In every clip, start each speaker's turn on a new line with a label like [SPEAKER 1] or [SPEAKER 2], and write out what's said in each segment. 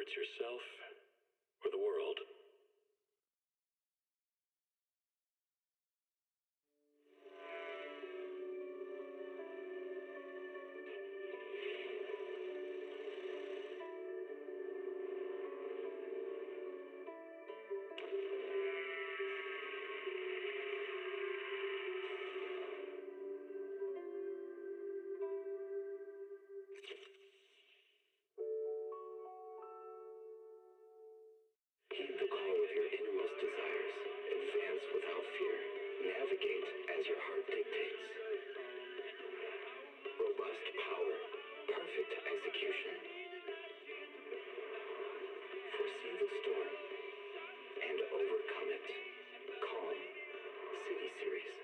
[SPEAKER 1] it's yourself or the world.
[SPEAKER 2] Heed the call of your innermost desires. Advance without fear. Navigate as your heart dictates. Robust power. Perfect execution. Foresee the storm and overcome it. Calm. City Series.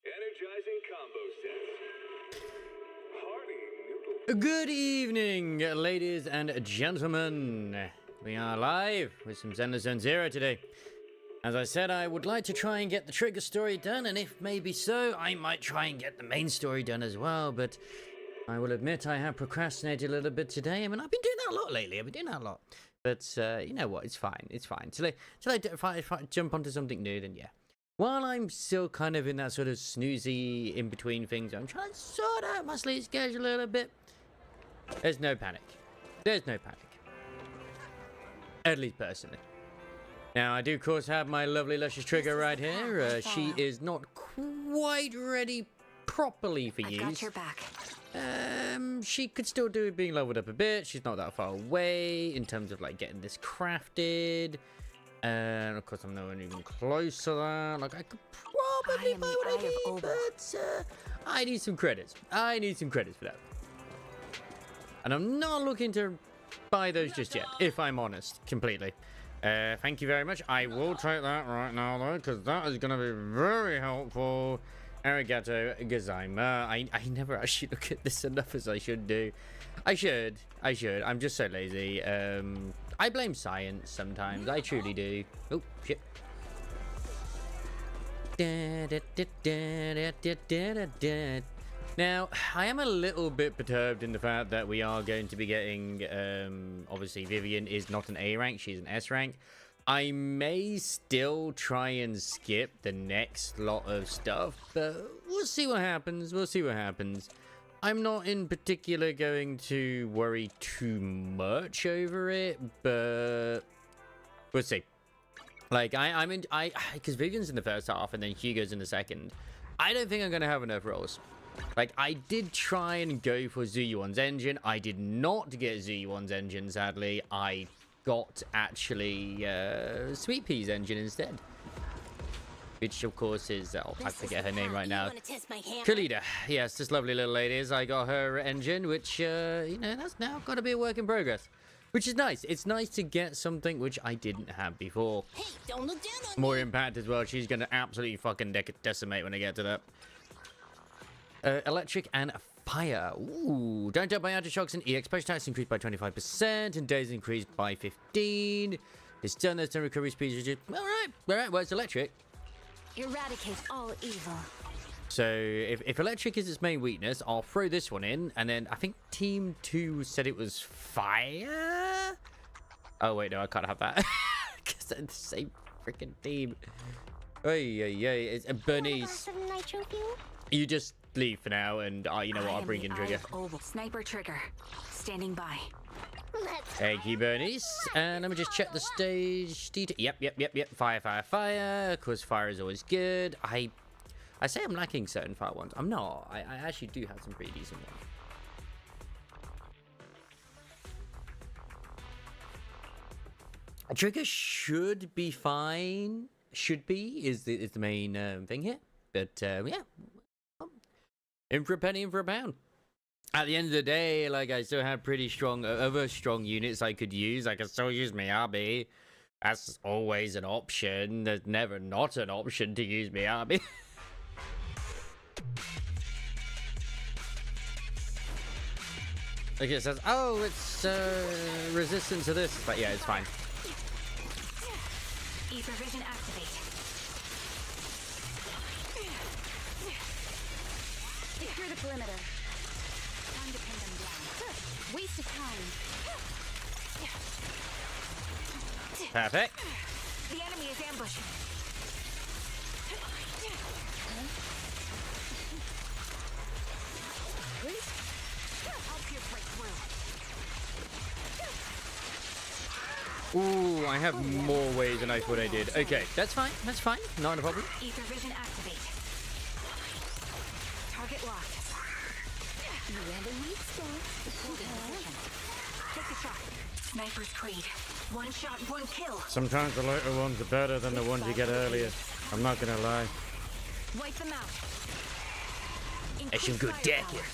[SPEAKER 1] Energizing combo sets. Hearty noodle.
[SPEAKER 3] Good evening, ladies and gentlemen. We are live with some Zenless Zone Zero today. As I said, I would like to try and get the trigger story done, and if maybe so, I might try and get the main story done as well, but I will admit I have procrastinated a little bit today. I mean, I've been doing that a lot lately. But you know what? It's fine. It's fine. If I jump onto something new, then yeah. While I'm still kind of in that sort of snoozy in-between things, I'm trying to sort out my sleep schedule a little bit. There's no panic. There's no panic. At least personally. Now, I do, of course, have my lovely luscious trigger right here. She is not quite ready properly for use.
[SPEAKER 4] Got your back.
[SPEAKER 3] She could still do it being leveled up a bit. She's not that far away in terms of, like, getting this crafted. And of course, I'm nowhere even close to that. Like, I could probably buy what I need, but I need some credits. I need some credits for that. And I'm not looking to buy those just yet, if I'm honest, completely. Thank you very much. I will take that right now, though, because that is going to be very helpful. Arigato gozaimasu. I never actually look at this enough as I should do. I should. I'm just so lazy. I blame science sometimes. I truly do. Oh, shit. Now, I am a little bit perturbed in the fact that we are going to be getting, obviously, Vivian is not an A rank, she's an S rank. I may still try and skip the next lot of stuff, but we'll see what happens. We'll see what happens. I'm not in particular going to worry too much over it, but we'll see. Like, because Vivian's in the first half and then Hugo's in the second. I don't think I'm going to have enough rolls. Like, I did try and go for Zuggin engine. I did not get Zuggin engine, sadly. I got, actually, Sweet Pea's engine instead. Which, of course, is... I forget her name right now. Kalida. Yes, this lovely little lady is. I got her engine, which, you know, that's now got to be a work in progress. Which is nice. It's nice to get something which I didn't have before.
[SPEAKER 4] Hey, don't look down on
[SPEAKER 3] More impact as well. She's going to absolutely fucking decimate when I get to that. Electric and fire. Ooh. Don't die by aftershocks and EX push attacks increased by 25% and days increased by 15. It's done. There's no recovery speed. Alright. Well, it's electric.
[SPEAKER 4] Eradicate all evil.
[SPEAKER 3] So if electric is its main weakness, I'll throw this one in, and then I think Team 2 said it was fire. Oh wait, no, I can't have that because they're the same freaking team. It's Bernice. You just leave for now, and you know what? I'll bring in Trigger.
[SPEAKER 4] Sniper Trigger, standing by.
[SPEAKER 3] Thank you, Bernice. And let me just check the stage detail. Yep. Fire. Of course, fire is always good. I say I'm lacking certain fire ones. I'm not. I actually do have some pretty decent ones. Trigger should be fine. Should be is the main thing here. But yeah, in for a penny, in for a pound. At the end of the day, like, I still have pretty strong other strong units I could use. I can still use Miyabi. That's always an option. There's never not an option to use Miyabi. Okay, it says, oh, it's resistant to this. But yeah, it's fine.
[SPEAKER 4] Ether vision activate. Secure the perimeter. Time to pin them down. Waste of time.
[SPEAKER 3] Perfect.
[SPEAKER 4] The enemy is ambushing. I'll pierce right through.
[SPEAKER 3] Ooh, I have more ways than I thought I did. Okay, that's fine. That's fine. Not a problem.
[SPEAKER 4] Ether vision activate. Target locked. You land a weak spot. Take the shot. Sniper's Creed. One shot, one kill.
[SPEAKER 3] Sometimes the later ones are better than the ones you get earlier. I'm not gonna lie.
[SPEAKER 4] Wipe them out.
[SPEAKER 3] It's some good deck here.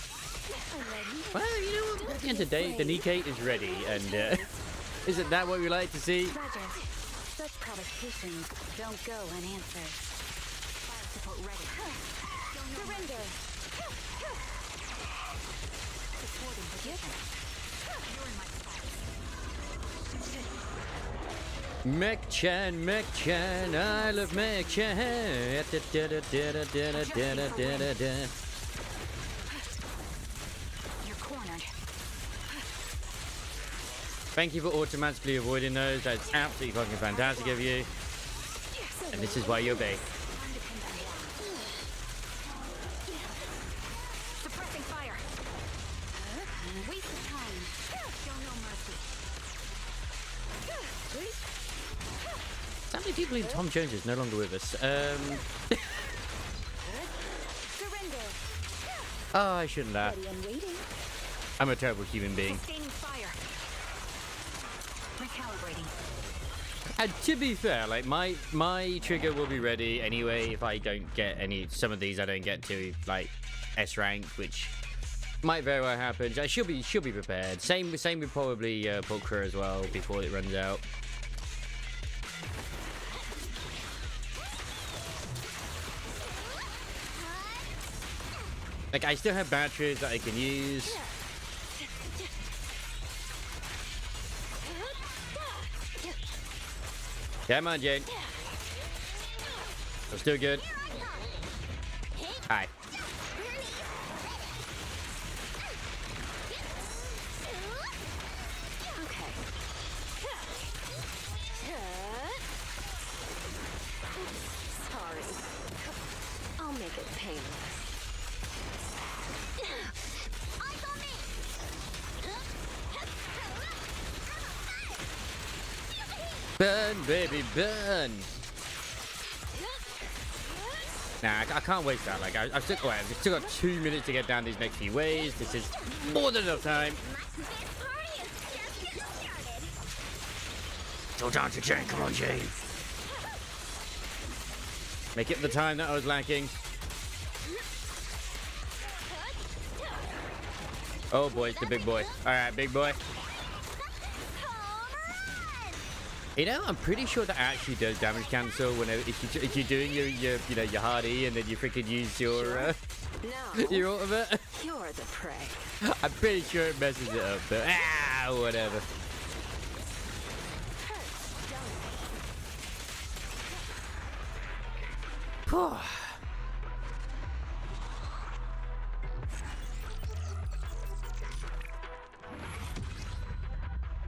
[SPEAKER 3] Well, you know what? At the end of the day, the Nikkei is ready, and isn't that what we like to see?
[SPEAKER 4] Roger. Such provocations don't go unanswered. Fire support ready. Surrender. Supporting position. You're in my
[SPEAKER 3] Mech-chan, I love Mech-chan.
[SPEAKER 4] You're cornered.
[SPEAKER 3] Thank you for automatically avoiding those. That's absolutely fucking fantastic of you. And this is why you obey.
[SPEAKER 4] Suppressing fire. Waste of time. Show no mercy.
[SPEAKER 3] Sadly, do believe Tom Jones is no longer with us.
[SPEAKER 4] Surrender.
[SPEAKER 3] Oh, I shouldn't laugh.
[SPEAKER 4] Ready and waiting.
[SPEAKER 3] I'm a terrible human being.
[SPEAKER 4] Sustaining fire. Recalibrating.
[SPEAKER 3] And to be fair, like my trigger will be ready anyway if I don't get some of these I don't get to like S rank, which might very well happen. I should be prepared. Same with probably Pulchra as well before it runs out. Like, I still have batteries that I can use. Come on, Jane. I'm still good. Hi.
[SPEAKER 4] Okay. Sorry. I'll make it painless.
[SPEAKER 3] Burn, baby, burn. Nah, I can't waste that. Like, I've still got 2 minutes to get down these next few ways. This is more than enough time. Still down to Jane. Come on, Jane. Make it the time that I was lacking. Oh boy, it's the big boy. All right, big boy. You know, I'm pretty sure that actually does damage cancel whenever if you're doing your hard E and then you freaking use your your ultimate.
[SPEAKER 4] You're the prey.
[SPEAKER 3] I'm pretty sure it messes it up, but whatever.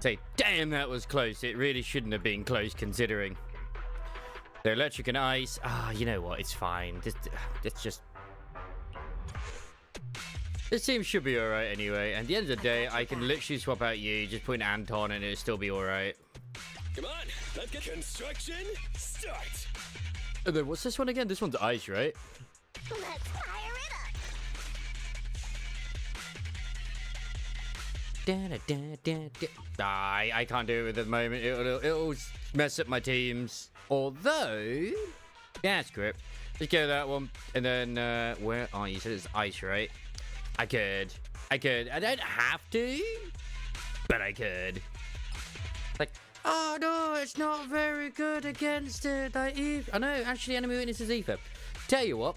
[SPEAKER 3] Say, damn, that was close. It really shouldn't have been close considering. The electric and ice. You know what? It's fine. It's just... This team should be alright anyway. And at the end of the day, I can literally swap out you, just put in Anton, and it'll still be alright.
[SPEAKER 1] Come on, let's get construction start.
[SPEAKER 3] And then what's this one again? This one's ice, right?
[SPEAKER 4] Let's fire it up.
[SPEAKER 3] I can't do it at the moment. It'll mess up my teams. Although, yeah, script. Let's go that one. And then, where are you? So it's ice, right? I could. I don't have to, but I could. Like, oh no, it's not very good against it. I know, actually, enemy witness is Ether. Tell you what,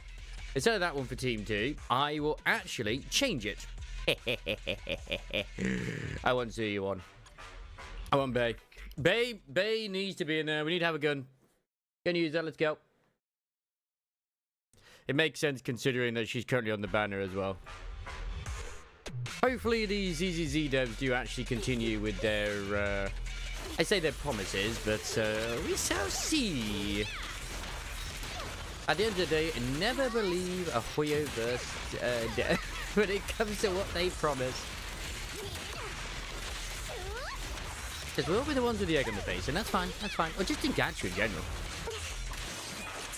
[SPEAKER 3] instead of that one for Team 2, I will actually change it. I want you on. I want Bay. Bay needs to be in there. We need to have a gun. Can you use that? Let's go. It makes sense considering that she's currently on the banner as well. Hopefully these ZZZ devs do actually continue with their, I say their promises, but we shall see. At the end of the day, never believe a Hoyoverse dev when it comes to what they promise. Because we'll be the ones with the egg on the face, and that's fine, Or just in Gacha in general.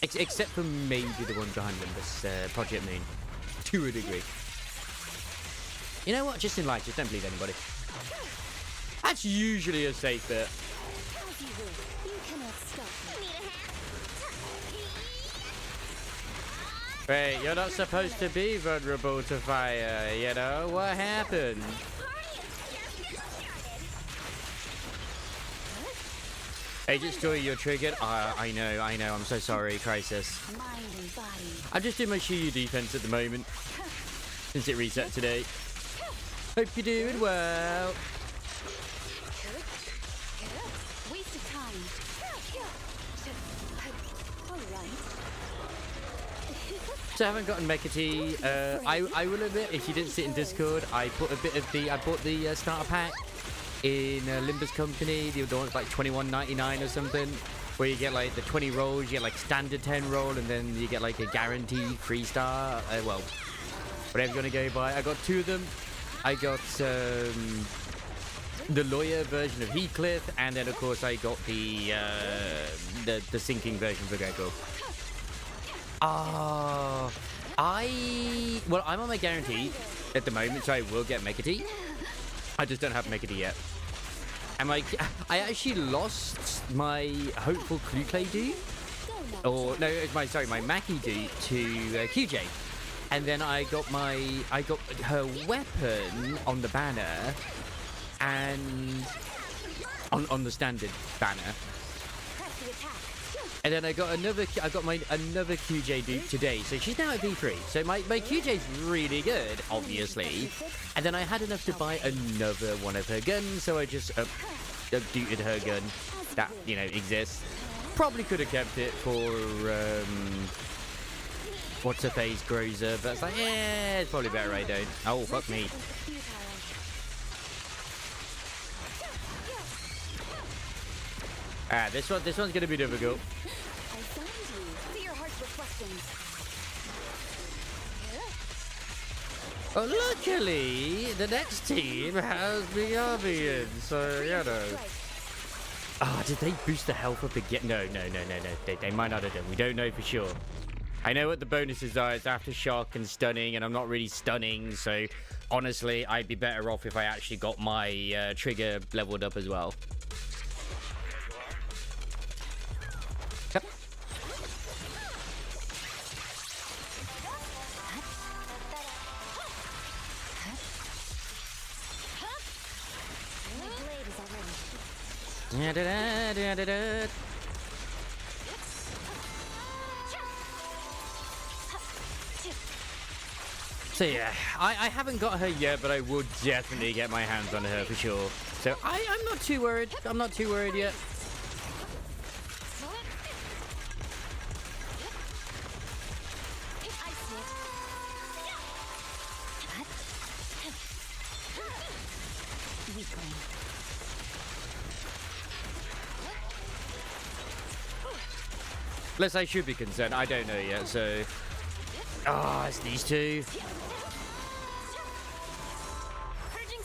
[SPEAKER 3] Except for maybe the ones behind them, this Project Moon. To a degree. You know what? Just in life, just don't believe anybody. That's usually a safe bet. Wait, you're not supposed to be vulnerable to fire, you know? What happened? Agent Story, you're triggered? I know, I'm so sorry, Crisis. I'm just doing my Shiyu defense at the moment. Since it reset today. Hope you're doing well.
[SPEAKER 4] Waste of time.
[SPEAKER 3] So I haven't gotten Mekati. I will admit, if you didn't sit in Discord, I bought the starter pack in Limbus Company. The one that's like $21.99 or something, where you get like the 20 rolls, you get like standard 10 roll, and then you get like a guaranteed 3-star. Well, whatever you want to go by. I got 2 of them. I got the lawyer version of Heathcliff, and then of course I got the sinking version for Gecko. Well, I'm on my guarantee at the moment, so I will get Mekati. I just don't have Mekati yet. And I actually lost my hopeful Cluclay dude, or no, it was my Mackie dude to QJ. And then I got her weapon on the banner, and on the standard banner. And then I got another QJ dupe today, so she's now at V3. So my QJ's really good, obviously. And then I had enough to buy another one of her guns, so I just duted her gun that, you know, exists. Probably could have kept it for what's her face, Grozer, but it's like, yeah, it's probably better I don't. Oh, fuck me. This one's gonna be difficult. Well, luckily, the next team has the Avian, so, you know. Did they boost the health up again? No. They might not have done. We don't know for sure. I know what the bonuses are. It's Aftershock and Stunning, and I'm not really stunning, so honestly, I'd be better off if I actually got my trigger leveled up as well. Yep. So yeah, I haven't got her yet, but I would definitely get my hands on her for sure. So I'm not too worried. I'm not too worried yet. Unless I should be concerned. I don't know yet, so... Ah, it's these two.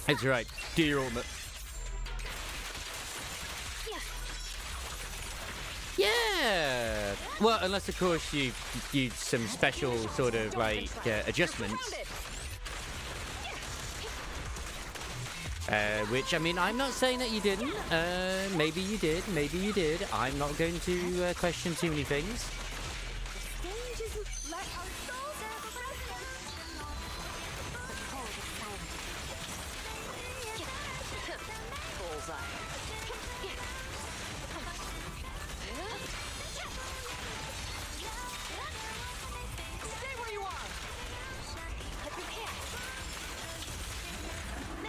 [SPEAKER 3] It's right. Do your ultimate. Yeah. Well, unless of course you use some special sort of like adjustments. Which, I mean, I'm not saying that you didn't. Maybe you did. Maybe you did. I'm not going to question too many things.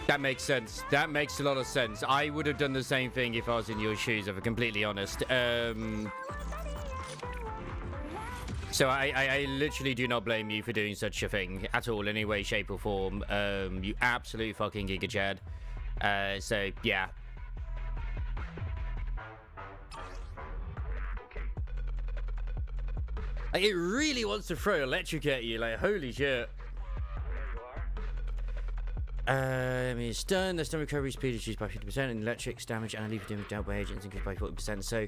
[SPEAKER 3] That makes sense. That makes a lot of sense. I would have done the same thing if I was in your shoes, if I'm completely honest. So I literally do not blame you for doing such a thing at all, in any way, shape, or form. You absolute fucking Giga Chad. So, yeah. Like, it really wants to throw electric at you, like, holy shit. I mean, stun. The stun recovery speed is reduced by 50%, and electric's damage and lethal damage dealt by agents increased by 40%. So,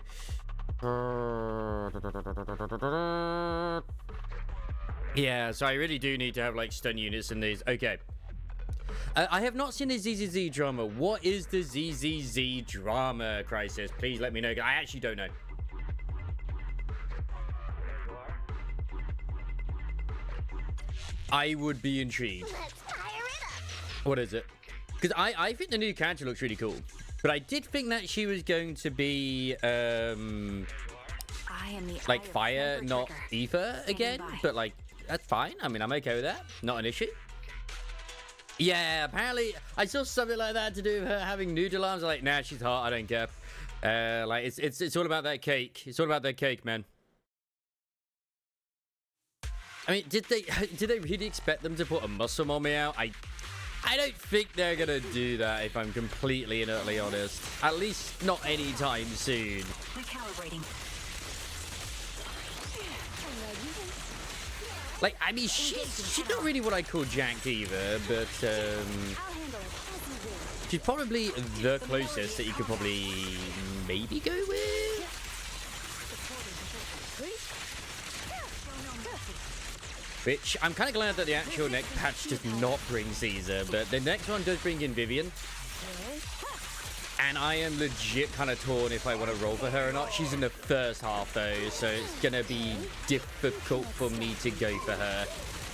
[SPEAKER 3] yeah. So I really do need to have like stun units in these. Okay. I have not seen the ZZZ drama. What is the ZZZ drama, Crisis? Please let me know. I actually don't know. I would be intrigued. What is it? Because I think the new character looks really cool. But I did think that she was going to be, like fire, not ether again. But, like, that's fine. I mean, I'm okay with that. Not an issue. Yeah, apparently, I saw something like that to do with her having noodle arms. I'm like, nah, she's hot. I don't care. Like, it's all about that cake. It's all about that cake, man. I mean, did they really expect them to put a muscle mommy out? I don't think they're gonna do that, if I'm completely and utterly honest. At least not anytime soon. Recalibrating. Like, I mean, she's not really what I call jacked either, but she's probably the closest that you could probably maybe go with. Which, I'm kind of glad that the actual next patch does not bring Caesar, but the next one does bring in Vivian. And I am legit kind of torn if I want to roll for her or not. She's in the first half, though, so it's going to be difficult for me to go for her.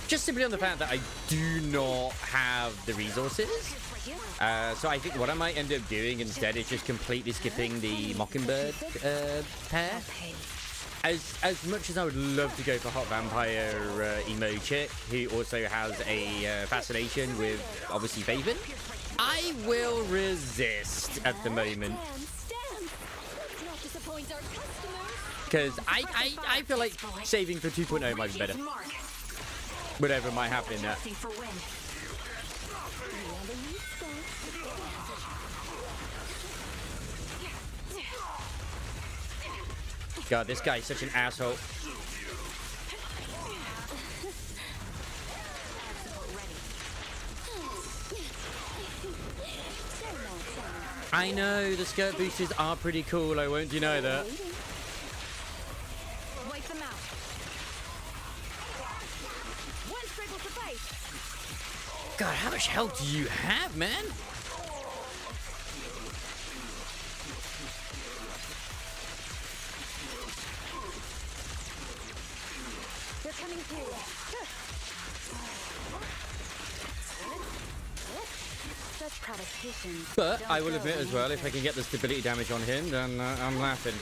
[SPEAKER 3] Just simply on the fact that I do not have the resources. So I think what I might end up doing instead is just completely skipping the Mockingbird pair. As much as I would love to go for Hot Vampire emo chick, who also has a fascination with, obviously, Faven, I will resist at the moment. Because I feel like saving for 2.0 might be better. Whatever might happen in that. God, this guy's such an asshole. I know, the skirt boosters are pretty cool, I won't deny that. Wipe them out. One triple suffice. God, how much health do you have, man? They're coming through. But I will admit as well, if I can get the stability damage on him, then I'm laughing.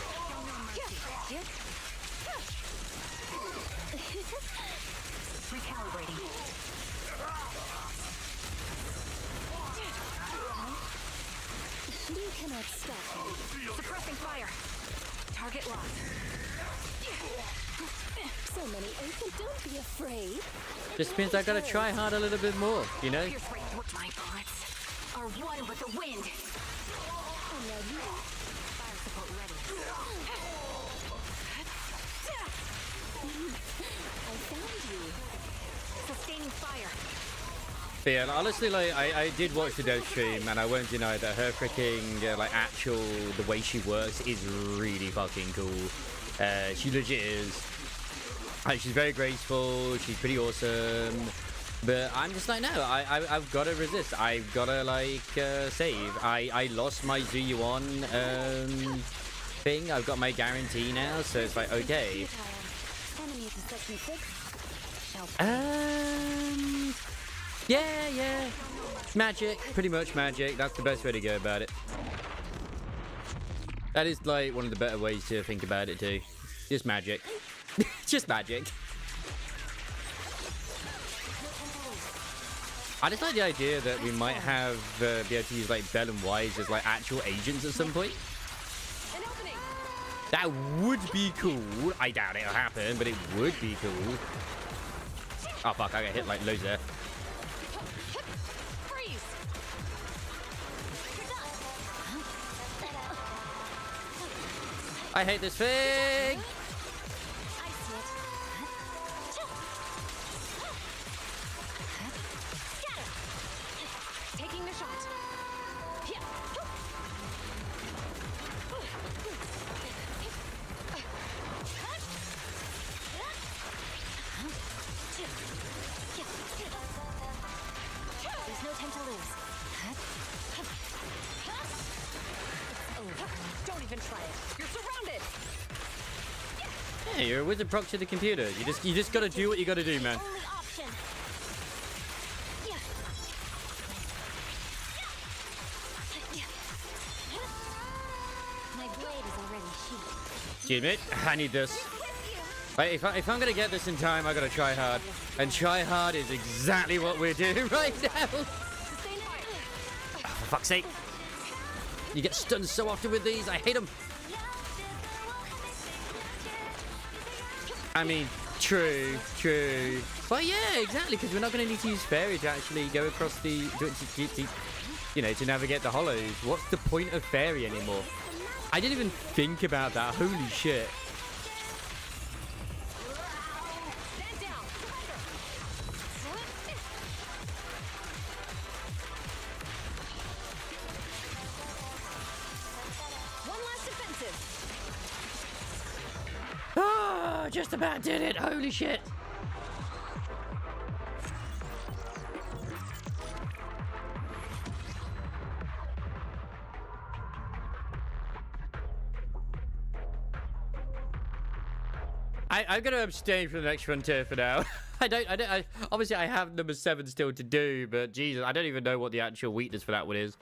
[SPEAKER 3] Recalibrating. You cannot stop me. Suppressing fire. Target locked. So many open, don't be afraid. Just means I gotta try hard a little bit more, you know? My bullets are one with the wind. Fire support ready. But yeah, honestly, like I did watch the dev stream, and I won't deny that her freaking like actual the way she works is really fucking cool. She legit is. Like, she's very graceful. She's pretty awesome. But I'm just like, no, I've got to resist. I've got to like save. I lost my Zuyyuan thing. I've got my guarantee now, so it's like okay. Yeah. Magic. Pretty much magic. That's the best way to go about it. That is like one of the better ways to think about it too. Just magic. Just magic. I just like the idea that we might have be able to use like Bell and Wise as like actual agents at some point. That would be cool. I doubt it'll happen, but it would be cool. Oh fuck, I got hit like loads there. I hate this thing.
[SPEAKER 4] Taking the shot. There's no time to lose. It's over. Don't even try it. You're surrounded.
[SPEAKER 3] Yeah, you're a wizard proc to the computer. You just gotta do what you gotta do, man.
[SPEAKER 4] Only option. My blade is already sheathed.
[SPEAKER 3] Excuse me, I need this. Like, if I'm gonna get this in time, I gotta try hard. And try hard is exactly what we're doing right now. Oh, for fuck's sake. You get stunned so often with these. I hate them. I mean, true. Well, yeah, exactly, because we're not going to need to use fairy to actually go across the, you know, to navigate the hollows. What's the point of fairy anymore? I didn't even think about that. Holy shit. Oh, just about did it. Holy shit. I'm gonna abstain from the next frontier for now. I obviously I have number 7 still to do, but Jesus, I don't even know what the actual weakness for that one is.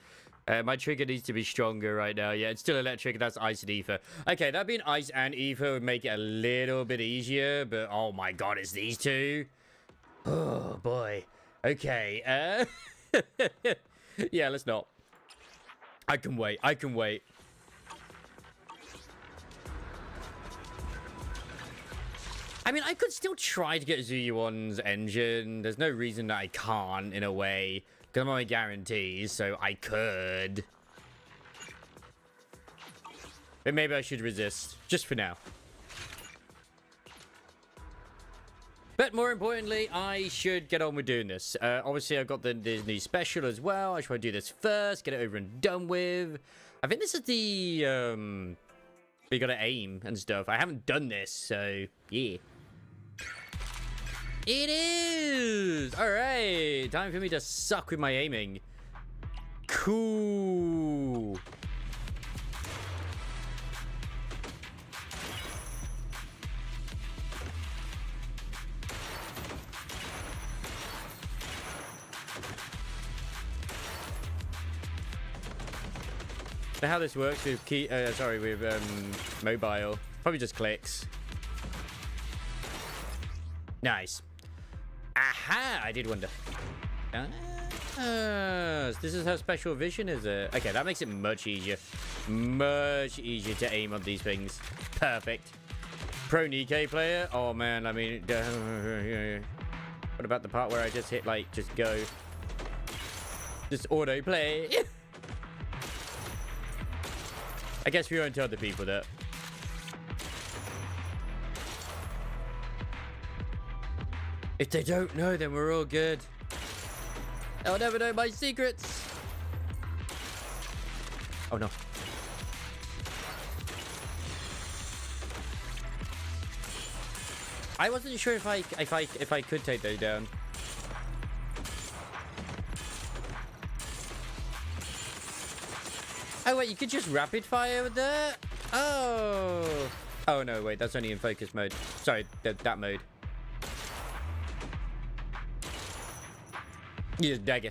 [SPEAKER 3] My trigger needs to be stronger right now. Yeah, it's still electric. That's ice and ether. Okay, that being ice and ether would make it a little bit easier, but oh my god, it's these two. Oh boy. Okay. Yeah, let's not. I can wait. I mean, I could still try to get Zuyyuan's engine. There's no reason that I can't, in a way. Because I'm on my guarantees, so I could. But maybe I should resist. Just for now. But more importantly, I should get on with doing this. Obviously, I've got the new special as well. I should probably do this first. Get it over and done with. I think this is the... we gotta aim and stuff. I haven't done this, so... yeah. It is! Alright, time for me to suck with my aiming. Cool. So how this works with with mobile, probably just clicks. Nice. Aha! I did wonder. So this is her special vision, is it? Okay, that makes it much easier. Much easier to aim on these things. Perfect. Pro Nikkei player? Oh man, I mean... what about the part where I just hit, like, just go? Just auto-play. I guess we won't tell the people that. If they don't know, then we're all good. They'll never know my secrets. Oh no. I wasn't sure if I could take those down. Oh wait, you could just rapid fire with that? Oh. Oh no, wait, that's only in focus mode. Sorry, that mode. You just dagger.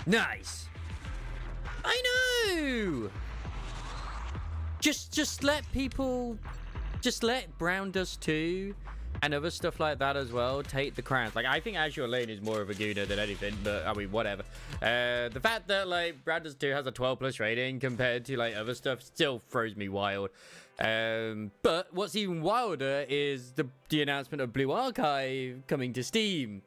[SPEAKER 3] Nice. I know. Just let people, just let Brown Dust 2 and other stuff like that as well take the crowns. Like, I think Azure Lane is more of a gooner than anything, but I mean, whatever. The fact that like Brown Dust 2 has a 12+ rating compared to like other stuff still throws me wild. But what's even wilder is the announcement of Blue Archive coming to Steam,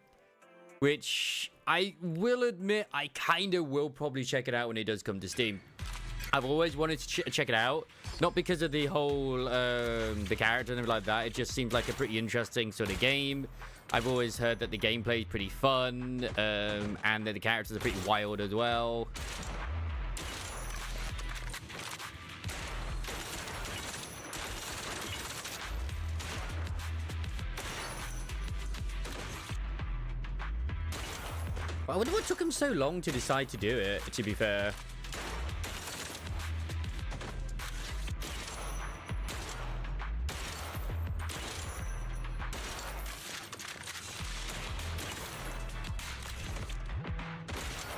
[SPEAKER 3] which I will admit I kind of will probably check it out when it does come to Steam. I've always wanted to check it out, not because of the whole the character and everything like that. It just seems like a pretty interesting sort of game. I've always heard that the gameplay is pretty fun, and that the characters are pretty wild as well. I wonder what took them so long to decide to do it, to be fair.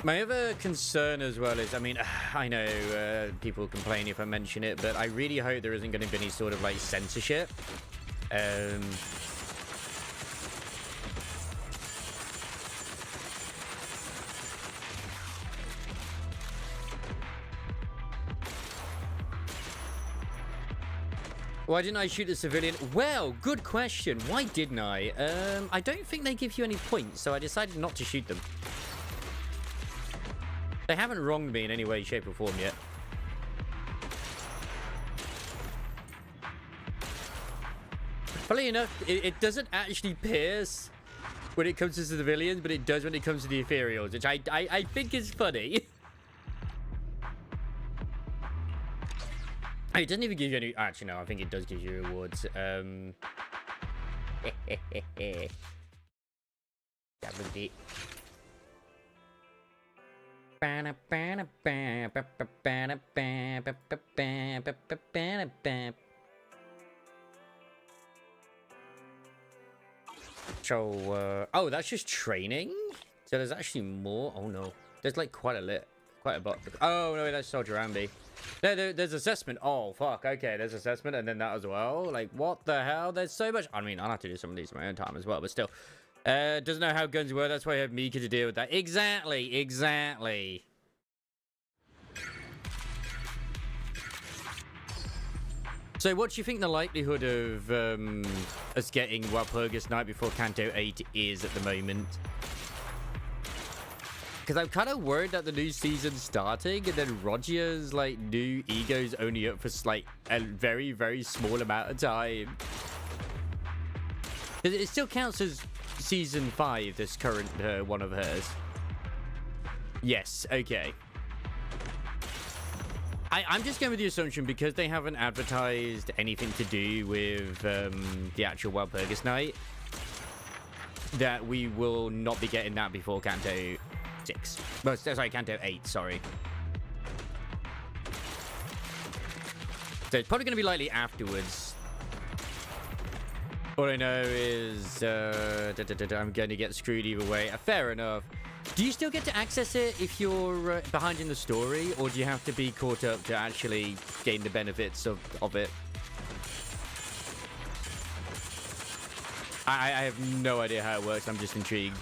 [SPEAKER 3] My other concern as well is, I mean, I know people complain if I mention it, but I really hope there isn't going to be any sort of like censorship. Why didn't I shoot a civilian? Well, good question. Why didn't I? I don't think they give you any points, so I decided not to shoot them. They haven't wronged me in any way, shape, or form yet. Funnily enough, it doesn't actually pierce when it comes to civilians, but it does when it comes to the ethereals, which I think is funny. It doesn't even give you any... Actually, no, I think it does give you rewards. That was it. So, oh, that's just training? So there's actually more? Oh, no. There's, like, quite a bit. Oh, no, that's Soldier Ambi. There's assessment. Oh, fuck. Okay, there's assessment and then that as well. Like, what the hell? There's so much. I mean, I'll have to do some of these in my own time as well, but still. Doesn't know how guns work. That's why I have Mika to deal with that. Exactly. So what do you think the likelihood of us getting Walpurgis Night before Kanto 8 is at the moment? Because I'm kind of worried that the new season's starting and then Roger's like new ego's only up for like a very, very small amount of time. It still counts as season 5, this current one of hers. Yes, okay. I'm just going with the assumption because they haven't advertised anything to do with the actual Walpurgis Night that we will not be getting that before Kanto 6. Well, sorry, Kanto 8, sorry. So it's probably going to be likely afterwards. All I know is I'm going to get screwed either way. Fair enough. Do you still get to access it if you're behind in the story, or do you have to be caught up to actually gain the benefits of it? I have no idea how it works. I'm just intrigued.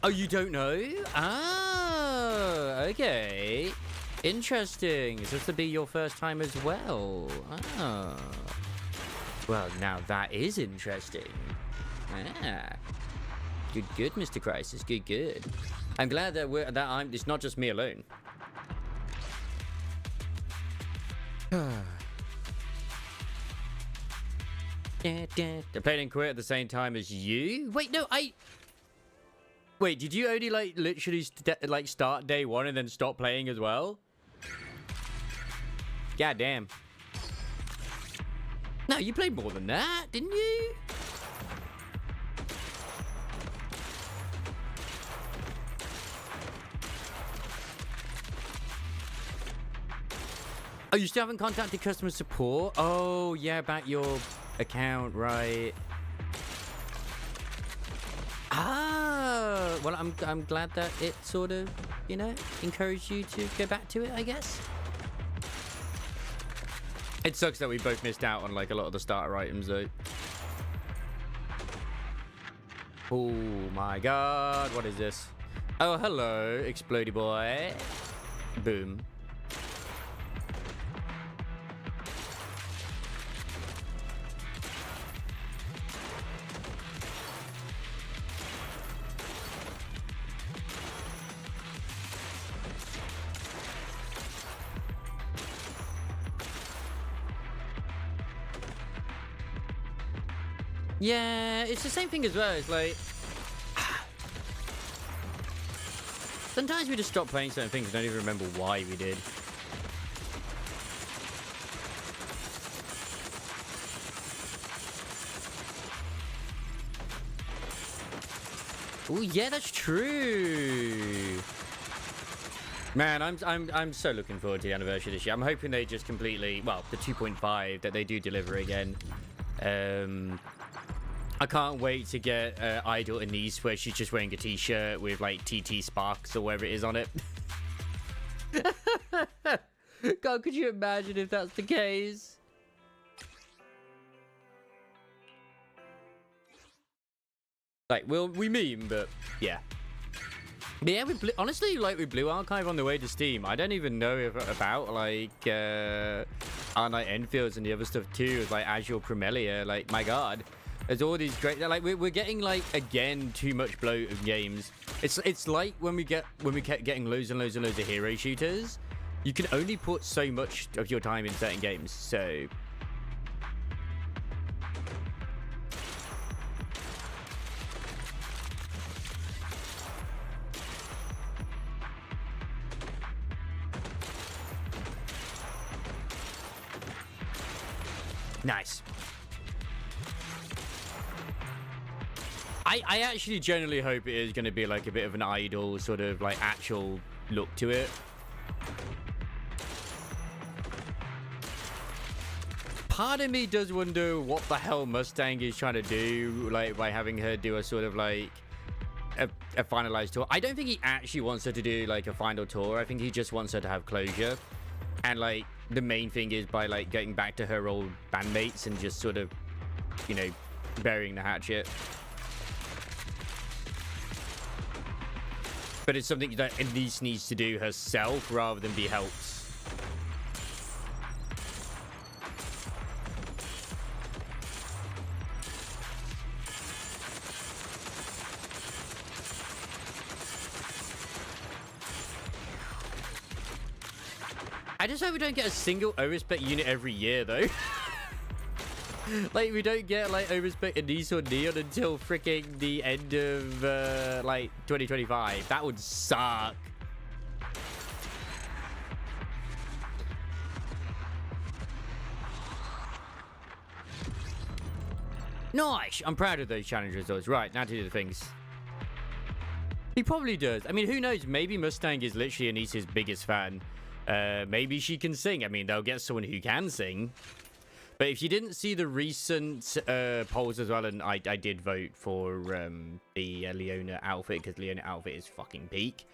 [SPEAKER 3] Oh, you don't know? Ah, okay. Interesting. Is this to be your first time as well? Ah. Well, now that is interesting. Ah. Good, Mr. Crisis. Good. I'm glad that it's not just me alone. They played and quit at the same time as you? Wait, no, Wait, did you only, like, literally, start day one and then stop playing as well? God damn. No, you played more than that, didn't you? Oh, you still haven't contacted customer support? Oh, yeah, about your account, right. Ah, well, I'm glad that it sort of, you know, encouraged you to go back to it, I guess. It sucks that we both missed out on, like, a lot of the starter items, though. Oh, my God. What is this? Oh, hello, Explodey boy. Boom. Yeah, it's the same thing as well. It's like sometimes we just stop playing certain things and don't even remember why we did. Oh yeah, that's true. Man, I'm so looking forward to the anniversary this year. I'm hoping they just completely, well, the 2.5 that they do deliver again. I can't wait to get Idol Anise where she's just wearing a t-shirt with like TT Sparks or whatever it is on it. God, could you imagine if that's the case? Like, well, we meme, but yeah. But yeah, honestly, like with Blue Archive on the way to Steam, I don't even know about like R-Night Enfields and the other stuff too, like Azure Primelia. Like, my God. There's all these great, like we're getting like again too much bloat of games. It's like when we kept getting loads and loads and loads of hero shooters, you can only put so much of your time in certain games. So nice. I actually generally hope it is going to be like a bit of an Idol sort of like actual look to it. Part of me does wonder what the hell Mustang is trying to do, like by having her do a sort of like a finalized tour. I don't think he actually wants her to do like a final tour. I think he just wants her to have closure. And like the main thing is by like getting back to her old bandmates and just sort of, you know, burying the hatchet. But it's something that Elise needs to do herself rather than be helped. I just hope we don't get a single overspec unit every year, though. Like, we don't get, like, overspec Anise or Neon until freaking the end of, like, 2025. That would suck. Nice! I'm proud of those challenge results. Right, now to do the things. He probably does. I mean, who knows? Maybe Mustang is literally Anise's biggest fan. Maybe she can sing. I mean, they'll get someone who can sing. But if you didn't see the recent polls as well, and I did vote for the Leona outfit, because Leona outfit is fucking peak.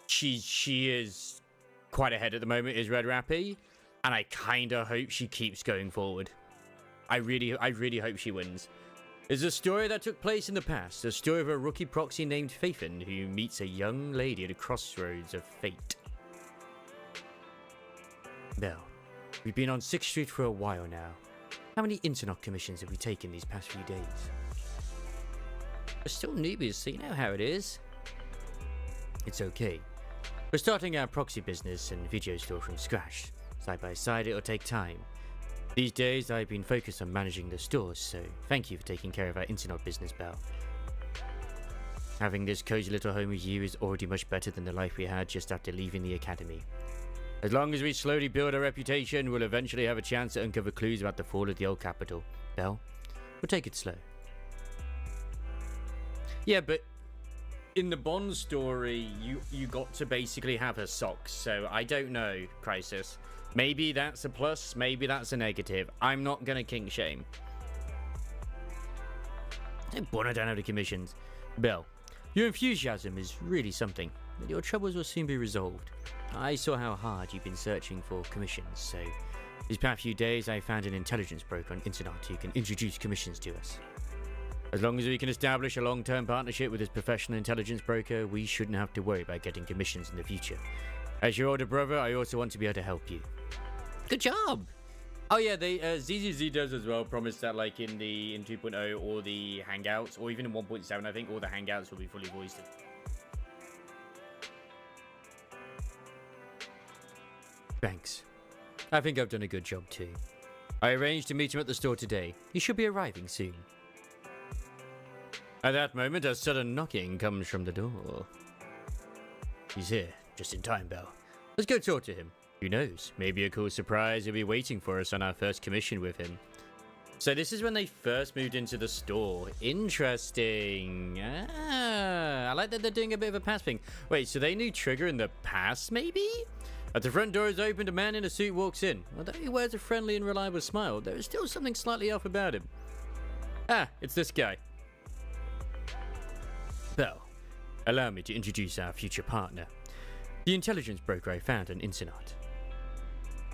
[SPEAKER 3] She is quite ahead at the moment, is Red Rappy, and I kind of hope she keeps going forward. I really hope she wins. It's a story that took place in the past, a story of a rookie proxy named Faithin who meets a young lady at a crossroads of fate. Belle. We've been on 6th Street for a while now. How many internet commissions have we taken these past few days? We're still newbies, so you know how it is. It's okay. We're starting our proxy business and video store from scratch. Side by side, it'll take time. These days, I've been focused on managing the stores, so thank you for taking care of our internet business, Belle. Having this cozy little home with you is already much better than the life we had just after leaving the academy. As long as we slowly build our reputation, we'll eventually have a chance to uncover clues about the fall of the old capital. Belle, we'll take it slow. Yeah, but in the Bond story, you got to basically have her socks, so I don't know, Crisis. Maybe that's a plus, maybe that's a negative. I'm not gonna kink shame. Don't burn her down over commissions. Belle, your enthusiasm is really something, but your troubles will soon be resolved. I saw how hard you've been searching for commissions, so these past few days I found an intelligence broker on internet who can introduce commissions to us. As long as we can establish a long-term partnership with this professional intelligence broker, we shouldn't have to worry about getting commissions in the future. As your older brother, I also want to be able to help you. Good job! Oh yeah, they ZZZ does as well promise that like in 2.0 or the Hangouts, or even in 1.7, I think all the Hangouts will be fully voiced. Thanks. I think I've done a good job too. I arranged to meet him at the store today. He should be arriving soon. At that moment, a sudden knocking comes from the door. He's here, just in time, Belle. Let's go talk to him. Who knows? Maybe a cool surprise will be waiting for us on our first commission with him. So this is when they first moved into the store. Interesting. I like that they're doing a bit of a past thing. Wait, so they knew Trigger in the past, maybe? As the front door is opened, a man in a suit walks in. Although he wears a friendly and reliable smile, there is still something slightly off about him. Ah, it's this guy. Belle, allow me to introduce our future partner, the intelligence broker I found on Incinot.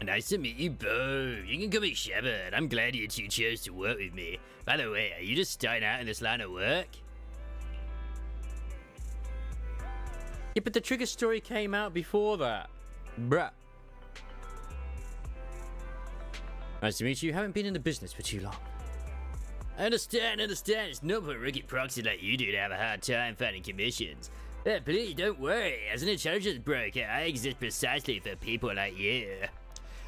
[SPEAKER 3] Nice to meet you both. You can call me Shepard. I'm glad you two chose to work with me. By the way, are you just starting out in this line of work? Yeah, but the Trigger story came out before that. Bruh. Nice to meet you. Haven't been in the business for too long. I understand. It's not for a rookie proxy like you do to have a hard time finding commissions. But please don't worry. As an intelligence broker, I exist precisely for people like you.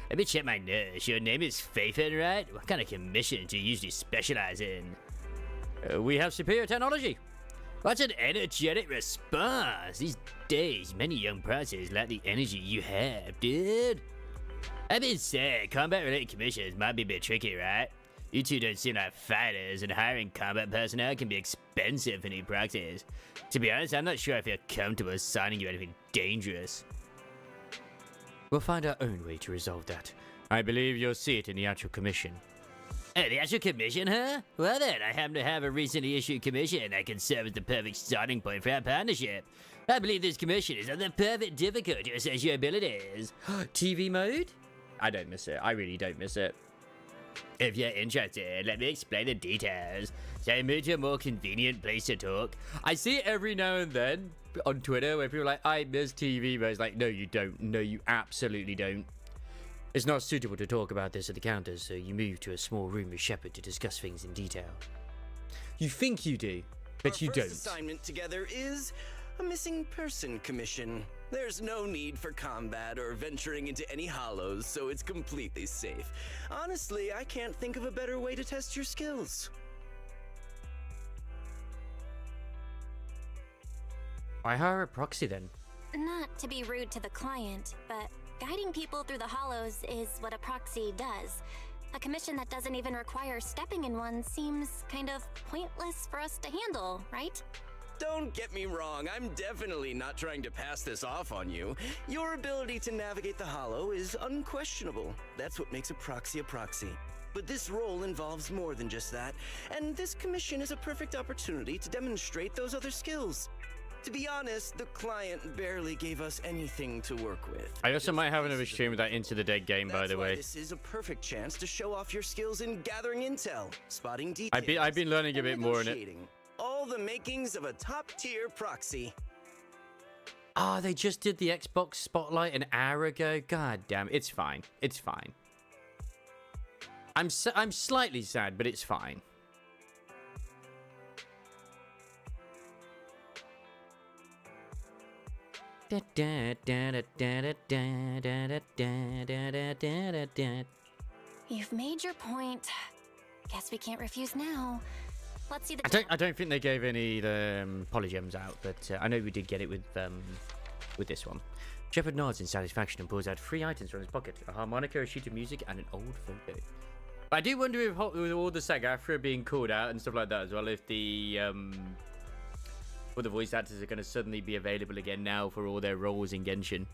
[SPEAKER 3] Let me check my notes. Your name is Faithen, right? What kind of commission do you usually specialize in? We have superior technology. What an energetic response. These days, many young proxies lack the energy you have, dude. That being said, combat-related commissions might be a bit tricky, right? You two don't seem like fighters, and hiring combat personnel can be expensive for new proxies. To be honest, I'm not sure I feel comfortable signing you anything dangerous. We'll find our own way to resolve that. I believe you'll see it in the actual commission. Oh, the actual commission, huh? Well then, I happen to have a recently issued commission that can serve as the perfect starting point for our partnership. I believe this commission is of the perfect difficulty to assess your abilities. TV mode? I don't miss it. I really don't miss it. If you're interested, let me explain the details. So move to a more convenient place to talk. I see it every now and then on Twitter where people are like, I miss TV mode. It's like, no, you don't. No, you absolutely don't. It's not suitable to talk about this at the counter, so you move to a small room with Shepard to discuss things in detail. You think you do, but you don't.
[SPEAKER 5] Our first assignment together is a missing person commission. There's no need for combat or venturing into any hollows, so it's completely safe. Honestly, I can't think of a better way to test your skills.
[SPEAKER 3] Why hire a proxy then?
[SPEAKER 4] Not to be rude to the client, but guiding people through the hollows is what a proxy does. A commission that doesn't even require stepping in one seems kind of pointless for us to handle, right?
[SPEAKER 5] Don't get me wrong, I'm definitely not trying to pass this off on you. Your ability to navigate the hollow is unquestionable. That's what makes a proxy a proxy. But this role involves more than just that, and this commission is a perfect opportunity to demonstrate those other skills. To be honest, the client barely gave us anything to work with.
[SPEAKER 3] I also might have another stream with that Into the Dead game, by the way.
[SPEAKER 5] This is a perfect chance to show off your skills in gathering intel, spotting details.
[SPEAKER 3] I've been learning a bit more in it.
[SPEAKER 5] All the makings of a top-tier proxy.
[SPEAKER 3] Ah, they just did the Xbox Spotlight an hour ago. God damn, it's fine. It's fine. I'm slightly sad, but it's fine.
[SPEAKER 4] You've made your point. Guess we can't refuse now. Let's see the.
[SPEAKER 3] I don't think they gave any polygems out, but I know we did get it with this one. Shepard nods in satisfaction and pulls out 3 items from his pocket: a harmonica, a sheet of music, and an old photo. I do wonder if with all the SAG-AFTRA being called out and stuff like that as well, if the voice actors are going to suddenly be available again now for all their roles in Genshin.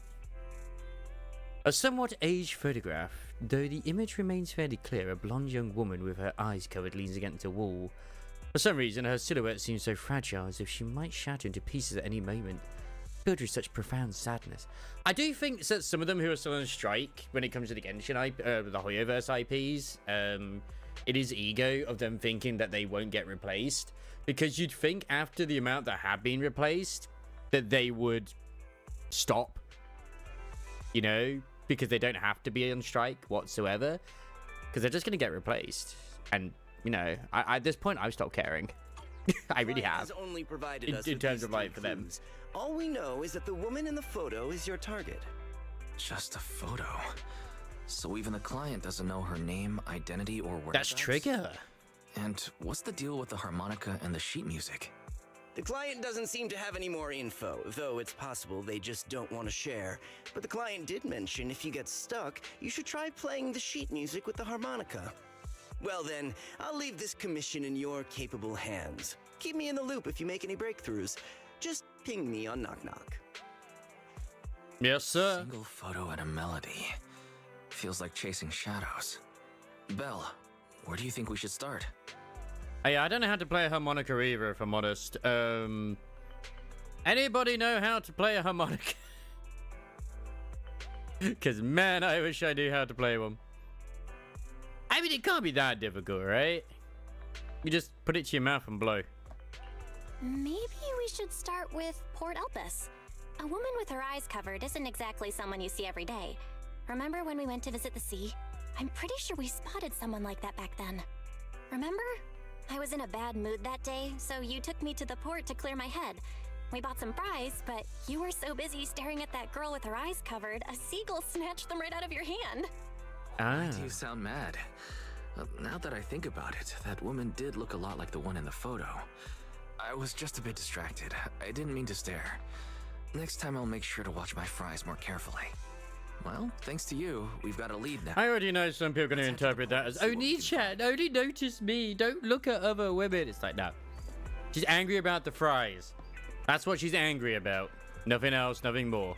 [SPEAKER 3] A somewhat aged photograph, though the image remains fairly clear. A blonde young woman with her eyes covered leans against a wall. For some reason, her silhouette seems so fragile, as if she might shatter into pieces at any moment, filled with such profound sadness. I do think that some of them who are still on strike when it comes to the Genshin the Hoyoverse IPs, it is ego of them thinking that they won't get replaced, because you'd think after the amount that have been replaced that they would stop, you know, because they don't have to be on strike whatsoever, because they're just going to get replaced. And you know, at this point I've stopped caring. I really have.
[SPEAKER 5] Only provided
[SPEAKER 3] in terms of like for them.
[SPEAKER 5] All we know is that the woman in the photo is your target.
[SPEAKER 6] Just a photo. So even the client doesn't know her name, identity, or whereabouts?
[SPEAKER 3] That's Trigger.
[SPEAKER 6] And what's the deal with the harmonica and the sheet music?
[SPEAKER 5] The client doesn't seem to have any more info, though it's possible they just don't want to share. But the client did mention if you get stuck, you should try playing the sheet music with the harmonica. Well then, I'll leave this commission in your capable hands. Keep me in the loop if you make any breakthroughs. Just ping me on Knock Knock.
[SPEAKER 3] Yes, sir.
[SPEAKER 6] Single photo and a melody. Feels like chasing shadows. Belle, where do you think we should start?
[SPEAKER 3] Hey, I don't know how to play a harmonica either, if I'm honest. Anybody know how to play a harmonica? Because, man, I wish I knew how to play one. I mean, it can't be that difficult, right? You just put it to your mouth and blow.
[SPEAKER 4] Maybe we should start with Port Elpis. A woman with her eyes covered isn't exactly someone you see every day. Remember when we went to visit the sea? I'm pretty sure we spotted someone like that back then. Remember? I was in a bad mood that day, so you took me to the port to clear my head. We bought some fries, but you were so busy staring at that girl with her eyes covered, a seagull snatched them right out of your hand.
[SPEAKER 6] Why do you sound mad? Now that I think about it, that woman did look a lot like the one in the photo. I was just a bit distracted. I didn't mean to stare. Next time I'll make sure to watch my fries more carefully. Well, thanks to you, we've got a lead now.
[SPEAKER 3] I already know some people are going to interpret that as, only chat, only notice me, don't look at other women. It's like, no. She's angry about the fries. That's what she's angry about. Nothing else, nothing more.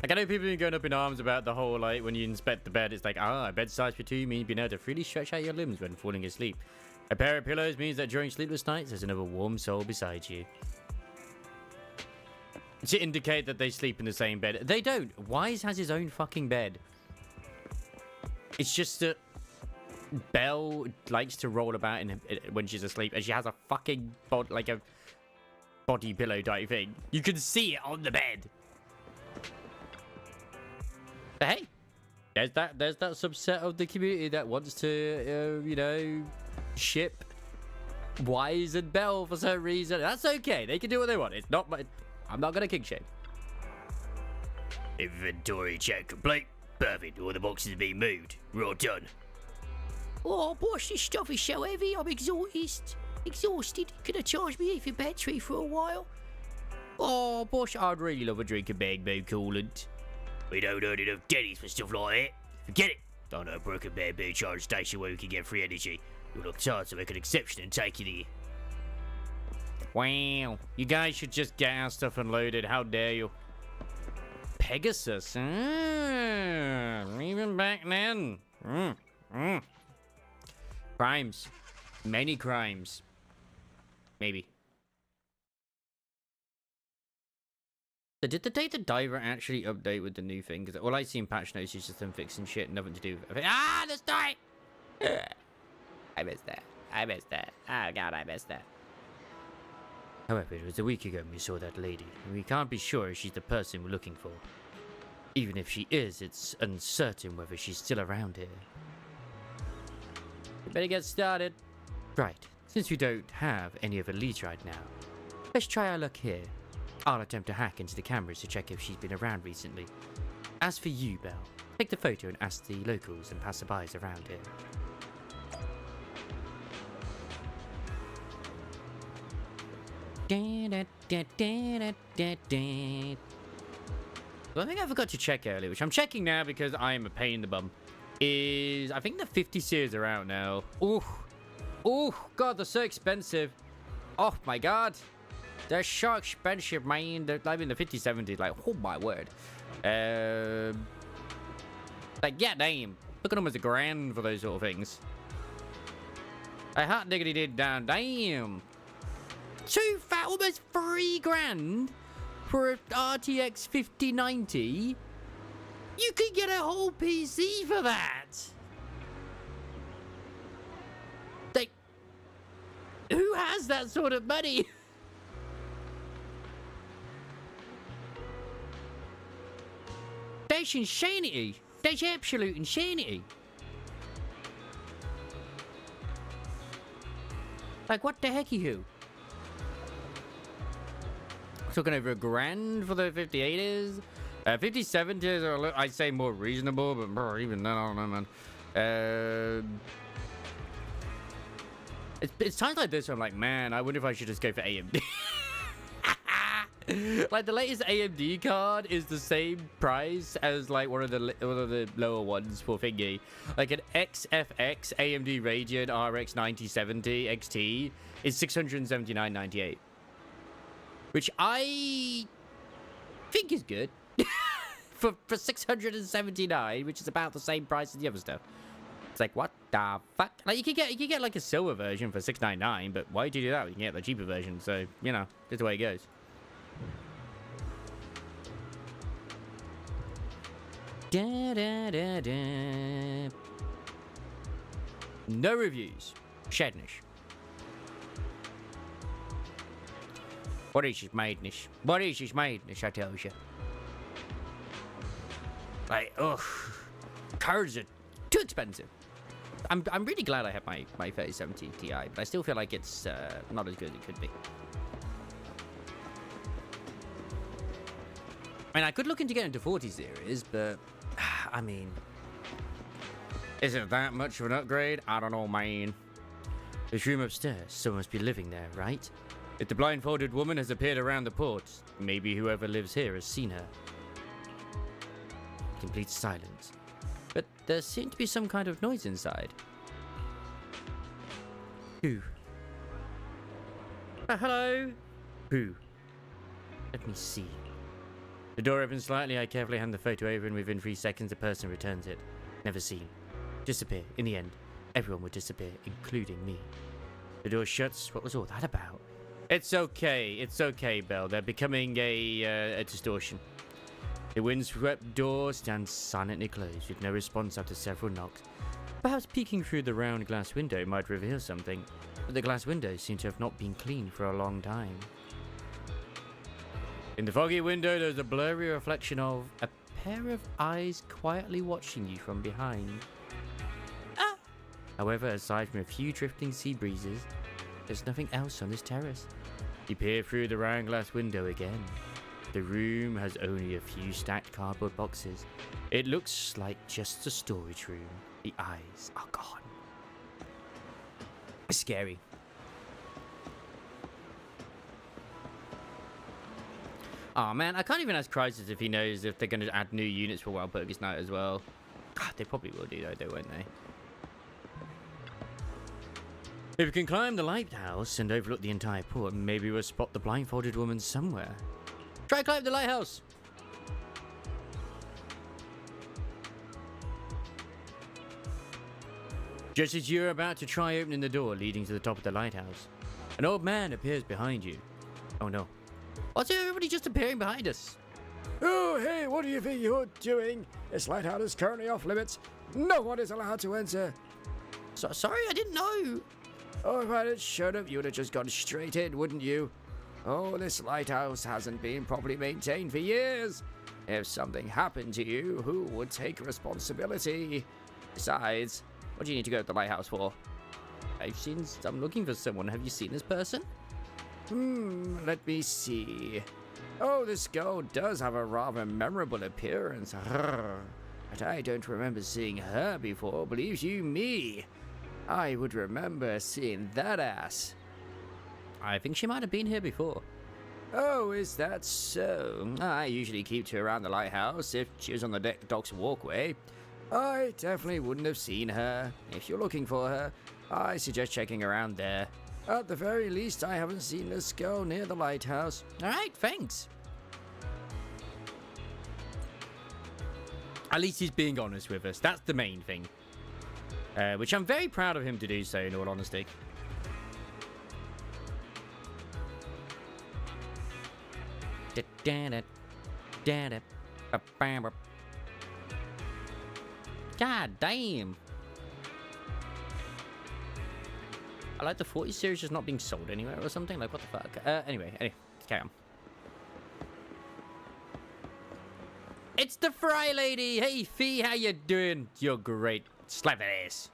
[SPEAKER 3] Like, I know people have been going up in arms about the whole, like, when you inspect the bed, it's like, a bed size for 2 means being able to freely stretch out your limbs when falling asleep. A pair of pillows means that during sleepless nights, there's another warm soul beside you. To indicate that they sleep in the same bed. They don't. Wise has his own fucking bed. It's just that Belle likes to roll about when she's asleep, and she has a fucking like a body pillow type thing. You can see it on the bed. But hey, there's that subset of the community that wants to, you know, ship Wise and Belle for some reason. That's okay. They can do what they want. It's not my... I'm not gonna king shame. Inventory check complete. Perfect. All the boxes have been moved. We're all done.
[SPEAKER 7] Oh, boss, this stuff is so heavy. I'm exhausted. Can I charge me for battery for a while?
[SPEAKER 3] Oh, boss, I'd really love a drink of bamboo coolant. We don't earn enough dennies for stuff like that. Forget it. Don't know a broken bamboo charge station where we can get free energy. You'll look tired to make an exception and take it here. Wow, you guys should just get our stuff unloaded. How dare you? Pegasus, even back then. Crimes, many crimes. Maybe. So did the Data Diver actually update with the new thing? Because all I see in patch notes is just them fixing shit, nothing to do with it. Ah, the start! I missed that. Oh god, I missed that. However, it was a week ago when we saw that lady, and we can't be sure she's the person we're looking for. Even if she is, it's uncertain whether she's still around here. We better get started. Right, since we don't have any of the leads right now, let's try our luck here. I'll attempt to hack into the cameras to check if she's been around recently. As for you, Belle, take the photo and ask the locals and passerbys around here. The thing I forgot to check earlier, which I'm checking now because I am a pain in the bum, is I think the 50 series are out now. Oh, God, they're so expensive. Oh, my God. They're so expensive, man. They're like in the 50, 70s. Like, oh, my word. Like, yeah, damn. Look at them as $1,000 for those sort of things. I hot diggity did down. Damn. Almost $3,000 for an RTX 5090. You could get a whole PC for that. Like, who has that sort of money? That's insanity. That's absolute insanity. Like, what the hecky who? Talking over $1,000 for the 58s. 57s are, I'd say, more reasonable, but bro, even then, I don't know, man. It's times like this where I'm like, man, I wonder if I should just go for AMD. Like, the latest AMD card is the same price as like one of the lower ones for thingy. Like an XFX AMD Radeon RX 9070 XT is $679.98, which I think is good for $679, which is about the same price as the other stuff. It's like, what the fuck? Like, you can get like a silver version for $699, but why do you do that? You can get the cheaper version. So, you know, that's the way it goes. Da, da, da, da. No reviews. Shednish. What is this madness? What is this madness, I tell you? Like, ugh. Cards are too expensive. I'm really glad I have my 3070 Ti, but I still feel like it's not as good as it could be. I mean, I could look into getting into 40 series, but I mean, is it that much of an upgrade? I don't know, man. This room upstairs, someone must be living there, right? If the blindfolded woman has appeared around the port, maybe whoever lives here has seen her. Complete silence. But there seemed to be some kind of noise inside. Who? Hello? Who? Let me see. The door opens slightly, I carefully hand the photo over, and within 3 seconds the person returns it. Never seen. Disappear. In the end, everyone would disappear, including me. The door shuts. What was all that about? It's okay, Belle. They're becoming a distortion. The windswept door stands silently closed, with no response after several knocks. Perhaps peeking through the round glass window might reveal something, but the glass windows seem to have not been cleaned for a long time. In the foggy window, there's a blurry reflection of a pair of eyes quietly watching you from behind. Ah! However, aside from a few drifting sea breezes, there's nothing else on this terrace. You peer through the round glass window again. The room has only a few stacked cardboard boxes. It looks like just a storage room. The eyes are gone. It's scary. Oh man, I can't even ask Crisis if he knows if they're going to add new units for Wild Purpose Night as well. God, they probably will do though, won't they? If we can climb the lighthouse and overlook the entire port, maybe we'll spot the blindfolded woman somewhere. Try climb the lighthouse! Just as you're about to try opening the door leading to the top of the lighthouse, an old man appears behind you. Oh no. What's everybody just appearing behind us?
[SPEAKER 8] Oh, hey, what do you think you're doing? This lighthouse is currently off limits. No one is allowed to enter.
[SPEAKER 7] Sorry, I didn't know.
[SPEAKER 8] Oh, if I had showed up, you would have just gone straight in, wouldn't you? Oh, this lighthouse hasn't been properly maintained for years. If something happened to you, who would take responsibility? Besides, what do you need to go to the lighthouse for?
[SPEAKER 3] I'm looking for someone. Have you seen this person?
[SPEAKER 8] Let me see. Oh, this girl does have a rather memorable appearance. But I don't remember seeing her before, believe you me. I would remember seeing that ass.
[SPEAKER 3] I think she might have been here before.
[SPEAKER 8] Oh, is that so? I usually keep to around the lighthouse if she was on the dock's walkway. I definitely wouldn't have seen her. If you're looking for her, I suggest checking around there. At the very least, I haven't seen this girl near the lighthouse.
[SPEAKER 3] Alright, thanks. At least he's being honest with us. That's the main thing. Which I'm very proud of him to do so, in all honesty. God damn. I like the 40 series just not being sold anywhere or something. Like, what the fuck? Anyway, let's carry on. It's the Fry Lady! Hey, Fee, how you doing? You're great. Slap that ass.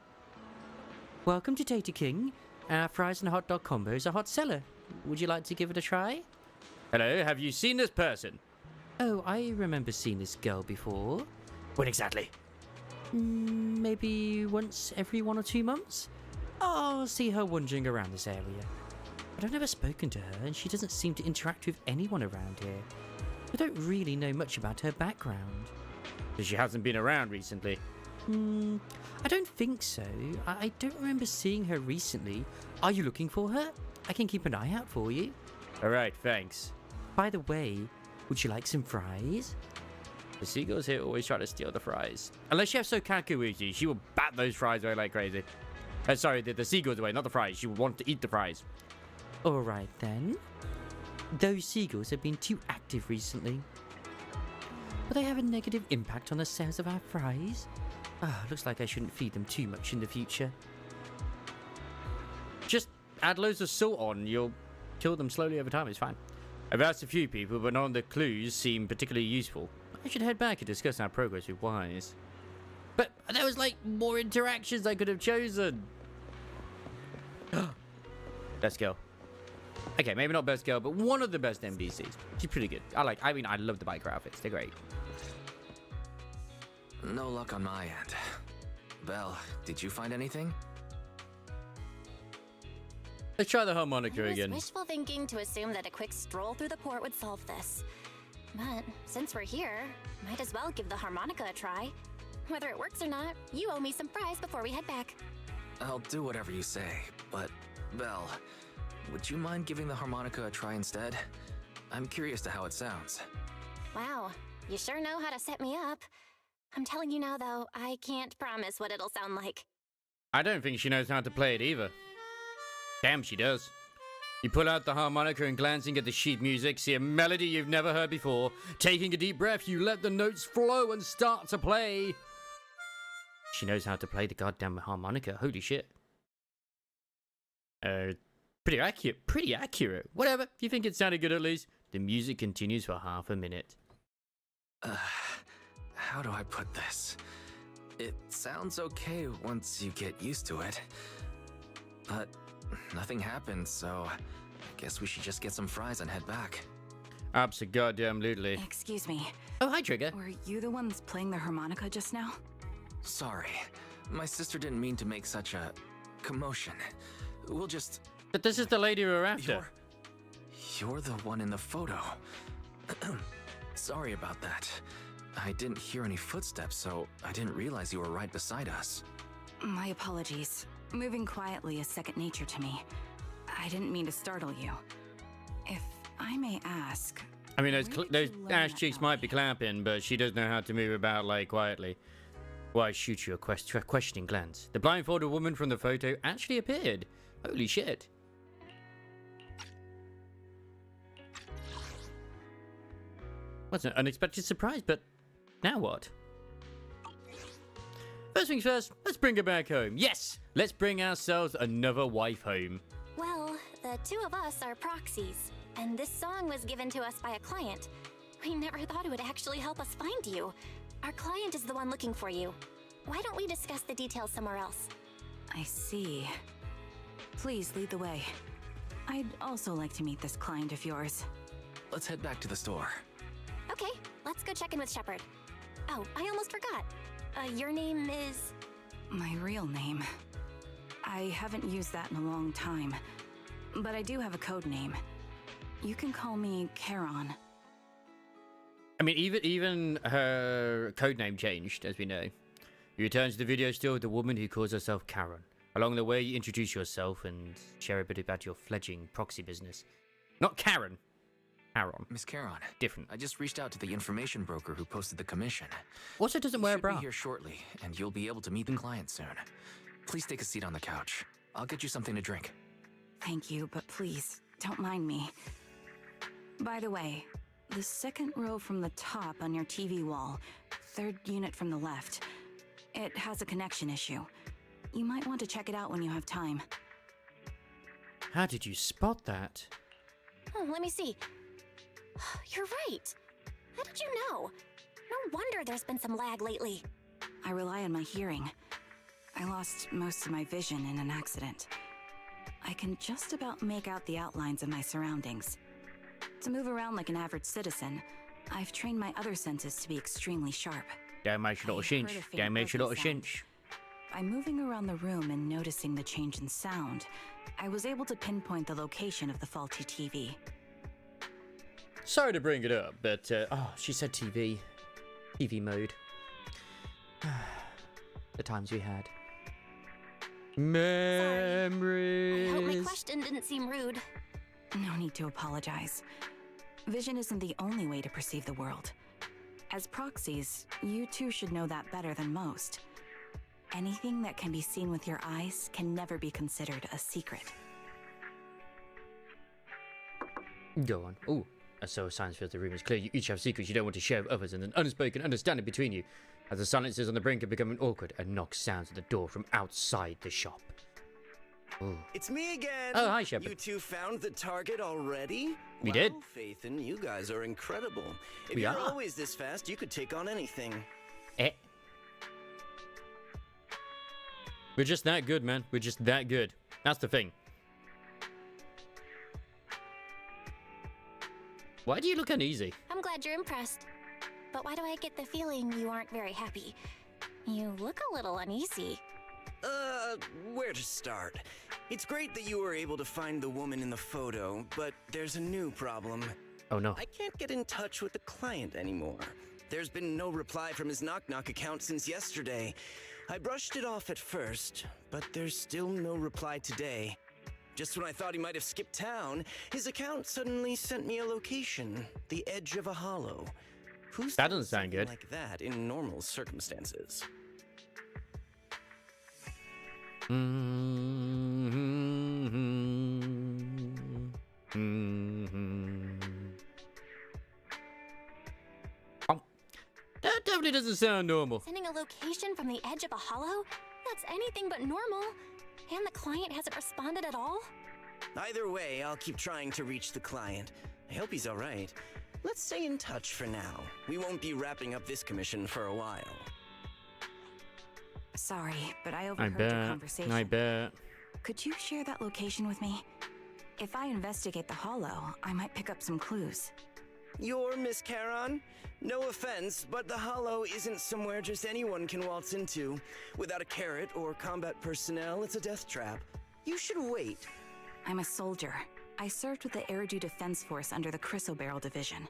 [SPEAKER 3] Welcome to Tater King. Our fries and hot dog combos are hot seller. Would you like to give it a try? Hello, have you seen this person? Oh, I remember seeing this girl before. When exactly? Maybe once every 1 or 2 months? I'll see her wandering around this area. But I've never spoken to her, and she doesn't seem to interact with anyone around here. I don't really know much about her background. So she hasn't been around recently? I don't think so. I don't remember seeing her recently. Are you looking for her? I can keep an eye out for you. Alright, thanks. By the way, would you like some fries? The seagulls here always try to steal the fries. Unless you have Sokaku with you, she will bat those fries away like crazy. Sorry, the seagulls away, not the fries. She will want to eat the fries. Alright then. Those seagulls have been too active recently. Will they have a negative impact on the sales of our fries? Looks like I shouldn't feed them too much in the future. Just add loads of salt on. You'll kill them slowly over time. It's fine. I've asked a few people, but none of the clues seem particularly useful. I should head back and discuss our progress with Wise. But there was like more interactions I could have chosen. Best girl. Okay, maybe not best girl, but one of the best NPCs. She's pretty good. I love the biker outfits. They're great.
[SPEAKER 6] No luck on my end. Belle, did you find anything?
[SPEAKER 3] Let's try the harmonica
[SPEAKER 4] It was
[SPEAKER 3] again.
[SPEAKER 4] wishful thinking to assume that a quick stroll through the port would solve this. But since we're here, might as well give the harmonica a try. Whether it works or not, you owe me some fries before we head back.
[SPEAKER 6] I'll do whatever you say, but Belle, would you mind giving the harmonica a try instead? I'm curious to how it sounds.
[SPEAKER 4] Wow, you sure know how to set me up. I'm telling you now, though, I can't promise what it'll sound like.
[SPEAKER 3] I don't think she knows how to play it either. Damn, she does. You pull out the harmonica and glancing at the sheet music, see a melody you've never heard before. Taking a deep breath, you let the notes flow and start to play. She knows how to play the goddamn harmonica. Holy shit. Pretty accurate. Whatever. If you think it sounded good at least. The music continues for half a minute.
[SPEAKER 6] How do I put this? It sounds okay once you get used to it. But nothing happened, so I guess we should just get some fries and head back.
[SPEAKER 3] Abso-goddamn-lutely.
[SPEAKER 9] Excuse me.
[SPEAKER 3] Oh, hi, Trigger.
[SPEAKER 9] Were you the ones playing the harmonica just now?
[SPEAKER 6] Sorry. My sister didn't mean to make such a commotion. We'll just...
[SPEAKER 3] But this is the lady we're after.
[SPEAKER 6] You're the one in the photo. Sorry about that. I didn't hear any footsteps, so I didn't realize you were right beside us.
[SPEAKER 9] My apologies. Moving quietly is second nature to me. I didn't mean to startle you. If I may ask...
[SPEAKER 3] I mean, those ass cheeks might be clapping, but she does know how to move about, like, quietly. Why shoot you a questioning glance? The blindfolded woman from the photo actually appeared. Holy shit. What's an unexpected surprise, but now what? First things first, let's bring her back home. Yes, let's bring ourselves another wife home.
[SPEAKER 4] Well, the two of us are proxies, and this song was given to us by a client. We never thought it would actually help us find you. Our client is the one looking for you. Why don't we discuss the details somewhere else?
[SPEAKER 9] I see. Please lead the way. I'd also like to meet this client of yours.
[SPEAKER 6] let's head back to the store.
[SPEAKER 4] Okay, let's go check in with Shepard. Oh, I almost forgot. Your name is...
[SPEAKER 9] My real name. I haven't used that in a long time, but I do have a code name. You can call me Charon.
[SPEAKER 3] I mean, even her codename changed, as we know. You return to the video still with the woman who calls herself Karen. Along the way, you introduce yourself and share a bit about your fledgling proxy business. Not Karen. Karen.
[SPEAKER 6] Miss Charon.
[SPEAKER 3] Different.
[SPEAKER 6] I just reached out to the information broker who posted the commission.
[SPEAKER 3] Also doesn't wear a
[SPEAKER 6] Should
[SPEAKER 3] bra.
[SPEAKER 6] be here shortly, and you'll be able to meet the client soon. Please take a seat on the couch. I'll get you something to drink.
[SPEAKER 9] Thank you, but please, don't mind me. By the way, the second row from the top on your TV wall, third unit from the left, it has a connection issue. You might want to check it out when you have time.
[SPEAKER 3] How did you spot that?
[SPEAKER 4] Oh, let me see. You're right. How did you know? No wonder there's been some lag lately.
[SPEAKER 9] I rely on my hearing. I lost most of my vision in an accident. I can just about make out the outlines of my surroundings. To move around like an average citizen, I've trained my other senses to be extremely sharp.
[SPEAKER 3] Don't make a lot of
[SPEAKER 9] I heard
[SPEAKER 3] cinch.
[SPEAKER 9] a faint
[SPEAKER 3] Don't make a lot of
[SPEAKER 9] buzzing sound.
[SPEAKER 3] cinch.
[SPEAKER 9] By moving around the room and noticing the change in sound, I was able to pinpoint the location of the faulty TV.
[SPEAKER 3] Sorry to bring it up, but oh, she said TV. TV mode. The times we had. Memories.
[SPEAKER 4] I hope my question didn't seem rude.
[SPEAKER 9] No need to apologize. Vision isn't the only way to perceive the world. As proxies, you too should know that better than most. Anything that can be seen with your eyes can never be considered a secret.
[SPEAKER 3] Go on. Oh, so science feels the room is clear. You each have secrets you don't want to share with others, and an unspoken understanding between you. As the silences on the brink are becoming awkward, a knock sounds at the door from outside the shop. Ooh.
[SPEAKER 5] It's me again.
[SPEAKER 3] Oh, hi, Shepard.
[SPEAKER 5] You two found the target already?
[SPEAKER 3] We
[SPEAKER 5] wow,
[SPEAKER 3] did.
[SPEAKER 5] Phaethon, you guys are incredible. If
[SPEAKER 3] We
[SPEAKER 5] you're
[SPEAKER 3] are.
[SPEAKER 5] always this fast, you could take on anything.
[SPEAKER 3] Eh. We're just that good, man. We're just that good. That's the thing. Why do you look uneasy?
[SPEAKER 4] I'm glad you're impressed. But why do I get the feeling you aren't very happy? You look a little uneasy.
[SPEAKER 5] Where to start? It's great that you were able to find the woman in the photo, but there's a new problem.
[SPEAKER 3] Oh no.
[SPEAKER 5] I can't get in touch with the client anymore. There's been no reply from his Knock Knock account since yesterday. I brushed it off at first, but there's still no reply today. Just when I thought he might have skipped town, his account suddenly sent me a location, the edge of a hollow. Who's
[SPEAKER 3] That doesn't sound good.
[SPEAKER 5] like that in normal circumstances?
[SPEAKER 3] Oh, that definitely doesn't sound normal.
[SPEAKER 4] Sending a location from the edge of a hollow? That's anything but normal. And the client hasn't responded at all?
[SPEAKER 5] Either way, I'll keep trying to reach the client. I hope he's alright. Let's stay in touch for now. We won't be wrapping up this commission for a while.
[SPEAKER 9] Sorry, but I
[SPEAKER 3] I
[SPEAKER 9] overheard your
[SPEAKER 3] bet.
[SPEAKER 9] conversation.
[SPEAKER 3] I bet.
[SPEAKER 9] Could you share that location with me? If I investigate the hollow, I might pick up some clues.
[SPEAKER 5] You're Miss Charon? No offense, but the Hollow isn't somewhere just anyone can waltz into. Without a carrot or combat personnel, it's a death trap. You should wait.
[SPEAKER 9] I'm a soldier. I served with the Eridu Defense Force under the Chrysoberyl Division.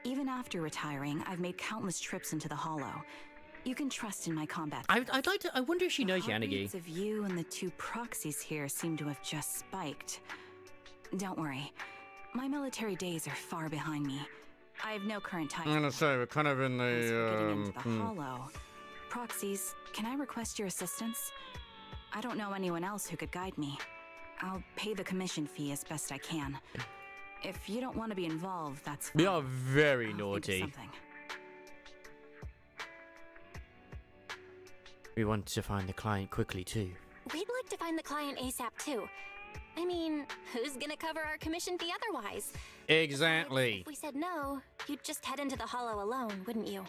[SPEAKER 9] Even after retiring, I've made countless trips into the Hollow. You can trust in my combat.
[SPEAKER 3] I'd like to. I wonder if she knows
[SPEAKER 9] Heart
[SPEAKER 3] Yanagi.
[SPEAKER 9] rates of you and the two proxies here seem to have just spiked. Don't worry. My military days are far behind me. I have no current ties.
[SPEAKER 3] I'm gonna say we're kind of in
[SPEAKER 9] As for getting into
[SPEAKER 3] the.
[SPEAKER 9] the Hollow. Proxies, can I request your assistance? I don't know anyone else who could guide me. I'll pay the commission fee as best I can. If you don't want to be involved, that's fine.
[SPEAKER 3] We are very
[SPEAKER 9] I'll think of
[SPEAKER 3] naughty.
[SPEAKER 9] something.
[SPEAKER 3] We want to find the client quickly too.
[SPEAKER 4] We'd like to find the client ASAP too. I mean, who's gonna cover our commission fee otherwise?
[SPEAKER 3] Exactly.
[SPEAKER 4] If we said no, you'd just head into the hollow alone, wouldn't you?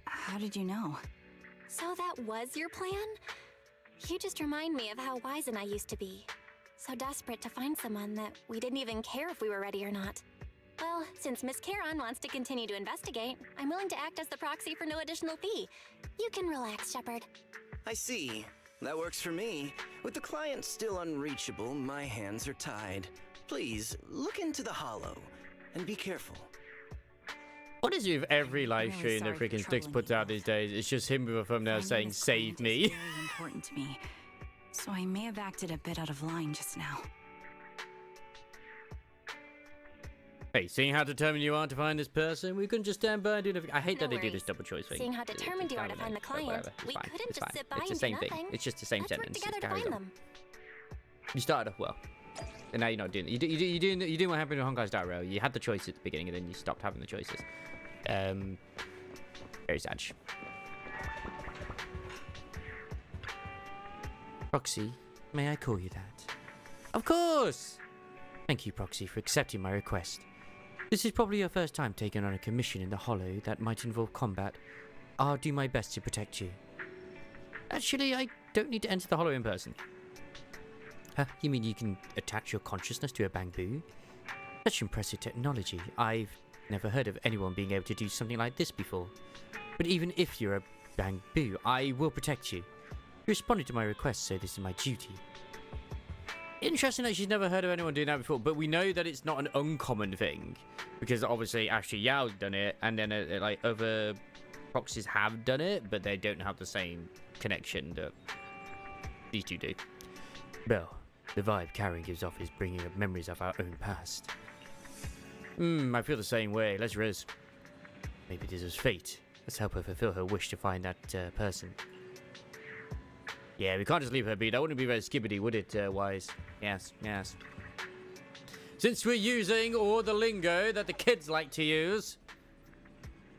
[SPEAKER 9] How did you know?
[SPEAKER 4] So that was your plan? You just remind me of how wise and I used to be. So desperate to find someone that we didn't even care if we were ready or not. Well, since Miss Caron wants to continue to investigate, I'm willing to act as the proxy for no additional fee. You can relax, Shepard.
[SPEAKER 5] I see. That works for me. With the client still unreachable, my hands are tied. Please, look into the hollow, and be careful.
[SPEAKER 3] What is it with every live
[SPEAKER 9] really
[SPEAKER 3] stream that
[SPEAKER 9] sorry for
[SPEAKER 3] freaking Sticks
[SPEAKER 9] troubling
[SPEAKER 3] puts
[SPEAKER 9] you
[SPEAKER 3] out these days? It's just him with a thumbnail saying,
[SPEAKER 9] Finding this
[SPEAKER 3] save
[SPEAKER 9] client
[SPEAKER 3] me.
[SPEAKER 9] is very important to me, so I may have acted a bit out of line just now.
[SPEAKER 3] Hey, seeing how determined you are to find this person, we couldn't just stand by and do nothing. I hate
[SPEAKER 4] No
[SPEAKER 3] that they do
[SPEAKER 4] worries.
[SPEAKER 3] this double choice thing.
[SPEAKER 4] Seeing how determined you are to find the
[SPEAKER 3] But
[SPEAKER 4] client,
[SPEAKER 3] whatever, it's
[SPEAKER 4] we
[SPEAKER 3] fine,
[SPEAKER 4] couldn't
[SPEAKER 3] it's
[SPEAKER 4] just
[SPEAKER 3] fine.
[SPEAKER 4] sit by
[SPEAKER 3] It's the
[SPEAKER 4] and
[SPEAKER 3] same
[SPEAKER 4] do
[SPEAKER 3] thing.
[SPEAKER 4] nothing.
[SPEAKER 3] It's just the same
[SPEAKER 4] Let's work
[SPEAKER 3] sentence.
[SPEAKER 4] together
[SPEAKER 3] It
[SPEAKER 4] to
[SPEAKER 3] carries
[SPEAKER 4] find
[SPEAKER 3] on.
[SPEAKER 4] them.
[SPEAKER 3] You started off well, and now you're not doing it. You're doing what happened in Honkai Star Rail. You had the choice at the beginning, and then you stopped having the choices. Very sad. Proxy, may I call you that? Of course! Thank you, Proxy, for accepting my request. This is probably your first time taking on a commission in the Hollow that might involve combat. I'll do my best to protect you. Actually, I don't need to enter the Hollow in person. Huh? You mean you can attach your consciousness to a bamboo? Such impressive technology. I've never heard of anyone being able to do something like this before. But even if you're a bamboo, I will protect you. You responded to my request, so this is my duty. Interesting that she's never heard of anyone doing that before, but we know that it's not an uncommon thing, because obviously Ashley Yao's done it, and then like other proxies have done it, but they don't have the same connection that these two do. Well, the vibe Karen gives off is bringing up memories of our own past. I feel the same way. Let's riz. Maybe this is fate. Let's help her fulfill her wish to find that person. Yeah, we can't just leave her be. That wouldn't be very skibbity, would it, Wise? Yes, yes. Since we're using all the lingo that the kids like to use,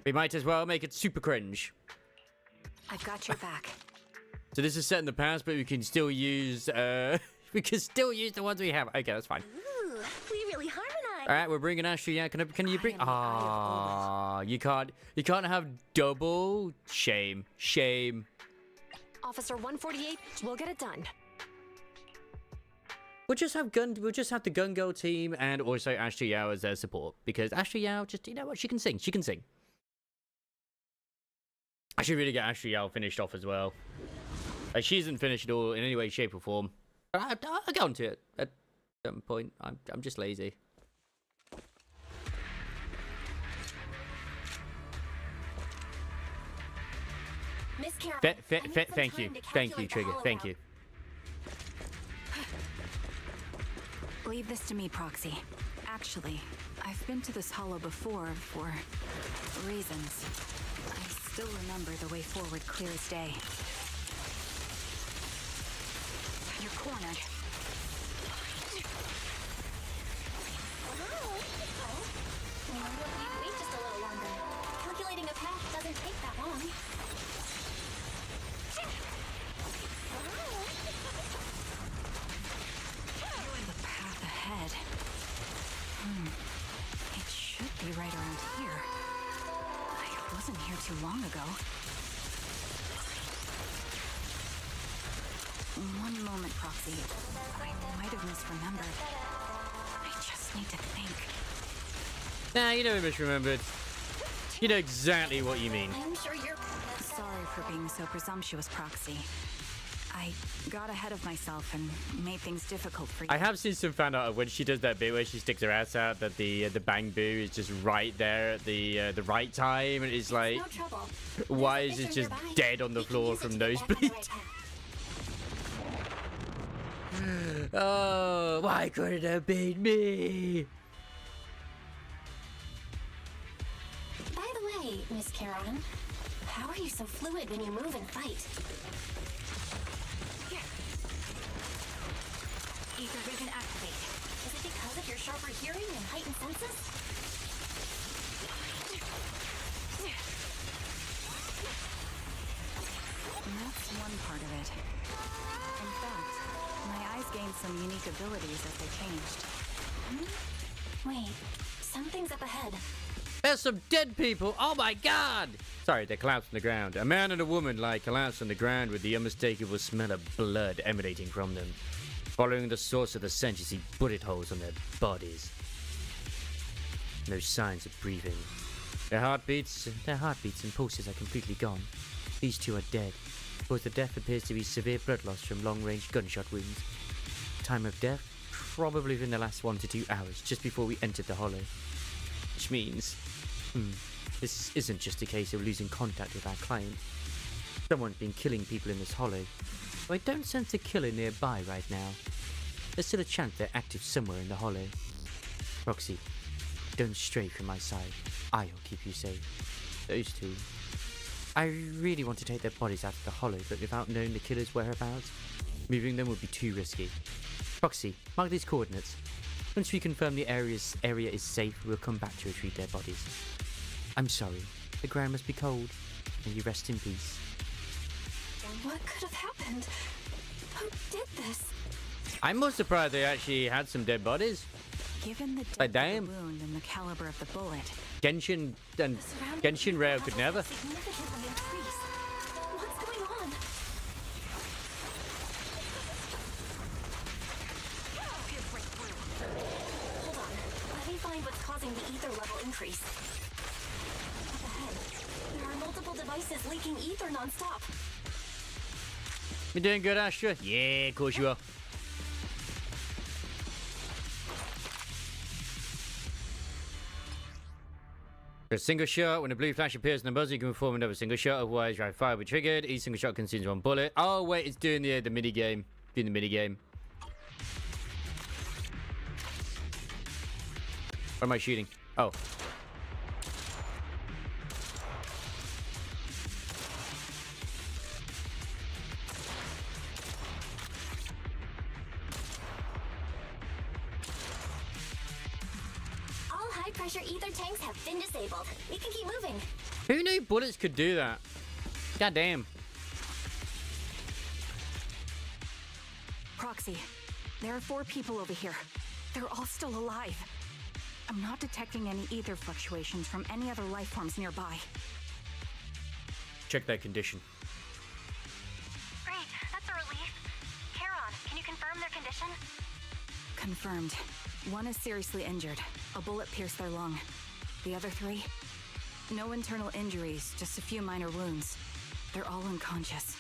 [SPEAKER 3] we might as well make it super cringe.
[SPEAKER 9] I've got your back.
[SPEAKER 3] So this is set in the past, but we can still use we can still use the ones we have. Okay, that's fine.
[SPEAKER 4] Ooh, we really harmonized.
[SPEAKER 3] All right, we're bringing Ashley. Yeah, can you bring?
[SPEAKER 9] I am the eye of
[SPEAKER 3] Ah, you can't have double shame.
[SPEAKER 10] Officer 148, we'll get it done.
[SPEAKER 3] We'll just have the Gun Girl team and also Ashley Yao as their support, because Ashley Yao just, you know what, she can sing. I should really get Ashley Yao finished off as well. Like, she isn't finished at all in any way, shape, or form. But I'll get onto it at some point. I'm just lazy.
[SPEAKER 4] Miss Caron,
[SPEAKER 3] Thank you, Trigger. Thank you.
[SPEAKER 9] Leave this to me, Proxy. Actually, I've been to this hollow before for reasons. I still remember the way forward clear as day. You're cornered.
[SPEAKER 4] Wait just a little longer. Calculating a path doesn't take that long.
[SPEAKER 9] The path ahead. It should be right around here. I wasn't here too long ago. One moment, Proxy. I might have misremembered. I just need to think.
[SPEAKER 3] Nah, you never misremembered. You know exactly what you mean.
[SPEAKER 4] I'm sure you're...
[SPEAKER 9] Sorry for being so presumptuous, Proxy. I got ahead of myself and made things difficult for you.
[SPEAKER 3] I have seen some fan art of when she does that bit where she sticks her ass out, that the bamboo is just right there at the right time, and it's like,
[SPEAKER 4] No trouble.
[SPEAKER 3] why is it just dead on the floor from nosebleed? Oh, why couldn't it have been me?
[SPEAKER 4] By the way, Miss Caron, how are you so fluid when you move and fight?
[SPEAKER 9] Ether vision activate.
[SPEAKER 4] Is it because of your sharper hearing and heightened senses?
[SPEAKER 9] That's one part of it. In fact, my eyes gained some unique abilities as they changed.
[SPEAKER 4] Wait, something's up ahead.
[SPEAKER 3] There's some dead people. Oh my god! Sorry, they collapsed on the ground. A man and a woman lie collapsed on the ground with the unmistakable smell of blood emanating from them. Following the source of the scent, you see bullet holes on their bodies. No signs of breathing. Their heartbeats and pulses are completely gone. These two are dead. Cause of death appears to be severe blood loss from long-range gunshot wounds. Time of death? Probably within the last 1 to 2 hours, just before we entered the hollow. Which means, this isn't just a case of losing contact with our client. Someone's been killing people in this hollow. But I don't sense a killer nearby right now. There's still a chance they're active somewhere in the hollow. Roxy, don't stray from my side. I'll keep you safe. Those two. I really want to take their bodies out of the hollow, but without knowing the killer's whereabouts, moving them would be too risky. Roxy, mark these coordinates. Once we confirm the area is safe, we'll come back to retrieve their bodies. I'm sorry. The ground must be cold. May you rest in peace.
[SPEAKER 4] What could have happened? Who did this?
[SPEAKER 3] I'm most surprised they actually had some dead bodies.
[SPEAKER 9] Given the depth
[SPEAKER 3] Like, damn.
[SPEAKER 9] of the wound and the caliber of the bullet,
[SPEAKER 3] Genshin and Genshin Rail could never.
[SPEAKER 4] Significantly increased. What's going on? Hold on. Let me find what's causing the ether level increase. Up ahead, there are multiple devices leaking ether non-stop.
[SPEAKER 3] You doing good, Astra? Yeah, of course you are. For a single shot, when a blue flash appears in the buzzer, you can perform another single shot. Otherwise, your fire will be triggered. Each single shot consumes 1 bullet. Oh wait, it's doing the mini game. Doing the mini game. Where am I shooting? Oh.
[SPEAKER 4] All high-pressure ether tanks have been disabled. We can keep moving.
[SPEAKER 3] Who knew bullets could do that? God damn.
[SPEAKER 9] Proxy, there are 4 people over here. They're all still alive. I'm not detecting any ether fluctuations from any other life forms nearby.
[SPEAKER 3] Check that condition.
[SPEAKER 4] Great, that's a relief. Charon, can you confirm their condition?
[SPEAKER 9] Confirmed. 1 is seriously injured. A bullet pierced their lung. The other 3? No internal injuries, just a few minor wounds. They're all unconscious.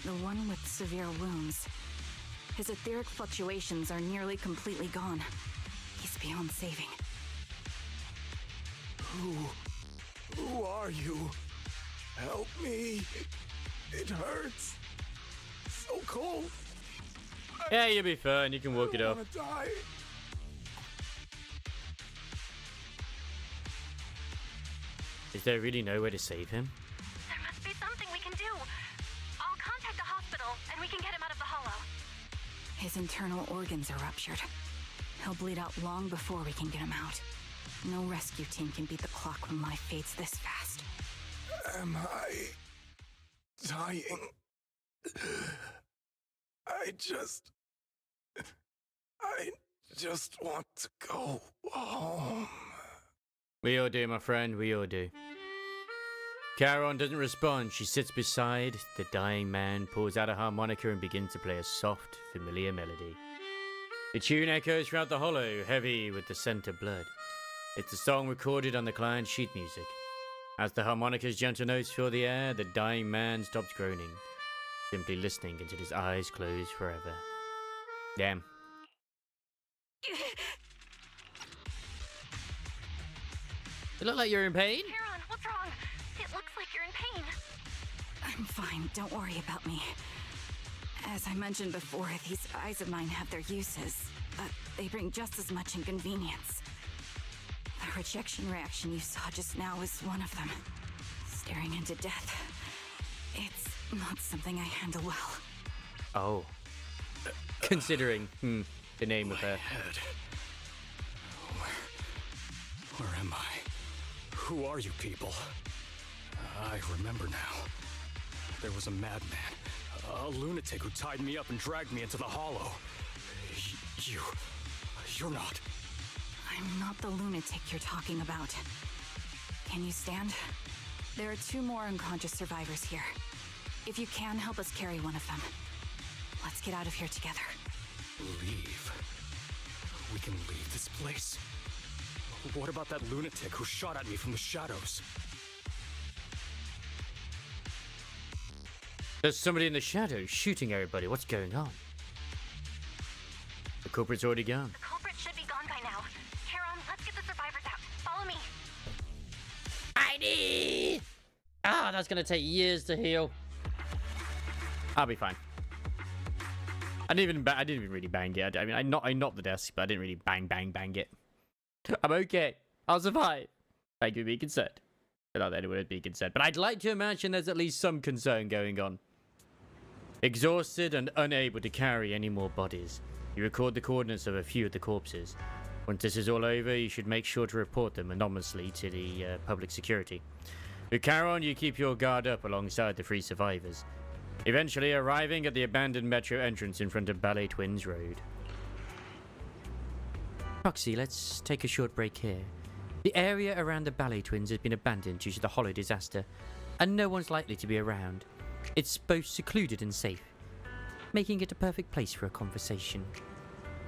[SPEAKER 9] The one with severe wounds. His etheric fluctuations are nearly completely gone. He's beyond saving.
[SPEAKER 1] Who are you? Help me. It hurts. So cold.
[SPEAKER 3] Yeah, you'll be fine. You can walk it
[SPEAKER 1] I
[SPEAKER 3] off.
[SPEAKER 1] wanna die.
[SPEAKER 3] Is there really no way to save him?
[SPEAKER 4] There must be something we can do. I'll contact the hospital and we can get him out of the hollow.
[SPEAKER 9] His internal organs are ruptured. He'll bleed out long before we can get him out. No rescue team can beat the clock when life fades this fast.
[SPEAKER 1] Am I dying? I just want to go home.
[SPEAKER 3] We all do, my friend. We all do. Charon doesn't respond. She sits beside the dying man, pulls out a harmonica and begins to play a soft, familiar melody. The tune echoes throughout the hollow, heavy with the scent of blood. It's a song recorded on the client's sheet music. As the harmonica's gentle notes fill the air, the dying man stops groaning, simply listening until his eyes close forever. Damn. You look like you're in pain.
[SPEAKER 4] Charon, what's wrong? It looks like you're in pain.
[SPEAKER 9] I'm fine, don't worry about me. As I mentioned before, these eyes of mine have their uses, but they bring just as much inconvenience. The rejection reaction you saw just now is one of them. Staring into death. It's not something I handle well.
[SPEAKER 3] Oh. Considering, the name of her.
[SPEAKER 1] Head. Where am I? Who are you people? I remember now. There was a madman, a lunatic who tied me up and dragged me into the hollow. You're not.
[SPEAKER 9] I'm not the lunatic you're talking about. Can you stand? There are 2 more unconscious survivors here. If you can, help us carry one of them. Let's get out of here together.
[SPEAKER 1] Leave. We can leave this place. What about that lunatic who shot at me from the shadows?
[SPEAKER 3] There's somebody in the shadows shooting everybody. What's going on? The culprit's already gone.
[SPEAKER 4] The culprit should be gone by now. Charon, let's get the survivors out. Follow me.
[SPEAKER 3] I need. Ah, that's gonna take years to heal. I'll be fine. I didn't even really bang it. I mean, I knocked the desk, but I didn't really bang it. I'm okay. I'll survive. Thank you for being concerned. Not that anyone would be concerned, but I'd like to imagine there's at least some concern going on. Exhausted and unable to carry any more bodies, you record the coordinates of a few of the corpses. Once this is all over, you should make sure to report them anonymously to the public security. With Charon, you keep your guard up alongside the 3 survivors, eventually arriving at the abandoned metro entrance in front of Ballet Twins Road. Proxy, let's take a short break here. The area around the Ballet Twins has been abandoned due to the Hollow disaster, and no one's likely to be around. It's both secluded and safe, making it a perfect place for a conversation.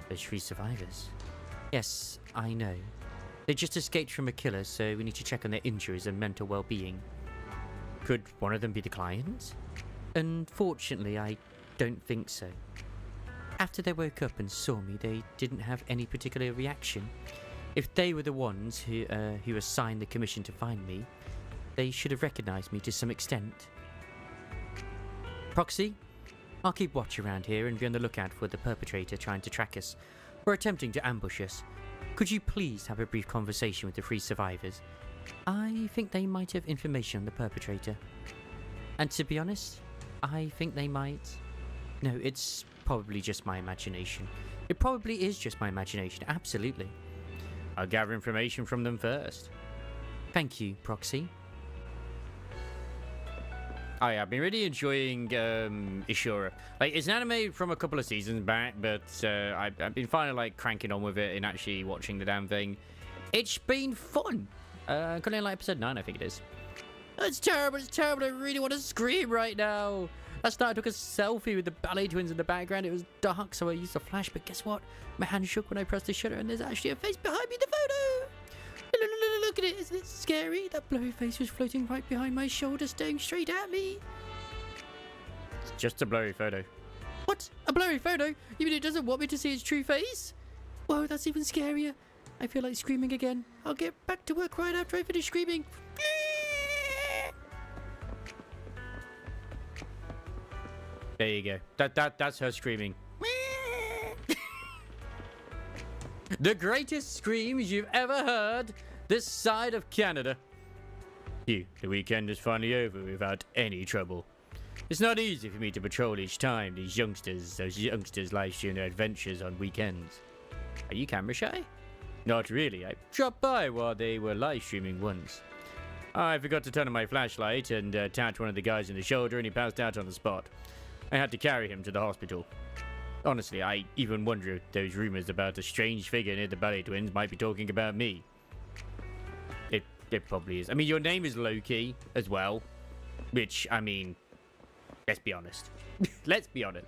[SPEAKER 3] Those 3 survivors. Yes, I know. They just escaped from a killer, so we need to check on their injuries and mental well-being. Could one of them be the client? Unfortunately, I don't think so. After they woke up and saw me, they didn't have any particular reaction. If they were the ones who assigned the commission to find me, they should have recognized me to some extent. Proxy, I'll keep watch around here and be on the lookout for the perpetrator trying to track us, or attempting to ambush us. Could you please have a brief conversation with the 3 survivors? I think they might have information on the perpetrator. And to be honest, I think they might... No, it's probably just my imagination. It probably is just my imagination, absolutely. I'll gather information from them first. Thank you, Proxy. I've been really enjoying Ishura. Like, it's an anime from a couple of seasons back, but I've been finally like cranking on with it and actually watching the damn thing. It's been fun. Currently on like episode 9, I think it is. It's terrible, it's terrible. I really want to scream right now. Last night I took a selfie with the Ballet Twins in the background. It was dark, so I used a flash, but guess what? My hand shook when I pressed the shutter, and there's actually a face behind me in the photo. Look at it, isn't it scary? That blurry face was floating right behind my shoulder, staring straight at me. It's just a blurry photo. What? A blurry photo? You mean it doesn't want me to see its true face? Whoa, that's even scarier. I feel like screaming again. I'll get back to work right after I finish screaming. There you go. That's her screaming. The greatest screams you've ever heard this side of Canada. The weekend is finally over without any trouble. It's not easy for me to patrol each time those youngsters live stream their adventures on weekends. Are you camera shy? Not really. I dropped by while they were live streaming once. I forgot to turn on my flashlight and tapped one of the guys in the shoulder, and he passed out on the spot. I had to carry him to the hospital. Honestly, I even wonder if those rumors about a strange figure near the Ballet Twins might be talking about me. It probably is. I mean, your name is Loki as well, which, I mean, let's be honest. Let's be honest.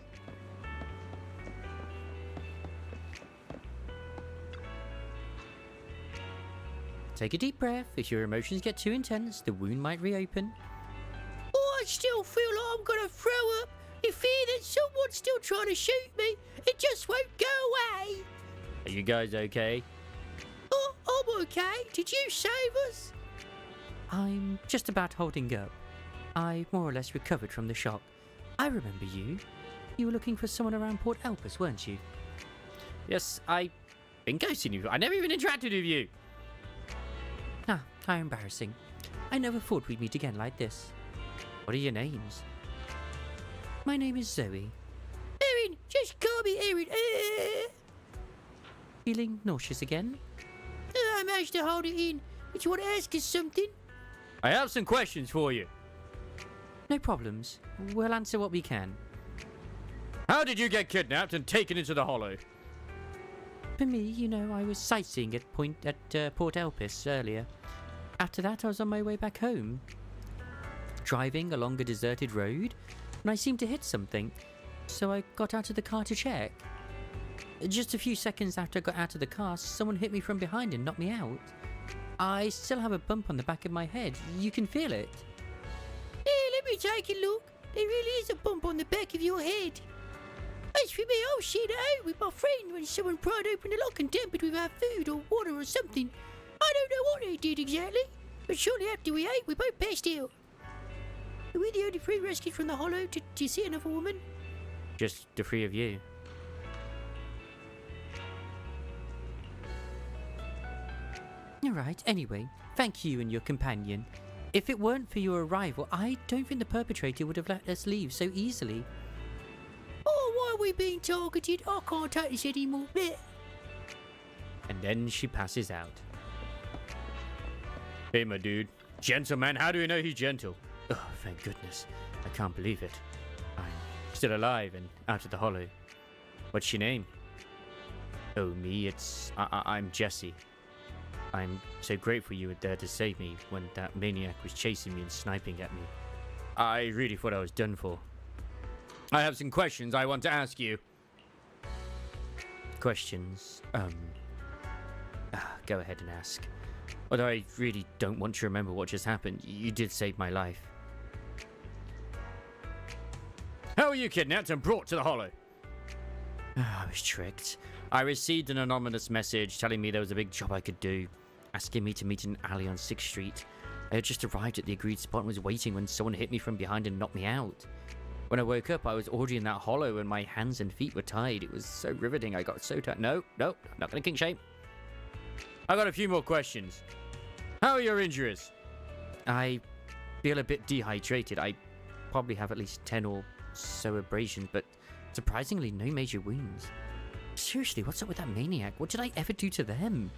[SPEAKER 3] Take a deep breath. If your emotions get too intense, the wound might reopen. Oh, I still feel like I'm gonna throw up. I fear that someone's still trying to shoot me. It just won't go away. Are you guys okay? Oh, I'm okay. Did you save us? I'm just about holding up. I more or less recovered from the shock. I remember you. You were looking for someone around Port Elpis, weren't you? Yes, I've been ghosting you. I never even interacted with you. Ah, how embarrassing. I never thought we'd meet again like this. What are your names? My name is Zoe. Erin, just call me Erin. Feeling nauseous again? I managed to hold it in. Did you want to ask us something? I have some questions for you. No problems. We'll answer what we can. How did you get kidnapped and taken into the Hollow? For me, you know, I was sightseeing at Port Elpis earlier. After that, I was on my way back home. Driving along a deserted road, and I seemed to hit something, so I got out of the car to check.
[SPEAKER 7] Just a few seconds after I got out of the car, someone hit me from behind and knocked me out. I still have a bump on the back of my head. You can feel it. Hey, let me take a look. There really is a bump on the back of your head. As for me, I'll share it out with my friend when someone pried open the lock and tampered with our food or water or something. I don't know what they did exactly, but shortly after we ate, we both passed out. Are we the only three rescued from the hollow to see another woman?
[SPEAKER 3] Just the three of you.
[SPEAKER 7] Alright, anyway, thank you and your companion. If it weren't for your arrival, I don't think the perpetrator would have let us leave so easily. Oh, why are we being targeted? I can't take this anymore. Blech.
[SPEAKER 3] And then she passes out. Hey, my dude. Gentleman, how do we know he's gentle? Oh, thank goodness. I can't believe it. I'm still alive and out of the hollow. What's your name? Oh, me, I'm Jesse. I'm so grateful you were there to save me when that maniac was chasing me and sniping at me. I really thought I was done for. I have some questions I want to ask you. Questions? Go ahead and ask. Although I really don't want to remember what just happened. You did save my life. How were you kidnapped and brought to the hollow? I was tricked. I received an anonymous message telling me there was a big job I could do, asking me to meet in an alley on 6th Street. I had just arrived at the agreed spot and was waiting when someone hit me from behind and knocked me out. When I woke up, I was already in that hollow and my hands and feet were tied. It was so riveting. I got so tired. No, I'm not going to kink shame. I got a few more questions. How are your injuries? I feel a bit dehydrated. I probably have at least 10 or so abrasions, but surprisingly no major wounds. Seriously, what's up with that maniac? What did I ever do to them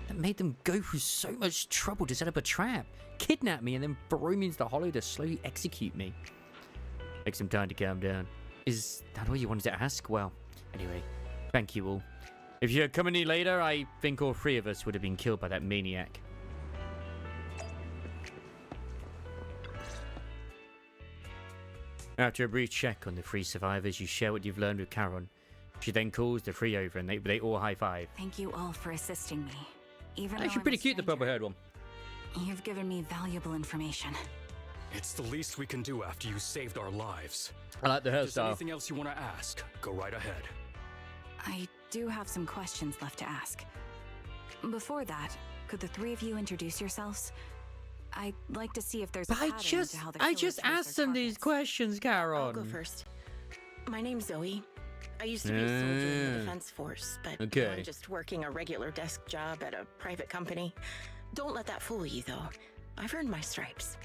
[SPEAKER 3] that made them go through so much trouble to set up a trap, kidnap me, and then throw me into the hollow to slowly execute me? Take some time to calm down. Is that all you wanted to ask? Well, anyway, thank you all. If you had come any later, I think all three of us would have been killed by that maniac. After a brief check on the three survivors, you share what you've learned with Charon. She then calls the three over and they all high-five.
[SPEAKER 9] Thank you all for assisting me. Even
[SPEAKER 3] Actually pretty cute, the purple-haired one.
[SPEAKER 9] You've given me valuable information.
[SPEAKER 1] It's the least we can do after you saved our lives.
[SPEAKER 3] I like the
[SPEAKER 1] If there's
[SPEAKER 3] hairstyle.
[SPEAKER 1] anything else you want to ask, go right ahead.
[SPEAKER 9] I do have some questions left to ask. Before that, could the three of you introduce yourselves? I'd like to see if there's a pattern to how the
[SPEAKER 7] I
[SPEAKER 9] killers
[SPEAKER 7] just
[SPEAKER 9] chose
[SPEAKER 7] asked
[SPEAKER 9] their
[SPEAKER 7] them these
[SPEAKER 9] targets.
[SPEAKER 7] questions, Charon.
[SPEAKER 11] I'll go first. My name's Zoe. I used to be a soldier in the defense force, but now
[SPEAKER 3] Okay.
[SPEAKER 11] I'm just working a regular desk job at a private company. Don't let that fool you, though. I've earned my stripes.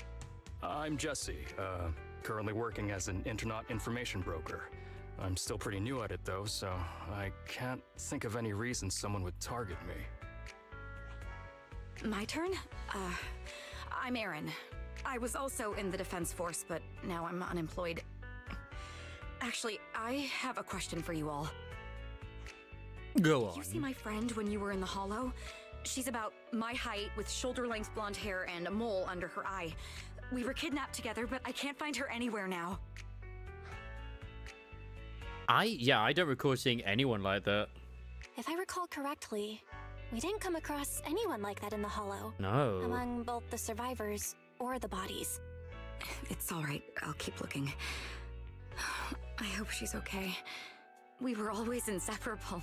[SPEAKER 1] I'm Jesse, currently working as an internet information broker. I'm still pretty new at it though, so I can't think of any reason someone would target me.
[SPEAKER 12] My turn? I'm Erin. I was also in the Defense Force, but now I'm unemployed. Actually, I have a question for you all.
[SPEAKER 3] Go
[SPEAKER 12] Did you see my friend when you were in the hollow? She's about my height with shoulder-length blonde hair and a mole under her eye. We were kidnapped together, but I can't find her anywhere now.
[SPEAKER 3] I don't recall seeing anyone like that.
[SPEAKER 4] If I recall correctly, we didn't come across anyone like that in the hollow.
[SPEAKER 3] No.
[SPEAKER 4] Among both the survivors or the bodies.
[SPEAKER 12] It's all right. I'll keep looking. I hope she's okay. We were always inseparable.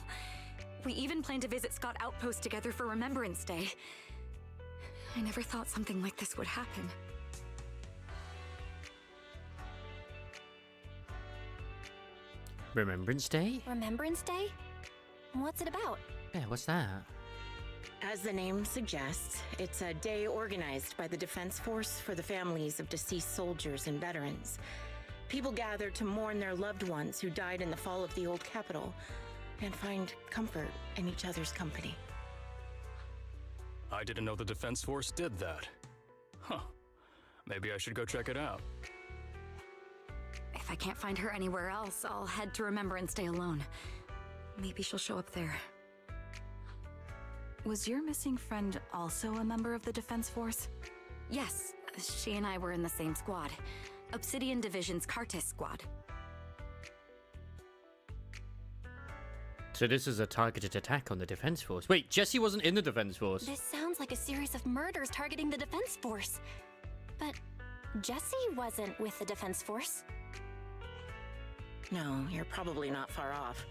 [SPEAKER 12] We even planned to visit Scott Outpost together for Remembrance Day. I never thought something like this would happen.
[SPEAKER 3] Remembrance Day?
[SPEAKER 4] Remembrance Day? What's it about?
[SPEAKER 3] Yeah, what's that?
[SPEAKER 11] As the name suggests, it's a day organized by the Defense Force for the families of deceased soldiers and veterans. People gather to mourn their loved ones who died in the fall of the old capital and find comfort in each other's company.
[SPEAKER 1] I didn't know the Defense Force did that. Huh. Maybe I should go check it out.
[SPEAKER 12] If I can't find her anywhere else, I'll head to Remembrance Day alone. Maybe she'll show up there.
[SPEAKER 9] Was your missing friend also a member of the Defense Force?
[SPEAKER 12] Yes, she and I were in the same squad. Obsidian Division's Cartis squad.
[SPEAKER 3] So this is a targeted attack on the defense force. Wait, Jesse wasn't in the defense force.
[SPEAKER 4] This sounds like a series of murders targeting the defense force. But Jesse wasn't with the defense force.
[SPEAKER 11] No, you're probably not far off.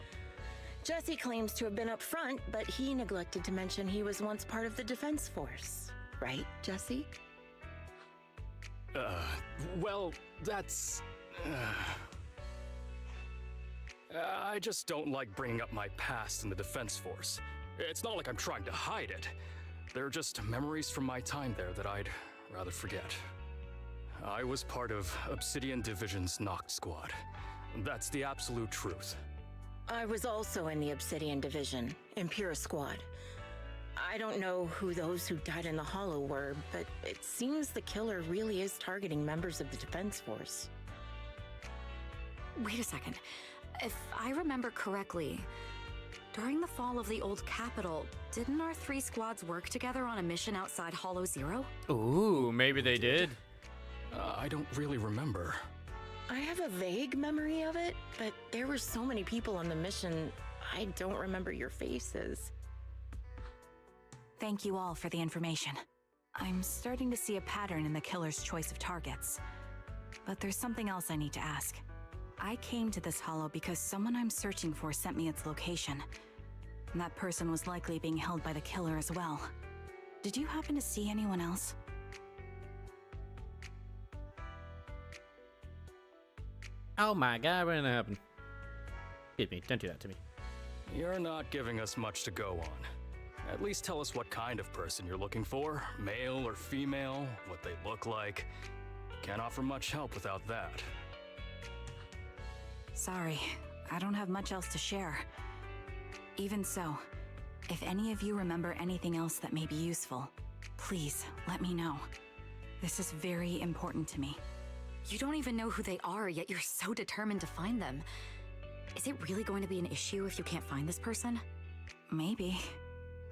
[SPEAKER 11] Jesse claims to have been up front, but he neglected to mention he was once part of the defense force. Right, Jesse?
[SPEAKER 1] Well, that's... I just don't like bringing up my past in the defense force. It's not like I'm trying to hide it. They're just memories from my time there that I'd rather forget. I was part of Obsidian Division's Noct Squad. That's the absolute truth.
[SPEAKER 11] I was also in the Obsidian Division, Impera Squad. I don't know who those who died in the Hollow were, but it seems the killer really is targeting members of the defense force.
[SPEAKER 12] Wait a second. If I remember correctly, during the fall of the old capital, didn't our 3 squads work together on a mission outside Hollow Zero?
[SPEAKER 3] Ooh, maybe they did.
[SPEAKER 1] I don't really remember.
[SPEAKER 11] I have a vague memory of it, but there were so many people on the mission, I don't remember your faces.
[SPEAKER 9] Thank you all for the information. I'm starting to see a pattern in the killer's choice of targets. But there's something else I need to ask. I came to this hollow because someone I'm searching for sent me its location. And that person was likely being held by the killer as well. Did you happen to see anyone else?
[SPEAKER 3] Oh my god, what happened? Excuse me, don't do that to me.
[SPEAKER 1] You're not giving us much to go on. At least tell us what kind of person you're looking for, male or female, what they look like. Can't offer much help without that.
[SPEAKER 9] Sorry, I don't have much else to share. Even so, if any of you remember anything else that may be useful, please let me know. This is very important to me.
[SPEAKER 12] You don't even know who they are, yet you're so determined to find them. Is it really going to be an issue if you can't find this person?
[SPEAKER 9] Maybe.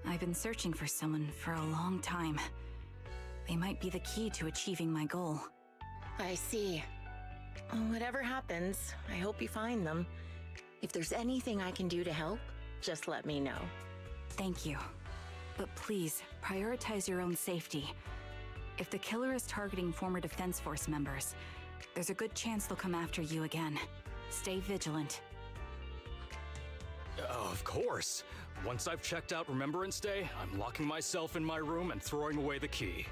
[SPEAKER 9] I've been searching for someone for a long time. They might be the key to achieving my goal.
[SPEAKER 11] I see. Whatever happens, I hope you find them. If there's anything I can do to help, just let me know.
[SPEAKER 9] Thank you. But please, prioritize your own safety. If the killer is targeting former Defense Force members, there's a good chance they'll come after you again. Stay vigilant.
[SPEAKER 1] Of course. Once I've checked out Remembrance Day, I'm locking myself in my room and throwing away the key.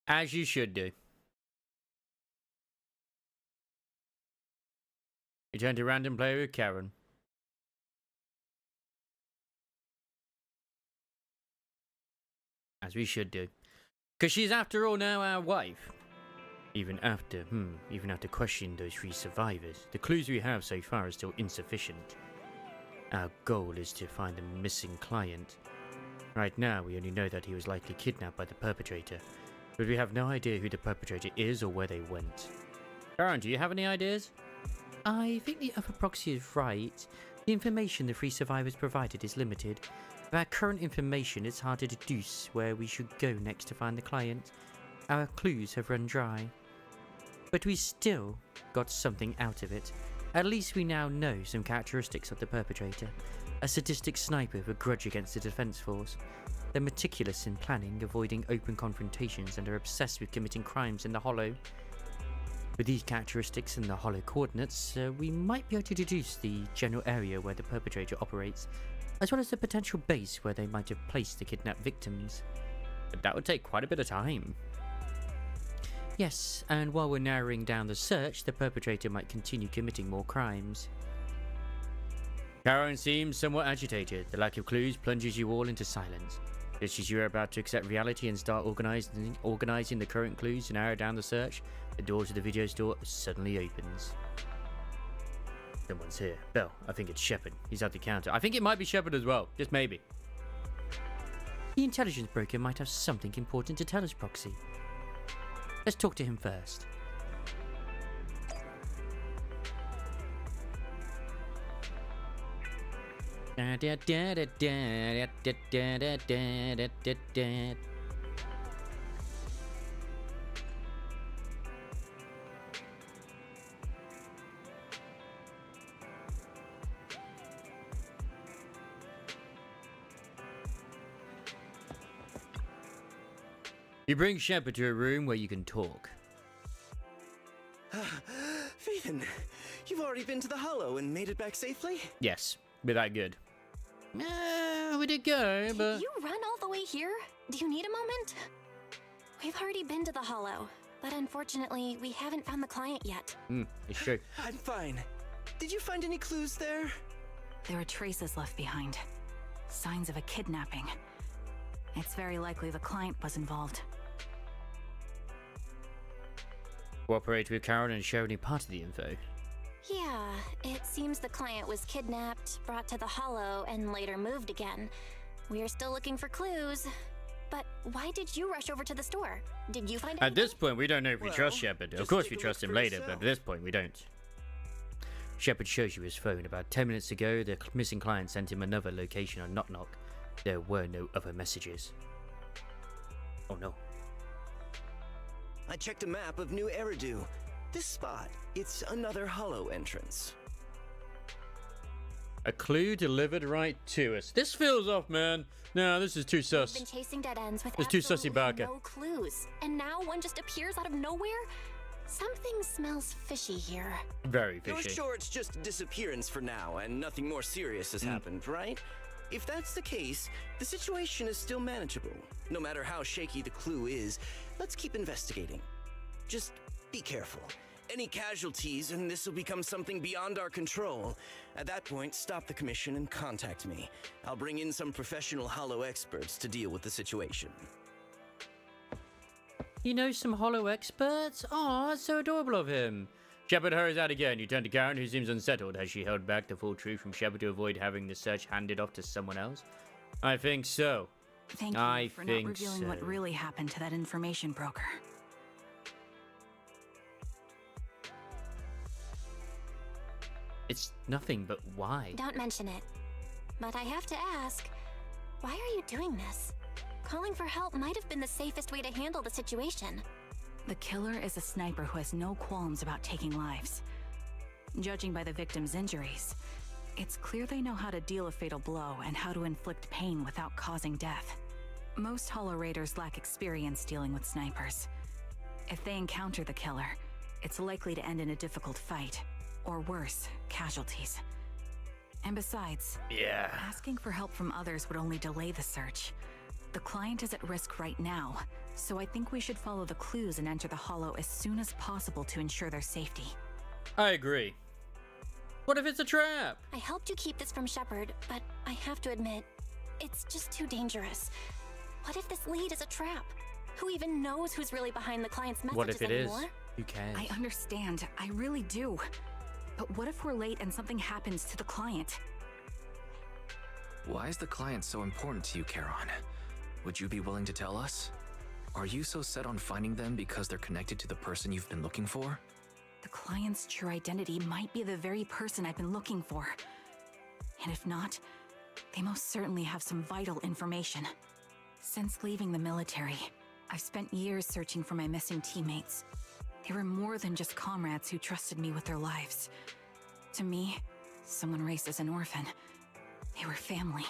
[SPEAKER 3] As you should do. Return to random player with Karen. As we should do. Because she's after all now our wife. Even after questioning those 3 survivors, the clues we have so far are still insufficient. Our goal is to find the missing client. Right now, we only know that he was likely kidnapped by the perpetrator, but we have no idea who the perpetrator is or where they went. Karen, do you have any ideas?
[SPEAKER 7] I think the other proxy is right. The information the 3 survivors provided is limited. With our current information, it's hard to deduce where we should go next to find the client. Our clues have run dry. But we still got something out of it. At least we now know some characteristics of the perpetrator. A sadistic sniper with a grudge against the defense force. They're meticulous in planning, avoiding open confrontations, and are obsessed with committing crimes in the Hollow. With these characteristics and the Hollow coordinates, we might be able to deduce the general area where the perpetrator operates, as well as the potential base where they might have placed the kidnapped victims.
[SPEAKER 3] But that would take quite a bit of time.
[SPEAKER 7] Yes, and while we're narrowing down the search, the perpetrator might continue committing more crimes.
[SPEAKER 3] Karen seems somewhat agitated. The lack of clues plunges you all into silence. Just as you're about to accept reality and start organizing the current clues to narrow down the search, the door to the video store suddenly opens. Someone's here. Bell, I think it's Shepard. He's at the counter. I think it might be Shepard as well. Just maybe.
[SPEAKER 7] The intelligence broker might have something important to tell us, Proxy. Let's talk to him first.
[SPEAKER 3] You bring Shepard to a room where you can talk.
[SPEAKER 5] Phaethon, you've already been to the Hollow and made it back safely?
[SPEAKER 3] Yes, we're that good. We did go, but...
[SPEAKER 4] Did you run all the way here? Do you need a moment? We've already been to the Hollow, but unfortunately, we haven't found the client yet.
[SPEAKER 3] It's true.
[SPEAKER 5] I'm fine. Did you find any clues there?
[SPEAKER 9] There are traces left behind. Signs of a kidnapping. It's very likely the client was involved.
[SPEAKER 3] Cooperate with Karen and share any part of the info.
[SPEAKER 4] Yeah, it seems the client was kidnapped, brought to the Hollow, and later moved again. We are still looking for clues. But why did you rush over to the store? Did you find
[SPEAKER 3] At
[SPEAKER 4] anything?
[SPEAKER 3] this point, we don't know if we trust Shepard. Of
[SPEAKER 5] just
[SPEAKER 3] course
[SPEAKER 5] take
[SPEAKER 3] we
[SPEAKER 5] a
[SPEAKER 3] trust
[SPEAKER 5] look
[SPEAKER 3] him
[SPEAKER 5] for
[SPEAKER 3] later, but
[SPEAKER 5] yourself.
[SPEAKER 3] at this point we don't. Shepard shows you his phone. About 10 minutes ago, the missing client sent him another location on Knock Knock. There were no other messages. Oh no.
[SPEAKER 5] I checked a map of New Eridu. This spot, it's another Hollow entrance.
[SPEAKER 3] A clue delivered right to us. This feels off, man. No, this is too
[SPEAKER 4] We've
[SPEAKER 3] sus.
[SPEAKER 4] been chasing dead ends with
[SPEAKER 3] It's too sussy,
[SPEAKER 4] absolutely
[SPEAKER 3] Barker.
[SPEAKER 4] no clues, and now one just appears out of nowhere? Something smells fishy here.
[SPEAKER 3] Very
[SPEAKER 5] You're
[SPEAKER 3] fishy.
[SPEAKER 5] sure it's just disappearance for now and nothing more serious has happened, right? If that's the case, the situation is still manageable. No matter how shaky the clue is, let's keep investigating. Just be careful. Any casualties and this will become something beyond our control. At that point, stop the commission and contact me. I'll bring in some professional Hollow experts to deal with the situation.
[SPEAKER 3] You know some Hollow experts? Aw, that's so adorable of him. Shepard hurries out again. You turn to Karen, who seems unsettled. Has she held back the full truth from Shepard to avoid having the search handed off to someone else? I think so.
[SPEAKER 9] Thank you
[SPEAKER 3] I
[SPEAKER 9] for not
[SPEAKER 3] think
[SPEAKER 9] revealing what
[SPEAKER 3] so.
[SPEAKER 9] really happened to that information broker.
[SPEAKER 3] It's nothing but why?
[SPEAKER 4] Don't mention it. But I have to ask, why are you doing this? Calling for help might have been the safest way to handle the situation.
[SPEAKER 9] The killer is a sniper who has no qualms about taking lives. Judging by the victim's injuries, it's clear they know how to deal a fatal blow and how to inflict pain without causing death. Most Hollow Raiders lack experience dealing with snipers. If they encounter the killer, it's likely to end in a difficult fight, or worse, casualties. And besides,
[SPEAKER 3] Yeah.
[SPEAKER 9] asking for help from others would only delay the search. The client is at risk right now, so I think we should follow the clues and enter the Hollow as soon as possible to ensure their safety.
[SPEAKER 3] I agree. What if it's a trap?
[SPEAKER 4] I helped you keep this from Shepard, but I have to admit, it's just too dangerous. What if this lead is a trap? Who even knows who's really behind the client's messages
[SPEAKER 3] What if it is?
[SPEAKER 4] anymore?
[SPEAKER 3] Who cares?
[SPEAKER 9] I understand, I really do. But what if we're late and something happens to the client?
[SPEAKER 6] Why is the client so important to you, Charon? Would you be willing to tell us? Are you so set on finding them because they're connected to the person you've been looking for?
[SPEAKER 9] The client's true identity might be the very person I've been looking for. And if not, they most certainly have some vital information. Since leaving the military, I've spent years searching for my missing teammates. They were more than just comrades who trusted me with their lives. To me, someone raised as an orphan, they were family.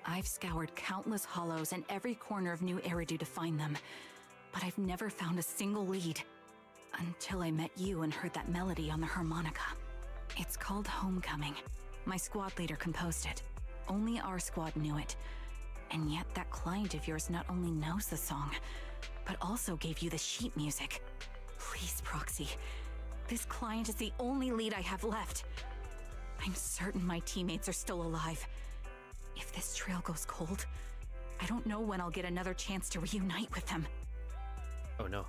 [SPEAKER 9] I've scoured countless hollows and every corner of New Eridu to find them, but I've never found a single lead. Until I met you and heard that melody on the harmonica. It's called Homecoming. My squad leader composed it. Only our squad knew it. And yet that client of yours not only knows the song, but also gave you the sheet music. Please, Proxy. This client is the only lead I have left. I'm certain my teammates are still alive. If this trail goes cold, I don't know when I'll get another chance to reunite with them.
[SPEAKER 3] Oh no.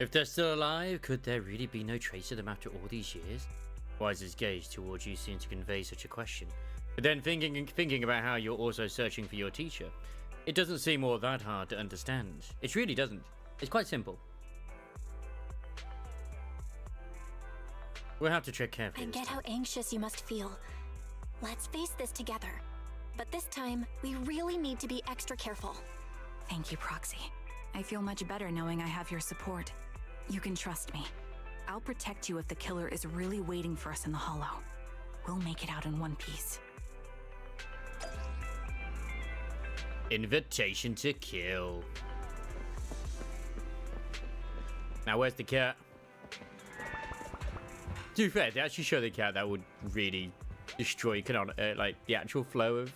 [SPEAKER 3] If they're still alive, could there really be no trace of them after all these years? Wise's gaze towards you seemed to convey such a question. But then thinking about how you're also searching for your teacher, it doesn't seem all that hard to understand. It really doesn't. It's quite simple. We'll have to tread carefully.
[SPEAKER 4] I
[SPEAKER 3] this
[SPEAKER 4] get
[SPEAKER 3] time.
[SPEAKER 4] how anxious you must feel. Let's face this together. But this time, we really need to be extra careful.
[SPEAKER 9] Thank you, Proxy. I feel much better knowing I have your support. You can trust me. I'll protect you if the killer is really waiting for us in the Hollow. We'll make it out in one piece.
[SPEAKER 3] Invitation to kill. Now, where's the cat? To be fair, they actually show the cat, that would really destroy like the actual flow of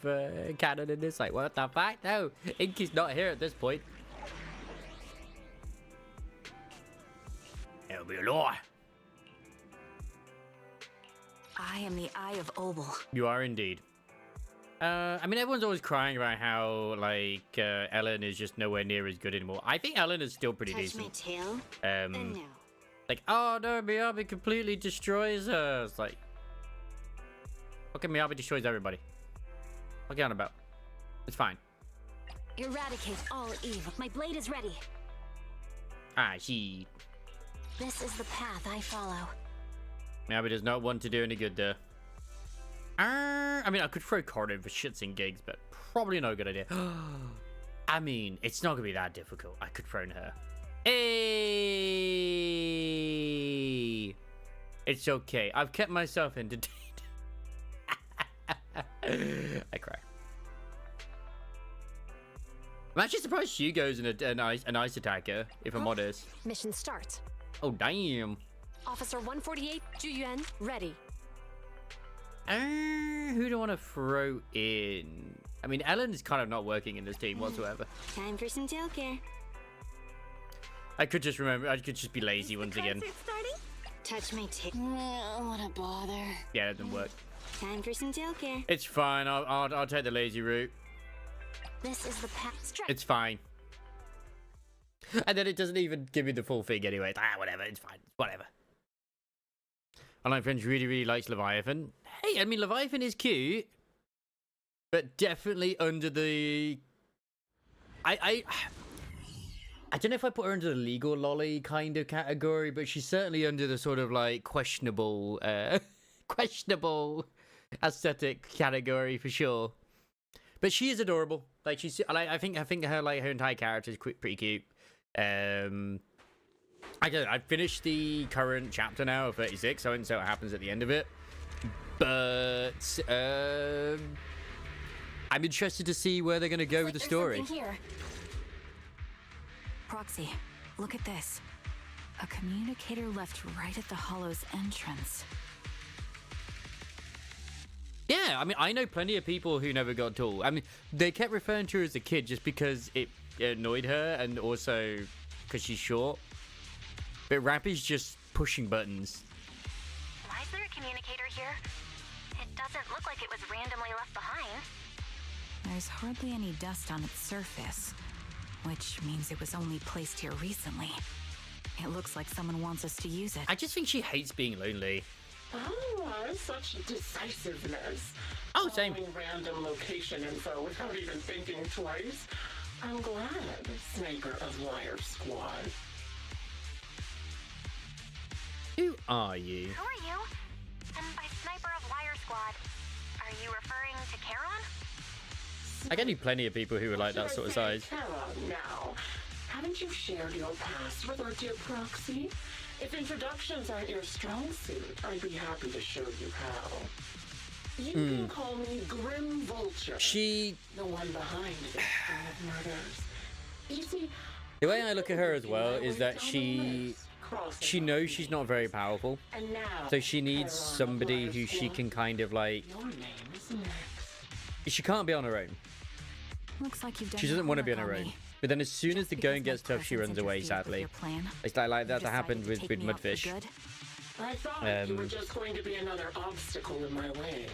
[SPEAKER 3] canon in this. Like, what the fuck? No, Inky's not here at this point. It'll be a lie.
[SPEAKER 9] I am the Eye of Obel.
[SPEAKER 3] You are indeed. I mean, everyone's always crying about how, like, Ellen is just nowhere near as good anymore. I think Ellen is still pretty decent.
[SPEAKER 10] My tail. And now.
[SPEAKER 3] Like, oh no, Miyabi completely destroys her. It's like, okay, Miyabi destroys everybody. What are you on about? It's fine.
[SPEAKER 10] Eradicate all evil. My blade is ready.
[SPEAKER 3] Ah, she.
[SPEAKER 4] This is the path I follow.
[SPEAKER 3] Miyabi does not want to do any good there. I mean, I could throw Cordo for shits and gigs, but probably not a good idea. I mean, it's not gonna be that difficult. I could throw her. Hey! It's okay. I've kept myself entertained. I cry. I'm actually surprised Hugo's an ice attacker, if I'm honest.
[SPEAKER 10] Mission start.
[SPEAKER 3] Oh, damn.
[SPEAKER 10] Officer 148, Zuyuan, ready.
[SPEAKER 3] Who do I want to throw in? I mean, Ellen is kind of not working in this team whatsoever.
[SPEAKER 10] Time for some tail care.
[SPEAKER 3] I could just be lazy once again.
[SPEAKER 10] Touch my tail. What a bother.
[SPEAKER 3] Yeah, it didn't work.
[SPEAKER 10] Time for some tail care.
[SPEAKER 3] It's fine. I'll take the lazy route.
[SPEAKER 4] This is the path.
[SPEAKER 3] It's fine. And then it doesn't even give me the full thing anyway. It's, whatever. It's fine. Whatever. Online Friends really likes Leviathan. Hey, I mean, Leviathan is cute, but definitely under the... I don't know if I put her under the legal lolly kind of category, but she's certainly under the sort of like questionable aesthetic category for sure. But she is adorable. Like she's, I think her entire character is pretty cute. I don't know, I've finished the current chapter now of 36, so I won't say what happens at the end of it. But I'm interested to see where they're going to go with the story.
[SPEAKER 9] Proxy, look at this. A communicator left right at the Hollow's entrance.
[SPEAKER 3] Yeah, I mean, I know plenty of people who never got tall. I mean, they kept referring to her as a kid just because it annoyed her and also because she's short. But Rappy's just pushing buttons.
[SPEAKER 4] Why is there a communicator here? It doesn't look like it was randomly left behind.
[SPEAKER 9] There's hardly any dust on its surface, which means it was only placed here recently. It looks like someone wants us to use it.
[SPEAKER 3] I just think she hates being lonely.
[SPEAKER 13] Oh, such decisiveness.
[SPEAKER 3] Oh, same.
[SPEAKER 13] Following random location info without even thinking twice. I'm glad, Sniper of Wire Squad.
[SPEAKER 3] Who are you?
[SPEAKER 4] Who are you? And by Sniper of Wire Squad, are you referring to Charon?
[SPEAKER 3] I can know plenty of people who are like that sort of size.
[SPEAKER 13] Charon now. Haven't you shared your past with our dear Proxy? If introductions aren't your strong suit, I'd be happy to show you how. You can call me Grim Vulture. The one behind this string of murders. You see,
[SPEAKER 3] the way I look at her as well is that she knows she's not very powerful, so she needs somebody who she can kind of like. She can't be on her own.
[SPEAKER 9] Looks like you've done.
[SPEAKER 3] She doesn't want to be on her own. But then as soon as the going gets tough, she runs away, sadly. It's like that happened with Mudfish.
[SPEAKER 13] I thought you were just going to be another obstacle in my way.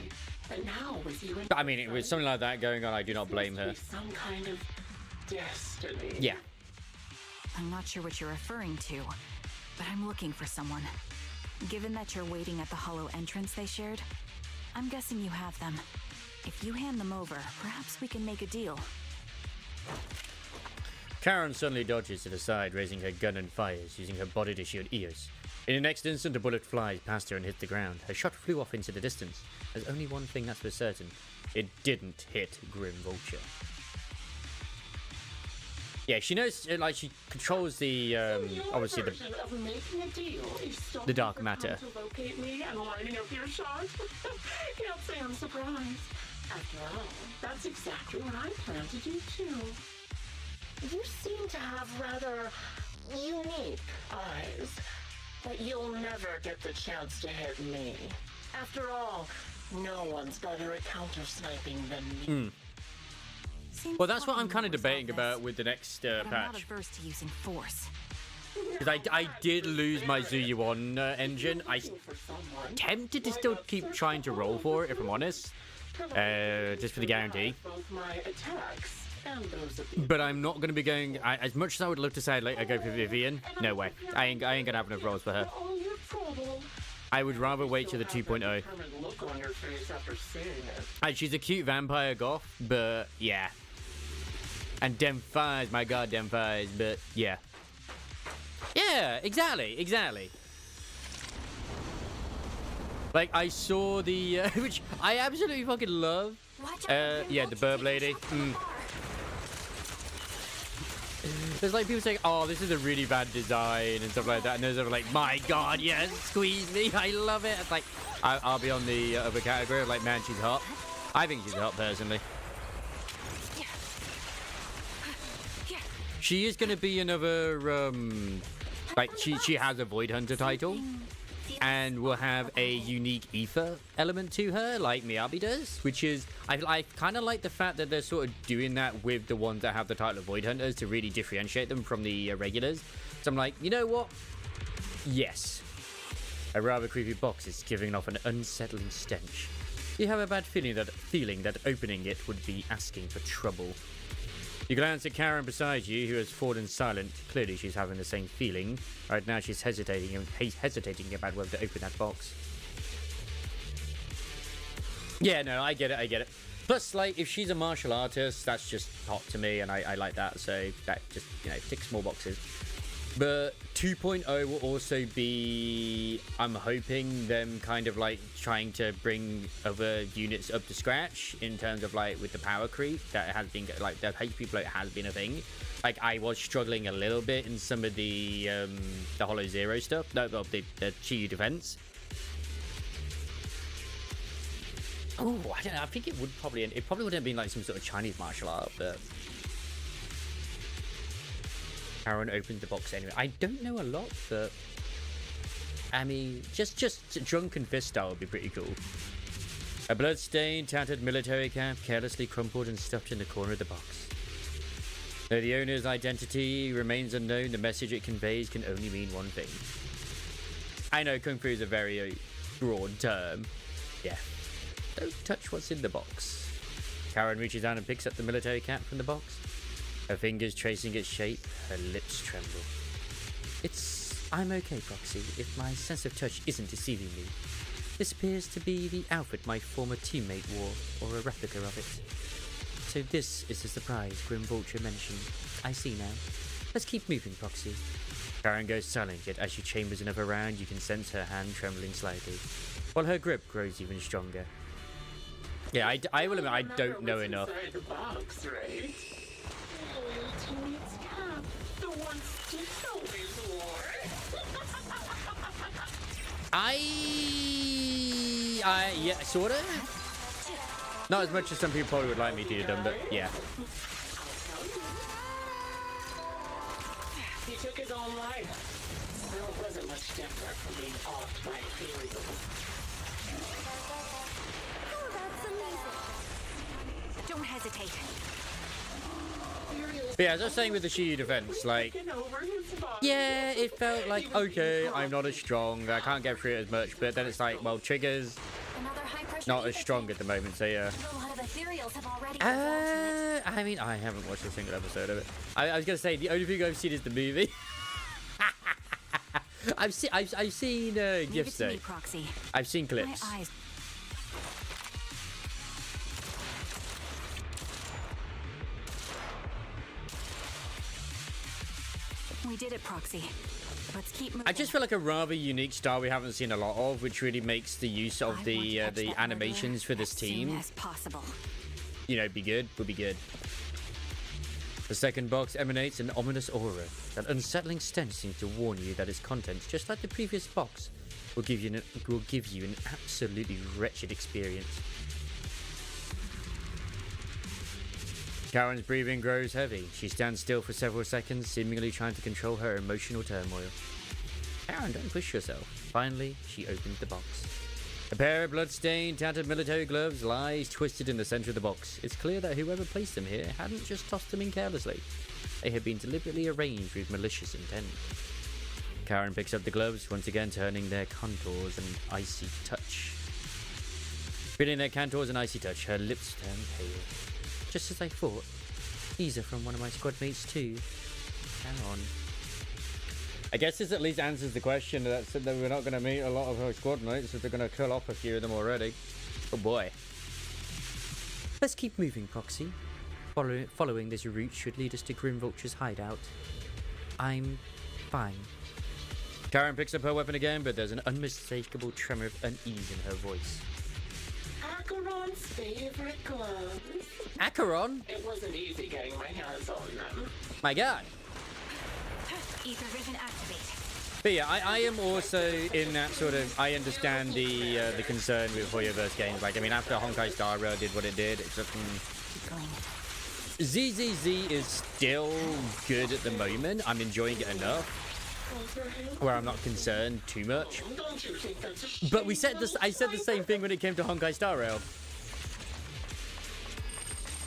[SPEAKER 13] And now with you
[SPEAKER 3] But I mean, with something like that going on, I do not blame her.
[SPEAKER 13] Some kind of destiny.
[SPEAKER 3] Yeah.
[SPEAKER 9] I'm not sure what you're referring to, but I'm looking for someone. Given that you're waiting at the Hollow entrance they shared, I'm guessing you have them. If you hand them over, perhaps we can make a deal.
[SPEAKER 3] Karen suddenly dodges to the side, raising her gun and fires, using her body to shield Eos. In the next instant, a bullet flies past her and hits the ground. Her shot flew off into the distance. There's only one thing that's for certain. It didn't hit Grim Vulture. Yeah, she knows, like, she controls the, obviously the dark matter.
[SPEAKER 13] To locate me and lining up your shot? Can't say I'm surprised. After all, that's exactly what I plan to do too. You seem to have rather unique eyes. But you'll never get the chance to hit me. After all, no one's better at counter-sniping than me.
[SPEAKER 3] Well, that's what I'm kind of debating about with the next
[SPEAKER 9] But I'm not
[SPEAKER 3] patch.
[SPEAKER 9] averse to using force.
[SPEAKER 3] Because I did lose my Zuggin engine. I tempted to still keep trying to roll for it, if I'm honest. Just for the guarantee.
[SPEAKER 13] Both my attacks and those of the
[SPEAKER 3] But I'm not going to be going... as much as I would love to say I'd go for Vivian, no way. I ain't going to have enough rolls for her.
[SPEAKER 13] all your trouble.
[SPEAKER 3] I would rather wait till the 2.0.
[SPEAKER 13] Determined look on your face after seeing it.
[SPEAKER 3] And she's a cute vampire goth, but yeah. And dem thighs, my god, dem thighs, but yeah. Yeah, exactly. Like, I saw the, which I absolutely fucking love. Yeah, the burb lady. There's like people saying, oh, this is a really bad design and stuff like that. And there's other like, my god, yes, squeeze me, I love it. It's like, I'll be on the other category of like, man, she's hot. I think she's hot, personally. She is going to be another, like, she has a Void Hunter title. And will have a unique ether element to her, like Miyabi does, which is, I kind of like the fact that they're sort of doing that with the ones that have the title of Void Hunters to really differentiate them from the regulars. So I'm like, you know what? Yes. A rather creepy box is giving off an unsettling stench. You have a bad feeling that opening it would be asking for trouble. You glance at Karen beside you, who has fallen silent. Clearly, she's having the same feeling. Right now, she's hesitating about whether to open that box. Yeah, no, I get it. Plus, like, if she's a martial artist, that's just hot to me, and I like that. So that just, ticks more boxes. But 2.0 will also be, I'm hoping, them kind of like trying to bring other units up to scratch in terms of like with the power creep that has been like the HP float has been a thing. Like I was struggling a little bit in some of the Hollow Zero stuff, the Chi defense. Oh, I don't know. I think it probably wouldn't have been like some sort of Chinese martial art, but. Karen opens the box anyway. I don't know a lot, but I mean, just drunken fist style would be pretty cool. A blood-stained, tattered military cap, carelessly crumpled and stuffed in the corner of the box. Though the owner's identity remains unknown, the message it conveys can only mean one thing. I know Kung Fu is a very broad term. Yeah. Don't touch what's in the box. Karen reaches down and picks up the military cap from the box. Her fingers tracing its shape, her lips tremble. I'm okay, Proxy, if my sense of touch isn't deceiving me. This appears to be the outfit my former teammate wore, or a replica of it. So this is the surprise Grim Vulture mentioned. I see now. Let's keep moving, Proxy. Karen goes silent, yet as she chambers another round, you can sense her hand trembling slightly, while her grip grows even stronger. Yeah, I will admit, I don't know enough.
[SPEAKER 13] The box, right? Teammate's cap, the one Steve always wore.
[SPEAKER 3] Yeah, sort of. Not as much as some people probably would like me to do them, but yeah.
[SPEAKER 13] He took his own life. Well, it wasn't much different from being offed by ethereal.
[SPEAKER 9] Don't hesitate.
[SPEAKER 3] But yeah, as I was saying with the Shiyu defense, like, yeah, it felt like, okay, I'm not as strong, I can't get through it as much, but then it's like, well, Trigger's not as strong at the moment, so yeah. I mean, I haven't watched a single episode of it. I was going to say, the only thing I've seen is the movie. I've seen GIFs though. I've seen clips.
[SPEAKER 9] We did it, Proxy. Let's keep moving.
[SPEAKER 3] I just feel like a rather unique style we haven't seen a lot of, which really makes the use of the animations for this team,
[SPEAKER 9] as possible.
[SPEAKER 3] Would be good. The second box emanates an ominous aura. That unsettling stench seems to warn you that its contents, just like the previous box, will give you an absolutely wretched experience. Karen's breathing grows heavy. She stands still for several seconds, seemingly trying to control her emotional turmoil. Karen, don't push yourself. Finally, she opens the box. A pair of blood-stained, tattered military gloves lies twisted in the center of the box. It's clear that whoever placed them here hadn't just tossed them in carelessly. They had been deliberately arranged with malicious intent. Karen picks up the gloves, once again turning their contours and icy touch. Feeling their contours and icy touch, her lips turn pale. Just as I thought. These are from one of my squad mates too. Hang on. I guess this at least answers the question that said that we're not going to meet a lot of her squad mates if they're going to kill off a few of them already. Oh boy. Let's keep moving, Proxy. Following this route should lead us to Grim Vulture's hideout. I'm fine. Karen picks up her weapon again, but there's an unmistakable tremor of unease in her voice.
[SPEAKER 13] Acheron's favorite gloves.
[SPEAKER 3] Acheron?
[SPEAKER 13] It wasn't easy getting my hands on them.
[SPEAKER 3] My god.
[SPEAKER 12] Ether vision activate.
[SPEAKER 3] But yeah, I am also in that sort of, I understand the concern with Hoyoverse games. Like, I mean, after Honkai Star Rail did what it did, it's just... ZZZ is still good at the moment. I'm enjoying it enough where I'm not concerned too much. But we said this. I said the same thing when it came to Honkai Star Rail.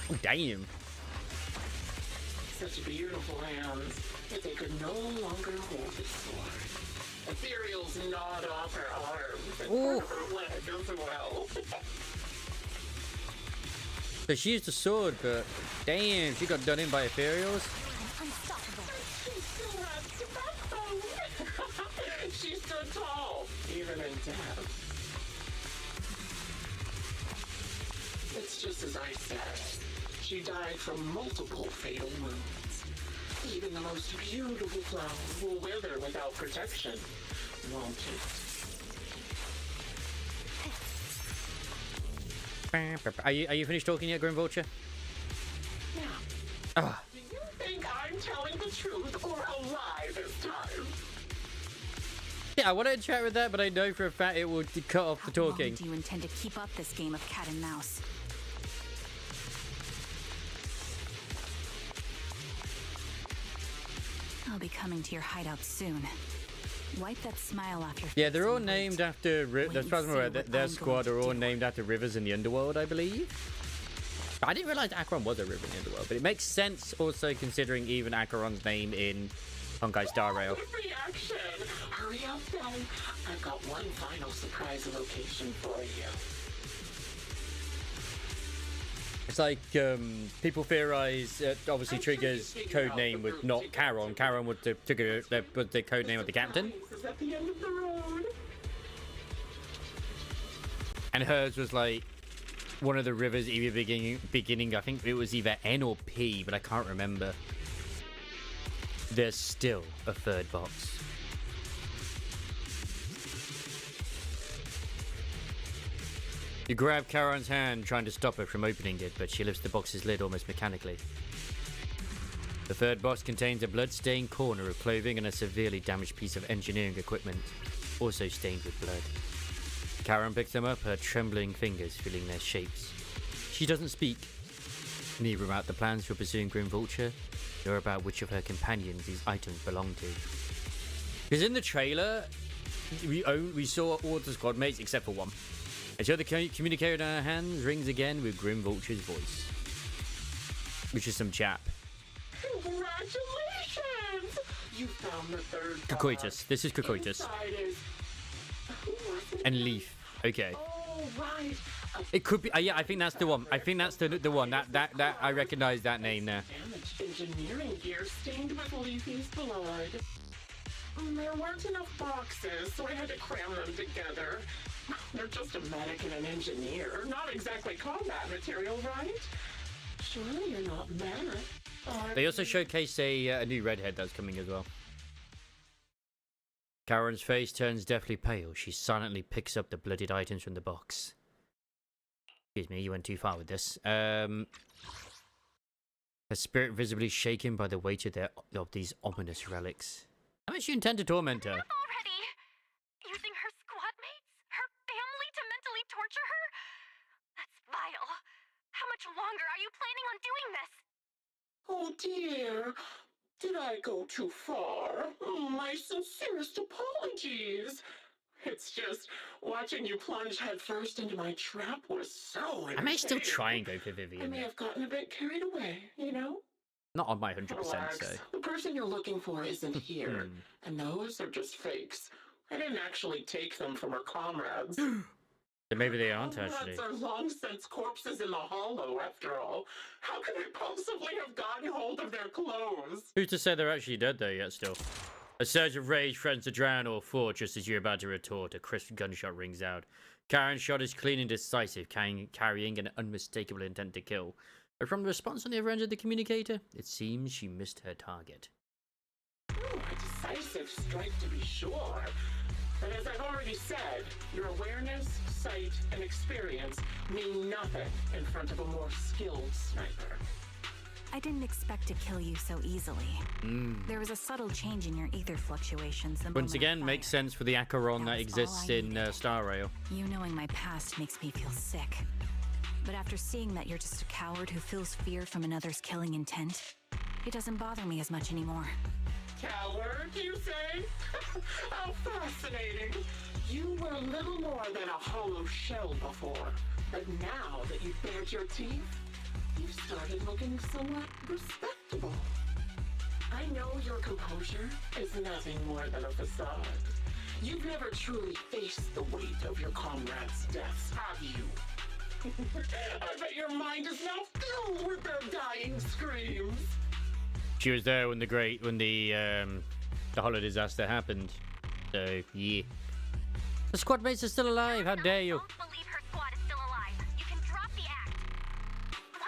[SPEAKER 3] Oh, damn.
[SPEAKER 13] Such beautiful hands, but they could no longer hold the sword. Ethereal's gnawed off her arms and
[SPEAKER 3] Ooh.
[SPEAKER 13] her leg as well.
[SPEAKER 3] So she used a sword, but damn, she got done in by Ethereals.
[SPEAKER 13] She stood tall, even in death. It's just as I said. She died from multiple fatal wounds. Even the most beautiful flower will wither without protection, won't it?
[SPEAKER 3] Are you finished talking yet, Grim Vulture?
[SPEAKER 13] Yeah.
[SPEAKER 3] Ah.
[SPEAKER 13] Do you think I'm telling the truth or a lie this time?
[SPEAKER 3] Yeah, I want to chat with that, but I know for a fact it will cut off the talking.
[SPEAKER 12] How long do you intend to keep up this game of cat and mouse? I'll be coming to your hideout soon. Wipe that smile off your face.
[SPEAKER 3] Yeah, they're all named after... Their squad are all named after rivers in the underworld, I believe. I didn't realize Acheron was a river in the underworld, but it makes sense also considering even Acheron's name in Honkai Star Rail.
[SPEAKER 13] Reaction! Hurry up then. I've got one final surprise location for you.
[SPEAKER 3] It's like, people theorize, obviously Trigger's code name was not Charon. Charon was the code name of the captain.
[SPEAKER 13] At the end of the road.
[SPEAKER 3] And hers was like one of the rivers either beginning, I think it was either N or P, but I can't remember. There's still a third box. You grab Charon's hand, trying to stop her from opening it, but she lifts the box's lid almost mechanically. The third box contains a blood-stained corner of clothing and a severely damaged piece of engineering equipment, also stained with blood. Charon picks them up, her trembling fingers feeling their shapes. She doesn't speak, neither about the plans for pursuing Grim Vulture, nor about which of her companions these items belong to. Because in the trailer, we saw all the squad mates except for one. And so the communicator in her hands rings again with Grim Vulture's voice. Which is some chap.
[SPEAKER 13] Congratulations! You found the third
[SPEAKER 3] Cocoitus. This is Cocoitus. And Leaf. Okay.
[SPEAKER 13] Oh, right.
[SPEAKER 3] It could be. Yeah, I think that's the one. I think that's the one. That I recognize that name there.
[SPEAKER 13] Damaged engineering gear stained with Leafy's blood. There weren't enough boxes, so I had to cram them together. They're just a medic and an engineer, not exactly combat material, right? Surely you're not mad.
[SPEAKER 3] They also showcase a new redhead that's coming as well. Karen's face turns deathly pale. She silently picks up the bloodied items from the box. Excuse me, you went too far with this. Her spirit visibly shaken by the weight of these ominous relics. How much you intend to torment her?
[SPEAKER 4] Already? Using her squad mates? Her family to mentally torture her? That's vile. How much longer are you planning on doing this?
[SPEAKER 13] Oh dear. Did I go too far? My sincerest apologies. It's just watching you plunge headfirst into my trap was so
[SPEAKER 3] I may still
[SPEAKER 13] entertaining.
[SPEAKER 3] try and go for
[SPEAKER 13] I
[SPEAKER 3] Vivian.
[SPEAKER 13] may have gotten a bit carried away, you know?
[SPEAKER 3] Not on my 100%,
[SPEAKER 13] Relax.
[SPEAKER 3] so.
[SPEAKER 13] The person you're looking for isn't here, and those are just fakes. I didn't actually take them from her comrades.
[SPEAKER 3] So maybe they aren't actually.
[SPEAKER 13] Comrades are long since corpses in the hollow, after all. How could I possibly have gotten hold of their clothes?
[SPEAKER 3] Who's to say they're actually dead though yet still? A surge of rage threatens to drown all four just as you're about to retort. A crisp gunshot rings out. Karen's shot is clean and decisive, carrying an unmistakable intent to kill. But from the response on the other end of the communicator, it seems she missed her target.
[SPEAKER 13] Oh, a decisive strike to be sure. But as I've already said, your awareness, sight, and experience mean nothing in front of a more skilled sniper.
[SPEAKER 9] I didn't expect to kill you so easily. There was a subtle change in your ether fluctuations.
[SPEAKER 3] Once again, makes sense for the Acheron that exists in Star Rail.
[SPEAKER 9] You knowing my past makes me feel sick. But after seeing that you're just a coward who feels fear from another's killing intent, it doesn't bother me as much anymore.
[SPEAKER 13] Coward, you say? How fascinating. You were little more than a hollow shell before. But now that you've bared your teeth, you've started looking somewhat respectable. I know your composure is nothing more than a facade. You've never truly faced the weight of your comrades' deaths, have you? I bet your mind is now filled with their dying screams.
[SPEAKER 3] She was there when the Hollow disaster happened. So yeah. The squad mates are still alive. How dare you?
[SPEAKER 4] Don't believe her squad is still alive. You can drop the act.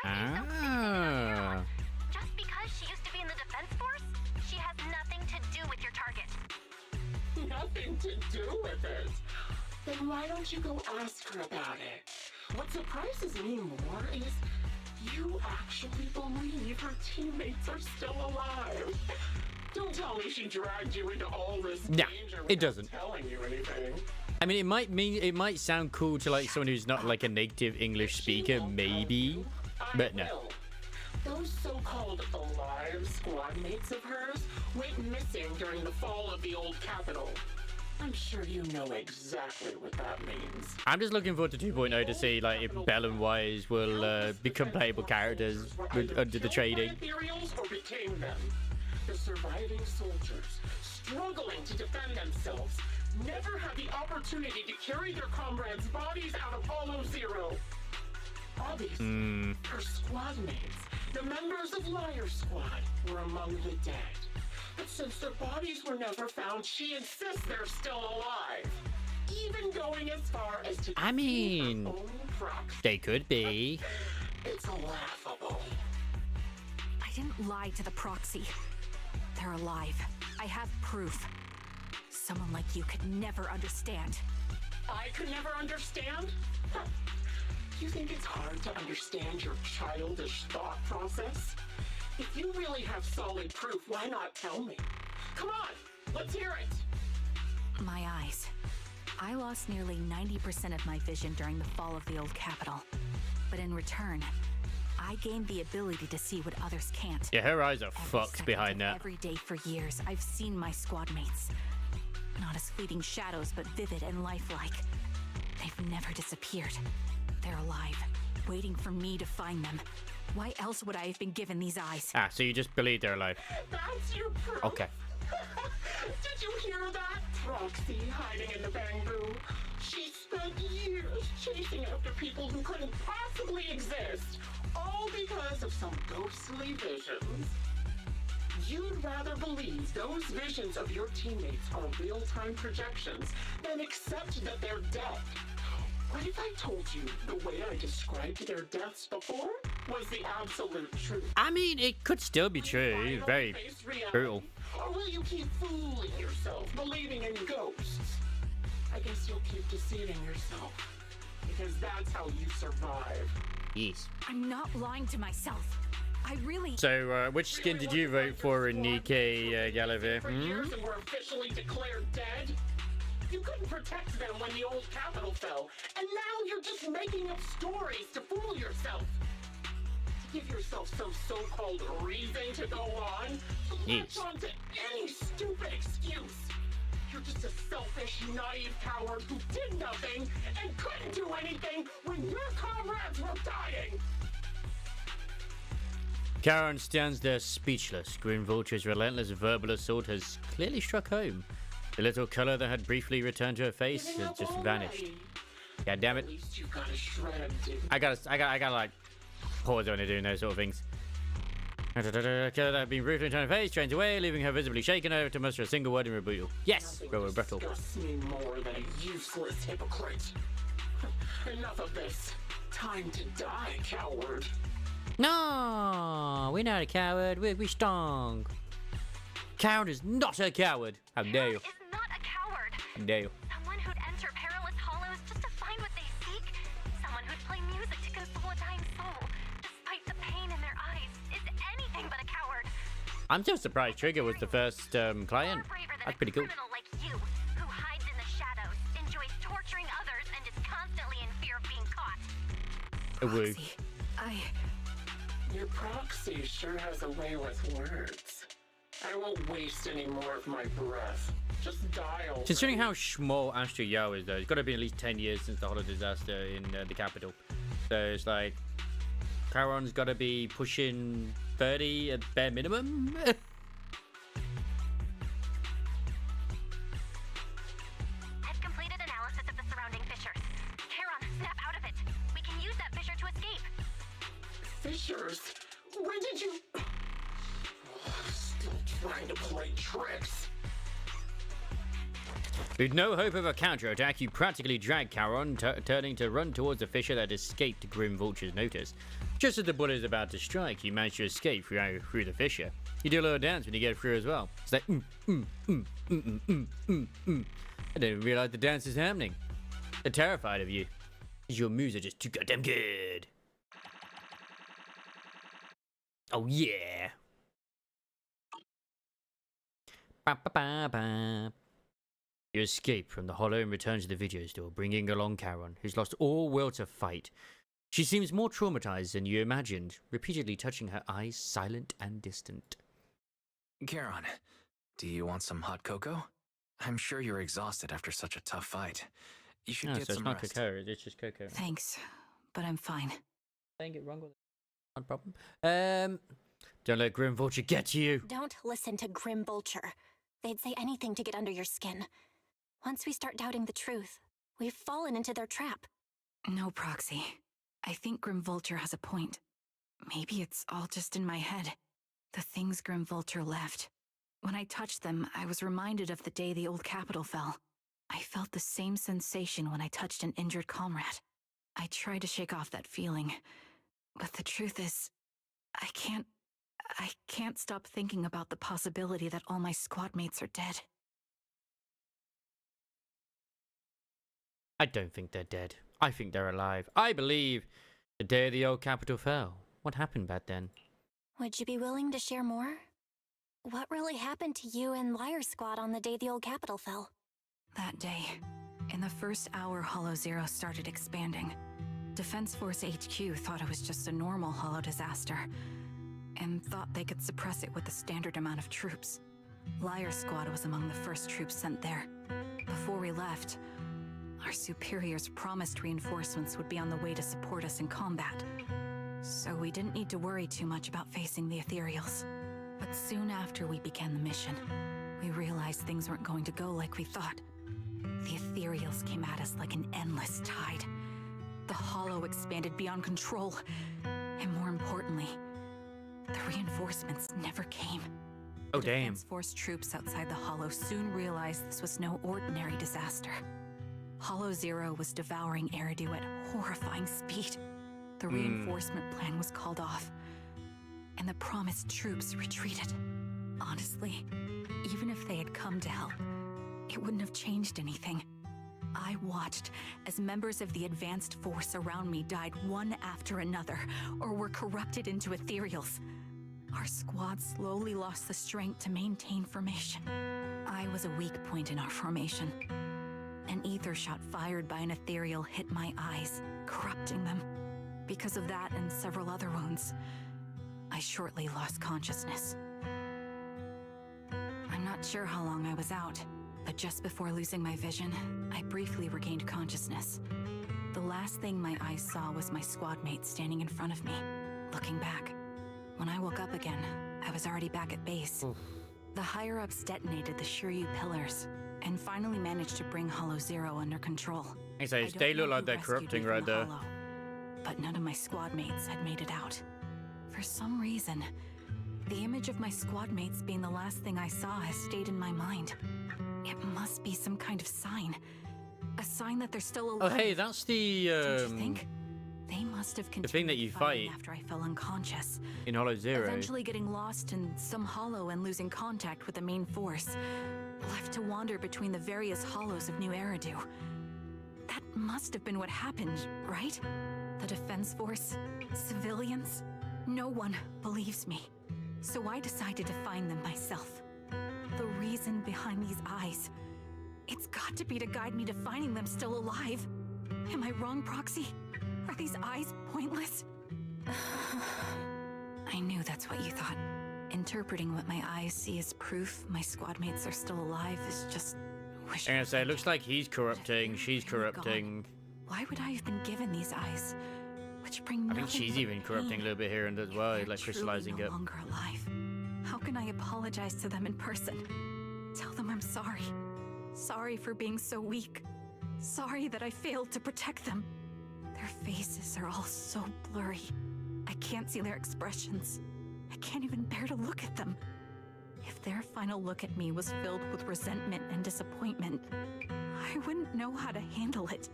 [SPEAKER 4] Why are you so
[SPEAKER 3] Ah.
[SPEAKER 4] Just because she used to be in the defense force, she has nothing to do with your target.
[SPEAKER 13] Nothing to do with it. Then why don't you go ask her about it? What surprises me more is you actually believe her teammates are still alive. Don't tell me she dragged you into all this
[SPEAKER 3] Nah,
[SPEAKER 13] danger
[SPEAKER 3] it
[SPEAKER 13] without
[SPEAKER 3] doesn't.
[SPEAKER 13] telling you anything.
[SPEAKER 3] I mean, it might sound cool to like someone who's not like a native English speaker, maybe, but no.
[SPEAKER 13] Will. Those so-called alive squad mates of hers went missing during the fall of the old capital. I'm sure you know exactly what that means.
[SPEAKER 3] I'm just looking forward to 2.0 to see like if Bell and Wise will become playable characters under the trading.
[SPEAKER 13] Ethereals or became them. The surviving soldiers, struggling to defend themselves, never had the opportunity to carry their comrades' bodies out of Hollow Zero. Obviously, her squad mates, the members of Liar Squad, were among the dead. But since their bodies were never found, she insists they're still alive. Even going as far as to
[SPEAKER 3] I mean,
[SPEAKER 13] her own proxy.
[SPEAKER 3] they could be.
[SPEAKER 13] It's laughable.
[SPEAKER 9] I didn't lie to the proxy. They're alive. I have proof. Someone like you could never understand.
[SPEAKER 13] I could never understand? Huh. You think it's hard to understand your childish thought process? If you really have solid proof, why not tell me? Come on, let's hear it.
[SPEAKER 9] My eyes. I lost nearly 90% of my vision during the fall of the old capital. But in return, I gained the ability to see what others can't.
[SPEAKER 3] Yeah, her eyes are
[SPEAKER 9] Every
[SPEAKER 3] fucked
[SPEAKER 9] second
[SPEAKER 3] behind
[SPEAKER 9] of
[SPEAKER 3] that.
[SPEAKER 9] Every day for years, I've seen my squad mates. Not as fleeting shadows, but vivid and lifelike. They've never disappeared. They're alive, waiting for me to find them. Why else would I have been given these eyes?
[SPEAKER 3] Ah, so you just believe they're alive.
[SPEAKER 13] That's your proof.
[SPEAKER 3] Okay.
[SPEAKER 13] Did you hear that? Proxy hiding in the bamboo. She spent years chasing after people who couldn't possibly exist, all because of some ghostly visions. You'd rather believe those visions of your teammates are real-time projections than accept that they're dead. What if I told you the way I described their deaths before was the absolute truth?
[SPEAKER 3] I mean, it could still be true. Very brutal.
[SPEAKER 13] Or will you keep fooling yourself, believing in ghosts? I guess you'll keep deceiving yourself, because that's how you survive.
[SPEAKER 3] Yes.
[SPEAKER 9] I'm not lying to myself. I really...
[SPEAKER 3] So, which skin did you vote for in Nikkei, Gallivere?
[SPEAKER 13] For years and were officially declared dead? You couldn't protect them when the old capital fell, and now you're just making up stories to fool yourself. To give yourself yourself some so-called reason to go on?
[SPEAKER 3] Yes.
[SPEAKER 13] Latch on to any stupid excuse. You're just a selfish, naive coward who did nothing and couldn't do anything when your comrades were dying.
[SPEAKER 3] Karen stands there speechless. Grim Vulture's relentless verbal assault has clearly struck home. The little color that had briefly returned to her face has just vanished. God damn it.
[SPEAKER 13] At least you got a shred of dignity.
[SPEAKER 3] I gotta like pause when they're doing those sort of things. Killer that had been briefly turned her face, trains away, leaving her visibly shaken over to muster a single word in rebuttal. Yes! Rebuttal.
[SPEAKER 13] Disgusts me more than a useless hypocrite. Enough of this. Time to die, coward.
[SPEAKER 7] No, we're not a coward. We're strong.
[SPEAKER 3] Karen is not a coward. How dare you?
[SPEAKER 4] Is not a coward.
[SPEAKER 3] How dare you?
[SPEAKER 4] Someone who'd enter perilous hollows just to find what they seek. Someone who'd play music to console a dying soul, despite the pain in their eyes, is anything but a coward.
[SPEAKER 3] I'm so surprised Trigger was the first client. That's pretty cool.
[SPEAKER 4] Criminal like you, who hides in the shadows, enjoys torturing others, and is constantly in fear of being caught.
[SPEAKER 3] Woo.
[SPEAKER 13] Your proxy sure has a way with words. I won't waste any more of my breath. Just die already.
[SPEAKER 3] Considering how small Astro Yao is, though, it's got to be at least 10 years since the Hollow disaster in the capital. So it's like, Charon's got to be pushing 30 at bare minimum.
[SPEAKER 4] I've completed analysis of the surrounding fissures. Charon, snap out of it. We can use that fissure to escape.
[SPEAKER 13] Fissures? When did you... Still trying to play tricks.
[SPEAKER 3] With no hope of a counterattack, you practically drag Charon, turning to run towards the fissure that escaped Grim Vulture's notice. Just as the bullet is about to strike, you manage to escape through the fissure. You do a little dance when you get through as well. It's like, I didn't realize the dance is happening. They're terrified of you. Your moves are just too goddamn good. Oh yeah. Ba, ba, ba, ba. You escape from the hollow and return to the video store, bringing along Charon, who's lost all will to fight. She seems more traumatized than you imagined, repeatedly touching her eyes, silent and distant.
[SPEAKER 6] Charon, do you want some hot cocoa? I'm sure you're exhausted after such a tough fight. You should get
[SPEAKER 3] so
[SPEAKER 6] some
[SPEAKER 3] it's not
[SPEAKER 6] rest.
[SPEAKER 3] cocoa, it's just cocoa.
[SPEAKER 9] Thanks, but I'm fine.
[SPEAKER 3] Saying it wrong with it. Not a problem. Don't let Grim Vulture get to you.
[SPEAKER 4] Don't listen to Grim Vulture. They'd say anything to get under your skin. Once we start doubting the truth, we've fallen into their trap.
[SPEAKER 9] No, Proxy. I think Grim Vulture has a point. Maybe it's all just in my head. The things Grim Vulture left. When I touched them, I was reminded of the day the old capital fell. I felt the same sensation when I touched an injured comrade. I tried to shake off that feeling, but the truth is, I can't stop thinking about the possibility that all my squad mates are dead.
[SPEAKER 3] I don't think they're dead. I think they're alive. I believe the day the old capital fell. What happened back then?
[SPEAKER 4] Would you be willing to share more? What really happened to you and Liar Squad on the day the old capital fell?
[SPEAKER 9] That day, in the first hour Hollow Zero started expanding, Defense Force HQ thought it was just a normal Hollow disaster, and thought they could suppress it with a standard amount of troops. Liar Squad was among the first troops sent there. Before we left, our superiors promised reinforcements would be on the way to support us in combat, so we didn't need to worry too much about facing the Ethereals. But soon after we began the mission, we realized things weren't going to go like we thought. The Ethereals came at us like an endless tide. The Hollow expanded beyond control, and more importantly, the reinforcements never came.
[SPEAKER 3] Oh, damn.
[SPEAKER 9] Defense Force troops outside the Hollow soon realized this was no ordinary disaster. Hollow Zero was devouring Eridu at horrifying speed. The reinforcement plan was called off, and the promised troops retreated. Honestly, even if they had come to help, it wouldn't have changed anything. I watched as members of the advanced force around me died one after another, or were corrupted into ethereals. Our squad slowly lost the strength to maintain formation. I was a weak point in our formation. An ether shot fired by an ethereal hit my eyes, corrupting them. Because of that and several other wounds, I shortly lost consciousness. I'm not sure how long I was out, but just before losing my vision, I briefly regained consciousness. The last thing my eyes saw was my squad mate standing in front of me, looking back. When I woke up again, I was already back at base. The higher-ups detonated the Shiryu pillars, and finally managed to bring Hollow Zero under control.
[SPEAKER 3] They look like they're corrupting right there.
[SPEAKER 9] Hollow, but none of my squad mates had made it out. For some reason, the image of my squad mates being the last thing I saw has stayed in my mind. It must be some kind of sign. A sign that they're still alive.
[SPEAKER 3] Oh, hey, that's the
[SPEAKER 9] Don't you think? They must have continued
[SPEAKER 3] the thing that you
[SPEAKER 9] fighting
[SPEAKER 3] fight
[SPEAKER 9] after I fell unconscious.
[SPEAKER 3] in Hollow Zero.
[SPEAKER 9] Eventually getting lost in some hollow and losing contact with the main force. Left to wander between the various hollows of New Eridu. That must have been what happened, right? The defense force, civilians, no one believes me. So I decided to find them myself. The reason behind these eyes. It's got to be to guide me to finding them still alive. Am I wrong, Proxy? Are these eyes pointless? I knew that's what you thought. Interpreting what my eyes see as proof my squad mates are still alive is just wishful.
[SPEAKER 3] I'm gonna say, it looks like he's corrupting, she's corrupting.
[SPEAKER 9] Why would I have been given these eyes? Which bring
[SPEAKER 3] I think
[SPEAKER 9] nothing
[SPEAKER 3] she's
[SPEAKER 9] but
[SPEAKER 3] even corrupting a
[SPEAKER 9] pain
[SPEAKER 3] little bit here and as well,
[SPEAKER 9] if they're
[SPEAKER 3] like crystallizing
[SPEAKER 9] truly
[SPEAKER 3] it.
[SPEAKER 9] no longer alive. How can I apologize to them in person? Tell them I'm sorry. Sorry for being so weak. Sorry that I failed to protect them. Their faces are all so blurry. I can't see their expressions. I can't even bear to look at them. If their final look at me was filled with resentment and disappointment, I wouldn't know how to handle it.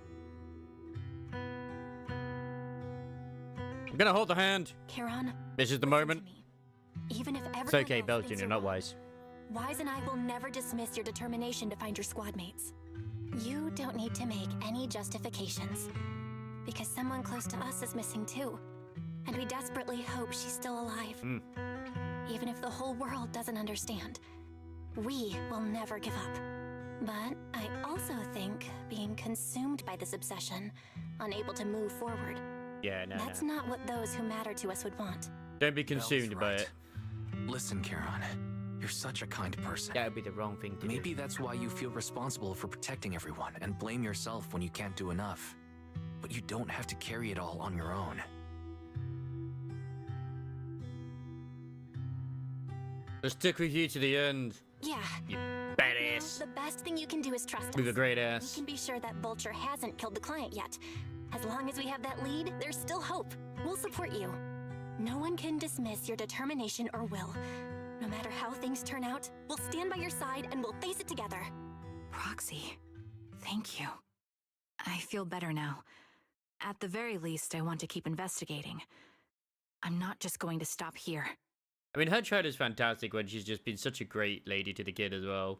[SPEAKER 3] I'm gonna hold the hand.
[SPEAKER 4] Kiran,
[SPEAKER 3] This is the moment.
[SPEAKER 4] even if everyone
[SPEAKER 3] It's okay,
[SPEAKER 4] else
[SPEAKER 3] Bell
[SPEAKER 4] thinks
[SPEAKER 3] Jr.,
[SPEAKER 4] you're
[SPEAKER 3] not
[SPEAKER 4] wrong,
[SPEAKER 3] Wise.
[SPEAKER 4] Wise and I will never dismiss your determination to find your squad mates. You don't need to make any justifications. Because someone close to us is missing too. And we desperately hope she's still alive. Even if the whole world doesn't understand. We will never give up. But I also think being consumed by this obsession, unable to move forward,
[SPEAKER 3] Yeah, no,
[SPEAKER 4] that's
[SPEAKER 3] no.
[SPEAKER 4] not what those who matter to us would want.
[SPEAKER 3] Don't be consumed by it.
[SPEAKER 6] Listen, Kiran, you're such a kind person.
[SPEAKER 3] That would be the wrong thing to
[SPEAKER 6] Maybe
[SPEAKER 3] do.
[SPEAKER 6] that's why you feel responsible for protecting everyone and blame yourself when you can't do enough. But you don't have to carry it all on your own.
[SPEAKER 3] I'll stick with you to the end.
[SPEAKER 4] Yeah.
[SPEAKER 3] You badass.
[SPEAKER 4] The best thing you can do is trust us.
[SPEAKER 3] With a great ass.
[SPEAKER 4] We can be sure that Vulture hasn't killed the client yet. As long as we have that lead, there's still hope. We'll support you. No one can dismiss your determination or will. No matter how things turn out, we'll stand by your side and we'll face it together.
[SPEAKER 9] Proxy, thank you. I feel better now. At the very least, I want to keep investigating. I'm not just going to stop here.
[SPEAKER 3] I mean, her child is fantastic when she's just been such a great lady to the kid as well.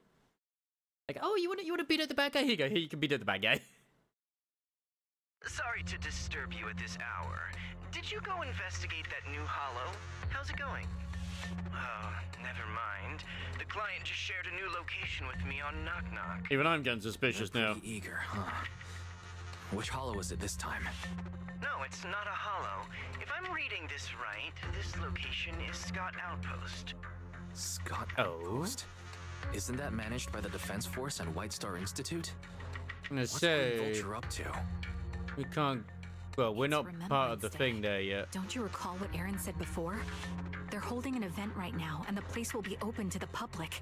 [SPEAKER 3] Like, oh, you want to beat up the bad guy? Here you go. Here, you can beat up the bad guy.
[SPEAKER 5] Sorry to disturb you at this hour. Did you go investigate that new hollow? How's it going? Oh, never mind. The client just shared a new location with me on Knock Knock.
[SPEAKER 3] Even I'm getting suspicious
[SPEAKER 6] They're
[SPEAKER 3] now.
[SPEAKER 6] pretty eager, huh? Which hollow is it this time?
[SPEAKER 5] No, it's not a hollow. If I'm reading this right, this location is Scott Outpost.
[SPEAKER 6] Scott
[SPEAKER 3] Oh?
[SPEAKER 6] Outpost? Isn't that managed by the Defense Force and White Star Institute?
[SPEAKER 3] I'm gonna
[SPEAKER 6] What's
[SPEAKER 3] say
[SPEAKER 6] Green Vulture up to?
[SPEAKER 3] we can't. Well, we're
[SPEAKER 9] It's
[SPEAKER 3] not part of the
[SPEAKER 9] Remembrance Day.
[SPEAKER 3] thing there yet.
[SPEAKER 9] Don't you recall what Aaron said before? They're holding an event right now, and the place will be open to the public.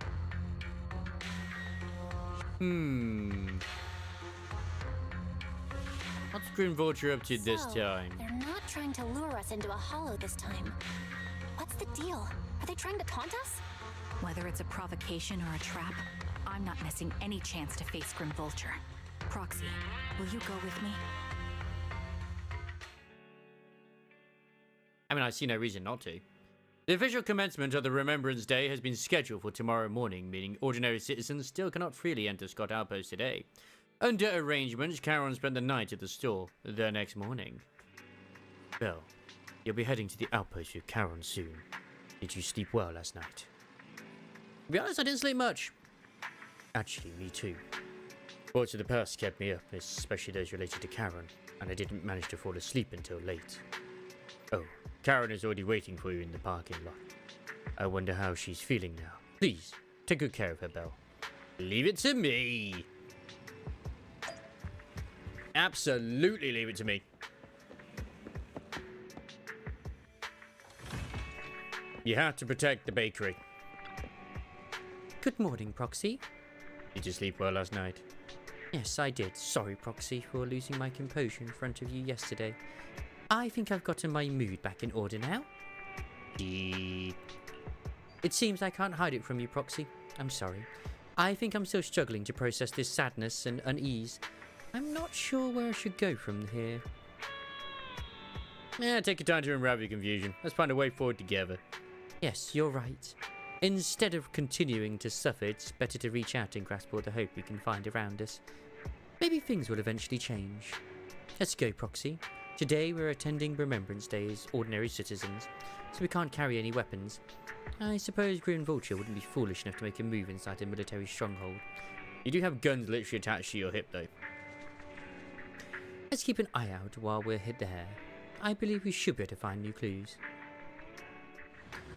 [SPEAKER 3] What's Green Vulture up to this
[SPEAKER 4] So,
[SPEAKER 3] time?
[SPEAKER 4] They're not trying to lure us into a hollow this time. What's the deal? Are they trying to taunt us?
[SPEAKER 9] Whether it's a provocation or a trap, I'm not missing any chance to face Grim Vulture. Proxy, will you go with me?
[SPEAKER 3] I mean, I see no reason not to. The official commencement of the Remembrance Day has been scheduled for tomorrow morning, meaning ordinary citizens still cannot freely enter Scott Outpost today. Under arrangements, Karen spent the night at the store the next morning. Belle, you'll be heading to the outpost with Karen soon. Did you sleep well last night? To be honest, I didn't sleep much. Actually, me too. Thoughts of the past kept me up, especially those related to Karen, and I didn't manage to fall asleep until late. Oh, Karen is already waiting for you in the parking lot. I wonder how she's feeling now. Please, take good care of her, Belle. Leave it to me. Absolutely leave it to me. You have to protect the bakery.
[SPEAKER 7] Good morning, Proxy.
[SPEAKER 3] Did you sleep well last night?
[SPEAKER 7] Yes, I did. Sorry, Proxy, for losing my composure in front of you yesterday. I think I've gotten my mood back in order now.
[SPEAKER 3] Deep.
[SPEAKER 7] It seems I can't hide it from you, Proxy. I'm sorry. I think I'm still struggling to process this sadness and unease. I'm not sure where I should go from here.
[SPEAKER 3] Yeah, take your time to unravel your confusion. Let's find a way forward together.
[SPEAKER 7] Yes, you're right. Instead of continuing to suffer, it's better to reach out and grasp all the hope we can find around us. Maybe things will eventually change. Let's go, Proxy. Today we're attending Remembrance Day as ordinary citizens, so we can't carry any weapons. I suppose Grim Vulture wouldn't be foolish enough to make a move inside a military stronghold.
[SPEAKER 3] You do have guns literally attached to your hip, though.
[SPEAKER 7] Let's keep an eye out while we're there. I believe we should be able to find new clues.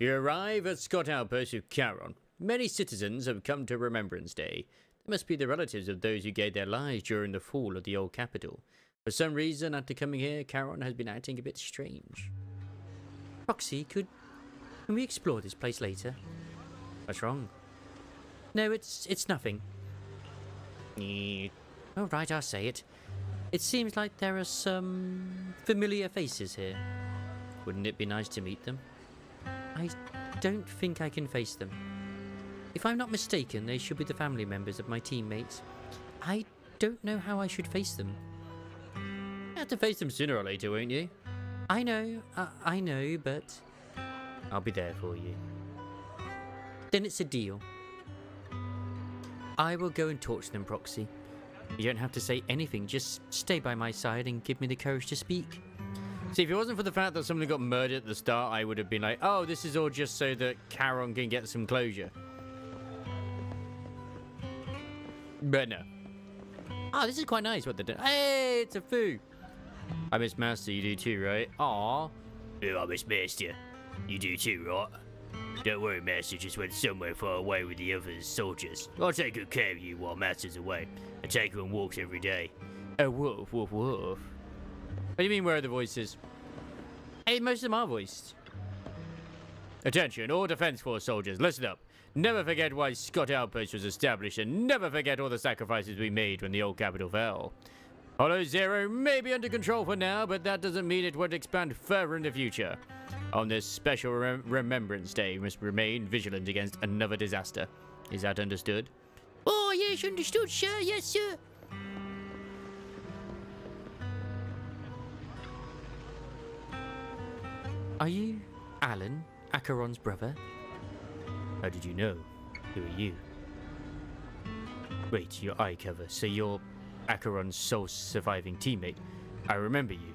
[SPEAKER 3] You arrive at Scott Outpost with Charon. Many citizens have come to Remembrance Day. They must be the relatives of those who gave their lives during the fall of the old capital. For some reason, after coming here, Charon has been acting a bit strange.
[SPEAKER 7] Proxy, can we explore this place later?
[SPEAKER 3] What's wrong?
[SPEAKER 7] No, it's nothing. All right, I'll say it. It seems like there are some familiar faces here.
[SPEAKER 3] Wouldn't it be nice to meet them?
[SPEAKER 7] I don't think I can face them. If I'm not mistaken, they should be the family members of my teammates. I don't know how I should face them.
[SPEAKER 3] You have to face them sooner or later, won't you?
[SPEAKER 7] I know, but...
[SPEAKER 3] I'll be there for you.
[SPEAKER 7] Then it's a deal. I will go and talk to them, Proxy. You don't have to say anything, just stay by my side and give me the courage to speak.
[SPEAKER 3] See, if it wasn't for the fact that someone got murdered at the start, I would have been like, oh, this is all just so that Charon can get some closure. But no.
[SPEAKER 7] Ah, this is quite nice what they're doing. Hey, it's a foo.
[SPEAKER 3] I miss Master, you do too, right?
[SPEAKER 7] Aw.
[SPEAKER 14] Oh, I miss Master. You do too, right? Don't worry, Master just went somewhere far away with the other soldiers. I'll take good care of you while Master's away. I take her on walks every day.
[SPEAKER 3] Oh, woof, woof, woof. What do you mean, where are the voices?
[SPEAKER 7] Hey, most of them are voiced.
[SPEAKER 3] Attention, all Defense Force soldiers, listen up. Never forget why Scott Outpost was established, and never forget all the sacrifices we made when the old capital fell. Hollow Zero may be under control for now, but that doesn't mean it won't expand further in the future. On this special Remembrance Day, we must remain vigilant against another disaster. Is that understood?
[SPEAKER 7] Oh, yes, understood, sir. Yes, sir. Are you Alan, Acheron's brother?
[SPEAKER 3] How did you know? Who are you? Wait, your eye cover, so you're Acheron's sole surviving teammate. I remember you.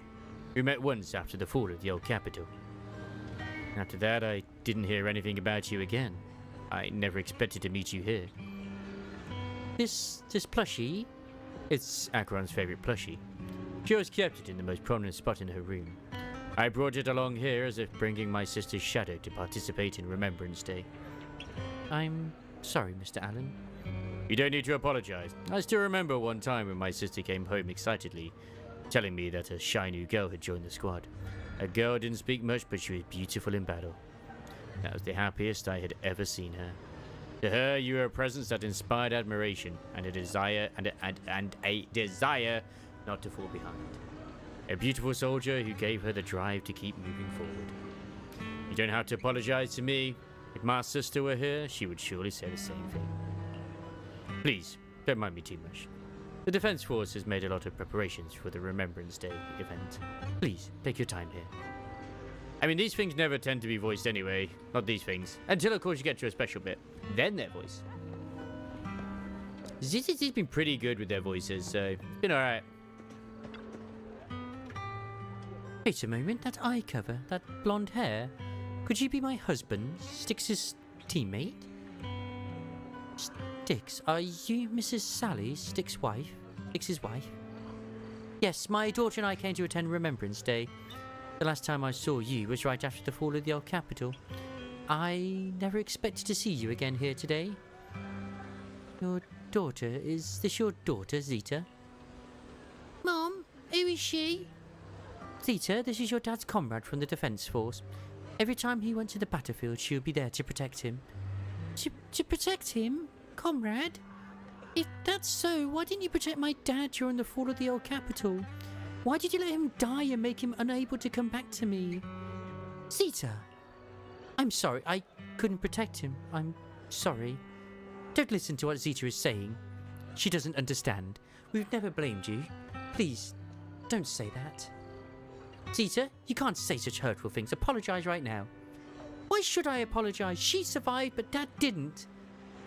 [SPEAKER 3] We met once after the fall of the old capital. After that, I didn't hear anything about you again. I never expected to meet you here.
[SPEAKER 7] This plushie?
[SPEAKER 3] It's Acheron's favorite plushie. She always kept it in the most prominent spot in her room. I brought it along here as if bringing my sister's shadow to participate in Remembrance Day.
[SPEAKER 7] I'm sorry, Mr. Allen.
[SPEAKER 3] You don't need to apologize. I still remember one time when my sister came home excitedly, telling me that a shy new girl had joined the squad. A girl didn't speak much, but she was beautiful in battle. That was the happiest I had ever seen her. To her, you were a presence that inspired admiration and a desire not to fall behind. A beautiful soldier who gave her the drive to keep moving forward. You don't have to apologize to me. If my sister were here, she would surely say the same thing. Please, don't mind me too much. The Defense Force has made a lot of preparations for the Remembrance Day event. Please, take your time here. I mean, these things never tend to be voiced anyway. Not these things. Until, of course, you get to a special bit. Then they're voiced. ZZZ's been pretty good with their voices, so it's been alright.
[SPEAKER 7] Wait a moment, that eye cover, that blonde hair. Could you be my husband, Styx's teammate? Styx, are you Mrs. Sally, Styx's wife? Yes, my daughter and I came to attend Remembrance Day. The last time I saw you was right after the fall of the old capital. I never expected to see you again here today. Your daughter, is this your daughter, Zita? Mom, who is she? Zita, this is your dad's comrade from the Defense Force. Every time he went to the battlefield, she would be there to protect him. To protect him? Comrade? If that's so, why didn't you protect my dad during the fall of the old capital? Why did you let him die and make him unable to come back to me? Zita! I'm sorry, I couldn't protect him. I'm sorry. Don't listen to what Zita is saying. She doesn't understand. We've never blamed you. Please, don't say that. Zita, you can't say such hurtful things. Apologize right now. Why should I apologize? She survived, but Dad didn't.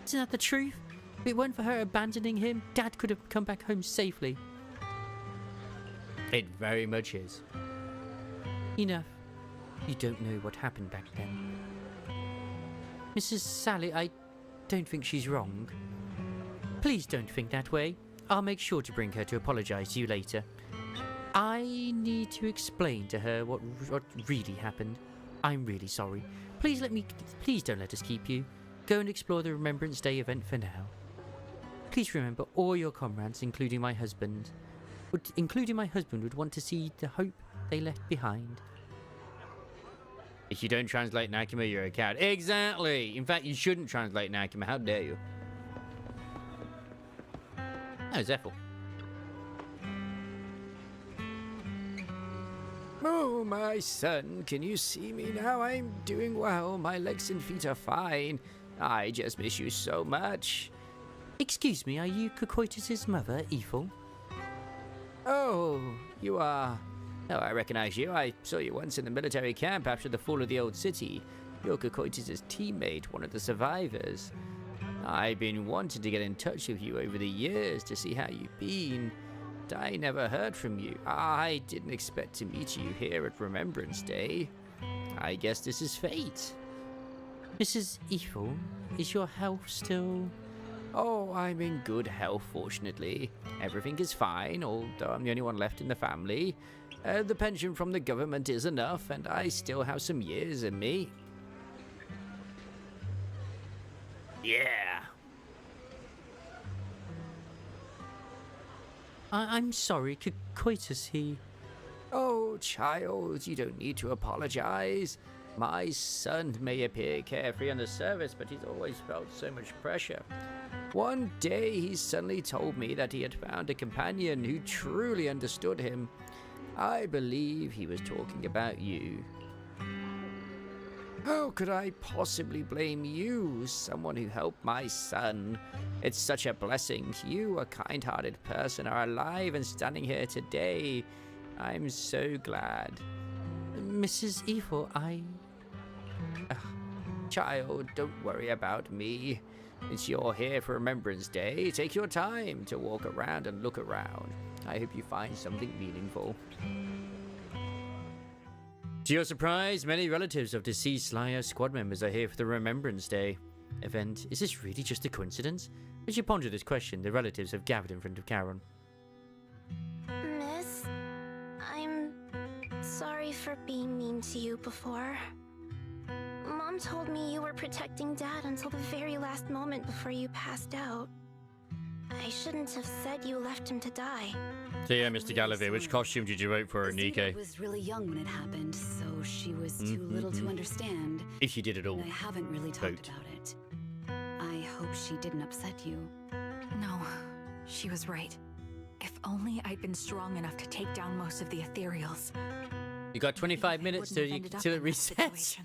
[SPEAKER 7] Isn't that the truth? If it weren't for her abandoning him, Dad could have come back home safely.
[SPEAKER 3] It very much is.
[SPEAKER 7] Enough. You don't know what happened back then. Mrs. Sally, I don't think she's wrong. Please don't think that way. I'll make sure to bring her to apologize to you later. I need to explain to her what really happened. I'm really sorry. Please don't let us keep you. Go and explore the Remembrance Day event for now. Please remember all your comrades, including my husband. Would want to see the hope they left behind.
[SPEAKER 3] If you don't translate Nakima, you're a coward. Exactly! In fact, you shouldn't translate Nakima. How dare you? Oh, Zephyr.
[SPEAKER 8] Oh, my son, can you see me now? I'm doing well. My legs and feet are fine. I just miss you so much.
[SPEAKER 7] Excuse me, are you Cocoitus's mother, Ethel?
[SPEAKER 8] Oh, you are. Oh, I recognize you. I saw you once in the military camp after the fall of the old city. You're Cocoitus's teammate, one of the survivors. I've been wanting to get in touch with you over the years to see how you've been. I never heard from you. I didn't expect to meet you here at Remembrance Day. I guess this is fate.
[SPEAKER 7] Mrs. Ethel, is your health still...
[SPEAKER 8] Oh, I'm in good health, fortunately. Everything is fine, although I'm the only one left in the family. The pension from the government is enough, and I still have some years in me.
[SPEAKER 14] Yeah.
[SPEAKER 7] I'm sorry, Coitus, he...
[SPEAKER 8] Oh, child, you don't need to apologize. My son may appear carefree on the surface, but he's always felt so much pressure. One day, he suddenly told me that he had found a companion who truly understood him. I believe he was talking about you. How could I possibly blame you, someone who helped my son? It's such a blessing. You, a kind-hearted person, are alive and standing here today. I'm so glad.
[SPEAKER 7] Mrs. Ethel,
[SPEAKER 8] Child, don't worry about me. Since you're here for Remembrance Day, take your time to walk around and look around. I hope you find something meaningful.
[SPEAKER 3] To your surprise, many relatives of deceased Slayer squad members are here for the Remembrance Day event. Is this really just a coincidence? As you ponder this question, the relatives have gathered in front of Karen.
[SPEAKER 4] Miss, I'm sorry for being mean to you before. Mom told me you were protecting Dad until the very last moment before you passed out. I shouldn't have said you left him to die.
[SPEAKER 3] So yeah, Mr. Gallivay, which costume did you vote for, Nico?
[SPEAKER 12] I was really young when it happened, so she was too little to understand.
[SPEAKER 3] If she did at all.
[SPEAKER 12] And I haven't really talked about it. I hope she didn't upset you. No, she was right. If only I'd been strong enough to take down most of the ethereals.
[SPEAKER 3] You got 25 minutes till it resets.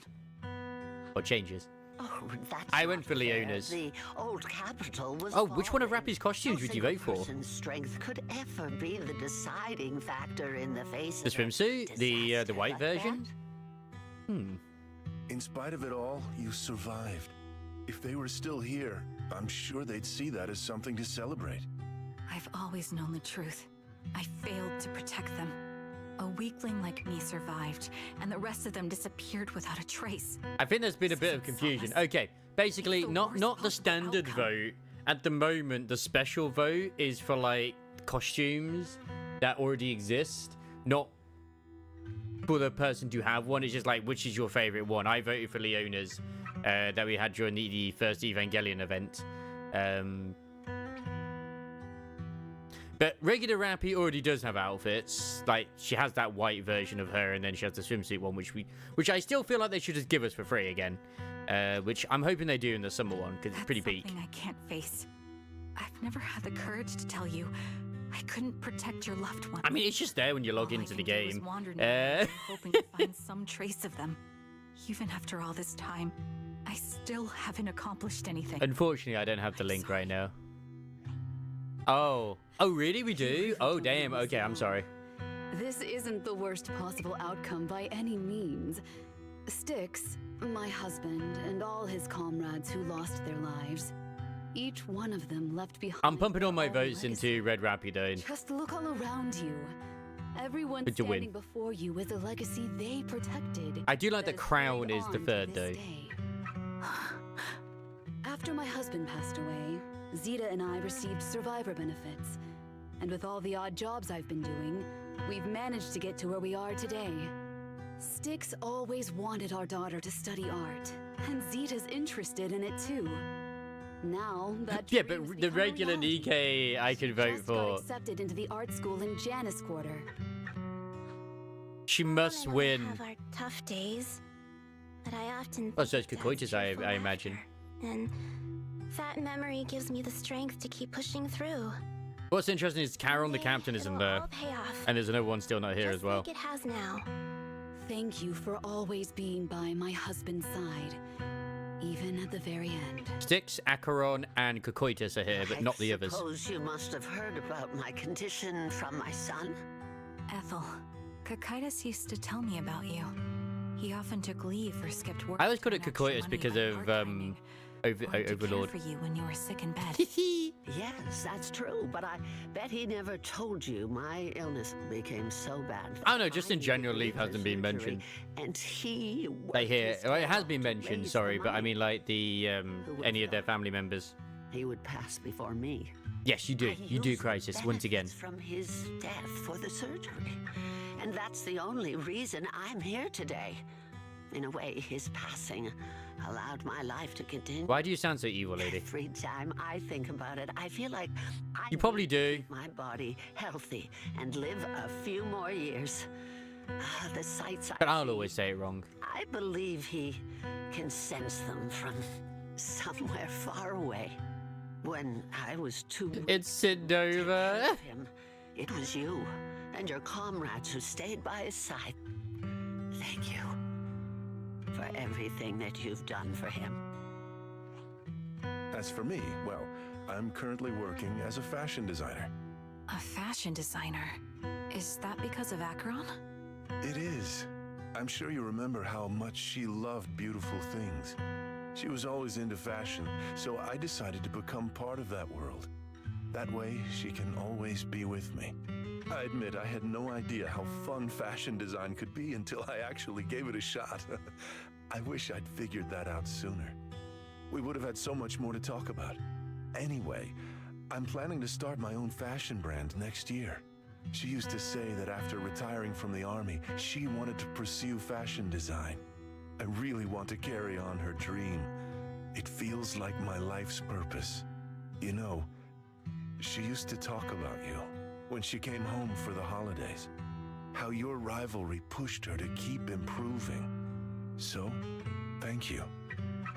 [SPEAKER 3] Or changes.
[SPEAKER 15] Oh, that's
[SPEAKER 3] I went for Leona's.
[SPEAKER 15] The old capital was
[SPEAKER 3] which one of Rappy's costumes would you vote for?
[SPEAKER 15] Strength could ever be the deciding factor in the face
[SPEAKER 3] The swimsuit? The white version?
[SPEAKER 16] In spite of it all, you survived. If they were still here, I'm sure they'd see that as something to celebrate.
[SPEAKER 9] I've always known the truth. I failed to protect them. A weakling like me survived, and the rest of them disappeared without a trace.
[SPEAKER 3] I think there's been a bit of confusion. Okay, basically, not the standard vote. At the moment, the special vote is for, like, costumes that already exist, not for the person to have one. It's just like, which is your favorite one? I voted for Leona's that we had during the first Evangelion event. But regular Rappy already does have outfits. Like, she has that white version of her, and then she has the swimsuit one, which I still feel like they should just give us for free again. Which I'm hoping they do in the summer one, because it's pretty peak.
[SPEAKER 9] Something I can't face. I've never had the courage to tell you I couldn't protect your loved ones.
[SPEAKER 3] I mean, it's just there when you log into the game.
[SPEAKER 9] Hoping to find some trace of them. Even after all this time, I still haven't accomplished anything.
[SPEAKER 3] Unfortunately, I don't have the link right now. Oh, really? We do? Oh, damn. Okay, I'm sorry.
[SPEAKER 17] This isn't the worst possible outcome by any means. Styx, my husband, and all his comrades who lost their lives, each one of them left behind.
[SPEAKER 3] I'm pumping all my votes into Red Rapidone.
[SPEAKER 17] Just look all around you. Everyone standing before you is a legacy they protected.
[SPEAKER 3] I do like the crown is the third, though.
[SPEAKER 17] After my husband passed away, Zeta and I received survivor benefits. And with all the odd jobs I've been doing, we've managed to get to where we are today. Styx always wanted our daughter to study art, and Zeta's interested in it too. Now that
[SPEAKER 3] yeah, but the regular Nikkei I could vote for.
[SPEAKER 17] Got accepted into the art school in Janus Quarter.
[SPEAKER 3] She must win.
[SPEAKER 4] Have our tough days, but I often.
[SPEAKER 3] Oh, so it's Cocoitus, I imagine.
[SPEAKER 4] And that memory gives me the strength to keep pushing through.
[SPEAKER 3] What's interesting is Carol, the captain, isn't there, and there's another one still not here as well.
[SPEAKER 4] Like it has now.
[SPEAKER 17] Thank you for always being by my husband's side, even at the very end.
[SPEAKER 3] Styx, Acheron, and Cocoitus are here, but not the others.
[SPEAKER 15] I suppose you must have heard about my condition from my son.
[SPEAKER 9] Ethel, Cocytus used to tell me about you. He often took leave or skipped work.
[SPEAKER 3] I always called it Cocoitus because of Overlord.
[SPEAKER 9] For you when you were sick in bed.
[SPEAKER 15] Yes, that's true, but I bet he never told you my illness became so bad.
[SPEAKER 3] Oh no, just in general, leave hasn't been mentioned.
[SPEAKER 15] And he.
[SPEAKER 3] They hear. Well, it has been mentioned. Sorry, but I mean like the any of their family members.
[SPEAKER 15] He would pass before me.
[SPEAKER 3] Yes, you do. You do, Crisis. Once again.
[SPEAKER 15] From his death for the surgery, and that's the only reason I'm here today. In a way, his passing allowed my life to continue.
[SPEAKER 3] Why do you sound so evil, lady?
[SPEAKER 15] Every time I think about it, I feel like
[SPEAKER 3] you probably do.
[SPEAKER 15] Keep my body healthy and live a few more years. The sights
[SPEAKER 3] but I'll always say it wrong.
[SPEAKER 15] I believe he can sense them from somewhere far away. When I was too.
[SPEAKER 3] It's Sindova.
[SPEAKER 15] It was you and your comrades who stayed by his side. Thank you for everything that you've done for him.
[SPEAKER 16] As for me, well, I'm currently working as a fashion designer.
[SPEAKER 9] A fashion designer? Is that because of Acheron?
[SPEAKER 16] It is. I'm sure you remember how much she loved beautiful things. She was always into fashion, so I decided to become part of that world. That way, she can always be with me. I admit I had no idea how fun fashion design could be until I actually gave it a shot. I wish I'd figured that out sooner. We would have had so much more to talk about. Anyway, I'm planning to start my own fashion brand next year. She used to say that after retiring from the army, she wanted to pursue fashion design. I really want to carry on her dream. It feels like my life's purpose. You know, she used to talk about you when she came home for the holidays. How your rivalry pushed her to keep improving. So, thank you.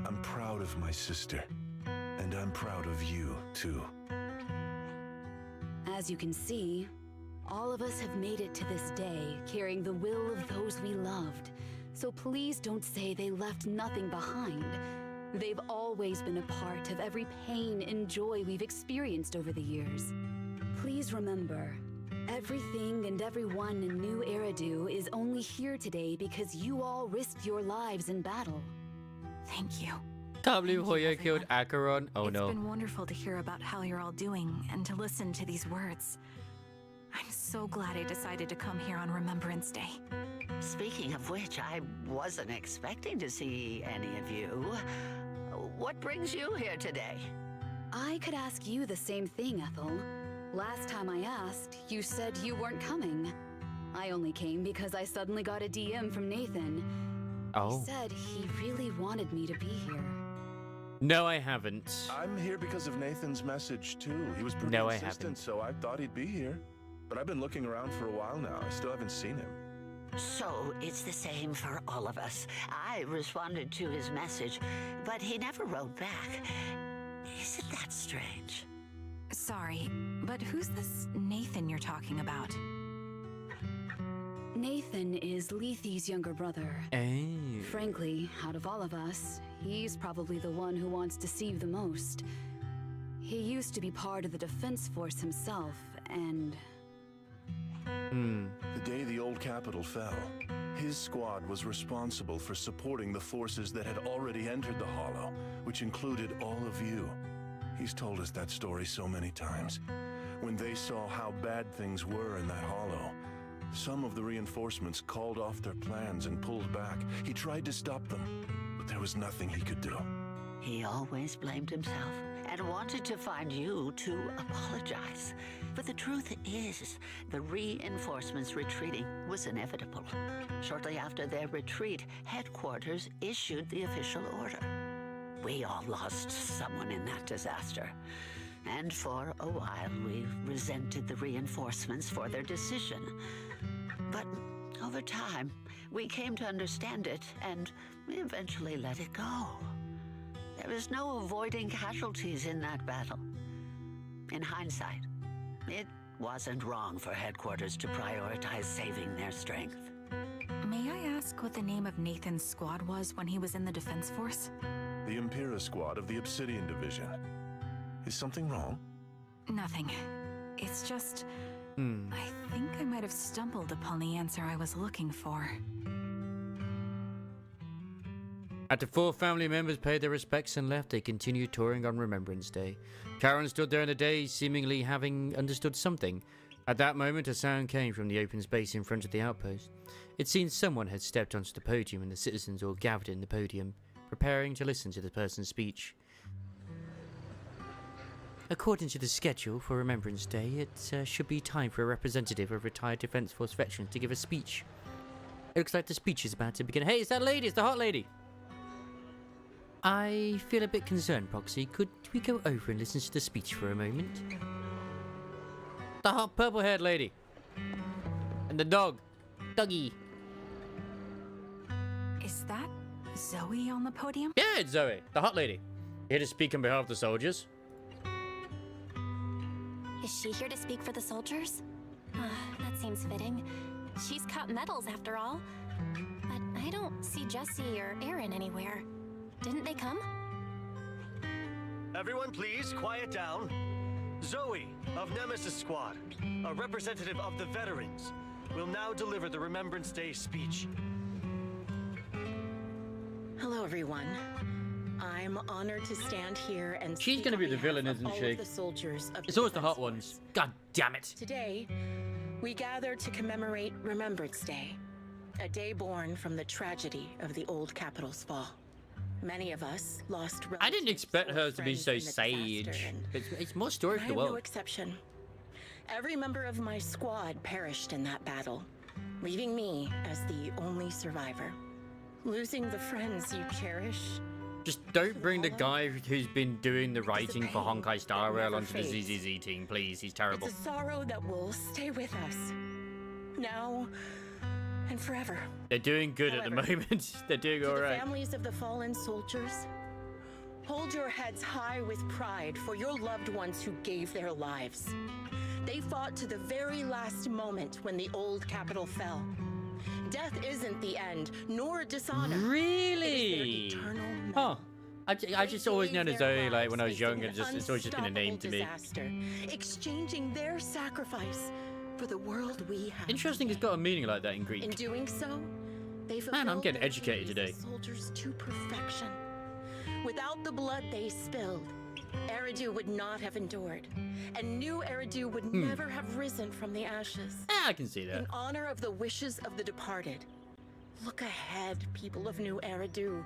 [SPEAKER 16] I'm proud of my sister. And I'm proud of you, too.
[SPEAKER 17] As you can see, all of us have made it to this day, carrying the will of those we loved. So please don't say they left nothing behind. They've always been a part of every pain and joy we've experienced over the years. Please remember, everything and everyone in New Eridu is only here today because you all risked your lives in battle.
[SPEAKER 9] Thank you.
[SPEAKER 3] Can't believe Hoya killed Acheron. Oh no.
[SPEAKER 9] It's been wonderful to hear about how you're all doing and to listen to these words. I'm so glad I decided to come here on Remembrance Day.
[SPEAKER 15] Speaking of which, I wasn't expecting to see any of you. What brings you here today?
[SPEAKER 17] I could ask you the same thing, Ethel. Last time I asked, you said you weren't coming. I only came because I suddenly got a DM from Nathan.
[SPEAKER 3] Oh.
[SPEAKER 17] He said he really wanted me to be here.
[SPEAKER 3] No, I haven't.
[SPEAKER 16] I'm here because of Nathan's message, too. He was pretty
[SPEAKER 3] No, I
[SPEAKER 16] insistent,
[SPEAKER 3] haven't.
[SPEAKER 16] so I thought he'd be here. But I've been looking around for a while now. I still haven't seen him.
[SPEAKER 15] So it's the same for all of us. I responded to his message, but he never wrote back. Isn't that strange?
[SPEAKER 9] Sorry, but who's this Nathan you're talking about?
[SPEAKER 17] Nathan is Lethe's younger brother.
[SPEAKER 3] Oh.
[SPEAKER 17] Frankly, out of all of us, he's probably the one who wants to Steve the most. He used to be part of the defense force himself, and...
[SPEAKER 16] The day the old capital fell, his squad was responsible for supporting the forces that had already entered the Hollow, which included all of you. He's told us that story so many times. When they saw how bad things were in that Hollow, some of the reinforcements called off their plans and pulled back. He tried to stop them, but there was nothing he could do.
[SPEAKER 15] He always blamed himself and wanted to find you to apologize. But the truth is, the reinforcements retreating was inevitable. Shortly after their retreat, headquarters issued the official order. We all lost someone in that disaster. And for a while, we resented the reinforcements for their decision. But over time, we came to understand it, and we eventually let it go. There was no avoiding casualties in that battle. In hindsight, it wasn't wrong for headquarters to prioritize saving their strength.
[SPEAKER 9] May I ask what the name of Nathan's squad was when he was in the defense force?
[SPEAKER 16] The Impera squad of the Obsidian Division. Is something wrong?
[SPEAKER 9] Nothing. It's just... I think I might have stumbled upon the answer I was looking for.
[SPEAKER 3] After 4 family members paid their respects and left, they continued touring on Remembrance Day. Karen stood there in the daze, seemingly having understood something. At that moment, a sound came from the open space in front of the outpost. It seemed someone had stepped onto the podium and the citizens all gathered in the podium, preparing to listen to the person's speech. According to the schedule for Remembrance Day, it should be time for a representative of retired Defense Force veterans to give a speech. It looks like the speech is about to begin. Hey, it's that lady! It's the hot lady! I feel a bit concerned, Proxy. Could we go over and listen to the speech for a moment? The hot purple-haired lady. And the dog. Doggy.
[SPEAKER 9] Is that Zoe on the podium?
[SPEAKER 3] Yeah, it's Zoe, the hot lady. Here to speak on behalf of the soldiers.
[SPEAKER 4] Is she here to speak for the soldiers? That seems fitting. She's cut medals after all. But I don't see Jesse or Aaron anywhere. Didn't they come?
[SPEAKER 18] Everyone please, quiet down. Zoe of Nemesis Squad, a representative of the veterans, will now deliver the Remembrance Day speech.
[SPEAKER 11] Hello, everyone. I'm honored to stand here and
[SPEAKER 3] She's
[SPEAKER 11] speak
[SPEAKER 3] gonna
[SPEAKER 11] on
[SPEAKER 3] be the
[SPEAKER 11] behalf
[SPEAKER 3] villain,
[SPEAKER 11] of
[SPEAKER 3] isn't
[SPEAKER 11] all
[SPEAKER 3] she?
[SPEAKER 11] of the soldiers of
[SPEAKER 3] It's
[SPEAKER 11] the
[SPEAKER 3] always the
[SPEAKER 11] Defense
[SPEAKER 3] hot ones.
[SPEAKER 11] Force.
[SPEAKER 3] God damn it.
[SPEAKER 11] Today, we gather to commemorate Remembrance Day, a day born from the tragedy of the old capital's fall. Many of us lost relatives.
[SPEAKER 3] I didn't expect
[SPEAKER 11] or
[SPEAKER 3] her to be
[SPEAKER 11] friends
[SPEAKER 3] so
[SPEAKER 11] in the disaster,
[SPEAKER 3] sage.
[SPEAKER 11] and
[SPEAKER 3] It's more story for
[SPEAKER 11] I
[SPEAKER 3] the
[SPEAKER 11] am no
[SPEAKER 3] world.
[SPEAKER 11] exception. Every member of my squad perished in that battle, leaving me as the only survivor. Losing the friends you cherish.
[SPEAKER 3] Just don't bring the guy who's been doing the writing for Honkai Star Rail
[SPEAKER 11] never
[SPEAKER 3] onto the
[SPEAKER 11] fades.
[SPEAKER 3] ZZZ team, please. He's terrible.
[SPEAKER 11] It's a sorrow that will stay with us. Now and forever.
[SPEAKER 3] They're doing good at the
[SPEAKER 11] However,
[SPEAKER 3] moment. They're doing
[SPEAKER 11] To the
[SPEAKER 3] alright.
[SPEAKER 11] families of the fallen soldiers, hold your heads high with pride for your loved ones who gave their lives. They fought to the very last moment when the old capital fell. Death isn't the end, nor dishonor.
[SPEAKER 3] Really?
[SPEAKER 11] It is their eternal
[SPEAKER 3] Huh. I just always known as Zoe, like, when I was young, and
[SPEAKER 11] facing
[SPEAKER 3] it's always just been a name to me.
[SPEAKER 11] disaster, exchanging their sacrifice for the world we have.
[SPEAKER 3] Interesting, it's got a meaning like that in Greek.
[SPEAKER 11] In doing so, they
[SPEAKER 3] Man, I'm
[SPEAKER 11] fulfilled
[SPEAKER 3] getting
[SPEAKER 11] their
[SPEAKER 3] educated
[SPEAKER 11] duties
[SPEAKER 3] today.
[SPEAKER 11] as soldiers to perfection. Without the blood they spilled, Eridu would not have endured, and new Eridu would never have risen from the ashes.
[SPEAKER 3] I can see that.
[SPEAKER 11] In honor of the wishes of the departed, look ahead, people of New Eridu.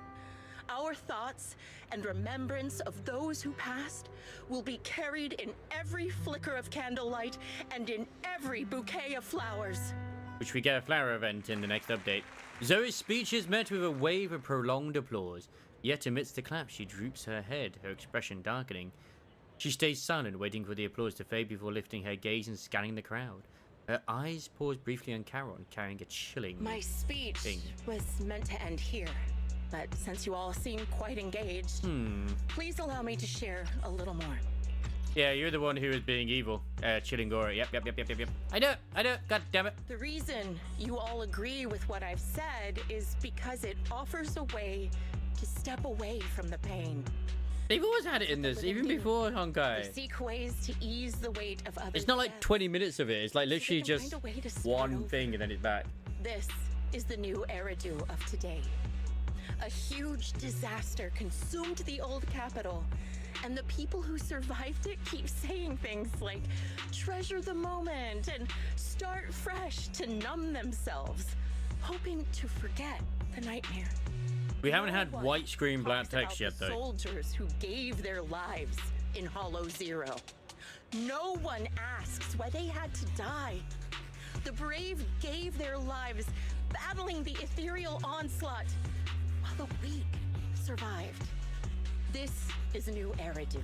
[SPEAKER 11] Our thoughts and remembrance of those who passed will be carried in every flicker of candlelight and in every bouquet of flowers.
[SPEAKER 3] which we get a flower event in the next update. Zoe's speech is met with a wave of prolonged applause. Yet amidst the clap, she droops her head, her expression darkening. She stays silent, waiting for the applause to fade before lifting her gaze and scanning the crowd. Her eyes pause briefly on Charon, carrying a chilling
[SPEAKER 11] My speech
[SPEAKER 3] thing.
[SPEAKER 11] was meant to end here, but since you all seem quite engaged, please allow me to share a little more.
[SPEAKER 3] Yeah, you're the one who is being evil. Chilling Gora. Yep. I know. God damn it.
[SPEAKER 11] The reason you all agree with what I've said is because it offers a way to step away from the pain.
[SPEAKER 3] They've always had it in this, even before
[SPEAKER 11] To
[SPEAKER 3] Honkai.
[SPEAKER 11] seek ways to ease the weight of others.
[SPEAKER 3] It's not like 20 minutes of it. It's like literally
[SPEAKER 11] can
[SPEAKER 3] just
[SPEAKER 11] find a way to start
[SPEAKER 3] one
[SPEAKER 11] over.
[SPEAKER 3] thing and then it's back.
[SPEAKER 11] This is the new Eridu of today. A huge disaster consumed the old capital, and the people who survived it keep saying things like, treasure the moment and start fresh to numb themselves, hoping to forget the nightmare.
[SPEAKER 3] We haven't had white screen black text yet,
[SPEAKER 11] The
[SPEAKER 3] though.
[SPEAKER 11] soldiers who gave their lives in Hollow Zero. No one asks why they had to die. The brave gave their lives battling the ethereal onslaught, while the weak survived. This is new Eridu,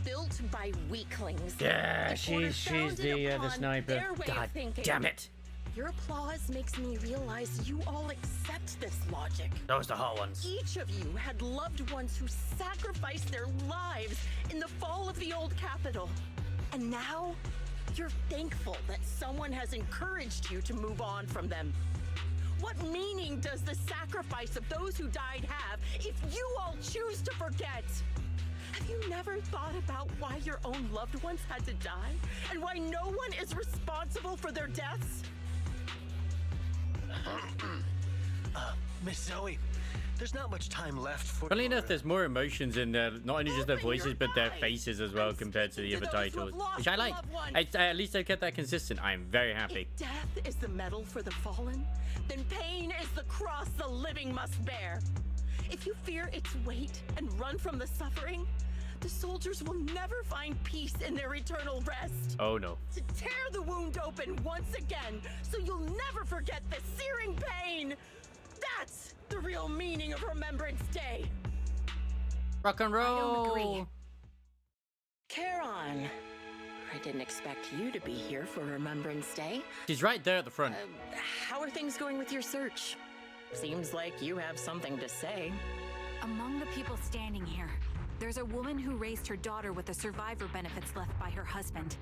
[SPEAKER 11] built by weaklings.
[SPEAKER 3] Yeah,
[SPEAKER 11] The order
[SPEAKER 3] she's
[SPEAKER 11] founded
[SPEAKER 3] the
[SPEAKER 11] upon
[SPEAKER 3] sniper.
[SPEAKER 11] their way of
[SPEAKER 3] God
[SPEAKER 11] thinking.
[SPEAKER 3] damn it.
[SPEAKER 11] Your applause makes me realize you all accept this logic.
[SPEAKER 14] Those the hot ones.
[SPEAKER 11] Each of you had loved ones who sacrificed their lives in the fall of the old capital. And now, you're thankful that someone has encouraged you to move on from them. What meaning does the sacrifice of those who died have if you all choose to forget? Have you never thought about why your own loved ones had to die? And why no one is responsible for their deaths?
[SPEAKER 18] Miss Zoe, there's not much time left for.
[SPEAKER 3] Funny enough, there's more emotions in there, not only just their voices, but their faces as well compared to the other titles, which I like. At least they've kept that consistent. I'm very happy.
[SPEAKER 11] If death is the medal for the fallen, then pain is the cross the living must bear. If you fear its weight and run from the suffering, the soldiers will never find peace in their eternal rest.
[SPEAKER 3] Oh no.
[SPEAKER 11] To tear the wound open once again, so you'll never forget the searing pain. That's the real meaning of Remembrance Day.
[SPEAKER 3] Rock and roll.
[SPEAKER 11] I don't agree. Charon, I didn't expect you to be here for Remembrance Day.
[SPEAKER 3] She's right there at the front.
[SPEAKER 11] How are things going with your search? Seems like you have something to say.
[SPEAKER 9] Among the people standing here, there's a woman who raised her daughter with the survivor benefits left by her husband.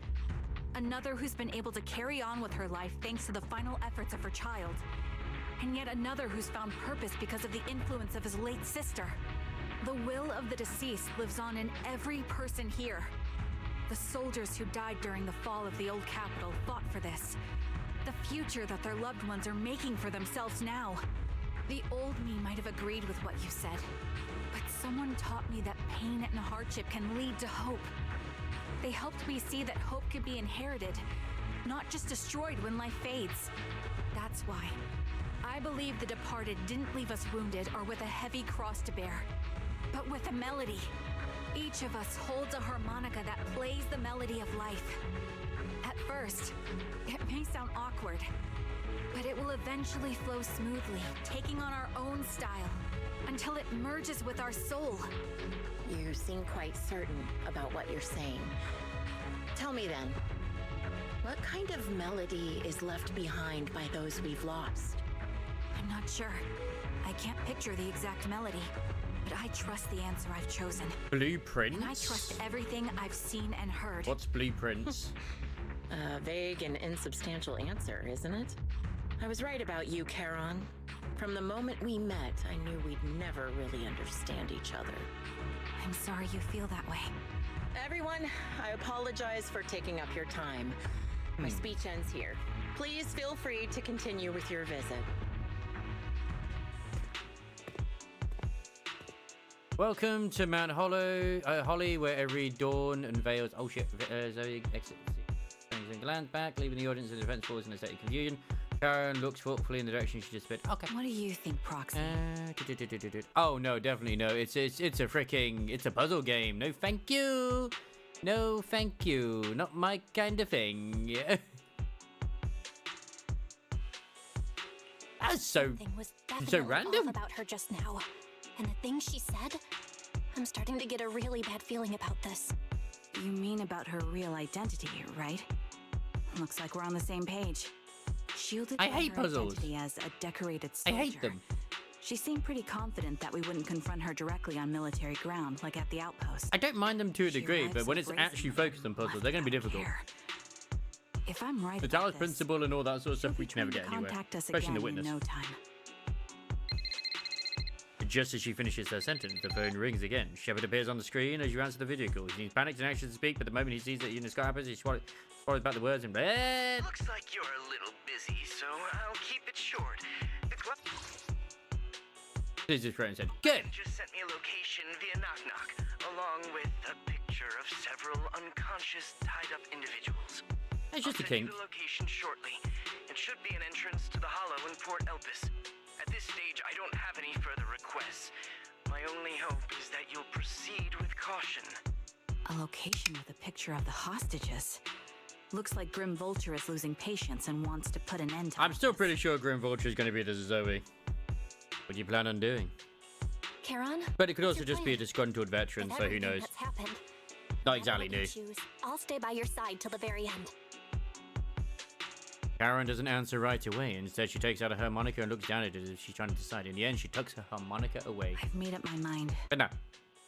[SPEAKER 9] Another who's been able to carry on with her life thanks to the final efforts of her child. And yet another who's found purpose because of the influence of his late sister. The will of the deceased lives on in every person here. The soldiers who died during the fall of the old capital fought for this. The future that their loved ones are making for themselves now. The old me might have agreed with what you said, but someone taught me that pain and hardship can lead to hope. They helped me see that hope could be inherited, not just destroyed when life fades. That's why I believe the departed didn't leave us wounded or with a heavy cross to bear, but with a melody. Each of us holds a harmonica that plays the melody of life. At first, it may sound awkward, but it will eventually flow smoothly, taking on our own style, until it merges with our soul.
[SPEAKER 11] You seem quite certain about what you're saying. Tell me then, what kind of melody is left behind by those we've lost?
[SPEAKER 9] I'm not sure. I can't picture the exact melody, but I trust the answer I've chosen.
[SPEAKER 3] Blueprints?
[SPEAKER 9] And I trust everything I've seen and heard.
[SPEAKER 3] What's blueprints?
[SPEAKER 11] A vague and insubstantial answer, isn't it? I was right about you, Charon. From the moment we met, I knew we'd never really understand each other.
[SPEAKER 9] I'm sorry you feel that way.
[SPEAKER 11] Everyone, I apologize for taking up your time. My speech ends here. Please feel free to continue with your visit.
[SPEAKER 3] Welcome to Mount Holly, where every dawn unveils. Oh shit! Zoe exits. Lands back, leaving the audience and the defense force in a state of confusion. Karen looks thoughtfully in the direction she just sped. Okay.
[SPEAKER 9] What do you think, Proxy?
[SPEAKER 3] Oh no, definitely no. It's a puzzle game. No, thank you. No, thank you. Not my kind of thing. That's so
[SPEAKER 4] Something was definitely
[SPEAKER 3] random.
[SPEAKER 4] off about her just now. And the things she said, I'm starting to get a really bad feeling about this.
[SPEAKER 9] You mean about her real identity, right? Looks like we're on the same page. Shielded
[SPEAKER 3] I
[SPEAKER 9] by
[SPEAKER 3] hate
[SPEAKER 9] her
[SPEAKER 3] puzzles.
[SPEAKER 9] identity as a decorated
[SPEAKER 3] I
[SPEAKER 9] soldier.
[SPEAKER 3] hate them.
[SPEAKER 9] She seemed pretty confident that we wouldn't confront her directly on military ground, like at the outpost.
[SPEAKER 3] I don't mind them to a degree,
[SPEAKER 9] arrives
[SPEAKER 3] but when
[SPEAKER 9] so
[SPEAKER 3] it's
[SPEAKER 9] brazen
[SPEAKER 3] actually focused on puzzles, they're going to be difficult.
[SPEAKER 9] If I'm right
[SPEAKER 3] The
[SPEAKER 9] about
[SPEAKER 3] Talos
[SPEAKER 9] this,
[SPEAKER 3] principle and all that sort of stuff, we can never
[SPEAKER 9] trying
[SPEAKER 3] get
[SPEAKER 9] to
[SPEAKER 3] anywhere.
[SPEAKER 9] contact us
[SPEAKER 3] Especially in the
[SPEAKER 9] again in
[SPEAKER 3] witness.
[SPEAKER 9] no time.
[SPEAKER 3] Just as she finishes her sentence, the phone rings again. Shepard appears on the screen as you answer the video call. He panics and anxious to speak, but the moment he sees that Eunice Scott happens, he swallows back the words and
[SPEAKER 5] Looks like you're a little busy, so I'll keep it short. The club
[SPEAKER 3] This is Graham said, good.
[SPEAKER 5] just sent me a location via Knock Knock, along with a picture of several unconscious, tied-up individuals.
[SPEAKER 3] It's just a
[SPEAKER 5] I'll
[SPEAKER 3] kink.
[SPEAKER 5] send you the location shortly. It should be an entrance to the hollow in Port Elpis. At this stage, I don't have any further requests. My only hope is that you'll proceed with caution.
[SPEAKER 9] A location with a picture of the hostages. Looks like Grim Vulture is losing patience and wants to put an end to
[SPEAKER 3] I'm still pretty sure Grim Vulture is going to be the Zoe. What do you plan on doing?
[SPEAKER 4] Charon?
[SPEAKER 3] But it could
[SPEAKER 4] what's
[SPEAKER 3] also
[SPEAKER 4] your
[SPEAKER 3] just be a
[SPEAKER 4] plan?
[SPEAKER 3] disgruntled veteran,
[SPEAKER 4] With
[SPEAKER 3] so who
[SPEAKER 4] everything
[SPEAKER 3] knows?
[SPEAKER 4] that's happened,
[SPEAKER 3] Not exactly
[SPEAKER 4] whatever
[SPEAKER 3] new.
[SPEAKER 4] you choose, I'll stay by your side till the very end.
[SPEAKER 3] Karen doesn't answer right away. Instead, she takes out a harmonica and looks down at it as if she's trying to decide. In the end, she tucks her harmonica away.
[SPEAKER 9] I've made up my mind.
[SPEAKER 3] But no,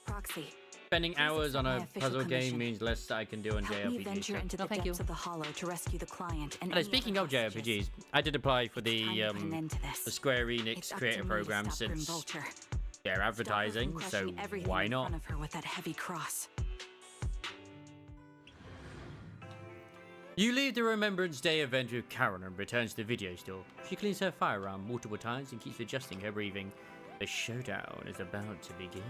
[SPEAKER 9] Proxy,
[SPEAKER 3] spending hours on
[SPEAKER 9] my
[SPEAKER 3] a
[SPEAKER 9] official
[SPEAKER 3] puzzle game
[SPEAKER 9] commission.
[SPEAKER 3] means less that I can do on
[SPEAKER 9] help me
[SPEAKER 3] JRPGs.
[SPEAKER 9] venture
[SPEAKER 3] so-
[SPEAKER 9] into the depths of the hollow to rescue the client and
[SPEAKER 3] And
[SPEAKER 9] any
[SPEAKER 3] speaking
[SPEAKER 9] other
[SPEAKER 3] of
[SPEAKER 9] hostages.
[SPEAKER 3] JRPGs, I did apply for
[SPEAKER 9] Time to
[SPEAKER 3] the
[SPEAKER 9] put an end to this.
[SPEAKER 3] Square Enix
[SPEAKER 9] It's up
[SPEAKER 3] creator
[SPEAKER 9] to me to
[SPEAKER 3] program
[SPEAKER 9] stop Grim
[SPEAKER 3] since
[SPEAKER 9] Vulture.
[SPEAKER 3] they're
[SPEAKER 9] Stop her from
[SPEAKER 3] advertising, so
[SPEAKER 9] crushing everything
[SPEAKER 3] why
[SPEAKER 9] in
[SPEAKER 3] not?
[SPEAKER 9] front of her with that heavy cross.
[SPEAKER 3] You leave the Remembrance Day event with Karen and returns to the video store. She cleans her firearm multiple times and keeps adjusting her breathing. The showdown is about to begin.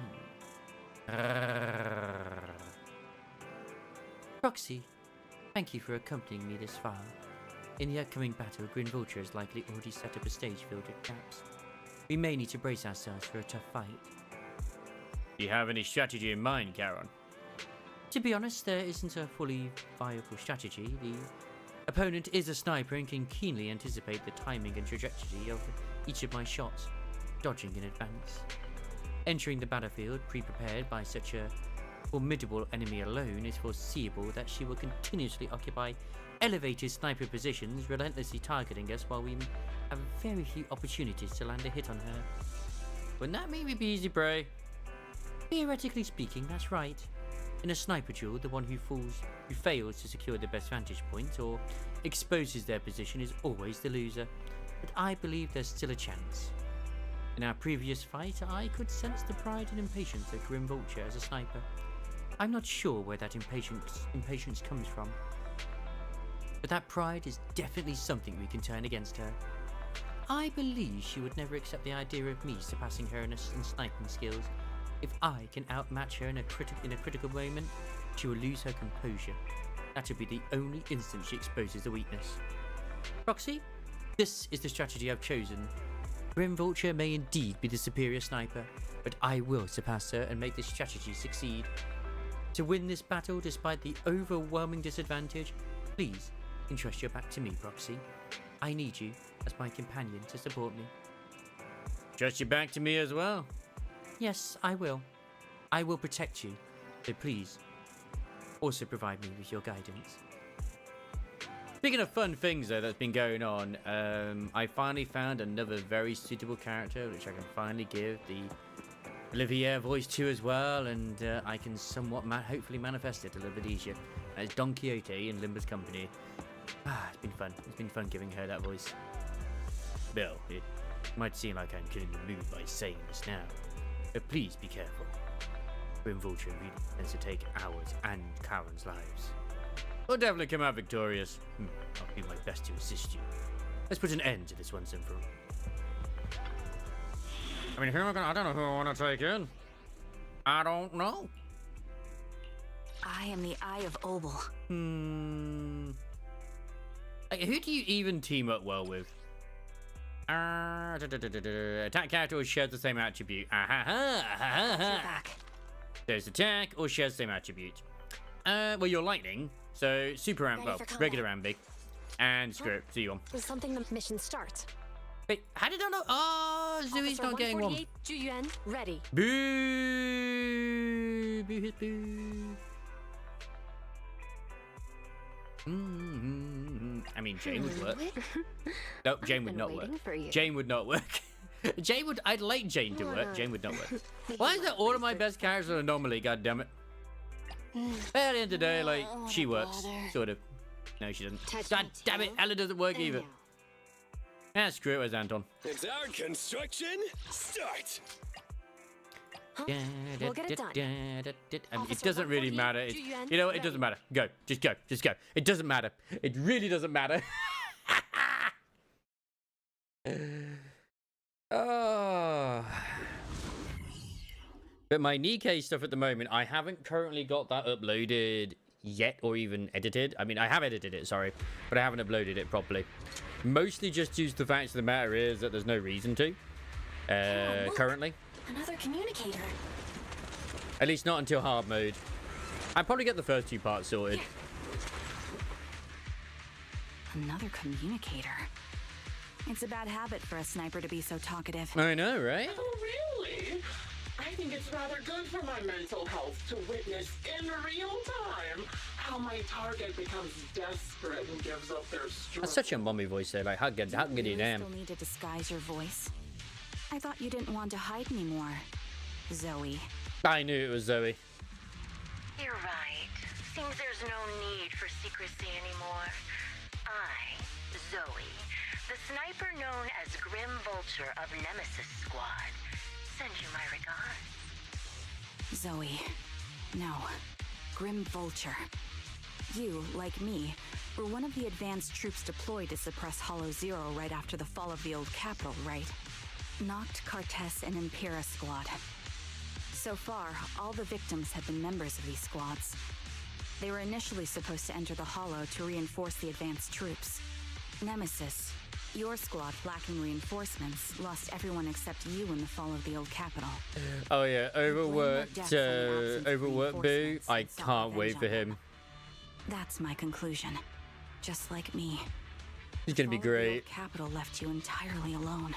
[SPEAKER 7] Proxy, thank you for accompanying me this far. In the upcoming battle, Grim Vulture has likely already set up a stage filled with traps. We may need to brace ourselves for a tough fight.
[SPEAKER 3] Do you have any strategy in mind, Karen?
[SPEAKER 7] To be honest, there isn't a fully viable strategy. The opponent is a sniper and can keenly anticipate the timing and trajectory of each of my shots, dodging in advance. Entering the battlefield pre-prepared by such a formidable enemy alone, is foreseeable that she will continuously occupy elevated sniper positions, relentlessly targeting us while we have very few opportunities to land a hit on her.
[SPEAKER 3] Wouldn't that maybe be easy, Bray?
[SPEAKER 7] Theoretically speaking, that's right. In a sniper duel, the one who fails to secure the best vantage point or exposes their position is always the loser. But I believe there's still a chance. In our previous fight, I could sense the pride and impatience of Grim Vulture as a sniper. I'm not sure where that impatience comes from. But that pride is definitely something we can turn against her. I believe she would never accept the idea of me surpassing her in sniping skills. If I can outmatch her in a critical moment, she will lose her composure. That will be the only instant she exposes a weakness. Roxy, this is the strategy I've chosen. Grim Vulture may indeed be the superior sniper, but I will surpass her and make this strategy succeed. To win this battle despite the overwhelming disadvantage, please entrust your back to me, Proxy. I need you as my companion to support me.
[SPEAKER 3] Trust your back to me as well.
[SPEAKER 7] Yes, I will. I will protect you, so please also provide me with your guidance.
[SPEAKER 3] Speaking of fun things though that's been going on, I finally found another very suitable character which I can finally give the Olivier voice to as well, and I can somewhat hopefully manifest it a little bit easier. It's Don Quixote in Limber's company. It's been fun. It's been fun giving her that voice. Well, it might seem like I'm killing the mood by saying this now, but please be careful. Grim Vulture really tends to take ours and Karen's lives. We'll definitely come out victorious. I'll do my best to assist you. Let's put an end to this once and for all. I mean, I don't know who I want to take in. I don't know.
[SPEAKER 9] I am the Eye of Obel.
[SPEAKER 3] Who do you even team up well with? Attack character or shares the same attribute. There's attack or shares the same attribute. Well, you're lightning, so super amp, well, regular ambic, and script. See you on.
[SPEAKER 10] Is something the mission starts?
[SPEAKER 7] Wait, how did I know? Oh, Zooey's not getting one.
[SPEAKER 19] 148 Juyuan, ready.
[SPEAKER 7] Boo! Boo! Boo! I mean, Jane would work. No, Jane would not work. Jane would not work. Jane would. I'd like Jane to work. Jane would not work. Why is that all of my best characters an anomaly? God damn it. At the end of the day, like, she works, sort of. No, she doesn't. God damn it, Ella doesn't work either. Ah, screw it, Anton.
[SPEAKER 20] It's our construction. Start.
[SPEAKER 19] We'll get it done.
[SPEAKER 7] I mean, it doesn't really matter. You know what? It doesn't matter. Go. Just go. Just go. It doesn't matter. It really doesn't matter. Oh. But my Nikkei stuff at the moment, I haven't currently got that uploaded yet or even edited. I mean, I have edited it, sorry, but I haven't uploaded it properly. Mostly just due to the fact of the matter is that there's no reason to currently.
[SPEAKER 4] Another communicator.
[SPEAKER 7] At least not until hard mode. I'll probably get the first two parts sorted.
[SPEAKER 9] Another communicator. It's a bad habit for a sniper to be so talkative.
[SPEAKER 7] I know, right?
[SPEAKER 13] Oh, really? I think it's rather good for my mental health to witness in real time how my target becomes desperate and gives up their strength.
[SPEAKER 7] That's such a mummy voice there. Like, how good you damn.
[SPEAKER 9] Still need to disguise your voice? I thought you didn't want to hide anymore, Zoe.
[SPEAKER 7] I knew it was Zoe.
[SPEAKER 11] You're right. Seems there's no need for secrecy anymore. I, Zoe, the sniper known as Grim Vulture of Nemesis Squad, send you my regards.
[SPEAKER 9] Zoe. No. Grim Vulture. You, like me, were one of the advanced troops deployed to suppress Hollow Zero right after the fall of the old capital, right? Noct, Cartes, and Impera Squad. So far, all the victims have been members of these squads. They were initially supposed to enter the Hollow to reinforce the advanced troops. Nemesis, your squad, lacking reinforcements, lost everyone except you in the fall of the old capital.
[SPEAKER 7] Oh yeah, overworked Boo. I can't wait for him.
[SPEAKER 9] That's my conclusion. Just like me.
[SPEAKER 7] He's gonna be great.
[SPEAKER 9] The capital left you entirely alone.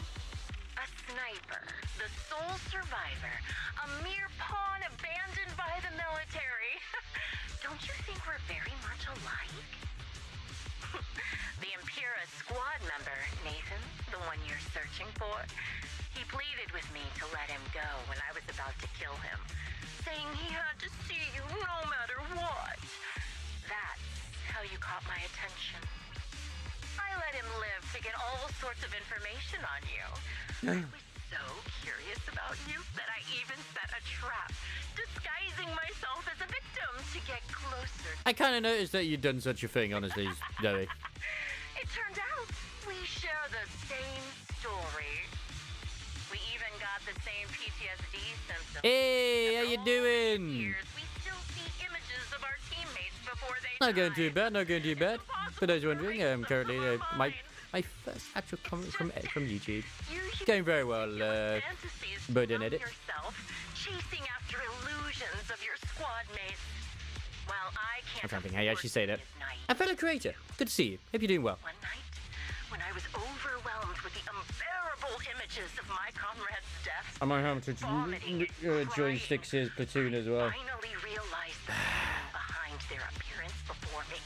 [SPEAKER 11] A sniper, the sole survivor, a mere pawn abandoned by the military. Don't you think we're very much alike? The Impera squad member, Nathan, the one you're searching for, he pleaded with me to let him go when I was about to kill him, saying he had to see you no matter what. That's how you caught my attention. I let him live to get all sorts of information on you. I was so curious about you that I even set a trap, disguising myself as a victim to get closer.
[SPEAKER 7] I kind of noticed that you'd done such a thing, honestly, Zoe.
[SPEAKER 11] It turned out we share the same story. We even got the same PTSD symptoms.
[SPEAKER 7] Hey, how you doing?
[SPEAKER 11] We still see images of our teammates before they
[SPEAKER 7] Not going too bad, not going too bad. For those wondering, currently my first actual comment from YouTube. Going very well, but in edit.
[SPEAKER 11] Chasing after illusions of your squad mates. Well, I can't.
[SPEAKER 7] I'm trying to think how you actually say that. And fellow creator, good to see you. Hope you're doing well.
[SPEAKER 11] One night, when I was overwhelmed with the unbearable images of my comrades' deaths,
[SPEAKER 7] I might have to join Stix's platoon as well.
[SPEAKER 11] finally realized the reason behind their appearance before me.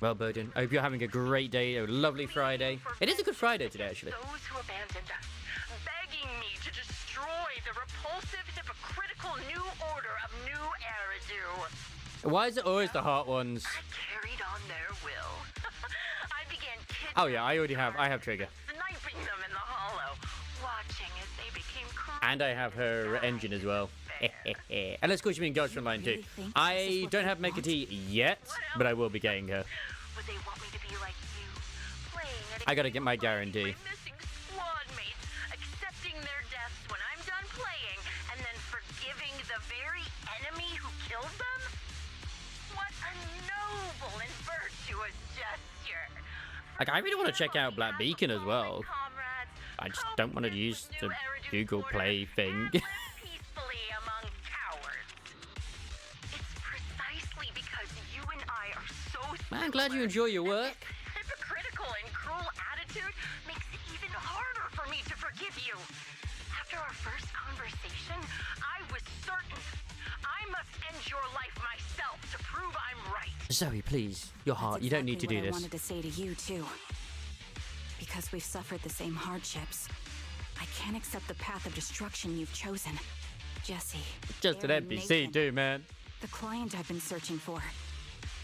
[SPEAKER 7] Well, Bowden, I hope you're having a great day, a lovely Friday. It is a good Friday today, actually.
[SPEAKER 11] Those who abandoned us, begging me to destroy the repulsive, hypocritical new order of New Eridu.
[SPEAKER 7] Why is it always the hot ones?
[SPEAKER 11] I carried on their will. I began kidnapping.
[SPEAKER 7] Oh yeah, I have Trigger.
[SPEAKER 11] Sniping them in the hollow, watching as they became
[SPEAKER 7] And I have her engine as well. And let's course you mean Ghost Online too. I don't have Mecha T yet, but I will be getting her.
[SPEAKER 11] Would they want me to be like you, playing at
[SPEAKER 7] I gotta get my guarantee.
[SPEAKER 11] missing squad mates, accepting their deaths when I'm done playing, and then forgiving the very enemy who killed them? What a noble and virtuous gesture.
[SPEAKER 7] Like, I really want to check out Black Beacon as well. I just don't want to use the Google Play thing.
[SPEAKER 11] Peacefully among cowards. It's precisely because you and I are so
[SPEAKER 7] Man, I'm glad you enjoy your work.
[SPEAKER 11] hypocritical and cruel attitude makes it even harder forgive you. After our first conversation, I was certain I must end your life myself to prove I'm right.
[SPEAKER 7] Zoe, please. Your heart.
[SPEAKER 9] That's
[SPEAKER 7] You don't need to
[SPEAKER 9] exactly
[SPEAKER 7] do
[SPEAKER 9] what I
[SPEAKER 7] this.
[SPEAKER 9] wanted to say to you, too. Because we've suffered the same hardships, I can't accept the path of destruction you've chosen. Jesse.
[SPEAKER 3] Just an
[SPEAKER 9] Aaron,
[SPEAKER 3] NPC,
[SPEAKER 9] Nathan,
[SPEAKER 3] too, man.
[SPEAKER 9] the client I've been searching for,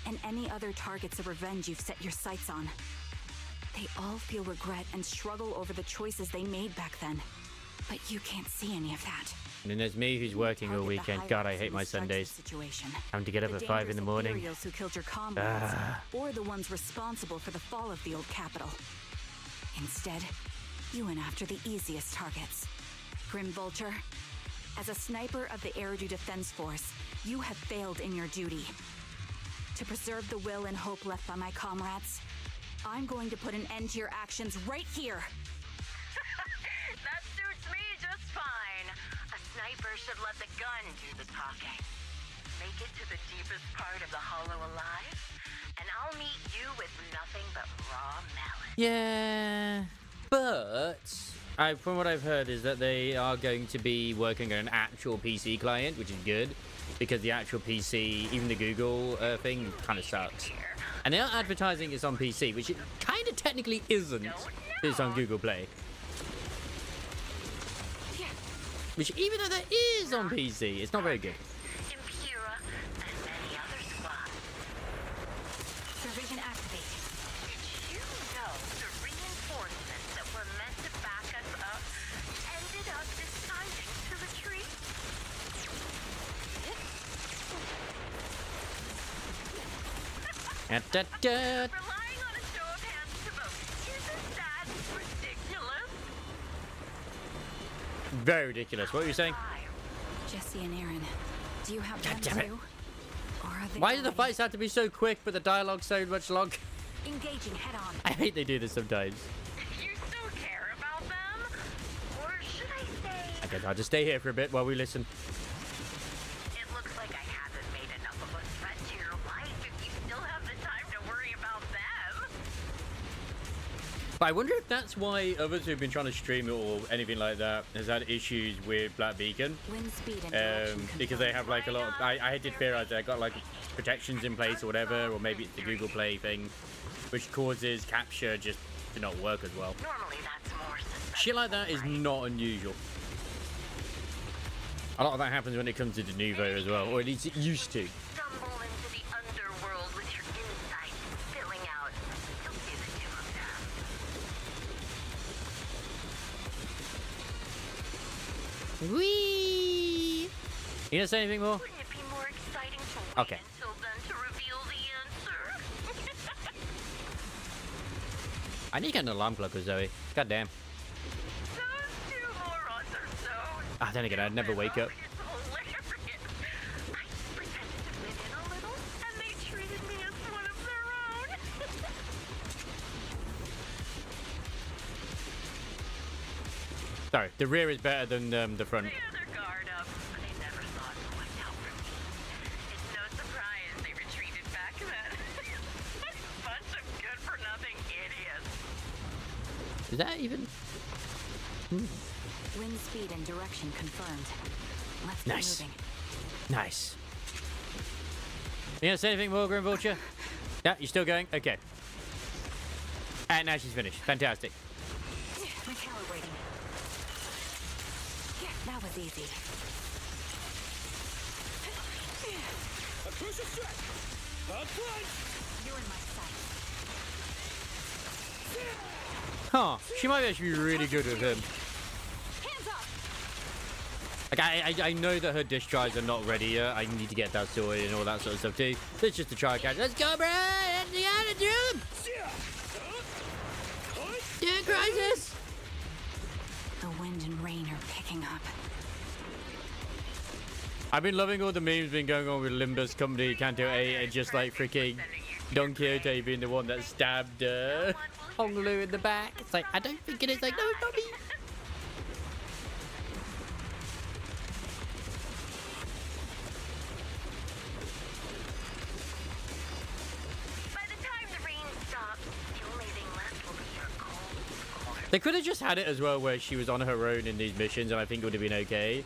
[SPEAKER 9] and any other targets of revenge you've set your sights on. They all feel regret and struggle over the choices they made back then. But you can't see any of that.
[SPEAKER 3] And then there's me who's working all weekend. God, I hate my Sundays. Having to get up at 5 in the morning.
[SPEAKER 9] Imperials who killed your comrades, or the ones responsible for the fall of the old capital. Instead, you went after the easiest targets. Grim Vulture, as a sniper of the Eridu Defense Force, you have failed in your duty. To preserve the will and hope left by my comrades, I'm going to put an end to your actions right here.
[SPEAKER 11] That suits me just fine. A sniper should let the gun do the talking. Make it to the deepest part of the hollow alive, and I'll meet you with nothing but raw melon.
[SPEAKER 3] Yeah, but from what I've heard is that they are going to be working on an actual PC client, which is good, because the actual PC, even the Google thing, kind of sucks. And they are advertising it's on PC, which it kind of technically isn't. It's on Google Play. Which, even though that is on PC, it's not very good.
[SPEAKER 11] Impura and many other squads.
[SPEAKER 9] Surveillance activate.
[SPEAKER 11] Did you know the reinforcements that were meant to back us up ended up deciding to retreat? Relying on a show of hands to vote. Isn't that ridiculous?
[SPEAKER 3] Very ridiculous. What were you saying?
[SPEAKER 9] Jesse and Aaron, do you have
[SPEAKER 3] God
[SPEAKER 9] them
[SPEAKER 3] damn it.
[SPEAKER 9] too? Or are they
[SPEAKER 3] Why do the
[SPEAKER 9] already
[SPEAKER 3] fights have to be so quick, but the dialogue so much long?
[SPEAKER 9] engaging head on?
[SPEAKER 3] I hate they do this sometimes.
[SPEAKER 11] You still care about them? Or should I say...
[SPEAKER 3] I guess I'll just stay here for a bit while we listen.
[SPEAKER 11] It looks like I haven't made enough of a threat to your life if you still have the time to worry about them.
[SPEAKER 3] But I wonder if that's why others who've been trying to stream it or anything like that has had issues with Black Beacon.
[SPEAKER 9] Wind speed and direction
[SPEAKER 3] Because they have like a lot of... I did theorize they got like protections in place or whatever, or maybe it's the Google Play thing, which causes capture just to not work as well.
[SPEAKER 11] Normally that's more
[SPEAKER 3] Shit like that is not unusual. A lot of that happens when it comes to Denuvo as well, or at least it used to.
[SPEAKER 11] stumble into the underworld with your insights spilling out. You'll see the two of them.
[SPEAKER 3] Whee! You gonna say anything more?
[SPEAKER 11] Wouldn't it be more exciting to wait
[SPEAKER 3] Okay.
[SPEAKER 11] until then to reveal the answer?
[SPEAKER 3] I need to get an alarm clock with Zoe. God damn.
[SPEAKER 11] Those two morons are so...
[SPEAKER 3] Ah, then again, I'd never wake up.
[SPEAKER 11] It's hilarious. I just pretended to fit in a little, and they treated me as one of their own.
[SPEAKER 3] Sorry, the rear is better than the front.
[SPEAKER 11] They had their guard up, but they never thought to watch out for me. It's no surprise they retreated back then. Bunch of good-for-nothing idiots.
[SPEAKER 3] Is that even...
[SPEAKER 9] Wind speed and direction confirmed. Let's
[SPEAKER 3] Nice.
[SPEAKER 9] get moving.
[SPEAKER 3] Nice. You gonna say anything more, Grim Vulture? Yeah, you still going? Okay. And now she's finished. Fantastic.
[SPEAKER 9] Recalibrating. Yeah, that was easy.
[SPEAKER 20] A crucial strike. A punch.
[SPEAKER 9] You're in my sight.
[SPEAKER 3] Huh. She might actually be really good with him.
[SPEAKER 9] Hands up!
[SPEAKER 3] Like, I know that her dish tries are not ready yet. I need to get that sorted and all that sort of stuff too. It's just a try catch. Let's go, bro! Let's do him! Yeah, crisis!
[SPEAKER 9] The wind and rain are picking up.
[SPEAKER 3] I've been loving all the memes been going on with Limbus Company, Kanto 8, and just like freaking Don Quixote being the one that stabbed Honglu in the back. It's like, I don't think it is. Like, no, it's not me.
[SPEAKER 11] By the time the rain stops, the only thing left will be your cold corpse.
[SPEAKER 3] They could have just had it as well where she was on her own in these missions, and I think it would have been okay.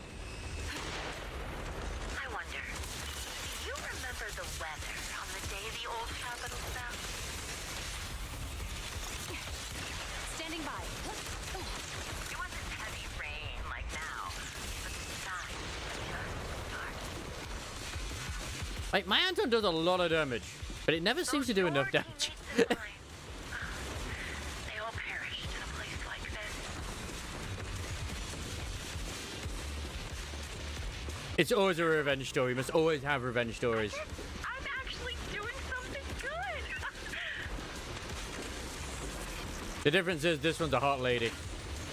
[SPEAKER 19] I wonder, do you remember the weather on the day the old capital fell?
[SPEAKER 12] Standing by.
[SPEAKER 19] It wasn't heavy rain like now, but the sun just started.
[SPEAKER 3] Like, my Anton does a lot of damage, but it never seems to do enough damage.
[SPEAKER 19] They all perished in a place like this.
[SPEAKER 3] It's always a revenge story. You must always have revenge stories.
[SPEAKER 19] I'm actually doing something good.
[SPEAKER 3] The difference is this one's a hot lady.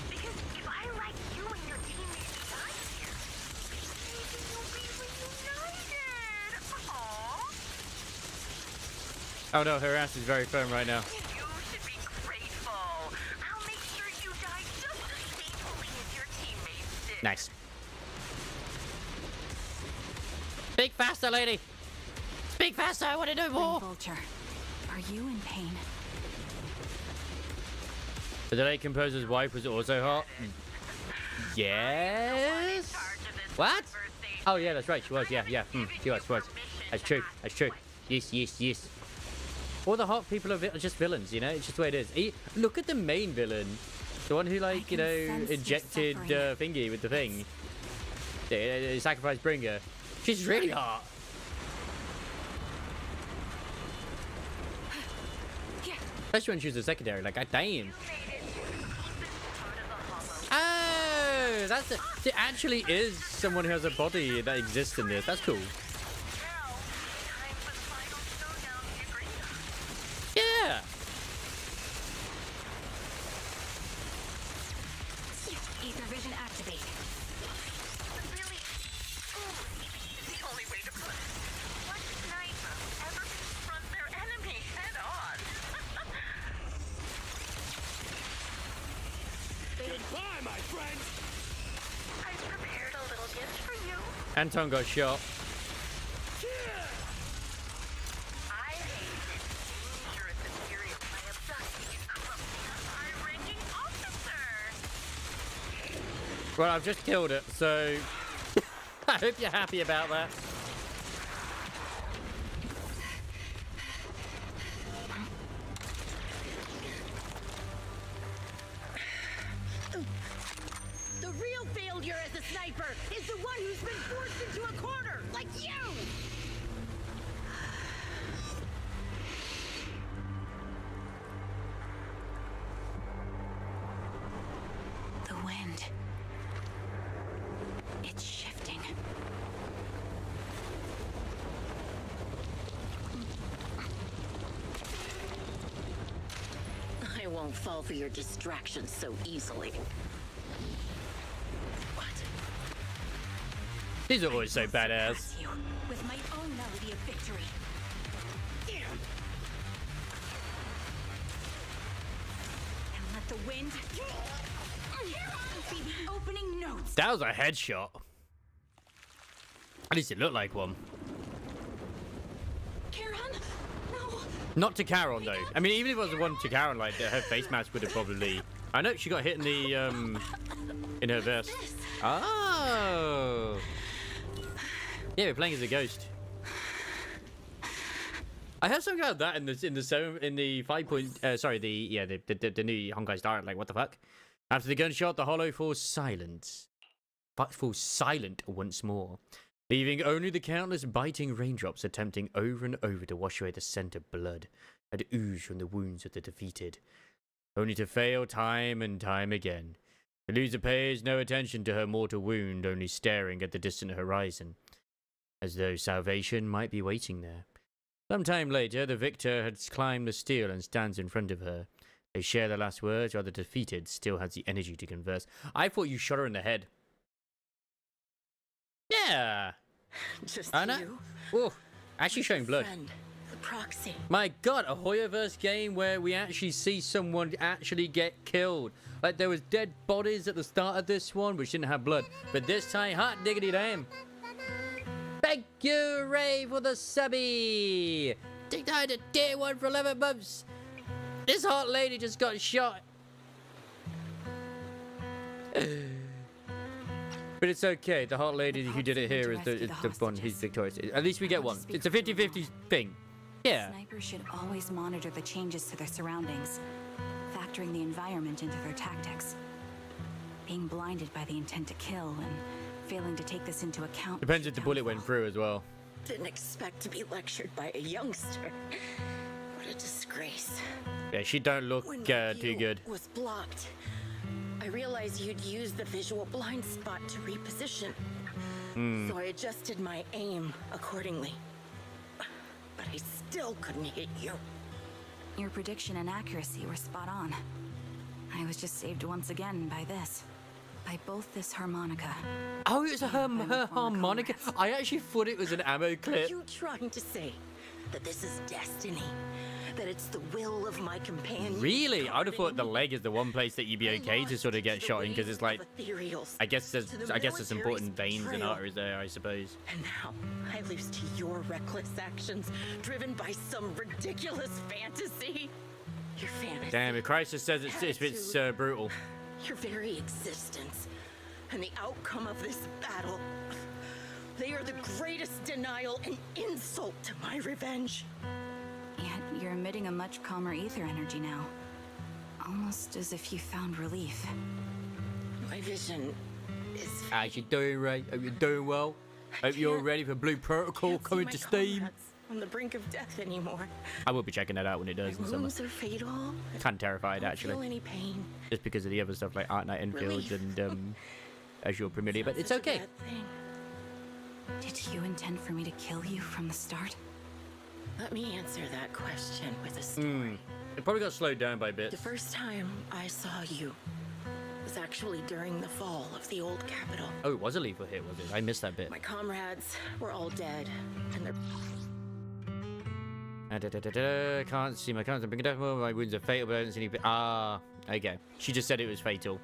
[SPEAKER 19] Because if I like you and your teammates died here, maybe you'll be reunited. Aww.
[SPEAKER 3] Oh no, her ass is very firm right now.
[SPEAKER 19] You should be grateful. I'll make sure you die just as safely as your teammates did.
[SPEAKER 3] Nice. Speak faster, lady. Speak faster. I want to know more.
[SPEAKER 9] Vulture, are you in pain?
[SPEAKER 3] The late composer's wife was also hot. Yes. What? Oh yeah, that's right. She was. Yeah. She was. That's true. That's true. Yes. All the hot people are just villains, you know? It's just the way it is. Look at the main villain. The one who, like, you know, injected Thingy with the thing. The sacrifice bringer. She's really hot. Especially when she was a secondary. Like, god damn. Oh, that's it. It actually is someone who has a body that exists in this. That's cool. Yeah.
[SPEAKER 12] Ether vision activate.
[SPEAKER 19] Really? The only way to put it. What sniper would ever confront their enemy head on?
[SPEAKER 20] Goodbye, my friend.
[SPEAKER 19] I prepared a little gift for you.
[SPEAKER 3] Anton got shot.
[SPEAKER 19] I hate this dangerous material by abducting and corrupting a high-ranking officer.
[SPEAKER 3] Well, I've just killed it, so I hope you're happy about that.
[SPEAKER 11] The real failure as a sniper is the one who's been forced into a corner, like you!
[SPEAKER 9] The wind. It's shifting.
[SPEAKER 11] I won't fall for your distractions so easily.
[SPEAKER 3] These are always so badass.
[SPEAKER 12] You, with my own melody of victory. And let the wind be the opening notes.
[SPEAKER 3] That was a headshot. At least it looked like one.
[SPEAKER 12] Karen, no.
[SPEAKER 3] Not to Karen though. I mean, even if it was the one to Karen, like her face mask would have probably. I know she got hit in the in her vest. Oh. Yeah, we're playing as a ghost. I heard something about that in the 5 point. Sorry, the new Honkai Star. Like, what the fuck? After the gunshot, the hollow falls silent. But falls silent once more, leaving only the countless biting raindrops attempting over and over to wash away the scent of blood that oozed from the wounds of the defeated, only to fail time and time again. The loser pays no attention to her mortal wound, only staring at the distant horizon, as though salvation might be waiting there. Some time later, the victor has climbed the steel and stands in front of her. They share the last words, while the defeated still has the energy to converse. I thought you shot her in the head. Yeah.
[SPEAKER 11] Just
[SPEAKER 3] I know.
[SPEAKER 11] you.
[SPEAKER 3] Oh, actually showing blood.
[SPEAKER 11] Friend, the proxy.
[SPEAKER 3] My god, a Hoyoverse game where we actually see someone actually get killed. Like, there was dead bodies at the start of this one, which didn't have blood. But this time, hot diggity damn. Thank you, Ray, for the subby. Take time to tier 1 for 11 months. This hot lady just got shot. But it's okay. The hot lady who did it here is the one who's victorious. At least we get one. It's a 50-50 thing. Yeah.
[SPEAKER 9] Snipers should always monitor the changes to their surroundings, factoring the environment into their tactics. Being blinded by the intent to kill and failing to take this into account.
[SPEAKER 3] Depends if the bullet went through as well.
[SPEAKER 11] Didn't expect to be lectured by a youngster. What a disgrace.
[SPEAKER 3] Yeah, she don't look too good.
[SPEAKER 11] Was blocked. I realized you'd used the visual blind spot to reposition. So I adjusted my aim accordingly. But I still couldn't hit you.
[SPEAKER 9] Your prediction and accuracy were spot on. I was just saved once again by this. By both this harmonica.
[SPEAKER 3] Oh, it was her harmonica? I actually thought it was an ammo clip.
[SPEAKER 11] Are you trying to say that this is destiny? That it's the will of my companion?
[SPEAKER 3] Really? I would have thought the leg is the one place that you'd be okay to sort of get shot in, because it's like, I guess there's important veins and arteries there, I suppose.
[SPEAKER 11] And now I lose to your reckless actions, driven by some ridiculous fantasy. Your fantasy.
[SPEAKER 3] Damn, if Crisis says it's brutal.
[SPEAKER 11] Your very existence and the outcome of this battle, they are the greatest denial and insult to my revenge.
[SPEAKER 9] Yet you're emitting a much calmer ether energy now. Almost as if you found relief.
[SPEAKER 11] My vision is...
[SPEAKER 3] How's you doing, Ray? Hope you're doing well. Hope you're ready for Blue Protocol coming to Steam.
[SPEAKER 11] On the brink of death anymore.
[SPEAKER 3] I will be checking that out when it does in summer.
[SPEAKER 11] Wounds are fatal.
[SPEAKER 3] Kind of terrified, actually.
[SPEAKER 11] Feel any pain.
[SPEAKER 3] Just because of the other stuff like Art Night Enfield and Azure Premier, but it's okay.
[SPEAKER 9] Did you intend for me to kill you from the start?
[SPEAKER 11] Let me answer that question with a story.
[SPEAKER 3] It probably got slowed down by bits.
[SPEAKER 11] The first time I saw you was actually during the fall of the old capital.
[SPEAKER 3] Oh, it was a lethal hit, was it? I missed that bit.
[SPEAKER 11] My comrades were all dead, and their...
[SPEAKER 3] Can't see my cards. I'm bringing down. My wounds are fatal, but I don't see any. Ah, okay. She just said it was fatal.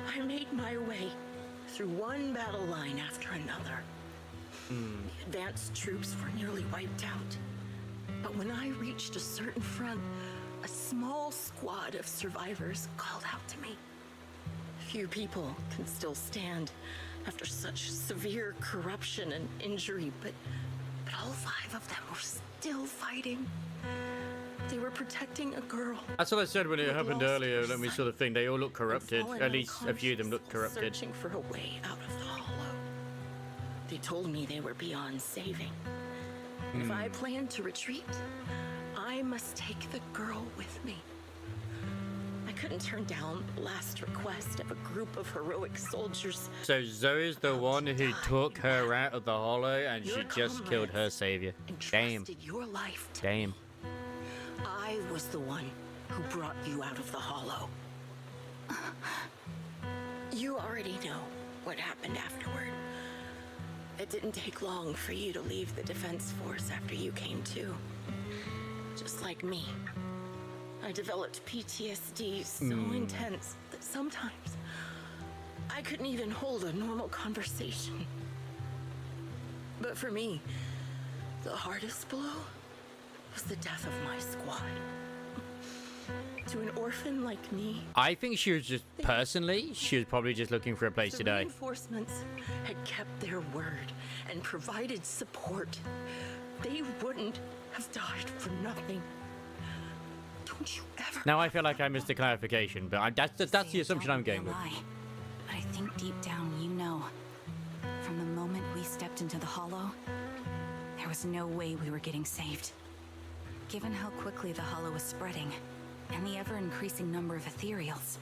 [SPEAKER 11] I made my way through one battle line after another. The advanced troops were nearly wiped out. But when I reached a certain front, a small squad of survivors called out to me. Few people can still stand after such severe corruption and injury, but all 5 of them were still fighting. They were protecting a girl.
[SPEAKER 3] That's what I said when it happened earlier. Let me sort of think. They all look corrupted. At least a few of them look corrupted.
[SPEAKER 11] Searching for a way out of the hollow. They told me they were beyond saving. If I planned to retreat, I must take the girl with me. I couldn't turn down the last request of a group of heroic soldiers.
[SPEAKER 3] So Zoe's the one who took her out of the hollow, and she just killed her savior. Damn.
[SPEAKER 11] Your life.
[SPEAKER 3] Damn.
[SPEAKER 11] I was the one who brought you out of the hollow. You already know what happened afterward. It didn't take long for you to leave the Defense Force after you came to. Just like me. I developed PTSD so intense that sometimes I couldn't even hold a normal conversation. But for me, the hardest blow was the death of my squad. To an orphan like me,
[SPEAKER 3] I think she was just, personally, she was probably just looking for a place to die.
[SPEAKER 11] Reinforcements had kept their word and provided support. They wouldn't have died for nothing. Don't you ever...
[SPEAKER 3] Now I feel like I missed the clarification, but that's the assumption I'm going with.
[SPEAKER 9] But I think deep down you know. From the moment we stepped into the hollow, there was no way we were getting saved. Given how quickly the hollow was spreading, and the ever-increasing number of ethereals,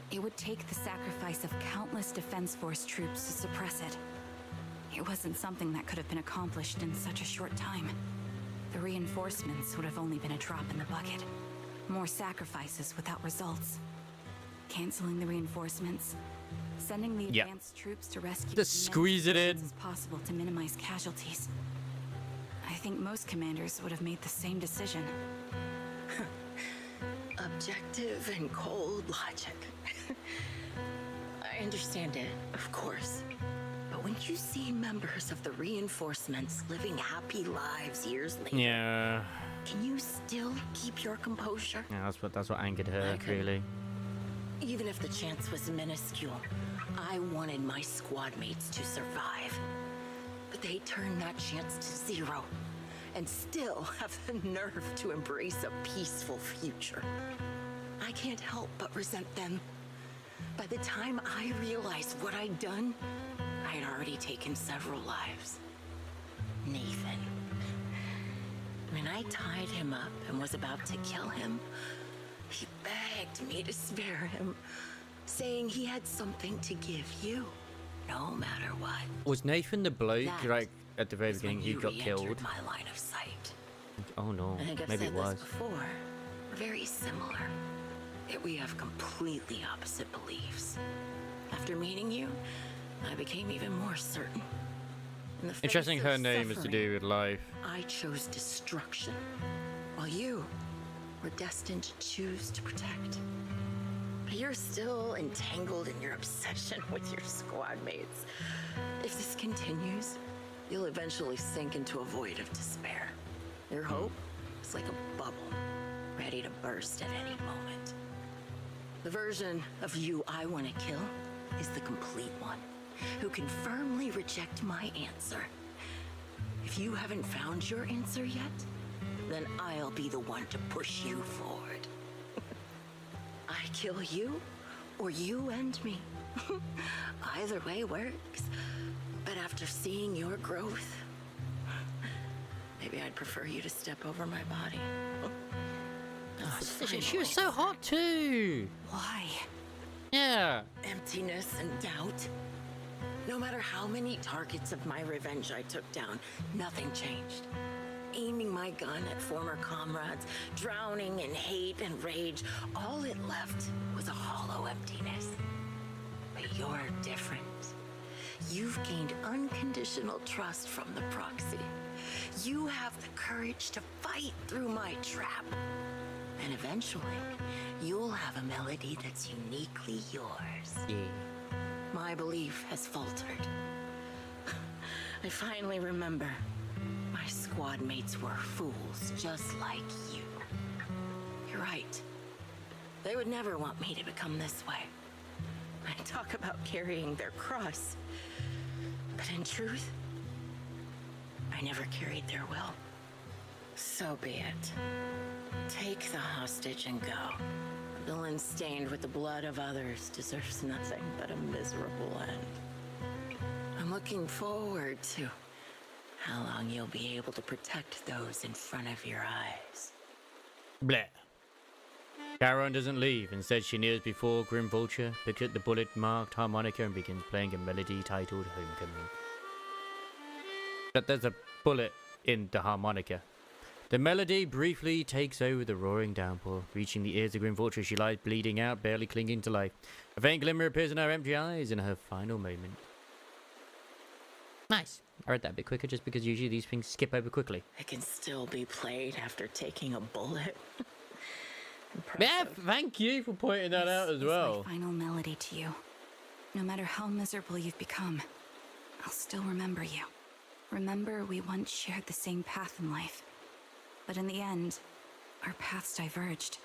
[SPEAKER 9] it would take the sacrifice of countless Defense Force troops to suppress it. It wasn't something that could have been accomplished in such a short time. The reinforcements would have only been a drop in the bucket. More sacrifices without results. Canceling the reinforcements, sending the advanced troops to rescue
[SPEAKER 3] just squeeze it in
[SPEAKER 9] as possible to minimize casualties. I think most commanders would have made the same decision.
[SPEAKER 11] Objective and cold logic. I understand it, of course. But when you see members of the reinforcements living happy lives years later,
[SPEAKER 3] Yeah.
[SPEAKER 11] can you still keep your composure?
[SPEAKER 3] Yeah, that's what angered her,
[SPEAKER 11] couldn't.
[SPEAKER 3] really.
[SPEAKER 11] Even if the chance was minuscule, I wanted my squad mates to survive. But they turned that chance to zero, and still have the nerve to embrace a peaceful future. I can't help but resent them. By the time I realized what I'd done, I had already taken several lives. Nathan. When I tied him up and was about to kill him, he begged me to spare him, saying he had something to give you, no matter what.
[SPEAKER 3] Was Nathan the bloke,
[SPEAKER 11] That
[SPEAKER 3] like, at the very
[SPEAKER 11] is when
[SPEAKER 3] beginning, who
[SPEAKER 11] you
[SPEAKER 3] got
[SPEAKER 11] re-entered
[SPEAKER 3] killed?
[SPEAKER 11] my line of sight.
[SPEAKER 3] Oh no,
[SPEAKER 11] I think I've
[SPEAKER 3] maybe
[SPEAKER 11] said
[SPEAKER 3] it was.
[SPEAKER 11] this before. We're very similar. Yet we have completely opposite beliefs. After meeting you, I became even more certain. In the face
[SPEAKER 3] Interesting,
[SPEAKER 11] of
[SPEAKER 3] her name is to
[SPEAKER 11] suffering,
[SPEAKER 3] do with life.
[SPEAKER 11] I chose destruction, while you were destined to choose to protect. But you're still entangled in your obsession with your squad mates. If this continues, you'll eventually sink into a void of despair. Your hope is like a bubble, ready to burst at any moment. The version of you I want to kill is the complete one, who can firmly reject my answer. If you haven't found your answer yet, then I'll be the one to push you forward. I kill you, or you end me. Either way works. But after seeing your growth, maybe I'd prefer you to step over my body.
[SPEAKER 3] She was so hot too.
[SPEAKER 11] Why?
[SPEAKER 3] Yeah.
[SPEAKER 11] Emptiness and doubt. No matter how many targets of my revenge I took down, nothing changed. Aiming my gun at former comrades, drowning in hate and rage, all it left was a hollow emptiness. But you're different. You've gained unconditional trust from the proxy. You have the courage to fight through my trap. And eventually, you'll have a melody that's uniquely yours.
[SPEAKER 3] Yeah.
[SPEAKER 11] My belief has faltered. I finally remember. My squad mates were fools just like you. You're right. They would never want me to become this way. I talk about carrying their cross. But in truth, I never carried their will. So be it. Take the hostage and go. A villain stained with the blood of others deserves nothing but a miserable end. I'm looking forward to how long you'll be able to protect those in front of your eyes.
[SPEAKER 3] Bleh. Charon doesn't leave. Instead, she kneels before Grim Vulture, picks up the bullet-marked harmonica and begins playing a melody titled Homecoming. But there's a bullet in the harmonica. The melody briefly takes over the roaring downpour, reaching the ears of Grim Vulture. She lies bleeding out, barely clinging to life. A faint glimmer appears in her empty eyes in her final moment. Nice. I read that a bit quicker just because usually these things skip over quickly.
[SPEAKER 11] It can still be played after taking a bullet.
[SPEAKER 3] Yeah, thank you for pointing that out as well.
[SPEAKER 9] My final melody to you. No matter how miserable you've become, I'll still remember you. Remember we once shared the same path in life. But in the end, our paths diverged.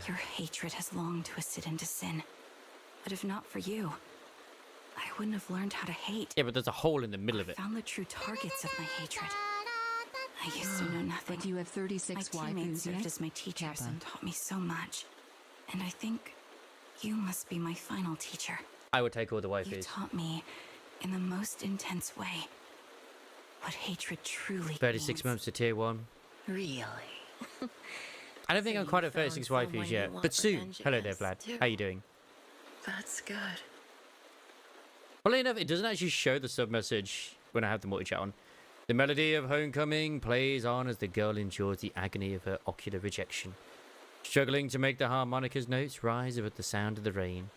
[SPEAKER 9] Your hatred has long twisted into sin. But if not for you, I wouldn't have learned how to hate.
[SPEAKER 3] Yeah, but there's a hole in the middle of it.
[SPEAKER 9] I found the true targets of my hatred. I used to know nothing.
[SPEAKER 21] But you have 36
[SPEAKER 9] My teammates
[SPEAKER 21] waifus
[SPEAKER 9] served
[SPEAKER 21] yet?
[SPEAKER 9] as my teachers
[SPEAKER 21] Kappa.
[SPEAKER 9] and taught me so much. And I think you must be my final teacher.
[SPEAKER 3] I would take all the
[SPEAKER 9] You
[SPEAKER 3] waifus.
[SPEAKER 9] taught me, in the most intense way, what hatred truly
[SPEAKER 3] 36 months to tier 1.
[SPEAKER 11] Really?
[SPEAKER 3] I don't think I'm quite at
[SPEAKER 11] found
[SPEAKER 3] 36
[SPEAKER 11] someone
[SPEAKER 3] waifus
[SPEAKER 11] you
[SPEAKER 3] yet,
[SPEAKER 11] want
[SPEAKER 3] but soon.
[SPEAKER 11] revenge
[SPEAKER 3] Hello there,
[SPEAKER 11] against,
[SPEAKER 3] Vlad.
[SPEAKER 11] too.
[SPEAKER 3] How you doing?
[SPEAKER 11] That's good.
[SPEAKER 3] Funnily enough, it doesn't actually show the sub-message when I have the multi-chat on. The melody of Homecoming plays on as the girl endures the agony of her ocular rejection, struggling to make the harmonica's notes rise above the sound of the rain.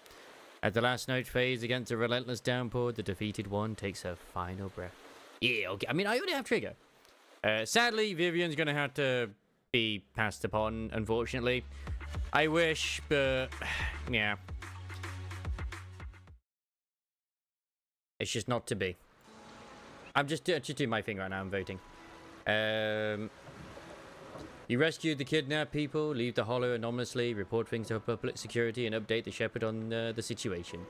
[SPEAKER 3] As the last note fades against a relentless downpour, the defeated one takes her final breath. Yeah, okay. I mean, I already have Trigger. Sadly, Vivian's going to have to be passed upon, unfortunately. I wish, but yeah. It's just not to be. I'm just doing my thing right now. I'm voting. You rescued the kidnapped people, leave the hollow anonymously, report things to public security, and update the Shepherd on the situation.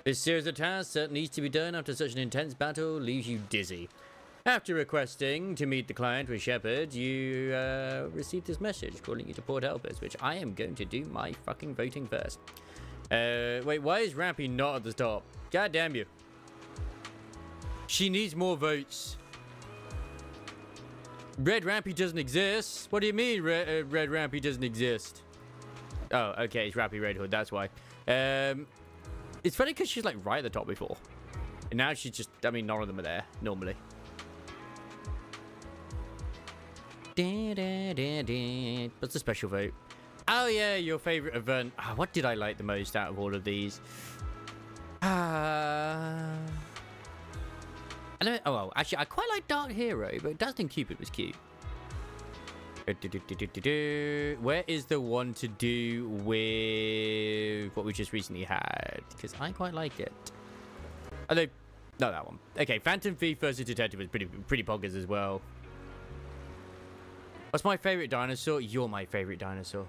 [SPEAKER 3] This series of tasks that needs to be done after such an intense battle leaves you dizzy. After requesting to meet the client with Shepherd, you received this message calling you to Port Helpers, which I am going to do my fucking voting first. Wait, why is Rampy not at the top? God damn you. She needs more votes. Red Rampy doesn't exist. What do you mean Red Rampy doesn't exist? Oh, okay, it's Rampy Red Hood, that's why. It's funny because she's like right at the top before. And now she's just, I mean, none of them are there, normally. What's the special vote? Oh yeah, your favorite event. What did I like the most out of all of these? I don't, oh well, actually I quite like Dark Hero, but Dazzling Cupid was cute. Where is the one to do with what we just recently had? Because I quite like it. Although, not that one. Okay, Phantom Thief versus Detective was pretty poggers as well. What's my favorite dinosaur? You're my favorite dinosaur.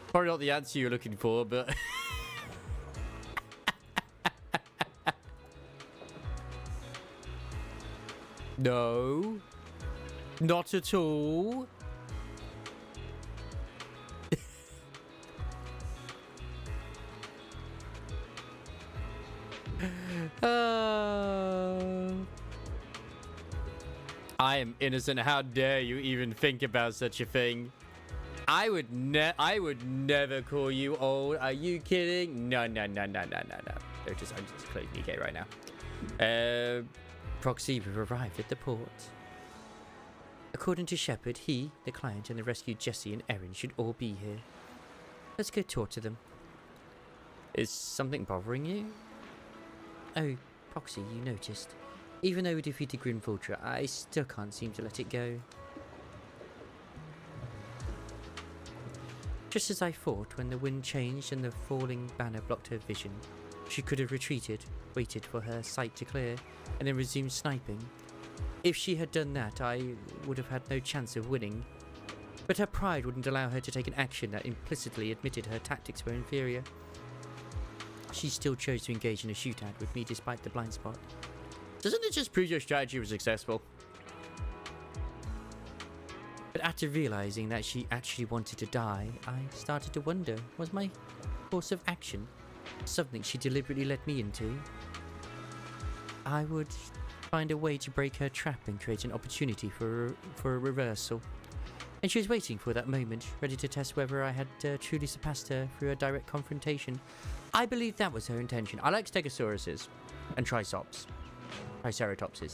[SPEAKER 3] Probably not the answer you're looking for, but... No. Not at all. I am innocent. How dare you even think about such a thing? I would never call you old. Are you kidding? No. I'm just closing the gate right now. Proxy, we've arrived at the port. According to Shepherd, he, the client, and the rescued Jesse and Erin should all be here. Let's go talk to them. Is something bothering you? Oh, Proxy, you noticed. Even though we defeated Grim Vulture, I still can't seem to let it go. Just as I thought, when the wind changed and the falling banner blocked her vision, she could have retreated, waited for her sight to clear, and then resumed sniping. If she had done that, I would have had no chance of winning. But her pride wouldn't allow her to take an action that implicitly admitted her tactics were inferior. She still chose to engage in a shootout with me despite the blind spot. Doesn't it just prove your strategy was successful? But after realizing that she actually wanted to die, I started to wonder, was my course of action something she deliberately led me into? I would find a way to break her trap and create an opportunity for a reversal. And she was waiting for that moment, ready to test whether I had truly surpassed her through a direct confrontation. I believe that was her intention. I like Stegosauruses and Triceratopses.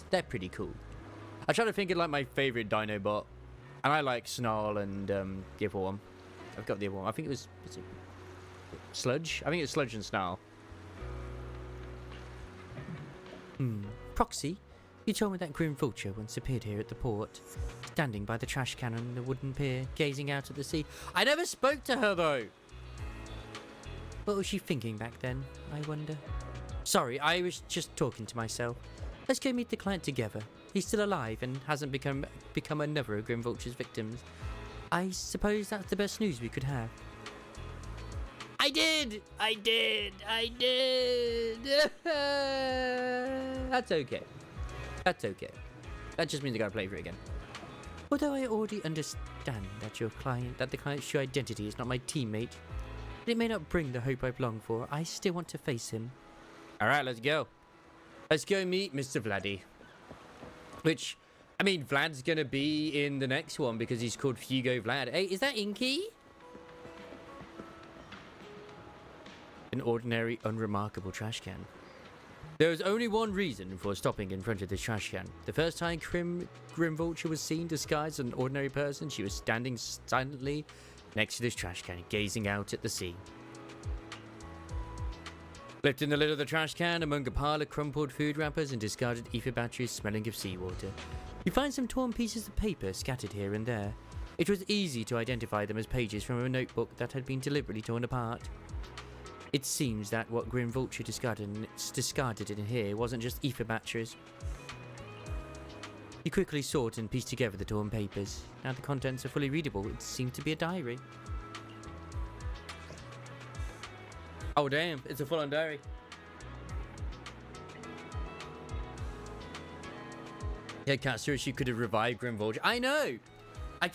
[SPEAKER 3] They're pretty cool. I try to think of like my favorite Dinobot. And I like Snarl and the other one. I've got the other one. I think it was Sludge? I think it's Sludge and Snarl. Proxy, you told me that Grim Vulture once appeared here at the port, standing by the trash can on the wooden pier, gazing out at the sea. I never spoke to her, though! What was she thinking back then, I wonder? Sorry, I was just talking to myself. Let's go meet the client together. He's still alive and hasn't become another of Grim Vulture's victims. I suppose that's the best news we could have. I did! That's okay. That just means I gotta play for it again. Although I already understand that the client's true identity is not my teammate, and it may not bring the hope I've longed for, I still want to face him. Alright, let's go. Let's go meet Mr. Vladdy. Which, I mean, Vlad's gonna be in the next one because he's called Hugo Vlad. Hey, is that Inky? An ordinary, unremarkable trash can. There was only one reason for stopping in front of this trash can. The first time Grim Vulture was seen disguised as an ordinary person, she was standing silently next to this trash can, gazing out at the sea. Lifting the lid of the trash can among a pile of crumpled food wrappers and discarded ether batteries smelling of seawater. You find some torn pieces of paper scattered here and there.
[SPEAKER 7] It was easy to identify them as pages from a notebook that had been deliberately torn apart. It seems that what Grim Vulture discarded in here wasn't just ether batteries. He quickly sought and pieced together the torn papers. Now the contents are fully readable. It seemed to be a diary. Oh damn, it's a full-on diary. Yeah, Katsura, she could have revived Grim Vulture. I know!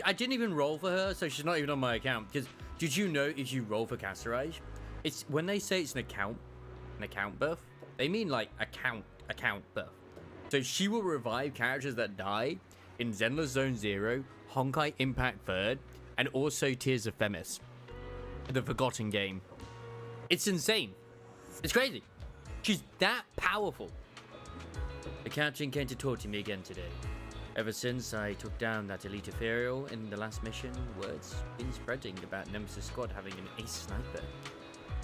[SPEAKER 7] I didn't even roll for her, so she's not even on my account. Because did you know if you roll for Katsura, it's when they say it's an account buff, they mean like account buff. So she will revive characters that die in Zenless Zone Zero, Honkai Impact 3rd, and also Tears of Themis, the Forgotten game. It's insane. It's crazy. She's that powerful. The captain came to talk to me again today. Ever since I took down that elite ethereal in the last mission, word's been spreading about Nemesis Squad having an ace sniper.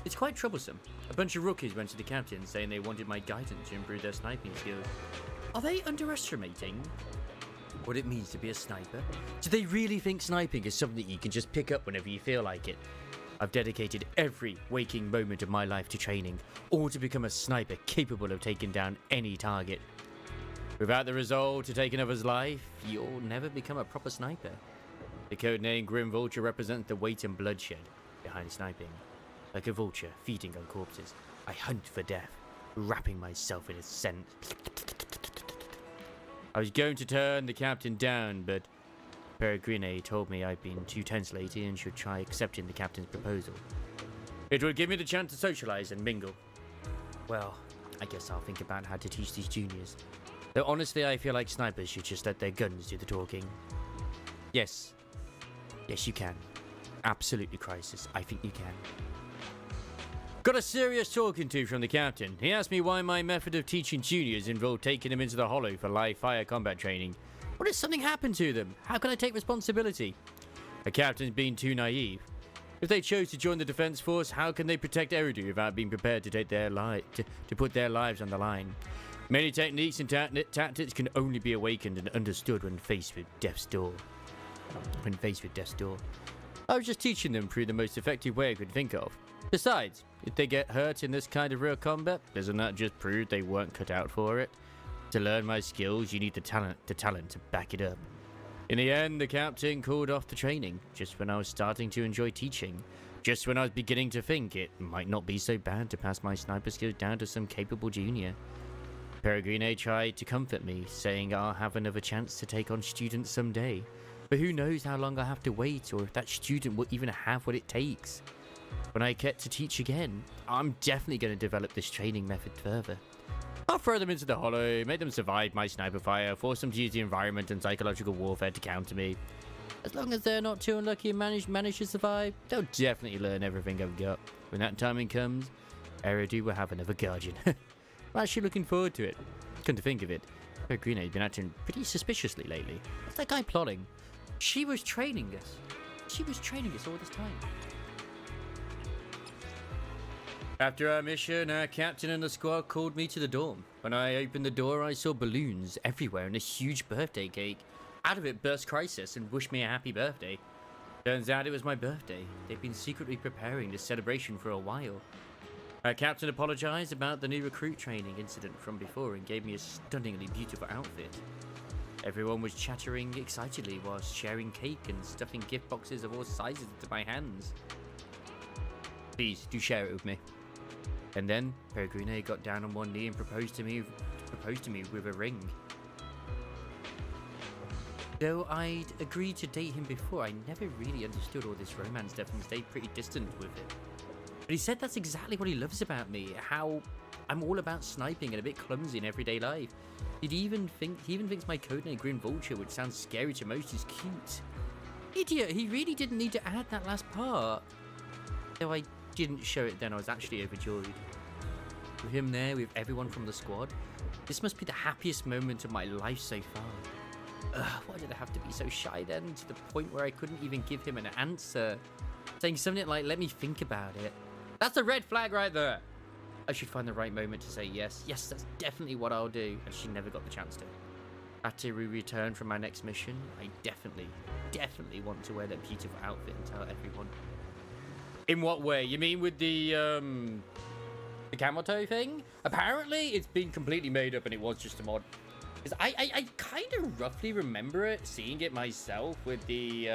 [SPEAKER 7] It's quite troublesome. A bunch of rookies went to the captain saying they wanted my guidance to improve their sniping skills. Are they underestimating what it means to be a sniper? Do they really think sniping is something you can just pick up whenever you feel like it? I've dedicated every waking moment of my life to training, all to become a sniper capable of taking down any target. Without the resolve to take another's life, you'll never become a proper sniper. The codename Grim Vulture represents the weight and bloodshed behind sniping. Like a vulture feeding on corpses, I hunt for death, wrapping myself in its scent. I was going to turn the captain down, but Peregrine told me I'd been too tense lately and should try accepting the captain's proposal. It would give me the chance to socialize and mingle. Well, I guess I'll think about how to teach these juniors. Though honestly, I feel like snipers should just let their guns do the talking. Yes. Yes, you can. Absolutely, Crisis. I think you can. Got a serious talking to from the captain. He asked me why my method of teaching juniors involved taking them into the hollow for live fire combat training. What if something happened to them? How can I take responsibility? The captain's been too naive. If they chose to join the defense force, how can they protect Eridu without being prepared to take their to put their lives on the line? Many techniques and tactics can only be awakened and understood when faced with death's door. I was just teaching them through the most effective way I could think of. Besides, if they get hurt in this kind of real combat, doesn't that just prove they weren't cut out for it? To learn my skills, you need the talent to back it up. In the end, the captain called off the training, just when I was starting to enjoy teaching. Just when I was beginning to think it might not be so bad to pass my sniper skills down to some capable junior. Peregrine tried to comfort me, saying I'll have another chance to take on students someday. But who knows how long I'll have to wait, or if that student will even have what it takes. When I get to teach again, I'm definitely going to develop this training method further. I'll throw them into the hollow, make them survive my sniper fire, force them to use the environment and psychological warfare to counter me. As long as they're not too unlucky and manage to survive, they'll definitely learn everything I've got. When that timing comes, Eridu will have another guardian. I'm actually looking forward to it. Come to think of it, Peregrine has been acting pretty suspiciously lately. What's that guy plotting? She was training us. She was training us all this time. After our mission, our captain and the squad called me to the dorm. When I opened the door, I saw balloons everywhere and a huge birthday cake. Out of it burst Crisis and wished me a happy birthday. Turns out it was my birthday. They've been secretly preparing this celebration for a while. Our captain apologized about the new recruit training incident from before and gave me a stunningly beautiful outfit. Everyone was chattering excitedly whilst sharing cake and stuffing gift boxes of all sizes into my hands. Please, do share it with me. And then Peregrine got down on one knee and proposed to me with a ring. Though I'd agreed to date him before, I never really understood all this romance stuff and stayed pretty distant with it. But he said that's exactly what he loves about me, how I'm all about sniping and a bit clumsy in everyday life. He even thinks my codename Grim Vulture, which sounds scary to most, is cute. Idiot, he really didn't need to add that last part. Though I didn't show it then, I was actually overjoyed. With him there, with everyone from the squad, this must be the happiest moment of my life so far. Why did I have to be so shy then, to the point where I couldn't even give him an answer? Saying something like, let me think about it. That's a red flag right there. I should find the right moment to say yes. Yes, that's definitely what I'll do. And she never got the chance to.
[SPEAKER 3] after we return from our next mission, I definitely want to wear that beautiful outfit and tell everyone. In what way? You mean with the camel toe thing? Apparently, it's been completely made up and it was just a mod. Because I kind of roughly remember it, seeing it myself with the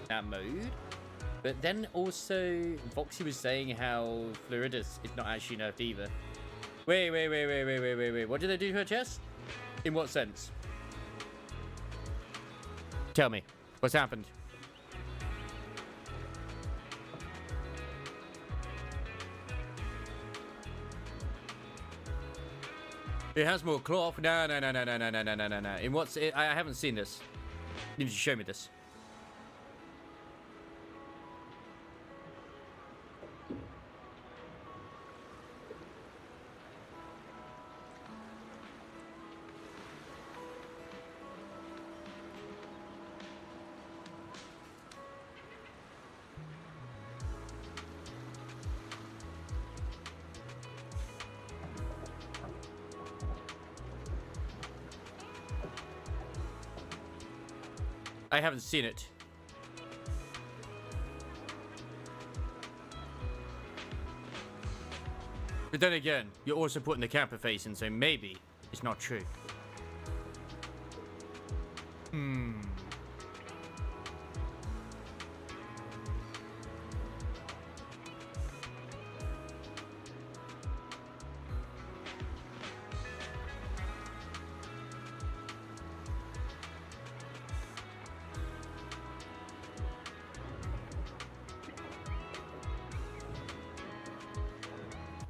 [SPEAKER 3] that mode. But then also, Voxy was saying how Floridus is not actually nerfed either. Wait. What did they do to her chest? In what sense? Tell me. What's happened? It has more cloth. No. In what's it? I haven't seen this. You need to show me this. I haven't seen it. But then again, you're also putting the camper face in, so maybe it's not true.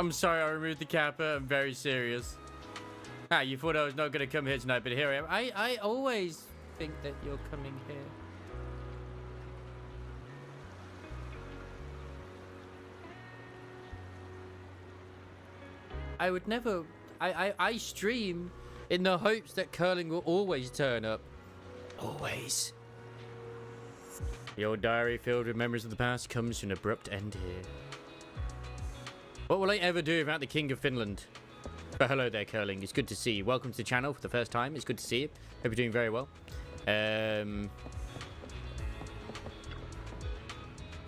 [SPEAKER 3] I'm sorry I removed the kappa. I'm very serious. Ah, you thought I was not going to come here tonight, but here I am. I always think that you're coming here. I would never... I stream in the hopes that curling will always turn up. Always. The old diary filled with memories of the past comes to an abrupt end here. What will I ever do without the King of Finland? But hello there, Curling. It's good to see you. Welcome to the channel for the first time. It's good to see you. Hope you're doing very well.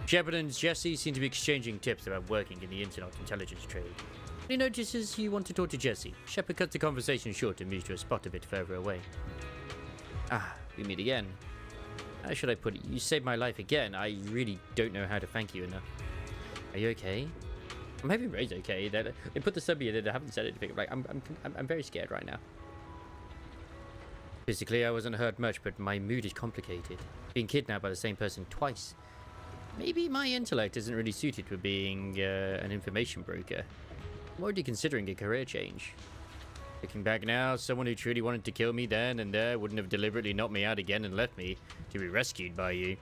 [SPEAKER 3] Shepard and Jesse seem to be exchanging tips about working in the internet intelligence trade. He notices you want to talk to Jesse. Shepard cuts the conversation short and moves to a spot a bit further away. Ah, we meet again. How should I put it? You saved my life again. I really don't know how to thank you enough. Are you okay? I'm hoping Ray's okay. They put the sub here that I haven't said anything. Like I'm very scared right now. Physically, I wasn't hurt much, but my mood is complicated. Being kidnapped by the same person twice. Maybe my intellect isn't really suited for being an information broker. I'm already considering a career change. Looking back now, someone who truly wanted to kill me then and there wouldn't have deliberately knocked me out again and left me to be rescued by you.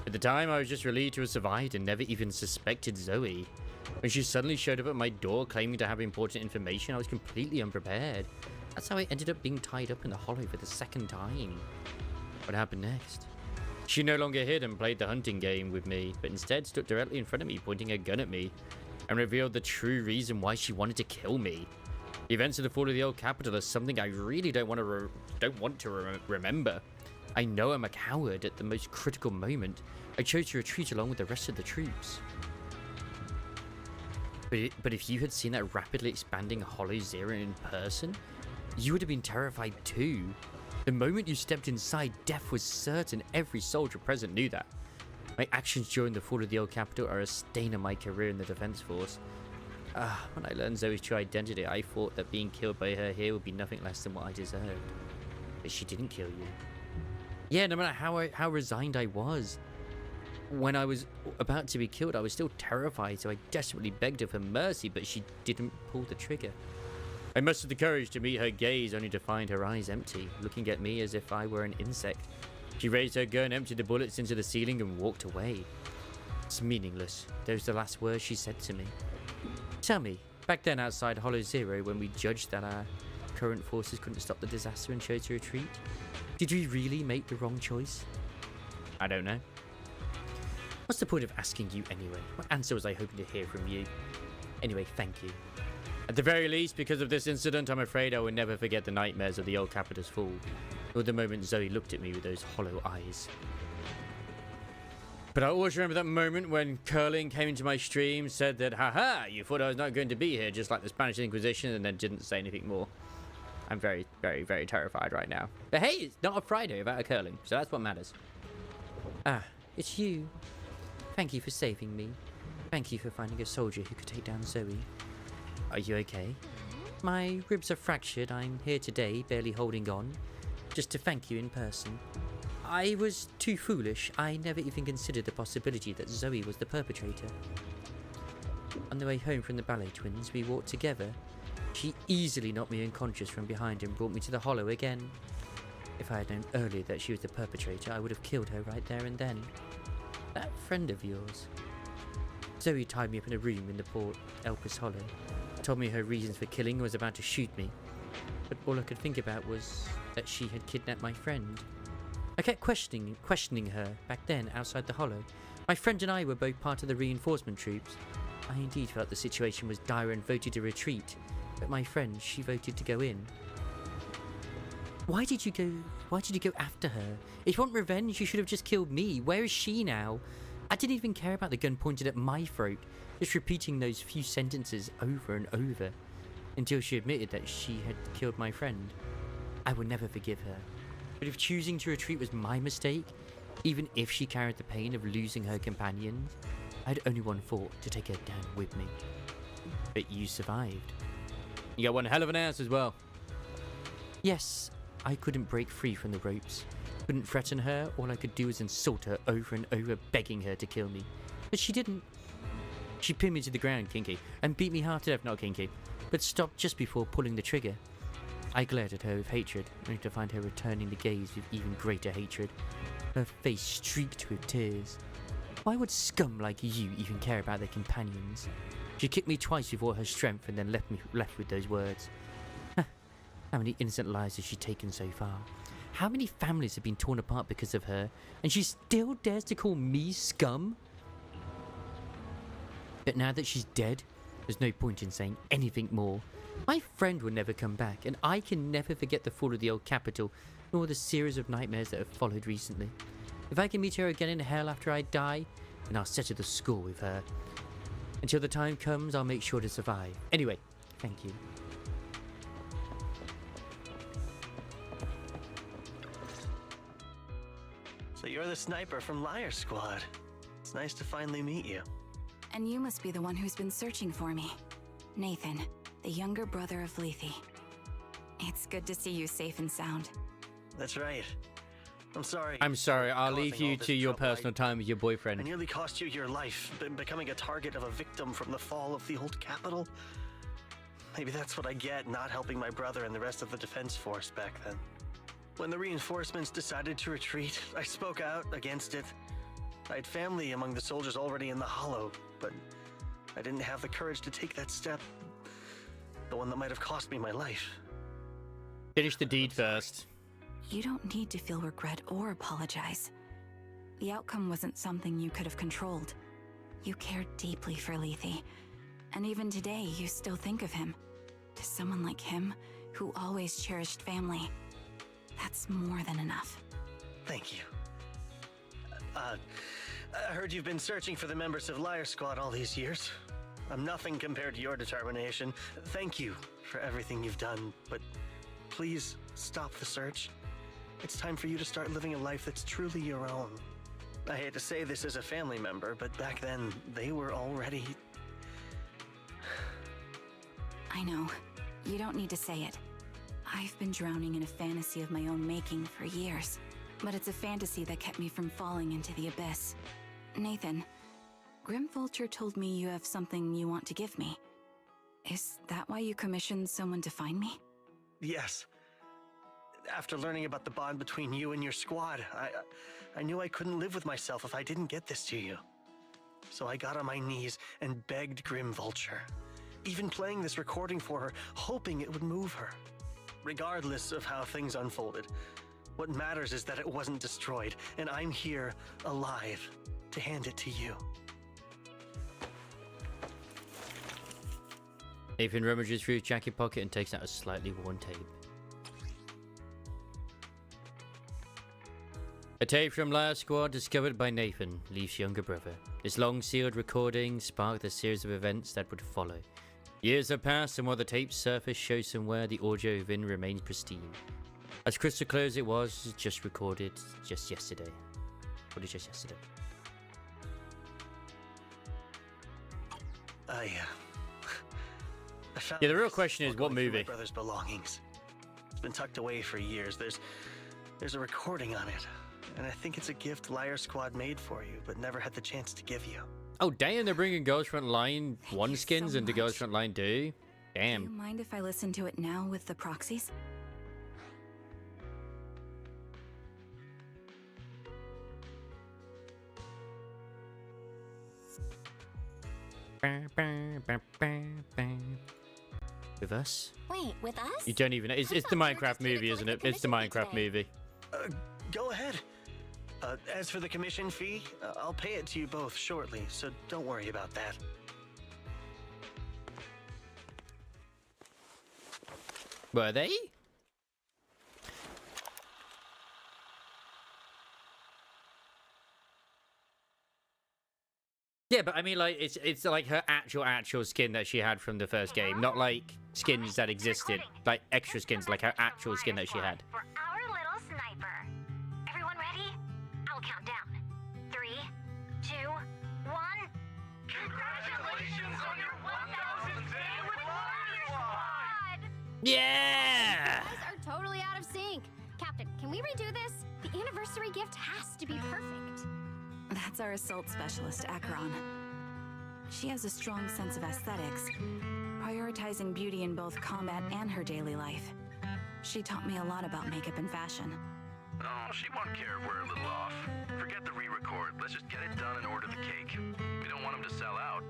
[SPEAKER 3] At the time, I was just relieved to have survived and never even suspected Zoe. When she suddenly showed up at my door claiming to have important information, I was completely unprepared. That's how I ended up being tied up in the hollow for the second time. What happened next? She no longer hid and played the hunting game with me, but instead stood directly in front of me, pointing a gun at me, and revealed the true reason why she wanted to kill me. The events of the fall of the old capital are something I really don't want to remember. I know I'm a coward at the most critical moment. I chose to retreat along with the rest of the troops. But if you had seen that rapidly expanding Hollow Zero in person, you would have been terrified too. The moment you stepped inside, death was certain. Every soldier present knew that. My actions during the fall of the old capital are a stain on my career in the defense force. When I learned Zoe's true identity, I thought that being killed by her here would be nothing less than what I deserved. But she didn't kill you. Yeah, no matter how resigned I was. When I was about to be killed, I was still terrified, so I desperately begged her for mercy, but she didn't pull the trigger. I mustered the courage to meet her gaze, only to find her eyes empty, looking at me as if I were an insect. She raised her gun, emptied the bullets into the ceiling, and walked away. It's meaningless. Those are the last words she said to me. Tell me, back then outside Hollow Zero, when we judged that our current forces couldn't stop the disaster and chose to retreat, did we really make the wrong choice? I don't know. What's the point of asking you anyway? What answer was I hoping to hear from you? Anyway, thank you. At the very least, because of this incident, I'm afraid I will never forget the nightmares of the old Capitol's fall, or the moment Zoe looked at me with those hollow eyes. But I always remember that moment when Curling came into my stream, said that, haha, you thought I was not going to be here, just like the Spanish Inquisition, and then didn't say anything more. I'm very, very, very terrified right now. But hey, it's not a Friday without a Curling, so that's what matters.
[SPEAKER 7] Ah, it's you. Thank you for saving me. Thank you for finding a soldier who could take down Zoe.
[SPEAKER 3] Are you okay?
[SPEAKER 7] My ribs are fractured. I'm here today, barely holding on, just to thank you in person. I was too foolish. I never even considered the possibility that Zoe was the perpetrator. On the way home from the ballet twins, we walked together. She easily knocked me unconscious from behind and brought me to the hollow again. If I had known earlier that she was the perpetrator, I would have killed her right there and then. That friend of yours. Zoe tied me up in a room in the Port Elpis Hollow. Told me her reasons for killing, was about to shoot me. But all I could think about was that she had kidnapped my friend. I kept questioning her back then outside the hollow. My friend and I were both part of the reinforcement troops. I indeed felt the situation was dire and voted to retreat, but my friend, she voted to go in. Why did you go after her? If you want revenge, you should have just killed me. Where is she now? I didn't even care about the gun pointed at my throat, just repeating those few sentences over and over, until she admitted that she had killed my friend. I will never forgive her. But if choosing to retreat was my mistake, even if she carried the pain of losing her companions, I had only one thought: to take her down with me. But you survived.
[SPEAKER 3] You got one hell of an ass as well.
[SPEAKER 7] Yes, I couldn't break free from the ropes. Couldn't threaten her. All I could do was insult her over and over, begging her to kill me. But she didn't. She pinned me to the ground, Kinky, and beat me half to death, not Kinky, but stopped just before pulling the trigger. I glared at her with hatred, only to find her returning the gaze with even greater hatred. Her face streaked with tears. Why would scum like you even care about their companions? She kicked me twice with all her strength and then left with those words. How many innocent lives has she taken so far? How many families have been torn apart because of her, and she still dares to call me scum? But now that she's dead, there's no point in saying anything more. My friend will never come back, and I can never forget the fall of the old Capitol, nor the series of nightmares that have followed recently. If I can meet her again in hell after I die, then I'll settle the score with her. Until the time comes, I'll make sure to survive. Anyway, thank you.
[SPEAKER 18] So you're the sniper from Liar Squad. It's nice to finally meet you.
[SPEAKER 9] And you must be the one who's been searching for me. Nathan, the younger brother of Lethe. It's good to see you safe and sound.
[SPEAKER 18] That's right. I'm sorry.
[SPEAKER 3] I'll leave you to your personal time with your boyfriend.
[SPEAKER 18] I nearly cost you your life, becoming a target of a victim from the fall of the old Capitol. Maybe that's what I get not helping my brother and the rest of the defense force back then. When the reinforcements decided to retreat, I spoke out against it. I had family among the soldiers already in the Hollow, but I didn't have the courage to take that step. The one that might have cost me my life.
[SPEAKER 3] Finish the deed first.
[SPEAKER 9] You don't need to feel regret or apologize. The outcome wasn't something you could have controlled. You cared deeply for Lethe, and even today you still think of him. To someone like him, who always cherished family, that's more than enough.
[SPEAKER 18] Thank you. I heard you've been searching for the members of Liar Squad all these years. I'm nothing compared to your determination. Thank you for everything you've done, but please stop the search. It's time for you to start living a life that's truly your own. I hate to say this as a family member, but back then, they were already...
[SPEAKER 9] I know. You don't need to say it. I've been drowning in a fantasy of my own making for years, but it's a fantasy that kept me from falling into the abyss. Nathan, Grim Vulture told me you have something you want to give me. Is that why you commissioned someone to find me?
[SPEAKER 18] Yes. After learning about the bond between you and your squad, I knew I couldn't live with myself if I didn't get this to you. So I got on my knees and begged Grim Vulture, even playing this recording for her, hoping it would move her. Regardless of how things unfolded, what matters is that it wasn't destroyed, and I'm here, alive, to hand it to you.
[SPEAKER 3] Nathan rummages through his jacket pocket and takes out a slightly worn tape. A tape from Liar Squad discovered by Nathan, Leaf's younger brother. This long sealed recording sparked a series of events that would follow. Years have passed, and while the tape's surface shows somewhere, the audio within remains pristine. As crystal clear as it was, just recorded just yesterday. What is just yesterday?
[SPEAKER 18] I found
[SPEAKER 3] Yeah, the real question is, what movie?
[SPEAKER 18] My brother's belongings. It's been tucked away for years. There's a recording on it, and I think it's a gift Liar Squad made for you, but never had the chance to give you.
[SPEAKER 3] Oh, damn, they're bringing Ghost Front Line 1 skins into Ghost Front Line 2?
[SPEAKER 9] Do you
[SPEAKER 3] Damn.
[SPEAKER 9] mind if I listen to it now with the proxies?
[SPEAKER 3] With us?
[SPEAKER 4] Wait, with us?
[SPEAKER 3] You don't even know. It's the Minecraft movie, isn't it? It's the Minecraft movie.
[SPEAKER 18] Go ahead. As for the commission fee, I'll pay it to you both shortly, so don't worry about that.
[SPEAKER 3] Were they? Yeah, but I mean, like, it's like her actual skin that she had from the first game, not like skins that existed, like extra skins, like her actual skin that she had.
[SPEAKER 19] For our little sniper. Everyone ready? I'll count down. 3, 2, 1. Congratulations on your 1,000th day with Warrior Squad!
[SPEAKER 3] Yeah!
[SPEAKER 21] You guys are totally out of sync. Captain, can we redo this? The anniversary gift has to be perfect.
[SPEAKER 9] That's our assault specialist, Acheron. She has a strong sense of aesthetics, prioritizing beauty in both combat and her daily life. She taught me a lot about makeup and fashion.
[SPEAKER 22] Oh, she won't care if we're a little off. Forget the re-record. Let's just get it done and order the cake. We don't want him to sell out.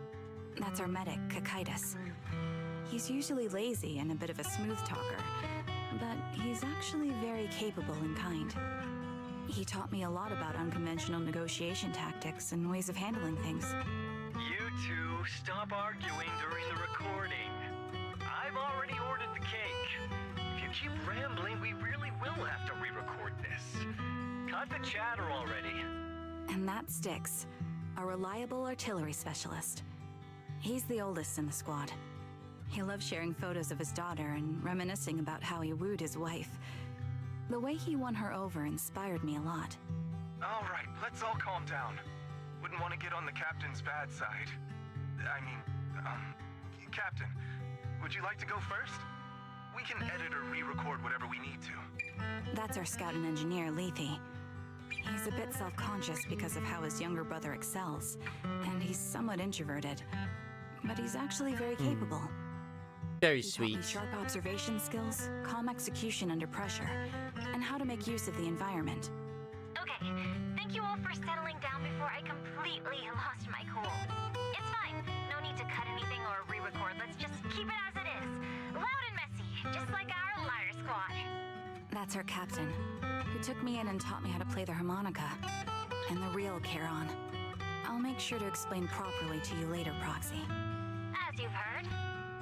[SPEAKER 9] That's our medic, Kakaitis. He's usually lazy and a bit of a smooth talker, but he's actually very capable and kind. He taught me a lot about unconventional negotiation tactics and ways of handling things.
[SPEAKER 23] You two, stop arguing during the recording. I've already ordered the cake. If you keep rambling, we really will have to re-record this. Cut the chatter already.
[SPEAKER 9] And that Styx, a reliable artillery specialist. He's the oldest in the squad. He loves sharing photos of his daughter and reminiscing about how he wooed his wife. The way he won her over inspired me a lot.
[SPEAKER 23] All right, let's all calm down. Wouldn't want to get on the captain's bad side. I mean, Captain, would you like to go first? We can edit or re-record whatever we need to.
[SPEAKER 9] That's our scout and engineer, Lethe. He's a bit self-conscious because of how his younger brother excels, and he's somewhat introverted. But he's actually very capable.
[SPEAKER 3] Very
[SPEAKER 9] He
[SPEAKER 3] sweet.
[SPEAKER 9] taught me sharp observation skills, calm execution under pressure, and how to make use of the environment.
[SPEAKER 19] Okay, thank you all for settling down before I completely lost my cool. It's fine. No need to cut anything or re-record. Let's just keep it as it is. Loud and messy, just like our Liar Squad.
[SPEAKER 9] That's our captain, who took me in and taught me how to play the harmonica. And the real Charon. I'll make sure to explain properly to you later, Proxy.
[SPEAKER 19] As you've heard,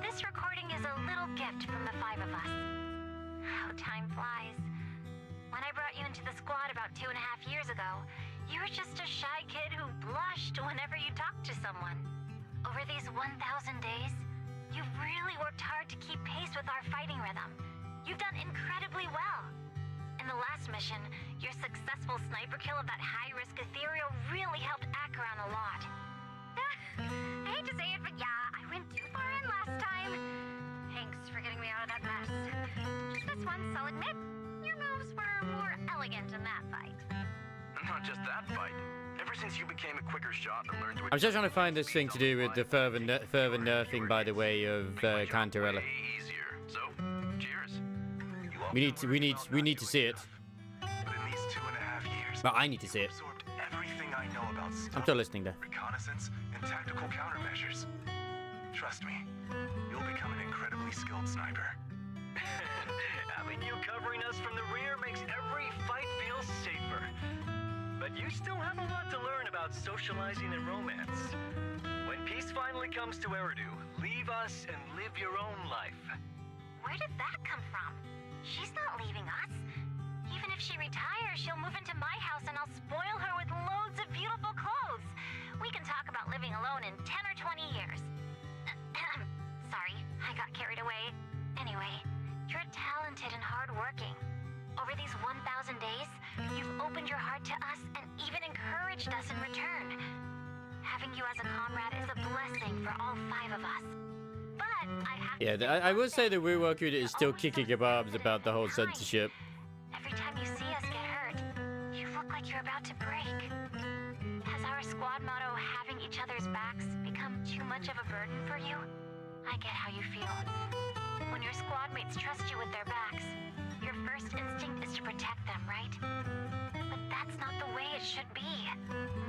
[SPEAKER 19] this recording is a little gift from the 5 of us. How time flies. When I brought you into the squad about 2.5 years ago, you were just a shy kid who blushed whenever you talked to someone. Over these 1,000 days, you've really worked hard to keep pace with our fighting rhythm. You've done incredibly well. In the last mission, your successful sniper kill of that high-risk ethereal really helped Acheron a lot. I hate to say it, but yeah, I went too far in last time. Thanks for getting me out of that mess. Just this once, I'll admit, your moves were more elegant in that fight.
[SPEAKER 22] Not just that fight. Ever since you became a quicker shot and learned to...
[SPEAKER 3] I'm just trying to find this thing to do with the further nerfing, by the way, of Cantarella.
[SPEAKER 22] easier. So, cheers.
[SPEAKER 3] We need to see it.
[SPEAKER 23] But in these 2.5 years,
[SPEAKER 3] But I need to see it.
[SPEAKER 23] absorbed everything I know about stuff,
[SPEAKER 3] I'm still listening there.
[SPEAKER 23] reconnaissance, and tactical countermeasures. Trust me, you'll become an incredibly skilled sniper. Having you covering us from the rear makes every fight feel safer. But you still have a lot to learn about socializing and romance. When peace finally comes to Eridu, leave leave us and live your own life.
[SPEAKER 19] Where did that come from? She's not leaving us. Even if she retires, she'll move into my house and I'll spoil her with loads of beautiful clothes. We can talk about living alone in 10 or 20 years. Sorry, I got carried away. Anyway, you're talented and hardworking. Over these 1,000 days, you've opened your heart to us and even encouraged us in return. Having you as a comrade is a blessing for all 5 of us. But I have
[SPEAKER 3] Yeah, I will say the Wu Wakuda is still kicking kebabs about the whole censorship.
[SPEAKER 19] Every time you see us get hurt, you look like you're about to break. Has our squad motto, having each other's backs, become too much of a burden for you? I get how you feel. When your squad mates trust you with their backs, your first instinct is to protect them, right? But that's not the way it should be.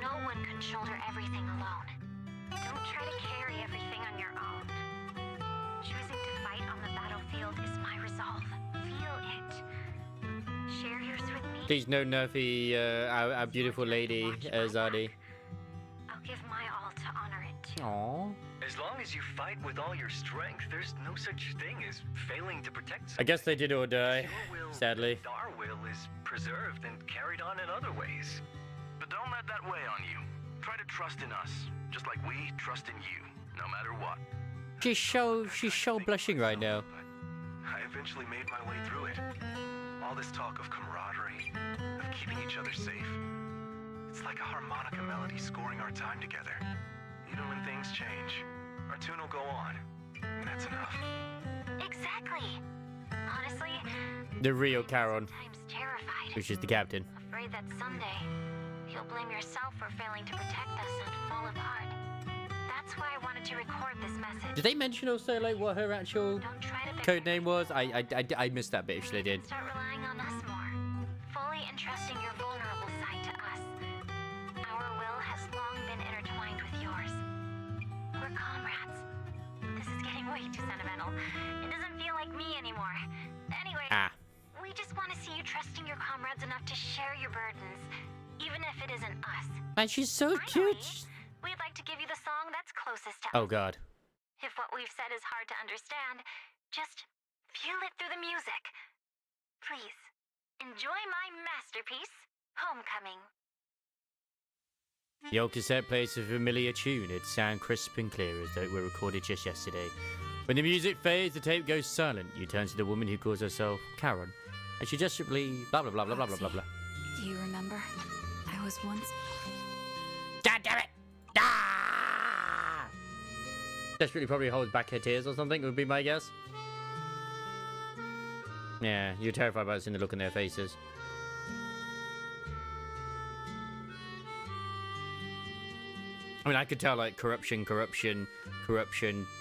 [SPEAKER 19] No one can shoulder everything alone. Don't try to carry everything on your own. Choosing to fight on the battlefield is my resolve. Feel it. Share yours with me.
[SPEAKER 3] Please no Nerfy, our beautiful lady, Zadi.
[SPEAKER 19] I'll give my all to honor it too.
[SPEAKER 3] Aww.
[SPEAKER 23] As long as you fight with all your strength, there's no such thing as failing to protect something.
[SPEAKER 3] I guess they did all die,
[SPEAKER 23] Your will,
[SPEAKER 3] sadly.
[SPEAKER 23] Our will is preserved and carried on in other ways.
[SPEAKER 22] But don't let that weigh on you. Try to trust in us, just like we trust in you, no matter what.
[SPEAKER 3] She's so blushing right now.
[SPEAKER 23] I eventually made my way through it. All this talk of camaraderie, of keeping each other safe. It's like a harmonica melody scoring our time together. Even when things change, our tune will go on, and that's enough.
[SPEAKER 19] Exactly. Honestly,
[SPEAKER 3] The real Charon,
[SPEAKER 19] I'm terrified.
[SPEAKER 3] which is the captain.
[SPEAKER 19] Afraid that someday you'll blame yourself for failing to protect us and fall apart. That's why I wanted to record this message.
[SPEAKER 3] Did they mention also like what her actual code name was? I missed that bit if they did.
[SPEAKER 19] Start relying on us more, fully entrusting your vulnerable side to us. Our will has long been intertwined with yours. We're comrades. This is getting way too sentimental. It doesn't feel like me anymore. Anyway, we just want to see you trusting your comrades enough to share your burdens, even if it isn't us.
[SPEAKER 3] Man, she's so cute.
[SPEAKER 19] We'd like to give you the song that's closest to
[SPEAKER 3] Oh
[SPEAKER 19] us.
[SPEAKER 3] god.
[SPEAKER 19] If what we've said is hard to understand, just feel it through the music. Please, enjoy my masterpiece, Homecoming.
[SPEAKER 3] The old cassette plays a familiar tune. It sounds crisp and clear as though it were recorded just yesterday. When the music fades, the tape goes silent. You turn to the woman who calls herself Karen, and she desperately blah blah blah blah blah blah blah blah.
[SPEAKER 9] Do you remember? I was once...
[SPEAKER 3] God damn it! Ah! Desperately probably holds back her tears or something, would be my guess. Yeah, you're terrified about seeing the look in their faces. I mean, I could tell, like, corruption,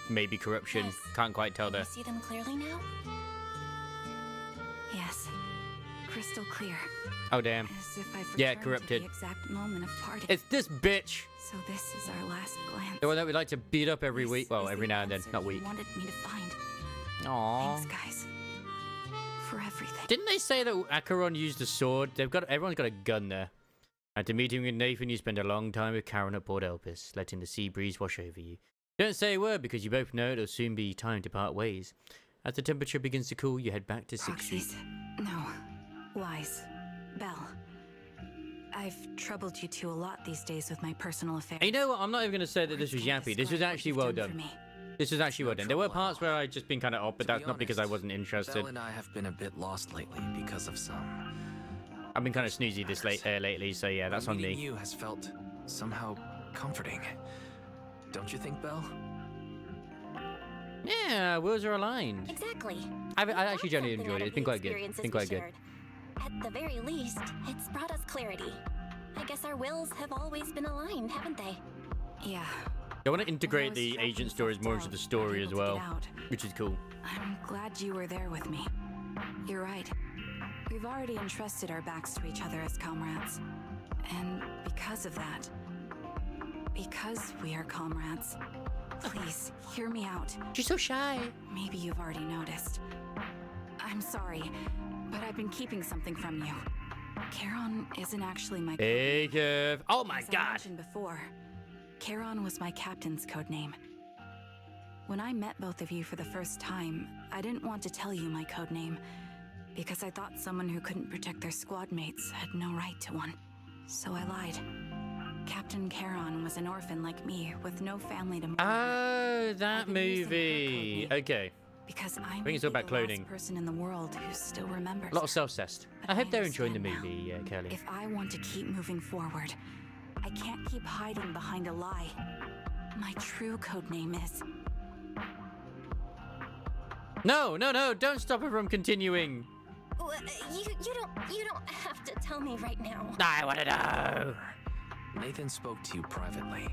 [SPEAKER 3] maybe corruption.
[SPEAKER 4] Yes.
[SPEAKER 3] Can't quite tell
[SPEAKER 4] Can
[SPEAKER 3] there.
[SPEAKER 4] you see them clearly now?
[SPEAKER 9] Yes. Crystal clear.
[SPEAKER 3] Oh, damn.
[SPEAKER 9] As if I've
[SPEAKER 3] Yeah,
[SPEAKER 9] returned
[SPEAKER 3] corrupted.
[SPEAKER 9] to the exact moment of parting.
[SPEAKER 3] It's this bitch!
[SPEAKER 9] So this is our last glance.
[SPEAKER 3] The one that we like to beat up every week. Well, every now and then, not
[SPEAKER 9] You
[SPEAKER 3] week.
[SPEAKER 9] wanted me to find.
[SPEAKER 3] Aww.
[SPEAKER 9] Thanks, guys. For everything.
[SPEAKER 3] Didn't they say that Acheron used a sword? Everyone's got a gun there. After meeting with Nathan, you spend a long time with Karen at Port Elpis, letting the sea breeze wash over you. Don't say a word because you both know it'll soon be time to part ways. As the temperature begins to cool, you head back to 6th Street.
[SPEAKER 9] Proxies. No. Lies. Belle. I've troubled you two a lot these days with my personal affairs.
[SPEAKER 3] And you know what? I'm not even going to say that this was yappy. This was actually well done. This was actually well done. There were parts where I'd just been kind of odd, but that's not because I wasn't interested.
[SPEAKER 1] Belle and I have been a bit lost lately because of some...
[SPEAKER 3] I've been kind of snoozy this lately, so yeah, that's on
[SPEAKER 1] Meeting
[SPEAKER 3] me.
[SPEAKER 1] you has felt somehow comforting. Don't you think, Belle?
[SPEAKER 3] Yeah, wills are aligned.
[SPEAKER 4] Exactly.
[SPEAKER 3] I actually generally enjoyed it. It's been quite good. It's been quite good.
[SPEAKER 4] At the very least, it's brought us clarity. I guess our wills have always been aligned, haven't they?
[SPEAKER 9] Yeah.
[SPEAKER 3] They want to integrate the agent stories more into the story as well, which is cool.
[SPEAKER 9] I'm glad you were there with me. You're right. We've already entrusted our backs to each other as comrades. And because of that, because we are comrades, please hear me out.
[SPEAKER 3] She's so shy.
[SPEAKER 9] Maybe you've already noticed. I'm sorry, but I've been keeping something from you. Charon isn't actually my
[SPEAKER 3] Hey, Kev. Oh my
[SPEAKER 9] As I
[SPEAKER 3] god.
[SPEAKER 9] mentioned before, Charon was my captain's code name. When I met both of you for the first time, I didn't want to tell you my code name, because I thought someone who couldn't protect their squad mates had no right to one. So I lied. Captain Charon was an orphan like me, with no family to mourn.
[SPEAKER 3] Oh, that movie. Okay.
[SPEAKER 9] Because
[SPEAKER 3] I think it's all about cloning.
[SPEAKER 9] Person in the world who still remembers.
[SPEAKER 3] A lot of self-cessed. I hope they're enjoying the movie, Kelly.
[SPEAKER 9] If I want to keep moving forward, I can't keep hiding behind a lie. My true code name is...
[SPEAKER 3] No, don't stop her from continuing.
[SPEAKER 4] You don't have to tell me right now.
[SPEAKER 3] I want to know.
[SPEAKER 1] Nathan spoke to you privately.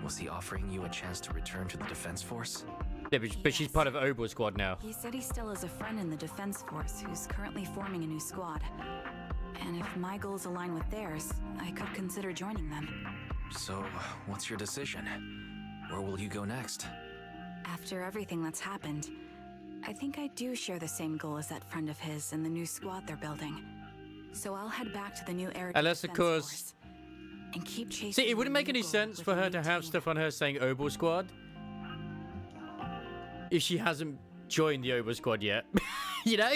[SPEAKER 1] Was he offering you a chance to return to the Defense Force?
[SPEAKER 3] Yeah, but she's part of Obel Squad now.
[SPEAKER 9] He said he still has a friend in the Defense Force who's currently forming a new squad. And if my goals align with theirs, I could consider joining them.
[SPEAKER 1] So, what's your decision? Where will you go next?
[SPEAKER 9] After everything that's happened, I think I do share the same goal as that friend of his and the new squad they're building. So I'll head back to the new area.
[SPEAKER 3] Unless, of course...
[SPEAKER 9] And keep chasing.
[SPEAKER 3] See, it wouldn't make any sense for her to have stuff on her saying Obel Squad if she hasn't joined the Obel Squad yet. You know?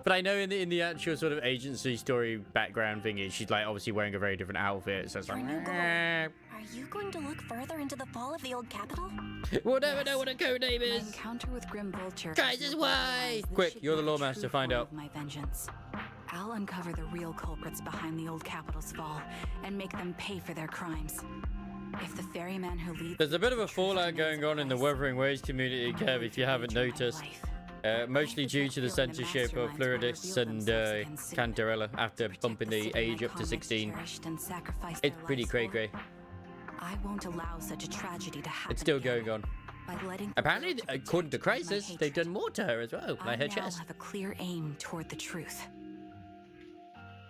[SPEAKER 3] But I know in the actual sort of agency story background thingy, she's like obviously wearing a very different outfit. So it's like,
[SPEAKER 4] Are you going to look further into the fall of the old capital?
[SPEAKER 3] We'll never know what a code name is.
[SPEAKER 9] My encounter with Grim Vulture.
[SPEAKER 3] Kaiser's way. Quick, you're the lawmaster. Find out.
[SPEAKER 9] My vengeance. I'll uncover the real culprits behind the old capital's fall and make them pay for their crimes. If the ferryman who leads...
[SPEAKER 3] There's a bit of a fallout going on in the Wuthering Waves community, Kev, if you haven't noticed. Mostly due to the censorship of Fluidix and Cantarella after bumping the age up to 16. It's pretty cray-cray.
[SPEAKER 9] I won't allow such a tragedy to happen.
[SPEAKER 3] It's still going on. Apparently, according to Crisis, they've done more to her as well, like her chest.
[SPEAKER 9] I have a clear aim toward the truth.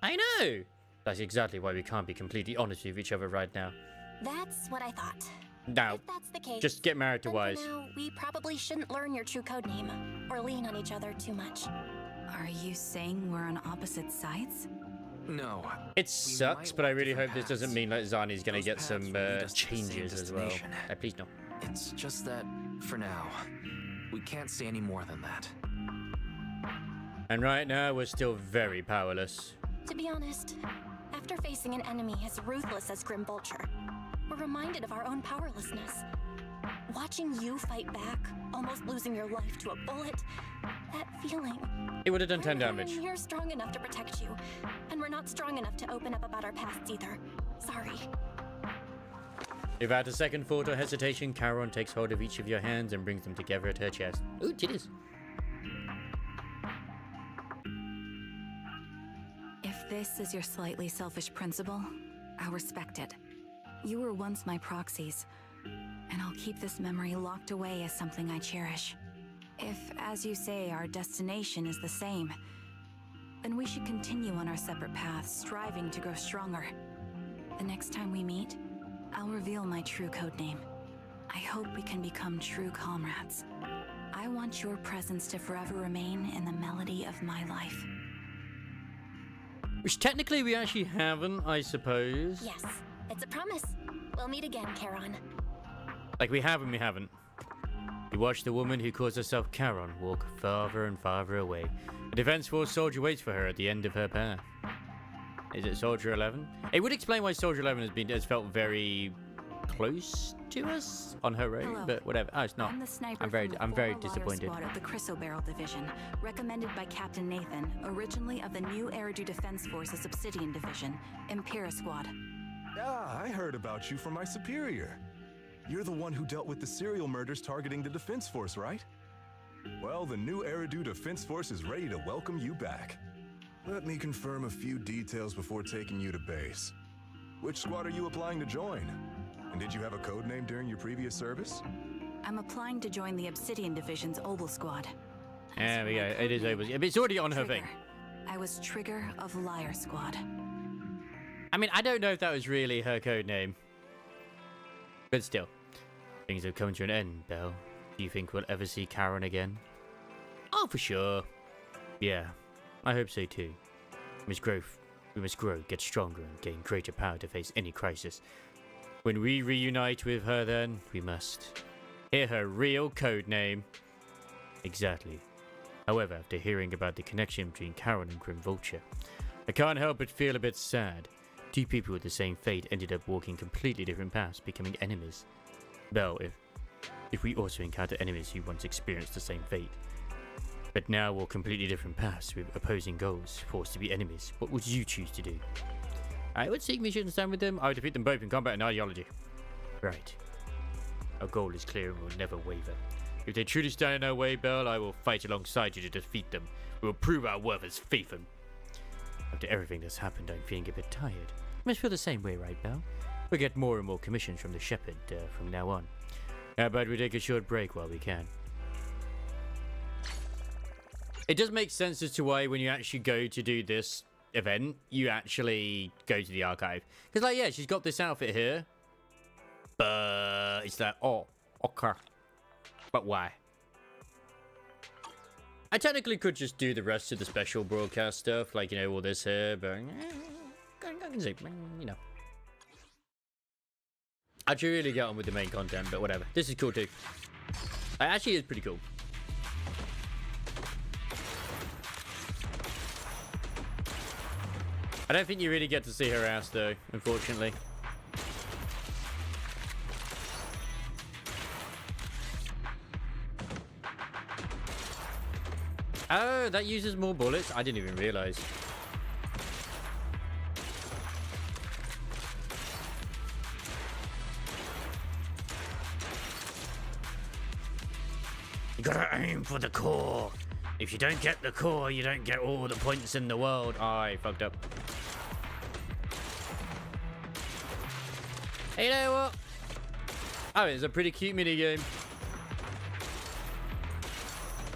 [SPEAKER 3] I know! That's exactly why we can't be completely honest with each other right now.
[SPEAKER 4] That's what I thought.
[SPEAKER 3] Now,
[SPEAKER 4] if that's the case,
[SPEAKER 3] just get married to Wise.
[SPEAKER 4] Now, we probably shouldn't learn your true code name or lean on each other too much.
[SPEAKER 9] Are you saying we're on opposite sides?
[SPEAKER 1] No.
[SPEAKER 3] It sucks, but I really hope this doesn't mean like Zani's gonna get some changes as well. Please no.
[SPEAKER 1] It's just that, for now, we can't say any more than that.
[SPEAKER 3] And right now, we're still very powerless.
[SPEAKER 4] To be honest, after facing an enemy as ruthless as Grim Vulture, we're reminded of our own powerlessness. Watching you fight back, almost losing your life to a bullet, that feeling.
[SPEAKER 3] It would have done 10 damage.
[SPEAKER 4] You're strong enough to protect you, and we're not strong enough to open up about our pasts either. Sorry.
[SPEAKER 3] Without a second thought or hesitation, Charon takes hold of each of your hands and brings them together at her chest. Ooh, titties.
[SPEAKER 9] If this is your slightly selfish principle, I'll respect it. You were once my proxies, and I'll keep this memory locked away as something I cherish. If, as you say, our destination is the same, then we should continue on our separate paths, striving to grow stronger. The next time we meet, I'll reveal my true codename. I hope we can become true comrades. I want your presence to forever remain in the melody of my life.
[SPEAKER 3] Which technically we actually haven't, I suppose.
[SPEAKER 4] Yes, it's a promise. We'll meet again, Charon.
[SPEAKER 3] Like we have and we haven't. You watch the woman who calls herself Charon walk farther and farther away. A Defense Force soldier waits for her at the end of her path. Is it Soldier 11? It would explain why Soldier 11 has felt very close to us on her own,
[SPEAKER 9] Hello.
[SPEAKER 3] But whatever. Oh, it's not.
[SPEAKER 9] I'm the sniper
[SPEAKER 3] I'm very
[SPEAKER 9] from the
[SPEAKER 3] disappointed.
[SPEAKER 9] Squad of the Chrysoberyl Division, recommended by Captain Nathan, originally of the new Eridu Defense Force's Obsidian Division, Impera Squad.
[SPEAKER 2] Ah, I heard about you from my superior. You're the one who dealt with the serial murders targeting the Defense Force, right? Well, the new Eridu Defense Force is ready to welcome you back.
[SPEAKER 16] Let me confirm a few details before taking you to base.
[SPEAKER 2] Which squad are you applying to join? And did you have a code name during your previous service?
[SPEAKER 9] I'm applying to join the Obsidian Division's Obel Squad.
[SPEAKER 3] There we go. It is Obel. It's already on her thing.
[SPEAKER 9] I was Trigger of Liar Squad.
[SPEAKER 3] I mean, I don't know if that was really her code name. But still. Things have come to an end, Belle. Do you think we'll ever see Charon again? Oh, for sure. Yeah, I hope so too. We must grow, get stronger, and gain greater power to face any crisis. When we reunite with her then, we must
[SPEAKER 14] Hear her real code name. Exactly. However, after hearing about the connection between Karen and Grim Vulture, I can't help but feel a bit sad. Two people with the same fate ended up walking completely different paths, becoming enemies. Belle, if we also encounter enemies who once experienced the same fate, but now walk completely different paths with opposing goals, forced to be enemies, what would you choose to do? I would seek mission and stand with them. I would defeat them both in combat and ideology. Right. Our goal is clear and will never waver. If they truly stand in our way, Belle, I will fight alongside you to defeat them. We will prove our worth as Faithum. After everything that's happened, I'm feeling a bit tired. You must feel the same way, right, Belle? We'll get more and more commissions from the Shepherd from now on. How about we take a short break while we can? It does make sense as to why when you actually go to do this event, you actually go to the archive. Because, like, yeah, she's got this outfit here. But it's like, oh, okay. But why? I technically could just do the rest of the special broadcast stuff, like, you know, all this here, but I can see, you know. I should really get on with the main content, but whatever. This is cool too. It actually is pretty cool. I don't think you really get to see her ass though, unfortunately. Oh, that uses more bullets? I didn't even realize. You gotta aim for the core. If you don't get the core, you don't get all the points in the world. Oh, I fucked up. Hey, you know what? Oh, it's a pretty cute minigame.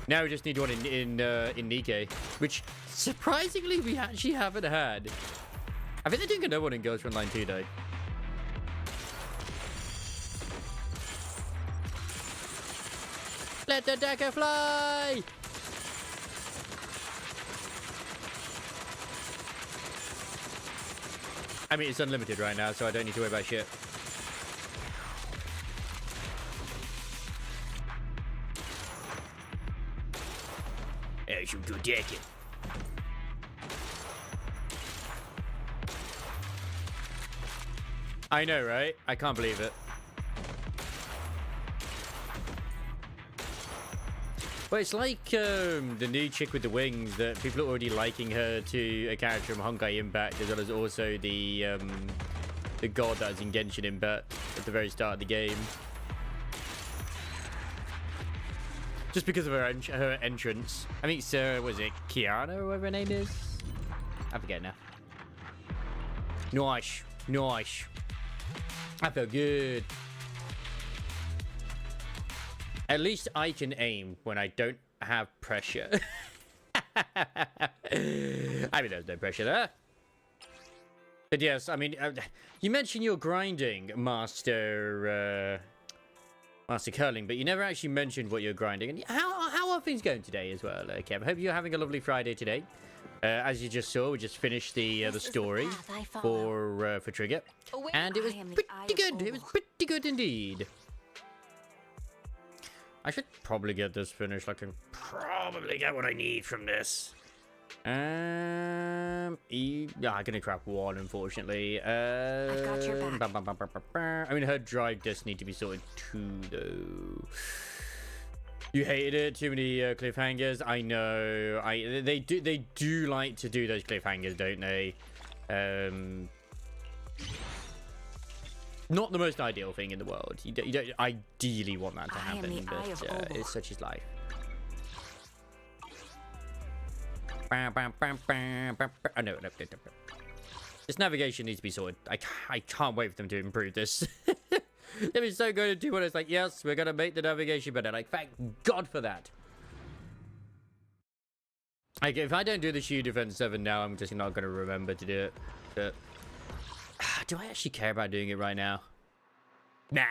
[SPEAKER 14] Now we just need one in Nikkei, which surprisingly we actually haven't had. I think they're doing another one in Ghost Online 2 though. Let the dagger fly! I mean, it's unlimited right now, so I don't need to worry about shit. I should go deck it. I know, right? I can't believe it. Well, it's like the new chick with the wings that people are already liking her to a character from Honkai Impact, as well as also the god that is in Genshin Impact at the very start of the game. Just because of her entrance. I think Sarah, was it Kiana or whatever her name is? I forget now. Nice. Nice. I feel good. At least I can aim when I don't have pressure. I mean, there's no pressure there. But yes, I mean, you mentioned your grinding, Master Curling, but you never actually mentioned what you're grinding. And how are things going today as well, Kev? I hope you're having a lovely Friday today. As you just saw, we just finished the story for Trigger, and it was pretty good. It was pretty good indeed. I should probably get this finished. I can probably get what I need from this. Yeah, I'm gonna crap one, unfortunately. I've got your back. I mean, her drive discs need to be sorted too, though. You hated it. Too many cliffhangers. I know. They do like to do those cliffhangers, don't they? Not the most ideal thing in the world. You don't ideally want that to happen, but it's such is life. Oh, no. This navigation needs to be sorted. I can't wait for them to improve this. They've been so good at doing it. It's like, yes, we're going to make the navigation better. Like, thank God for that. Like, if I don't do the Shield Defense 7 now, I'm just not going to remember to do it. But do I actually care about doing it right now? Nah,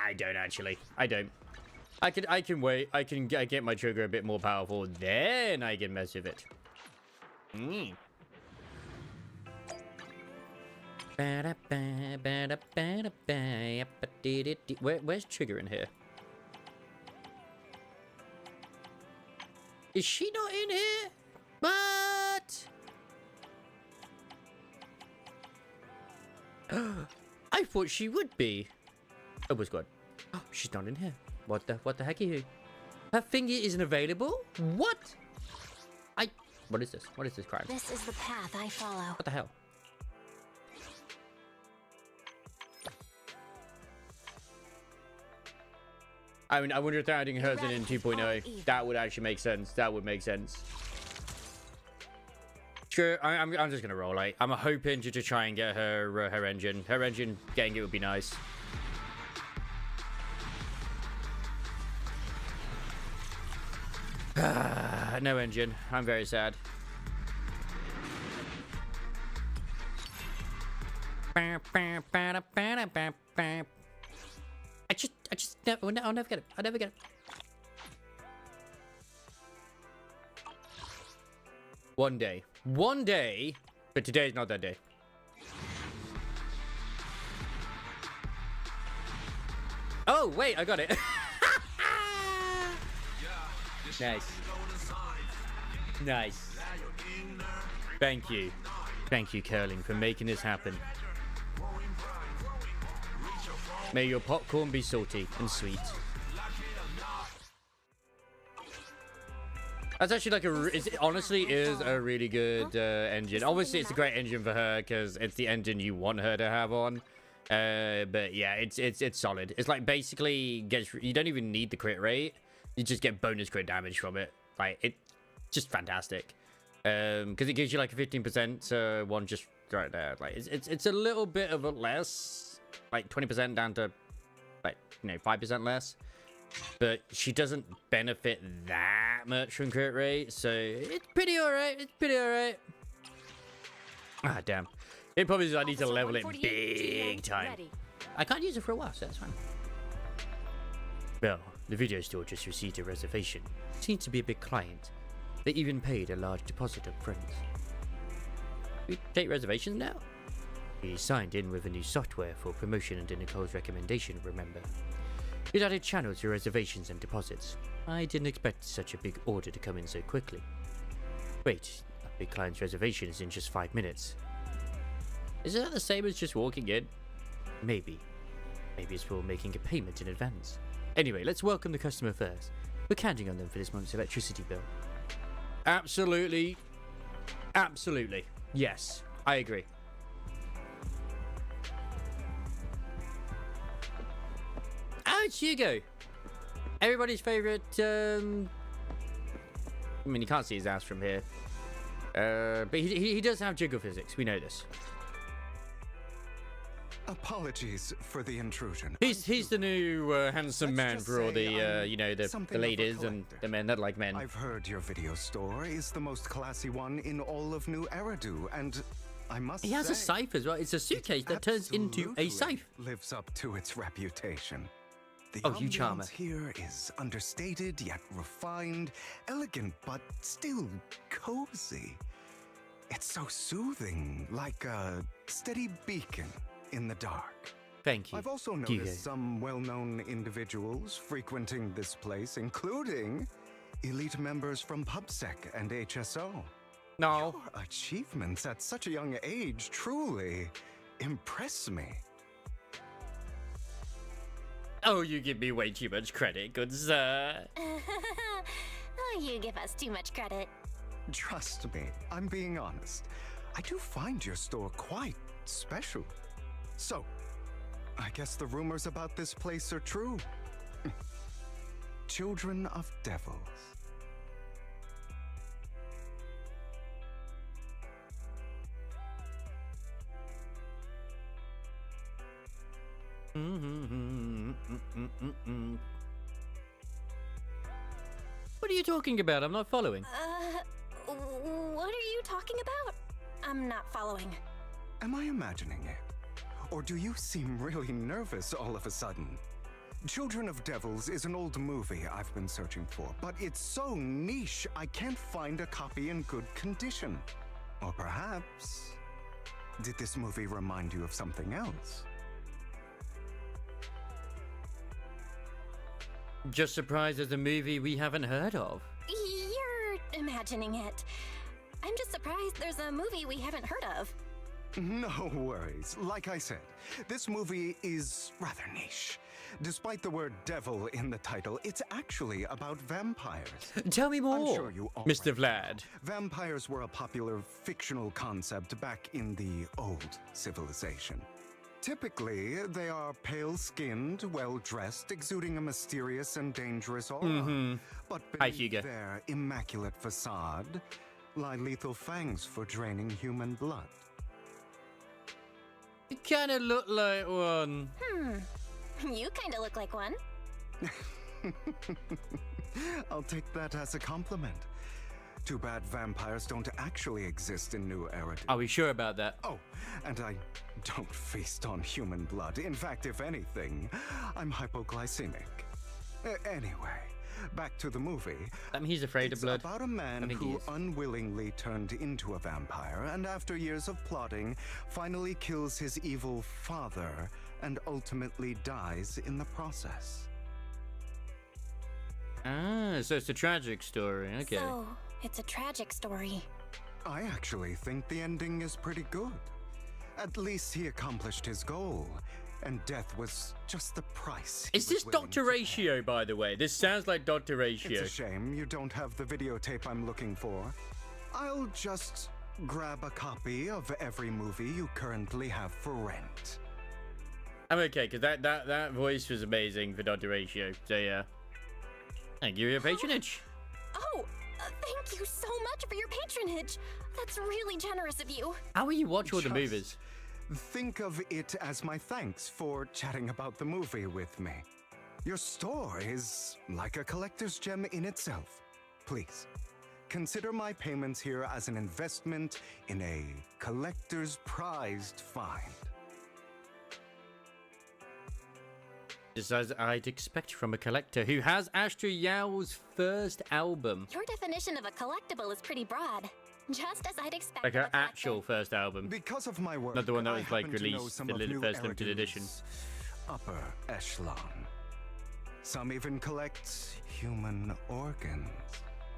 [SPEAKER 14] I don't actually. I don't. I can wait. I get my trigger a bit more powerful, then I can mess with it. Where's trigger in here?
[SPEAKER 7] Is she not in here? But I thought she would be. Oh, was good. Oh, she's not in here. What the heck are you? Her finger isn't available? What? What is this? What is this crime?
[SPEAKER 4] This is the path I follow.
[SPEAKER 7] What the hell? I mean, I wonder if they're adding hers in 2.0. That would actually make sense. That would make sense. Sure, I'm just gonna roll. Like, I'm hoping to try and get her engine. Her engine getting it would be nice. No engine. I'm very sad. I'll never get it. I'll never get it. One day, but today's not that day. Oh, wait, I got it. Nice. Nice. Thank you. Thank you, Curling, for making this happen. May your popcorn be salty and sweet. That's actually like it honestly is a really good engine. Obviously, it's a great engine for her because it's the engine you want her to have on. But yeah, it's solid. It's like basically you don't even need the crit rate. You just get bonus crit damage from it. Like, it's just fantastic. Because it gives you like a 15% one just right there. Like, it's a little bit of a less, like 20% down to like 5% less. But she doesn't benefit that much from crit rate, so it's pretty alright. It's pretty alright. Ah, damn. It probably is I need to level it big time. I can't use it for a while, so that's fine. Well, the video store just received a reservation. Seems to be a big client. They even paid a large deposit up front. We take reservations now? We signed in with a new software for promotion under Nicole's recommendation, remember? It added channels to reservations and deposits. I didn't expect such a big order to come in so quickly. Wait, a big client's reservation is in just 5 minutes. Is that the same as just walking in? Maybe. Maybe it's for making a payment in advance. Anyway, let's welcome the customer first. We're counting on them for this month's electricity bill. Absolutely. Absolutely. Yes, I agree. It's Hugo. Everybody's favorite, I mean, you can't see his ass from here. But he does have jiggle physics. We know this.
[SPEAKER 6] Apologies for the intrusion.
[SPEAKER 7] He's the new handsome man for all the the ladies and the men that like men.
[SPEAKER 6] I've heard your video store is the most classy one in all of New Eridu, and I must say,
[SPEAKER 7] he has a safe as well. It's a suitcase that turns into a safe.
[SPEAKER 6] Lives up to its reputation. The
[SPEAKER 7] you charmer.
[SPEAKER 6] ambiance here is understated yet refined, elegant but still cozy. It's so soothing, like a steady beacon in the dark.
[SPEAKER 7] Thank you.
[SPEAKER 6] I've also
[SPEAKER 7] Hugo.
[SPEAKER 6] noticed some well-known individuals frequenting this place, including elite members from PubSec and HSO.
[SPEAKER 7] No.
[SPEAKER 6] Your achievements at such a young age truly impress me.
[SPEAKER 7] Oh, you give me way too much credit, good sir.
[SPEAKER 4] Oh, you give us too much credit.
[SPEAKER 6] Trust me, I'm being honest. I do find your store quite special. So, I guess the rumors about this place are true. Children of devils.
[SPEAKER 7] What are you talking about? I'm not following.
[SPEAKER 4] What are you talking about? I'm not following.
[SPEAKER 6] Am I imagining it? Or do you seem really nervous all of a sudden? Children of Devils is an old movie I've been searching for, but it's so niche I can't find a copy in good condition. Or perhaps, did this movie remind you of something else?
[SPEAKER 7] Just surprised there's a movie we haven't heard of.
[SPEAKER 4] You're imagining it. I'm just surprised there's a movie we haven't heard of.
[SPEAKER 6] No worries. Like I said, this movie is rather niche. Despite the word devil in the title, it's actually about vampires.
[SPEAKER 3] Tell me more,
[SPEAKER 6] I'm sure you all
[SPEAKER 3] Mr. Vlad.
[SPEAKER 6] Vampires were a popular fictional concept back in the old civilization. Typically, they are pale-skinned, well-dressed, exuding a mysterious and dangerous aura. But beneath their immaculate facade lie lethal fangs for draining human blood.
[SPEAKER 3] You kind of look like one.
[SPEAKER 4] You kind of look like one.
[SPEAKER 6] I'll take that as a compliment. Too bad vampires don't actually exist in New Eridu.
[SPEAKER 3] Are we sure about that?
[SPEAKER 6] Oh, and I don't feast on human blood. In fact, if anything, I'm hypoglycemic. Anyway, back to the movie.
[SPEAKER 3] That means he's afraid of blood.
[SPEAKER 6] It's about a man who unwillingly turned into a vampire, and after years of plotting, finally kills his evil father and ultimately dies in the process.
[SPEAKER 3] Ah, so it's a tragic story. Okay.
[SPEAKER 4] So, it's a tragic story.
[SPEAKER 6] I actually think the ending is pretty good. At least he accomplished his goal, and death was just the price.
[SPEAKER 3] Is this Dr. Ratio, by the way? This sounds like Dr. Ratio.
[SPEAKER 6] It's a shame you don't have the videotape I'm looking for. I'll just grab a copy of every movie you currently have for rent.
[SPEAKER 3] I'm okay, because that voice was amazing for Dr. Ratio. So, yeah. Thank you for your patronage.
[SPEAKER 4] Oh, thank you so much for your patronage. That's really generous of you.
[SPEAKER 3] How will you watch all the movies?
[SPEAKER 6] Think of it as my thanks for chatting about the movie with me. Your store is like a collector's gem in itself. Please, consider my payments here as an investment in a collector's prized find.
[SPEAKER 3] Just as I'd expect from a collector who has Astro Yao's first album.
[SPEAKER 4] Your definition of a collectible is pretty broad. Just as I'd expect.
[SPEAKER 3] Like her actual first album.
[SPEAKER 6] Because of my work,
[SPEAKER 3] not the one that was like
[SPEAKER 6] happen to know
[SPEAKER 3] released,
[SPEAKER 6] some
[SPEAKER 3] the
[SPEAKER 6] of New
[SPEAKER 3] first limited edition.
[SPEAKER 6] Upper echelon. Some even collect human organs.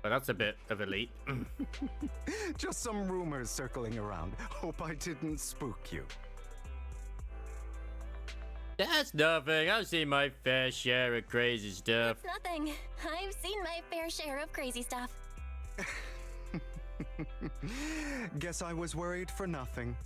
[SPEAKER 3] Well, that's a bit of elite.
[SPEAKER 6] Just some rumors circling around. Hope I didn't spook you.
[SPEAKER 3] That's nothing. I've seen my fair share of crazy stuff.
[SPEAKER 4] It's nothing. I've seen my fair share of crazy stuff.
[SPEAKER 6] Guess I was worried for nothing.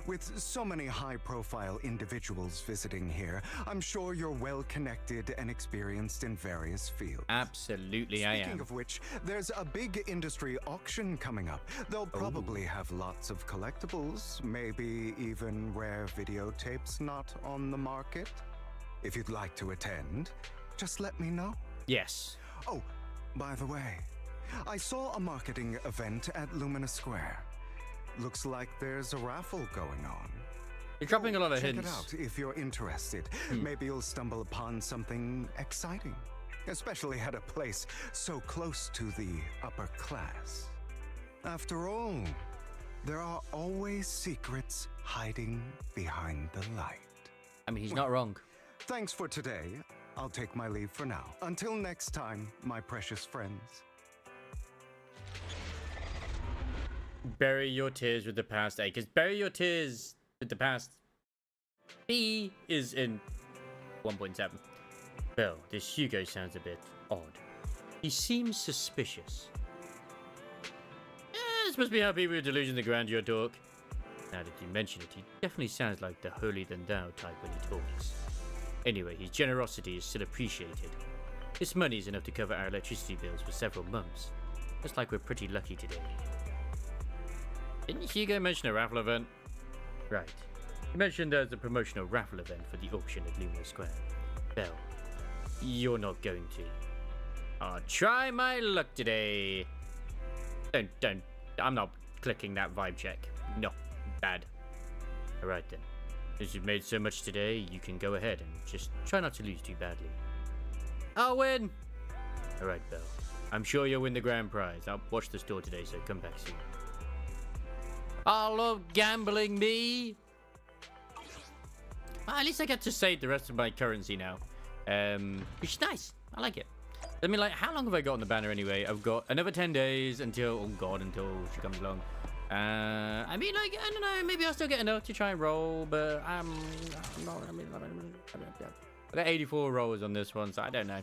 [SPEAKER 6] With so many high-profile individuals visiting here, I'm sure you're well-connected and experienced in various fields.
[SPEAKER 3] Absolutely, I am.
[SPEAKER 6] Speaking of which, there's a big industry auction coming up. They'll probably have lots of collectibles, maybe even rare videotapes not on the market. If you'd like to attend, just let me know.
[SPEAKER 3] Yes.
[SPEAKER 6] Oh, by the way, I saw a marketing event at Lumina Square. Looks like there's a raffle going on.
[SPEAKER 3] You're dropping a lot of
[SPEAKER 6] Check
[SPEAKER 3] hints.
[SPEAKER 6] it out if you're interested. Maybe you'll stumble upon something exciting, especially at a place so close to the upper class. After all, there are always secrets hiding behind the light.
[SPEAKER 3] I mean, he's not wrong.
[SPEAKER 6] Thanks for today. I'll take my leave for now. Until next time, my precious friends.
[SPEAKER 3] Bury your tears with the past A, because bury your tears with the past B is in 1.7. Well, this Hugo sounds a bit odd. He seems suspicious. This must be how people with delusions of grandeur talk. Now that you mention it, he definitely sounds like the holier-than-thou type when he talks. Anyway, his generosity is still appreciated. This money is enough to cover our electricity bills for several months. Looks like we're pretty lucky today. Didn't Hugo mention a raffle event? Right. He mentioned there's a promotional raffle event for the auction at Lumina Square. Well, you're not going to. I'll try my luck today. Don't. I'm not clicking that vibe check. No. Bad. Alright then. Since you've made so much today, you can go ahead and just try not to lose too badly. I'll win! Alright, Belle. I'm sure you'll win the grand prize. I'll watch the store today, so come back soon. I love gambling, me. At least I get to save the rest of my currency now, which is nice. I like it. I mean, like, how long have I got on the banner anyway? I've got another 10 days until, oh god, until she comes along. I mean, like, I don't know, maybe I'll still get enough to try and roll, but I'm not, I got 84 rolls on this one, so I don't know.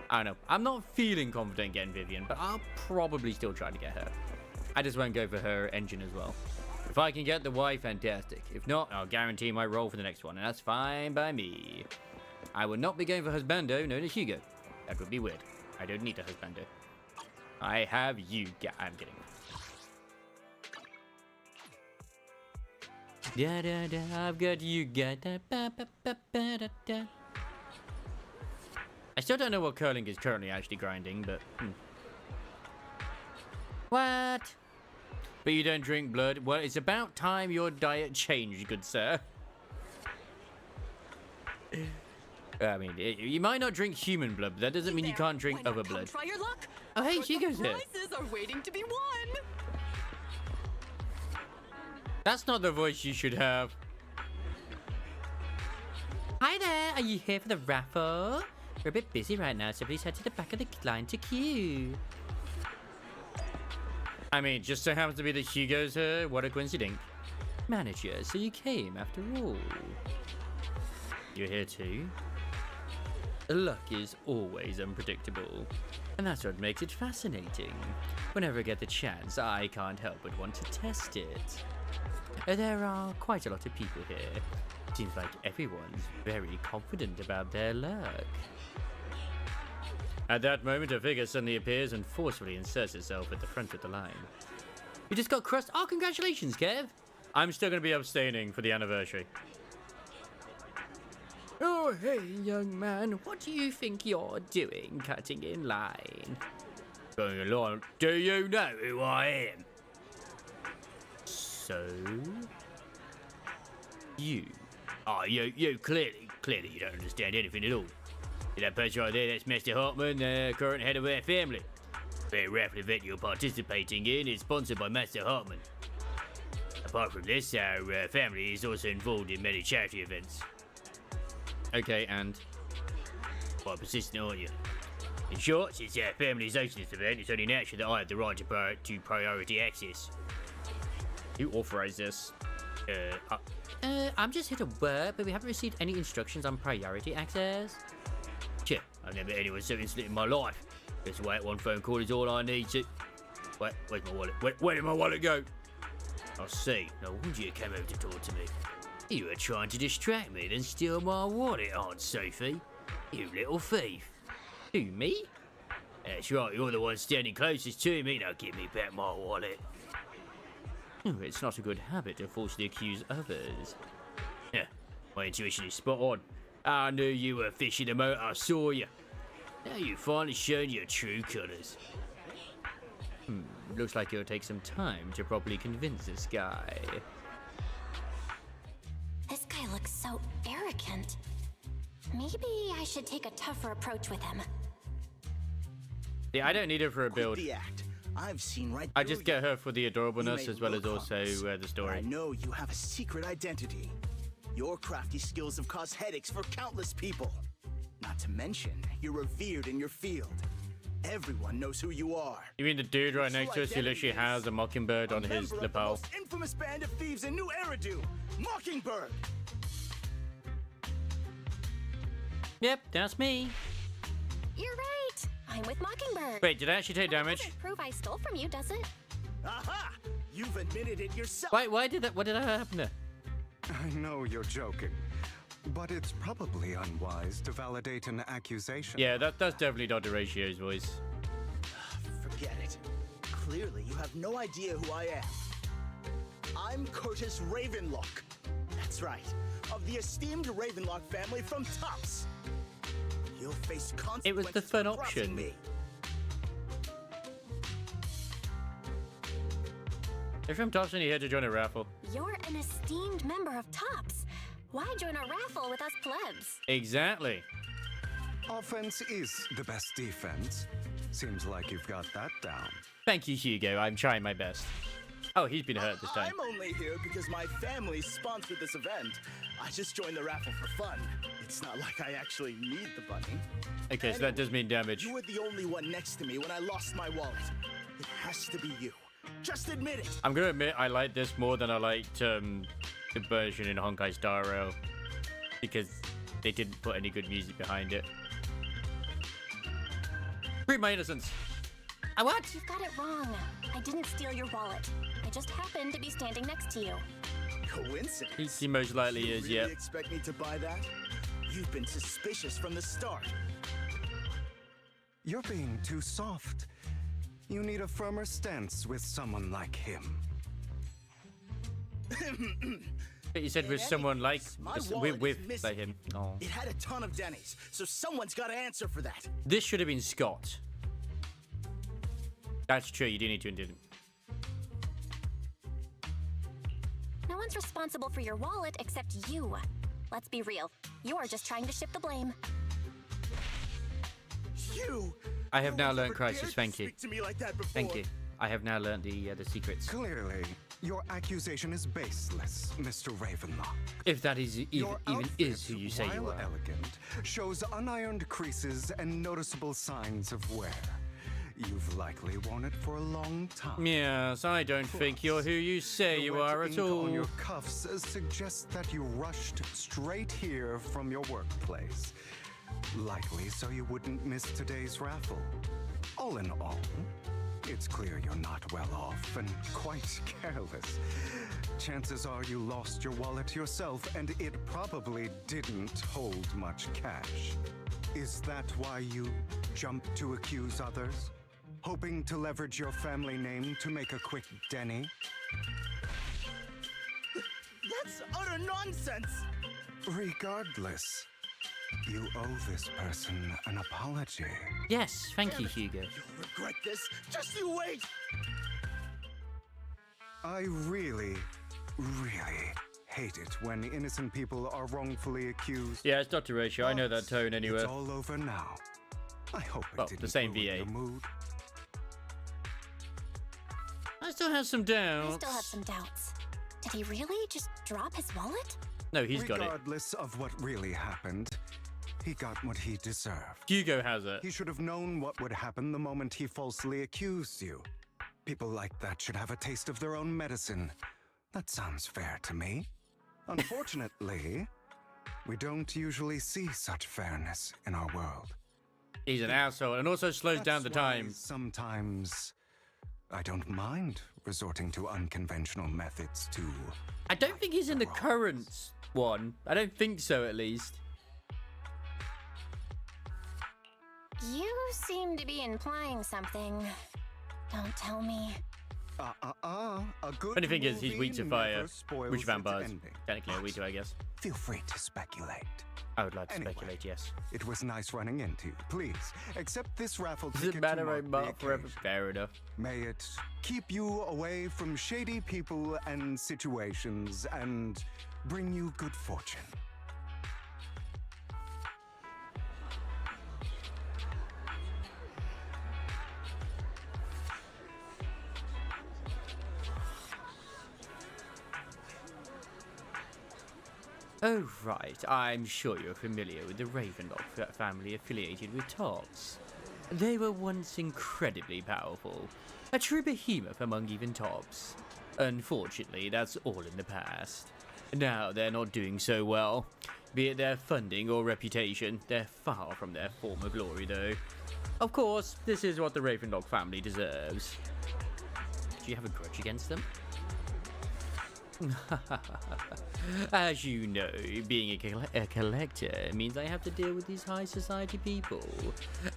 [SPEAKER 3] I don't know. I'm not feeling confident getting Vivian, but I'll probably still try to get her. I just won't go for her engine as well. If I can get the Y, fantastic. If not, I'll guarantee my roll for the next one, and that's fine by me. I will not be going for husbando known as Hugo. That would be weird. I don't need a husbando. I have you. I'm kidding. Da da da. I've got you. Da da ba ba ba ba da da. I still don't know what curling is currently actually grinding, but what? But you don't drink blood? Well, it's about time your diet changed, good sir. I mean, you might not drink human blood, but that doesn't mean you can't drink other blood.
[SPEAKER 8] Try your luck.
[SPEAKER 3] Oh, hey, she goes here.
[SPEAKER 8] Prizes are waiting to be won.
[SPEAKER 3] That's not the voice you should have.
[SPEAKER 7] Hi there, are you here for the raffle? We're a bit busy right now, so please head to the back of the line to queue.
[SPEAKER 3] I mean, just so happens to be that Hugo's here. What a coincidence.
[SPEAKER 7] Manager, so you came after all.
[SPEAKER 3] You're here too?
[SPEAKER 7] Luck is always unpredictable, and that's what makes it fascinating. Whenever I get the chance, I can't help but want to test it. There are quite a lot of people here. Seems like everyone's very confident about their luck.
[SPEAKER 3] At that moment, a figure suddenly appears and forcefully inserts itself at the front of the line.
[SPEAKER 7] You just got crushed. Oh, congratulations, Kev.
[SPEAKER 3] I'm still going to be abstaining for the anniversary.
[SPEAKER 7] Oh, hey, young man. What do you think you're doing cutting in line?
[SPEAKER 3] Going along. Do you know who I am?
[SPEAKER 7] So?
[SPEAKER 3] You. Oh, you clearly you don't understand anything at all. See that person right there, that's Mr. Hartman, the current head of our family. The raffle event you're participating in is sponsored by Master Hartman. Apart from this, our family is also involved in many charity events.
[SPEAKER 7] Okay, and?
[SPEAKER 3] Quite persistent, aren't you? In short, since our family's hosting this event, it's only natural that I have the right to priority access.
[SPEAKER 7] You authorized this? I'm just here to work, but we haven't received any instructions on priority access.
[SPEAKER 3] Sure, I've never met anyone so insolent in my life. Just wait, one phone call is all I need to... Wait, where's my wallet? Where did my wallet go? I see. No wonder you came over to talk to me. You were trying to distract me, then steal my wallet, Aunt Sophie. You little thief.
[SPEAKER 7] Who, me?
[SPEAKER 3] That's right, you're the one standing closest to me. Now give me back my wallet.
[SPEAKER 7] Oh, it's not a good habit to falsely accuse others.
[SPEAKER 3] Yeah, my intuition is spot on. I knew you were fishing them out. I saw you. Now you've finally shown your true colours.
[SPEAKER 7] Looks like it'll take some time to properly convince this guy.
[SPEAKER 4] This guy looks so arrogant. Maybe I should take a tougher approach with him.
[SPEAKER 3] Yeah, I don't need her for a build.
[SPEAKER 15] The act. I've seen right
[SPEAKER 3] I just get her for the adorableness as well as also the story.
[SPEAKER 15] I know you have a secret identity. Your crafty skills have caused headaches for countless people. Not to mention, you're revered in your field. Everyone knows who you are.
[SPEAKER 3] You mean the dude right next to us who literally has a mockingbird on his lapel?
[SPEAKER 15] Most infamous band of thieves in New Eridu, Mockingbird.
[SPEAKER 7] Yep, that's me.
[SPEAKER 4] You're right. I'm with Mockingbird.
[SPEAKER 3] Wait, did I actually take damage?
[SPEAKER 4] Doesn't prove I stole from you, does it?
[SPEAKER 15] Aha! You've admitted it yourself.
[SPEAKER 7] Wait, what did that happen there?
[SPEAKER 6] I know you're joking, but it's probably unwise to validate an accusation.
[SPEAKER 3] Yeah, that's definitely Dr. Ratio's voice.
[SPEAKER 15] Forget it. Clearly, you have no idea who I am. I'm Curtis Ravenlock. That's right, of the esteemed Ravenlock family from Tops. You'll face consequences.
[SPEAKER 7] It was the fun
[SPEAKER 15] for crossing
[SPEAKER 7] option.
[SPEAKER 15] Me.
[SPEAKER 3] If from Tops and you had to join a raffle.
[SPEAKER 4] You're an esteemed member of Tops. Why join a raffle with us plebs?
[SPEAKER 3] Exactly.
[SPEAKER 6] Offense is the best defense. Seems like you've got that down.
[SPEAKER 3] Thank you, Hugo. I'm trying my best. Oh, he's been hurt this time.
[SPEAKER 15] I'm only here because my family sponsored this event. I just joined the raffle for fun. It's not like I actually need the bunny.
[SPEAKER 3] Okay, so that does mean damage.
[SPEAKER 15] You were the only one next to me when I lost my wallet. It has to be you. Just admit it.
[SPEAKER 3] I'm gonna admit I like this more than I liked the version in Honkai Star Rail, because they didn't put any good music behind it. Free my innocence.
[SPEAKER 4] What? You've got it wrong. I didn't steal your wallet. I just happened to be standing next to you.
[SPEAKER 15] Coincidence?
[SPEAKER 3] He most likely is,
[SPEAKER 15] You
[SPEAKER 3] yeah.
[SPEAKER 15] really expect me to buy that? You've been suspicious from the start.
[SPEAKER 6] You're being too soft. You need a firmer stance with someone like him.
[SPEAKER 3] But you said with someone like
[SPEAKER 15] My wallet
[SPEAKER 3] with
[SPEAKER 15] is missing.
[SPEAKER 3] like him. Oh.
[SPEAKER 15] It had a ton of Denny's, so someone's got to answer for that.
[SPEAKER 3] This should have been Scott. That's true. You do need to undo them.
[SPEAKER 4] No one's responsible for your wallet except you. Let's be real. You're just trying to shift the blame.
[SPEAKER 15] You.
[SPEAKER 3] I have now learned Crisis. Thank you.
[SPEAKER 15] Speak to me like that before.
[SPEAKER 3] Thank you. I have now learned the secrets.
[SPEAKER 6] Clearly, your accusation is baseless, Mr. Ravenlock.
[SPEAKER 3] If that is
[SPEAKER 6] Your
[SPEAKER 3] even is who
[SPEAKER 6] outfit,
[SPEAKER 3] you say you
[SPEAKER 6] while
[SPEAKER 3] are.
[SPEAKER 6] elegant, shows unironed creases and noticeable signs of wear. You've likely worn it for a long time.
[SPEAKER 3] Yes, I don't think you're who you say you are at
[SPEAKER 6] ink on
[SPEAKER 3] all.
[SPEAKER 6] your cuffs suggests that you rushed straight here from your workplace. Likely so you wouldn't miss today's raffle. All in all, it's clear you're not well off and quite careless. Chances are you lost your wallet yourself, and it probably didn't hold much cash. Is that why you jumped to accuse others? Hoping to leverage your family name to make a quick Denny?
[SPEAKER 15] That's utter nonsense.
[SPEAKER 6] Regardless, you owe this person an apology.
[SPEAKER 3] Yes, thank you, Hugo.
[SPEAKER 15] You'll regret this. Just you wait.
[SPEAKER 6] I really hate it when innocent people are wrongfully accused.
[SPEAKER 3] Yeah, it's Dr. Ratio. I know that tone anyway.
[SPEAKER 6] It's all over now. I hope it
[SPEAKER 3] Well,
[SPEAKER 6] didn't
[SPEAKER 3] the same
[SPEAKER 6] ruin
[SPEAKER 3] VA.
[SPEAKER 6] your mood.
[SPEAKER 3] I still have some doubts.
[SPEAKER 4] I still have some doubts. Did he really just drop his wallet?
[SPEAKER 3] No, he's got it.
[SPEAKER 6] Regardless of what really happened, he got what he deserved.
[SPEAKER 3] Hugo has it.
[SPEAKER 6] He should have known what would happen the moment he falsely accused you. People like that should have a taste of their own medicine. That sounds fair to me. Unfortunately, we don't usually see such fairness in our world.
[SPEAKER 3] He's an asshole and also slows down the
[SPEAKER 6] That's why
[SPEAKER 3] time.
[SPEAKER 6] Sometimes I don't mind resorting to unconventional methods to...
[SPEAKER 3] I don't think he's in the current one. I don't think so, at least.
[SPEAKER 4] You seem to be implying something. Don't tell me.
[SPEAKER 6] A good
[SPEAKER 3] Funny thing is, he's
[SPEAKER 6] movie
[SPEAKER 3] weak to
[SPEAKER 6] never
[SPEAKER 3] fire,
[SPEAKER 6] spoils
[SPEAKER 3] which
[SPEAKER 6] its
[SPEAKER 3] vampires
[SPEAKER 6] ending.
[SPEAKER 3] technically are weak to, I guess.
[SPEAKER 6] Feel free to speculate.
[SPEAKER 3] I would like to
[SPEAKER 6] Anyway,
[SPEAKER 3] speculate, yes.
[SPEAKER 6] It was nice running into you. Please, accept this raffle
[SPEAKER 3] Does
[SPEAKER 6] ticket
[SPEAKER 3] it matter
[SPEAKER 6] to
[SPEAKER 3] I
[SPEAKER 6] mark the
[SPEAKER 3] mark forever?
[SPEAKER 6] occasion.
[SPEAKER 3] Fair enough.
[SPEAKER 6] May it keep you away from shady people and situations and bring you good fortune.
[SPEAKER 3] Oh, right. I'm sure you're familiar with the Ravenlock family affiliated with Tops. They were once incredibly powerful, a true behemoth among even Tops. Unfortunately, that's all in the past. Now they're not doing so well. Be it their funding or reputation, they're far from their former glory, though. Of course, this is what the Ravenlock family deserves. Do you have a grudge against them? As you know, being a collector means I have to deal with these high society people.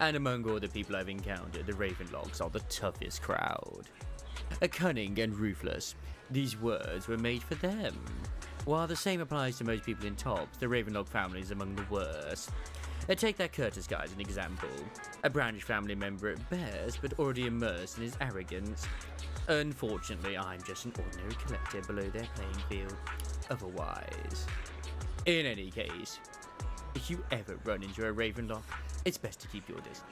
[SPEAKER 3] And among all the people I've encountered, the Ravenlocks are the toughest crowd. Cunning and ruthless, these words were made for them. While the same applies to most people in Tops, the Ravenlock family is among the worst. Take that Curtis guy as an example. A brandish family member at best, but already immersed in his arrogance. Unfortunately, I'm just an ordinary collector below their playing field. Otherwise, in any case, if you ever run into a Ravenlock, it's best to keep your distance.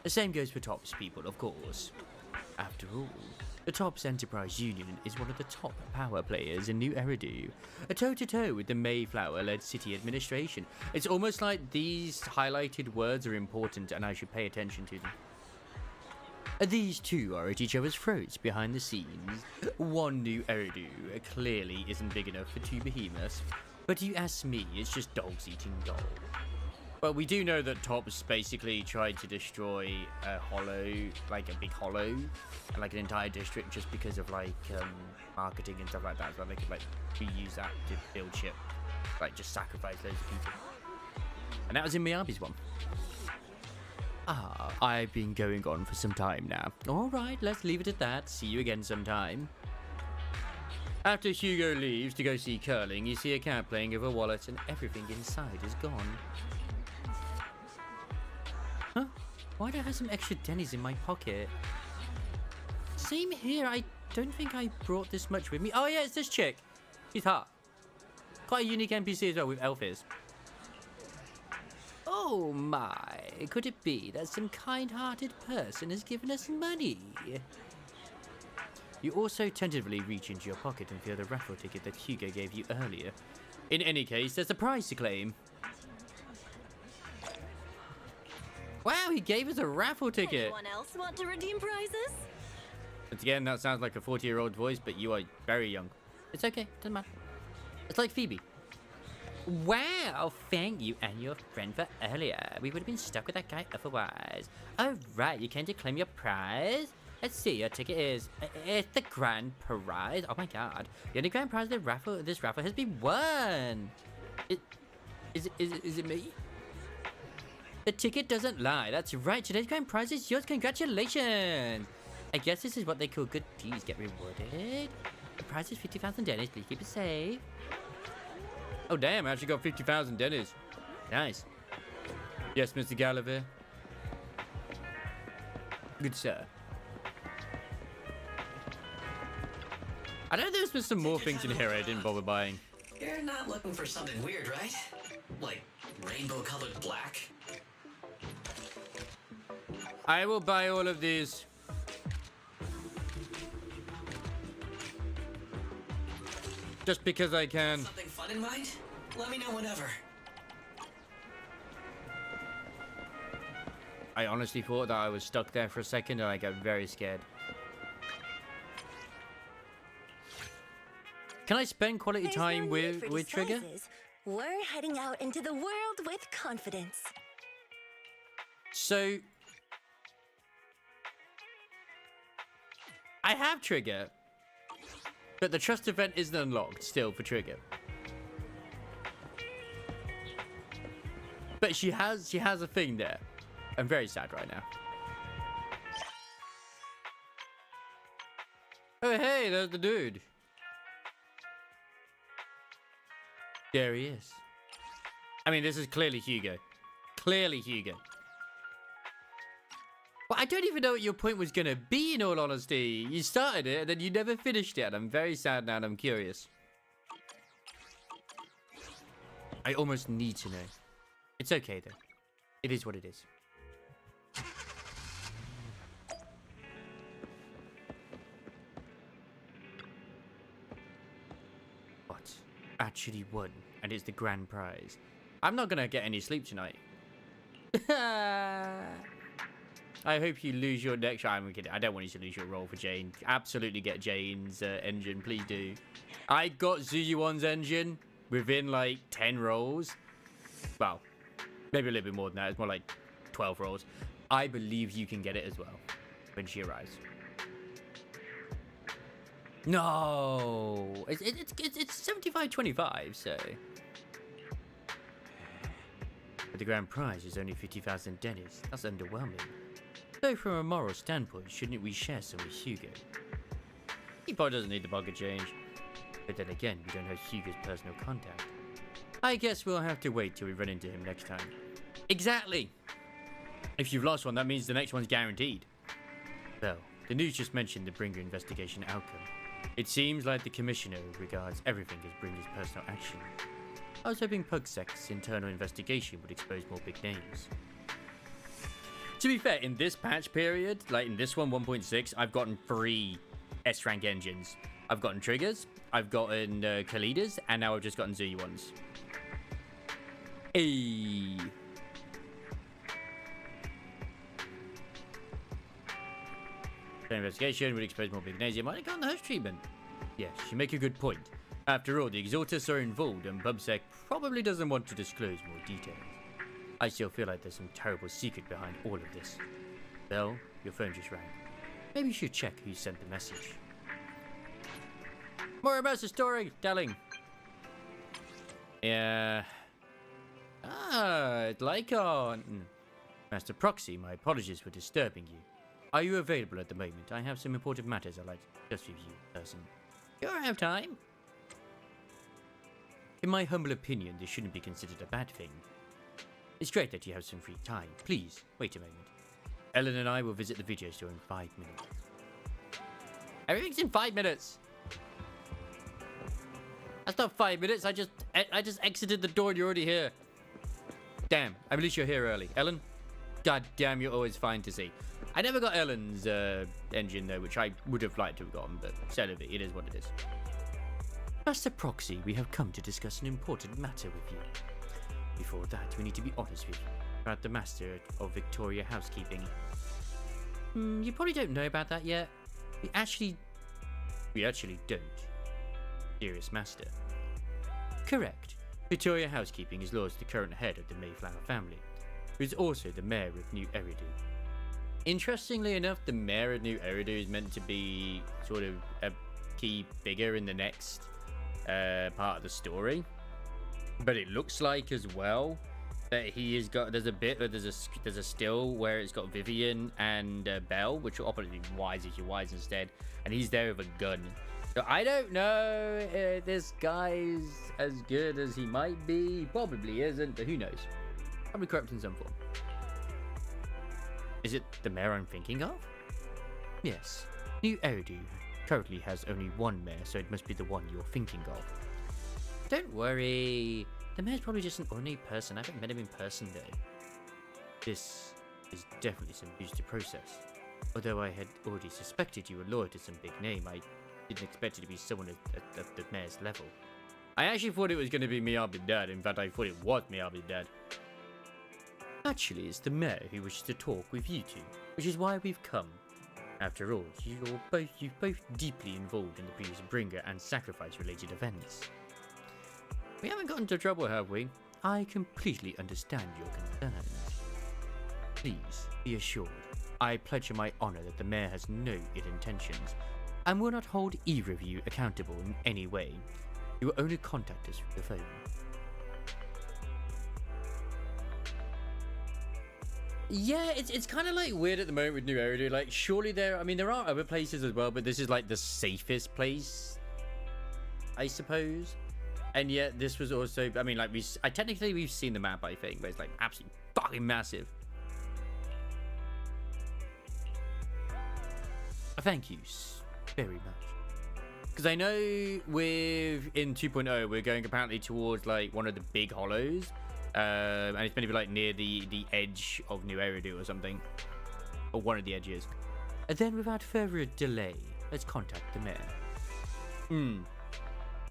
[SPEAKER 3] The same goes for Tops people, of course. After all,
[SPEAKER 14] The TOPS Enterprise Union is one of the top power players in New Eridu, a toe-to-toe with the Mayflower-led city administration. It's almost like these highlighted words are important and I should pay attention to them. These two are at each other's throats behind the scenes. One New Eridu clearly isn't big enough for two behemoths, but you ask me, it's just dogs eating dog. Well, we do know that TOPS basically tried to destroy a hollow, like a big hollow, and like an entire district just because of like marketing and stuff like that, so they could like reuse that to build shit, like just sacrifice loads of people. And that was in Miyabi's one. Ah, I've been going on for some time now. Alright, let's leave it at that. See you again sometime. After Hugo leaves to go see curling, you see a cat playing with a wallet and everything inside is gone. Huh? Why do I have some extra dennies in my pocket? Same here, I don't think I brought this much with me. Oh yeah, it's this chick. She's hot. Quite a unique NPC as well with elf ears. Oh my, could it be that some kind-hearted person has given us money? You also tentatively reach into your pocket and feel the raffle ticket that Hugo gave you earlier. In any case, there's a prize to claim. Wow, he gave us a raffle ticket.
[SPEAKER 5] Anyone else want to redeem prizes?
[SPEAKER 14] Once again, that sounds like a 40-year-old voice, but you are very young. It's okay, doesn't matter. It's like Phoebe. Wow, thank you and your friend for earlier. We would have been stuck with that guy otherwise. Oh, right, you came to claim your prize? Let's see, your ticket is... It's the grand prize. Oh my god. The only grand prize of this raffle has been won. Is it me? The ticket doesn't lie. That's right, today's grand prize is yours. Congratulations. I guess this is what they call good deeds get rewarded. The prize is 50,000 dennies. Please keep it safe. Oh damn, I actually got 50,000 dennies. Nice. Yes, Mr. Gallivere. Good sir. I know there's been some more things in here I didn't bother buying.
[SPEAKER 1] You're not looking for something weird, right? Like rainbow-colored black?
[SPEAKER 14] I will buy all of these. Just because I can.
[SPEAKER 1] Something fun in mind? Let me know whenever.
[SPEAKER 14] I honestly thought that I was stuck there for a second and I got very scared. Can I spend quality time with Trigger?
[SPEAKER 5] We're heading out into the world with confidence.
[SPEAKER 14] So I have Trigger, but the trust event isn't unlocked still for Trigger. But she has a thing there. I'm very sad right now. Oh hey, there's the dude. There he is. I mean, this is clearly Hugo. Clearly Hugo. Well, I don't even know what your point was going to be, in all honesty. You started it, and then you never finished it. I'm very sad now, and I'm curious. I almost need to know. It's okay, though. It is what it is. What? Actually won, and it's the grand prize. I'm not going to get any sleep tonight. I hope you lose your next... I'm kidding. I don't want you to lose your roll for Jane. Absolutely get Jane's engine. Please do. I got Zuyuan's engine within like 10 rolls. Well, maybe a little bit more than that. It's more like 12 rolls. I believe you can get it as well when she arrives. No! It's 75-25, so... But the grand prize is only 50,000 dennies. That's underwhelming. Though from a moral standpoint, shouldn't we share some with Hugo? He probably doesn't need the bucket change. But then again, we don't have Hugo's personal contact. I guess we'll have to wait till we run into him next time. Exactly! If you've lost one, that means the next one's guaranteed. Well, the news just mentioned the Bringer investigation outcome. It seems like the Commissioner regards everything as Bringer's personal action. I was hoping PugSec's internal investigation would expose more big names. To be fair, in this patch period, like in this one, 1.6, I've gotten 3
[SPEAKER 3] S-rank engines. I've gotten triggers, I've gotten Kalidas, and now I've just gotten Zooey ones. Hey. The investigation would expose more magnesium. I got the host treatment. Yes, you make a good point. After all, the Exaltus are involved, and PubSec probably doesn't want to disclose more details. I still feel like there's some terrible secret behind all of this. Belle, your phone just rang. Maybe you should check who sent the message. More about the story, darling. Yeah. Ah, Lycon. Master Proxy, my apologies for disturbing you. Are you available at the moment? I have some important matters I'd like to discuss with you, person. Do I have time? In my humble opinion, this shouldn't be considered a bad thing. It's great that you have some free time. Please, wait a moment. Ellen and I will visit the video store in 5 minutes. Everything's in 5 minutes. That's not 5 minutes. I just exited the door and you're already here. Damn, at least you're here early. Ellen? God damn, you're always fine to see. I never got Ellen's engine though, which I would have liked to have gotten, but instead of it, it is what it is. Master Proxy, we have come to discuss an important matter with you. Before that, we need to be honest with you about the Master of Victoria Housekeeping. You probably don't know about that yet. We actually don't. Serious Master. Correct. Victoria Housekeeping is Lord's the current head of the Mayflower family, who is also the mayor of New Eridu. Interestingly enough, the mayor of New Eridu is meant to be sort of a key figure in the next part of the story, but it looks like as well that he has got. There's a still where it's got Vivian and Belle, which will obviously Wise if you're Wise instead, and he's there with a gun. So I don't know if this guy's as good as he might be. He probably isn't, but who knows? Probably corrupt in some form. Is it the mayor I'm thinking of? Yes. New Eridu currently has only one mayor, so it must be the one you're thinking of. Don't worry. The mayor's probably just an ordinary person. I haven't met him in person though. This is definitely some news to process. Although I had already suspected you were loyal to some big name, I didn't expect it to be someone at the mayor's level. I actually thought it was going to be Miyabi Dad. In fact, I thought it was Miyabi Dad. Actually, it's the mayor who wishes to talk with you two, which is why we've come. After all, you're both deeply involved in the previous bringer and sacrifice-related events. We haven't got into trouble, have we? I completely understand your concerns. Please, be assured, I pledge my honor that the mayor has no ill intentions, and will not hold either of you accountable in any way. You will only contact us through the phone. Yeah, it's kind of like weird at the moment with New Eridu. Like, surely there are other places as well, but this is like the safest place, I suppose. And yet this was also, I mean, like technically we've seen the map, I think, but it's like absolutely fucking massive. Thank you very much. Because I know in 2.0 we're going apparently towards like one of the big hollows. And it's meant to be like near the edge of New Eridu or something. Or one of the edges. And then without further delay, let's contact the mayor.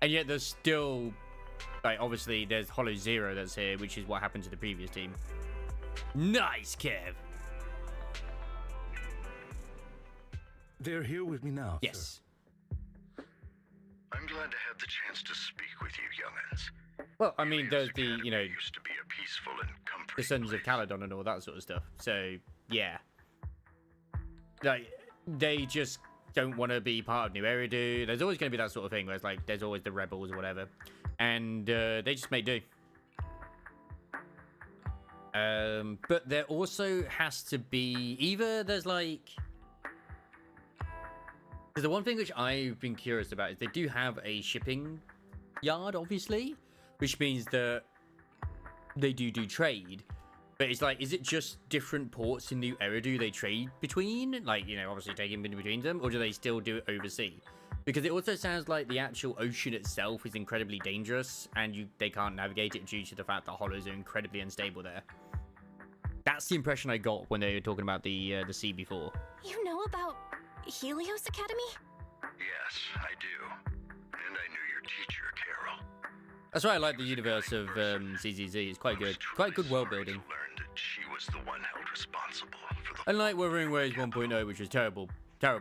[SPEAKER 3] And yet there's still, like, obviously there's Hollow Zero that's here, which is what happened to the previous team. Nice, Kev!
[SPEAKER 2] They're here with me now,
[SPEAKER 3] yes.
[SPEAKER 2] Sir.
[SPEAKER 23] I'm glad to have the chance to speak with you, young'uns.
[SPEAKER 3] Well, I mean, there's the, you know,
[SPEAKER 23] used to be a peaceful and comforting
[SPEAKER 3] the Sons of Caledon and all that sort of stuff. So, yeah. Like, they just don't want to be part of New Eridu. There's always going to be that sort of thing where it's like, there's always the rebels or whatever. And they just may do. But there also has to be, either there's like... Because the one thing which I've been curious about is they do have a shipping yard, obviously. Which means that they do trade. But it's like, is it just different ports in New Eridu they trade between? Like, you know, obviously taking in between them? Or do they still do it overseas? Because it also sounds like the actual ocean itself is incredibly dangerous. And they can't navigate it due to the fact that hollows are incredibly unstable there. That's the impression I got when they were talking about the sea before.
[SPEAKER 4] You know about Helios Academy?
[SPEAKER 22] Yes, I do. And I knew your teacher, Carol.
[SPEAKER 3] That's why I like the universe of ZZZ. It's quite good. Quite good world building.
[SPEAKER 22] Learned that she was the one held responsible for the...
[SPEAKER 3] Unlike Wuthering Waves 1.0, which was terrible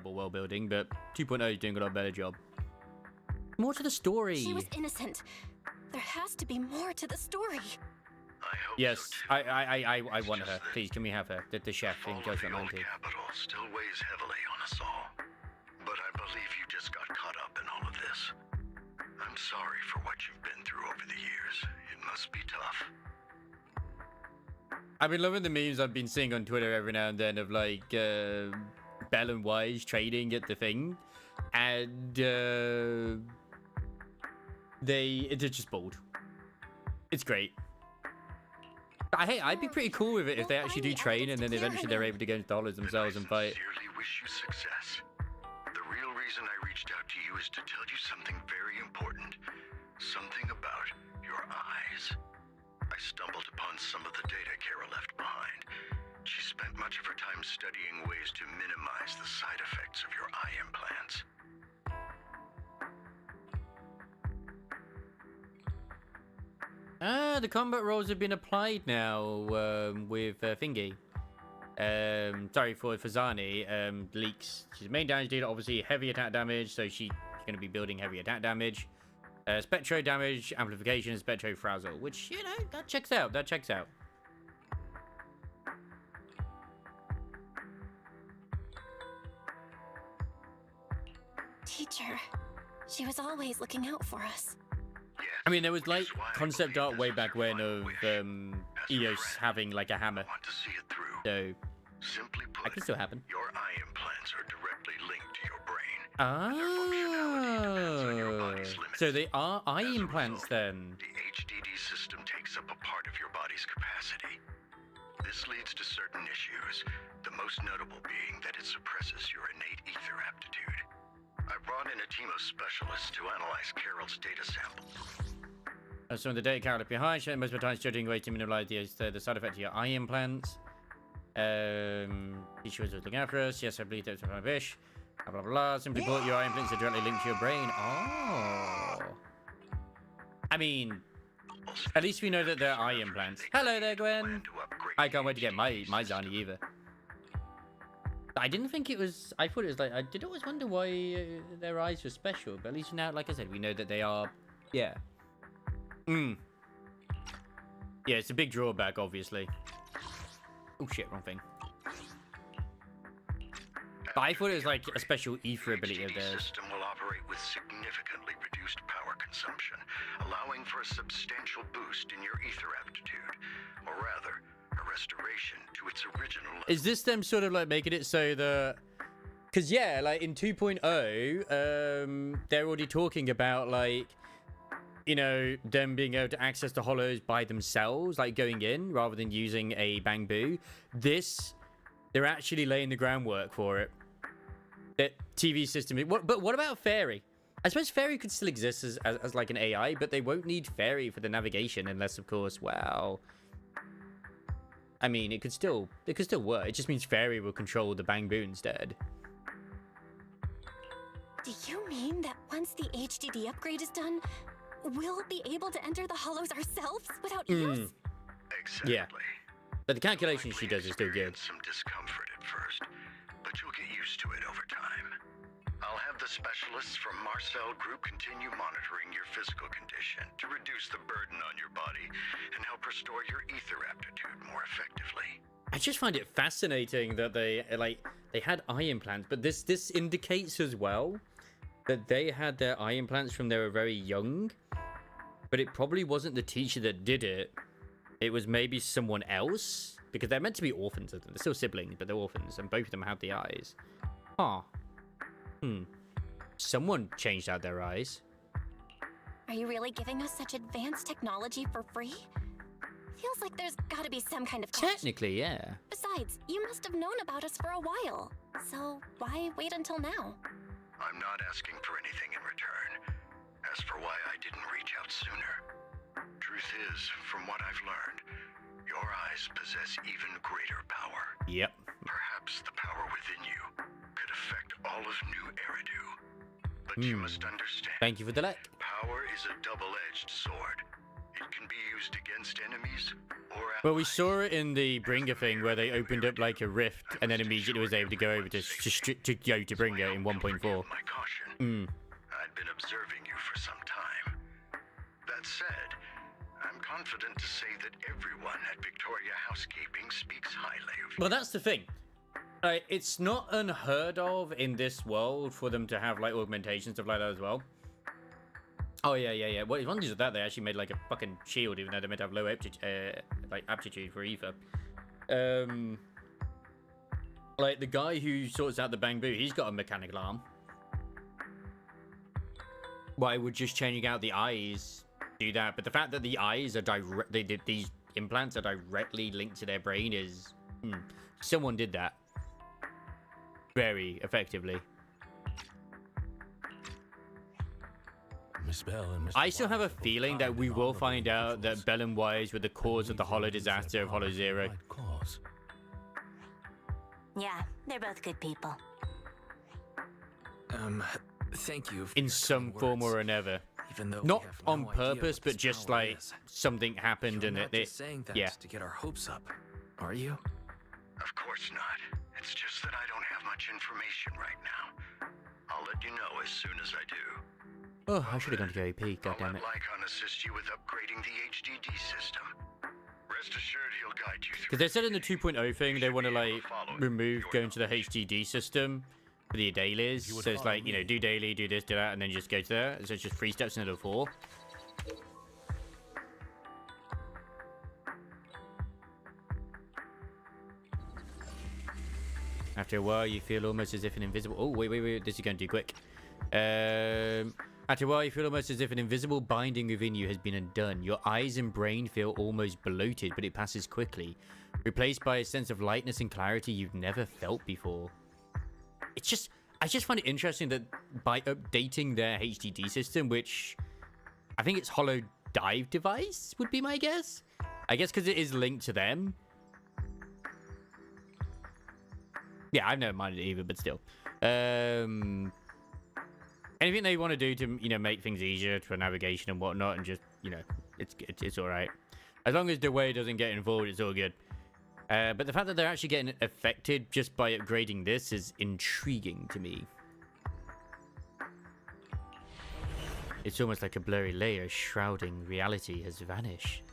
[SPEAKER 3] world building, but 2.0 is doing a lot better job. More to the story.
[SPEAKER 4] She was innocent. There has to be more to the story.
[SPEAKER 3] Yes, I want her. Please, can we have her? The chef in Judgment 19.
[SPEAKER 22] Capital still weighs heavily on us all. But I believe you just got caught up in all of this. I'm sorry for what you've been through over the years. It must be tough.
[SPEAKER 3] I've been loving the memes I've been seeing on Twitter every now and then of like Bell and Wise trading at the thing, and they're just bald. It's great. I'd be pretty cool with it if they actually do train and then eventually they're able to go into the hollows themselves and fight.
[SPEAKER 22] I sincerely wish you success. The real reason I reached out to you is to tell you something very important. Something about your eyes. I stumbled upon some of the data Carol left behind. She spent much of her time studying ways to minimize the side effects of your eye implants.
[SPEAKER 3] The combat roles have been applied now with Thingy. Sorry for Fazani. Leaks. She's main damage dealer, obviously heavy attack damage, so she's going to be building heavy attack damage. Spectro damage, amplification, and Spectro frazzle, which, you know, that checks out. That checks out.
[SPEAKER 4] Teacher, she was always looking out for us.
[SPEAKER 3] I mean, there was like concept art way back when of Eos having like a hammer. So that can still happen.
[SPEAKER 22] Your eye implants are directly linked to your brain.
[SPEAKER 3] Oh, so they are eye implants then.
[SPEAKER 22] The HDD system takes up a part of your body's capacity. This leads to certain issues, the most notable being that it suppresses your innate ether aptitude. I brought in a team of specialists to analyze Carol's data samples.
[SPEAKER 3] So the data Carol left behind, she most of the time judging ways to minimize the side effect of your eye implants. She was looking after us. Yes, I believe that's my wish. Blah, blah, blah. Simply put, your eye implants are directly linked to your brain. Oh. I mean, at least we know that they're eye implants. Hello there, Gwen. I can't wait to get my Zani either. I didn't think it was... I thought it was like... I did always wonder why their eyes were special. But at least now, like I said, we know that they are... Yeah. Yeah, it's a big drawback, obviously. Oh, shit, wrong thing. But I thought it was like a special ether ability of theirs.
[SPEAKER 22] The system will operate with significantly reduced power consumption, allowing for a substantial boost in your ether aptitude. Or rather, a restoration to its original level.
[SPEAKER 3] Is this them sort of like making it so that... Because yeah, like in 2.0, they're already talking about like, you know, them being able to access the hollows by themselves, like going in rather than using a bang boo. This, they're actually laying the groundwork for it. That TV system. But what about Fairy? I suppose Fairy could still exist as like an AI, but they won't need Fairy for the navigation unless, of course, well... I mean, it could still work. It just means Fairy will control the bang boo instead.
[SPEAKER 4] Do you mean that once the HDD upgrade is done, we'll be able to enter the hollows ourselves without ears?
[SPEAKER 22] Exactly.
[SPEAKER 3] Yeah. But the calculation she does is still good.
[SPEAKER 22] Some discomfort at first, but you'll get used to it over time. I'll have the specialists from Marcel Group continue monitoring your physical condition to reduce the burden on your body and help restore your ether aptitude more effectively.
[SPEAKER 3] I just find it fascinating that they had eye implants, but this indicates as well that they had their eye implants from they were very young, but it probably wasn't the teacher that did it. It was maybe someone else, because they're meant to be orphans. They're still siblings, but they're orphans, and both of them have the eyes. Huh. Someone changed out their eyes.
[SPEAKER 4] Are you really giving us such advanced technology for free? Feels like there's gotta be some kind of catch.
[SPEAKER 3] Technically, yeah.
[SPEAKER 4] Besides, you must have known about us for a while. So why wait until now?
[SPEAKER 22] I'm not asking for anything in return. As for why I didn't reach out sooner, truth is, from what I've learned, your eyes possess even greater power.
[SPEAKER 3] Yep.
[SPEAKER 22] Perhaps the power within you could affect all of New Eridu. But you must understand.
[SPEAKER 3] Thank you for the like.
[SPEAKER 22] Power is a double-edged sword. It can be used against enemies or
[SPEAKER 3] Well, we saw it in the Bringer thing where they opened up like a rift and then immediately was able to go over to go to Bringer in 1.4.
[SPEAKER 22] I'd been observing you for some time. That said, I'm confident to say that everyone at Victoria Housekeeping speaks highly of you.
[SPEAKER 3] Well, that's the thing. It's not unheard of in this world for them to have like augmentation stuff like that as well. Oh yeah. Well, as long as that, they actually made like a fucking shield, even though they meant to have low aptitude for ether. Like the guy who sorts out the bamboo, he's got a mechanical arm. Why would just changing out the eyes do that? But the fact that the eyes are these implants are directly linked to their brain is someone did that very effectively.
[SPEAKER 1] Miss Bell and Mr.
[SPEAKER 3] I still have a feeling that we will find out that Bell and Wise were the cause of the Hollow disaster of Hollow Zero.
[SPEAKER 4] Yeah, they're both good people.
[SPEAKER 1] Thank you.
[SPEAKER 3] In some form or another.
[SPEAKER 1] Even though
[SPEAKER 3] not
[SPEAKER 1] we have no
[SPEAKER 3] on
[SPEAKER 1] idea
[SPEAKER 3] purpose,
[SPEAKER 1] what
[SPEAKER 3] but
[SPEAKER 1] this
[SPEAKER 3] just
[SPEAKER 1] power
[SPEAKER 3] like
[SPEAKER 1] is.
[SPEAKER 3] something happened
[SPEAKER 1] You're
[SPEAKER 3] and
[SPEAKER 1] not
[SPEAKER 3] it
[SPEAKER 1] just saying that
[SPEAKER 3] yeah.
[SPEAKER 1] to get our hopes up, are you?
[SPEAKER 22] Of course not. It's just that I don't have much information right now. I'll let you know as soon as I do.
[SPEAKER 3] Oh, I should have gone to OP, god damn it.
[SPEAKER 22] Lycon assist you with upgrading the HDD system. Rest assured he'll guide you through.
[SPEAKER 3] Because they said in the 2.0 thing they want to like remove going to the HDD system for the dailies. So it's like, you know, do daily, do this, do that, and then just go to that. So it's just 3 steps instead of 4. After a while, you feel almost as if an invisible... Oh, wait. This is going too quick. After a while, you feel almost as if an invisible binding within you has been undone. Your eyes and brain feel almost bloated, but it passes quickly, replaced by a sense of lightness and clarity you've never felt before. It's just... I just find it interesting that by updating their HDD system, which I think it's Hollow Dive device would be my guess. I guess because it is linked to them. Yeah, I've never minded it either, but still. Anything they want to do to, you know, make things easier for navigation and whatnot, and just, you know, it's all right. As long as the way doesn't get involved, it's all good. But the fact that they're actually getting affected just by upgrading this is intriguing to me. It's almost like a blurry layer shrouding reality has vanished.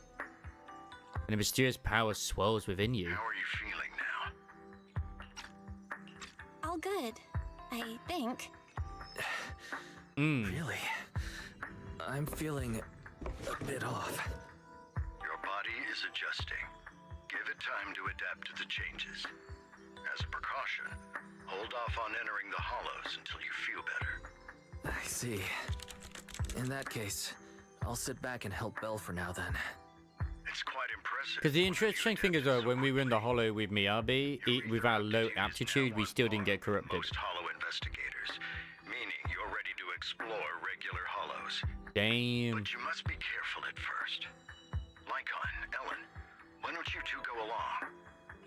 [SPEAKER 3] And a mysterious power swells within you.
[SPEAKER 22] How are you feeling now?
[SPEAKER 4] All good, I think.
[SPEAKER 1] Really? I'm feeling a bit off.
[SPEAKER 22] Your body is adjusting. Give it time to adapt to the changes. As a precaution, hold off on entering the hollows until you feel better.
[SPEAKER 1] I see. In that case, I'll sit back and help Belle for now then.
[SPEAKER 22] It's quite impressive.
[SPEAKER 3] Because the interesting thing is, when we were in the Hollow with Miyabi, with our low aptitude, we still didn't get corrupted.
[SPEAKER 22] Most hollow investigators, meaning you're ready to explore regular hollows.
[SPEAKER 3] Damn.
[SPEAKER 22] But you must be careful at first. Lycon, Ellen, why don't you two go along?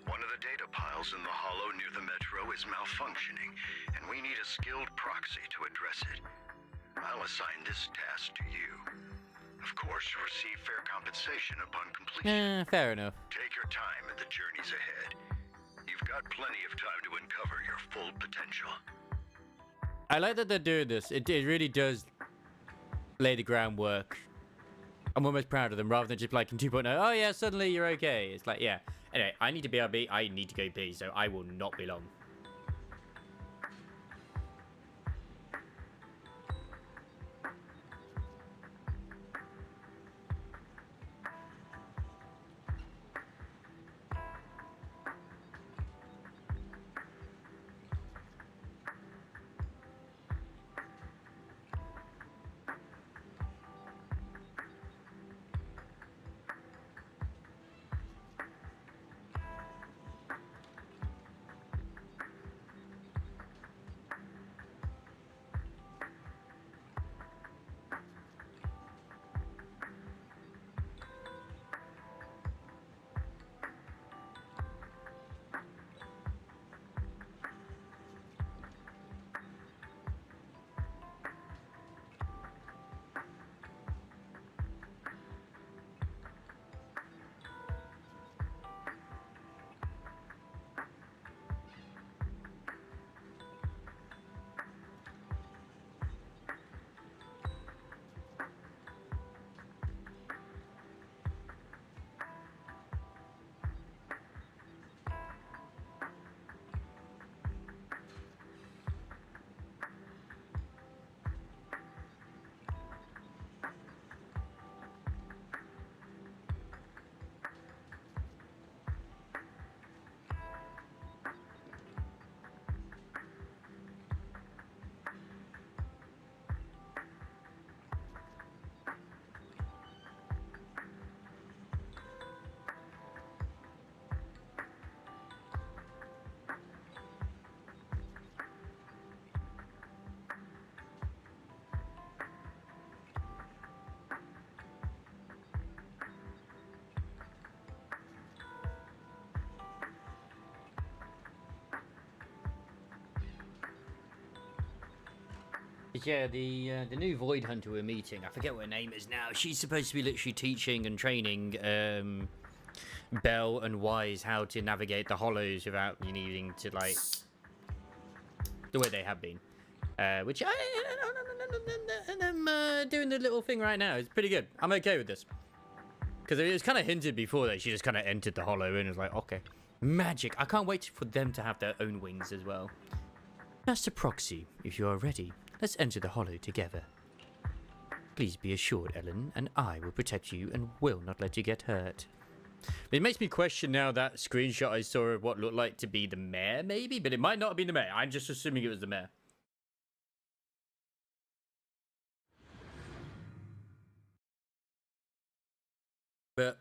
[SPEAKER 22] One of the data piles in the hollow near the metro is malfunctioning, and we need a skilled proxy to address it. I'll assign this task to you. Of course, you'll receive fair compensation upon completion.
[SPEAKER 3] Fair enough.
[SPEAKER 22] Take your time in the journeys ahead. You've got plenty of time to uncover your full potential.
[SPEAKER 3] I like that they're doing this. It really does lay the groundwork. I'm almost proud of them, rather than just like in 2.0, oh yeah, suddenly you're okay. It's like, yeah. Anyway, I need to BRB, I need to go pee, so I will not be long. Yeah, the new Void Hunter we're meeting, I forget what her name is now. She's supposed to be literally teaching and training Belle and Wise how to navigate the hollows without you needing to, like, the way they have been. Which I'm doing the little thing right now. It's pretty good. I'm okay with this. Because it was kind of hinted before that she just kind of entered the hollow and was like, okay. Magic. I can't wait for them to have their own wings as well. Master Proxy, if you are ready, let's enter the hollow together. Please be assured, Ellen, and I will protect you and will not let you get hurt. It makes me question now that screenshot I saw of what looked like to be the mayor, maybe? But it might not have been the mayor. I'm just assuming it was the mayor. But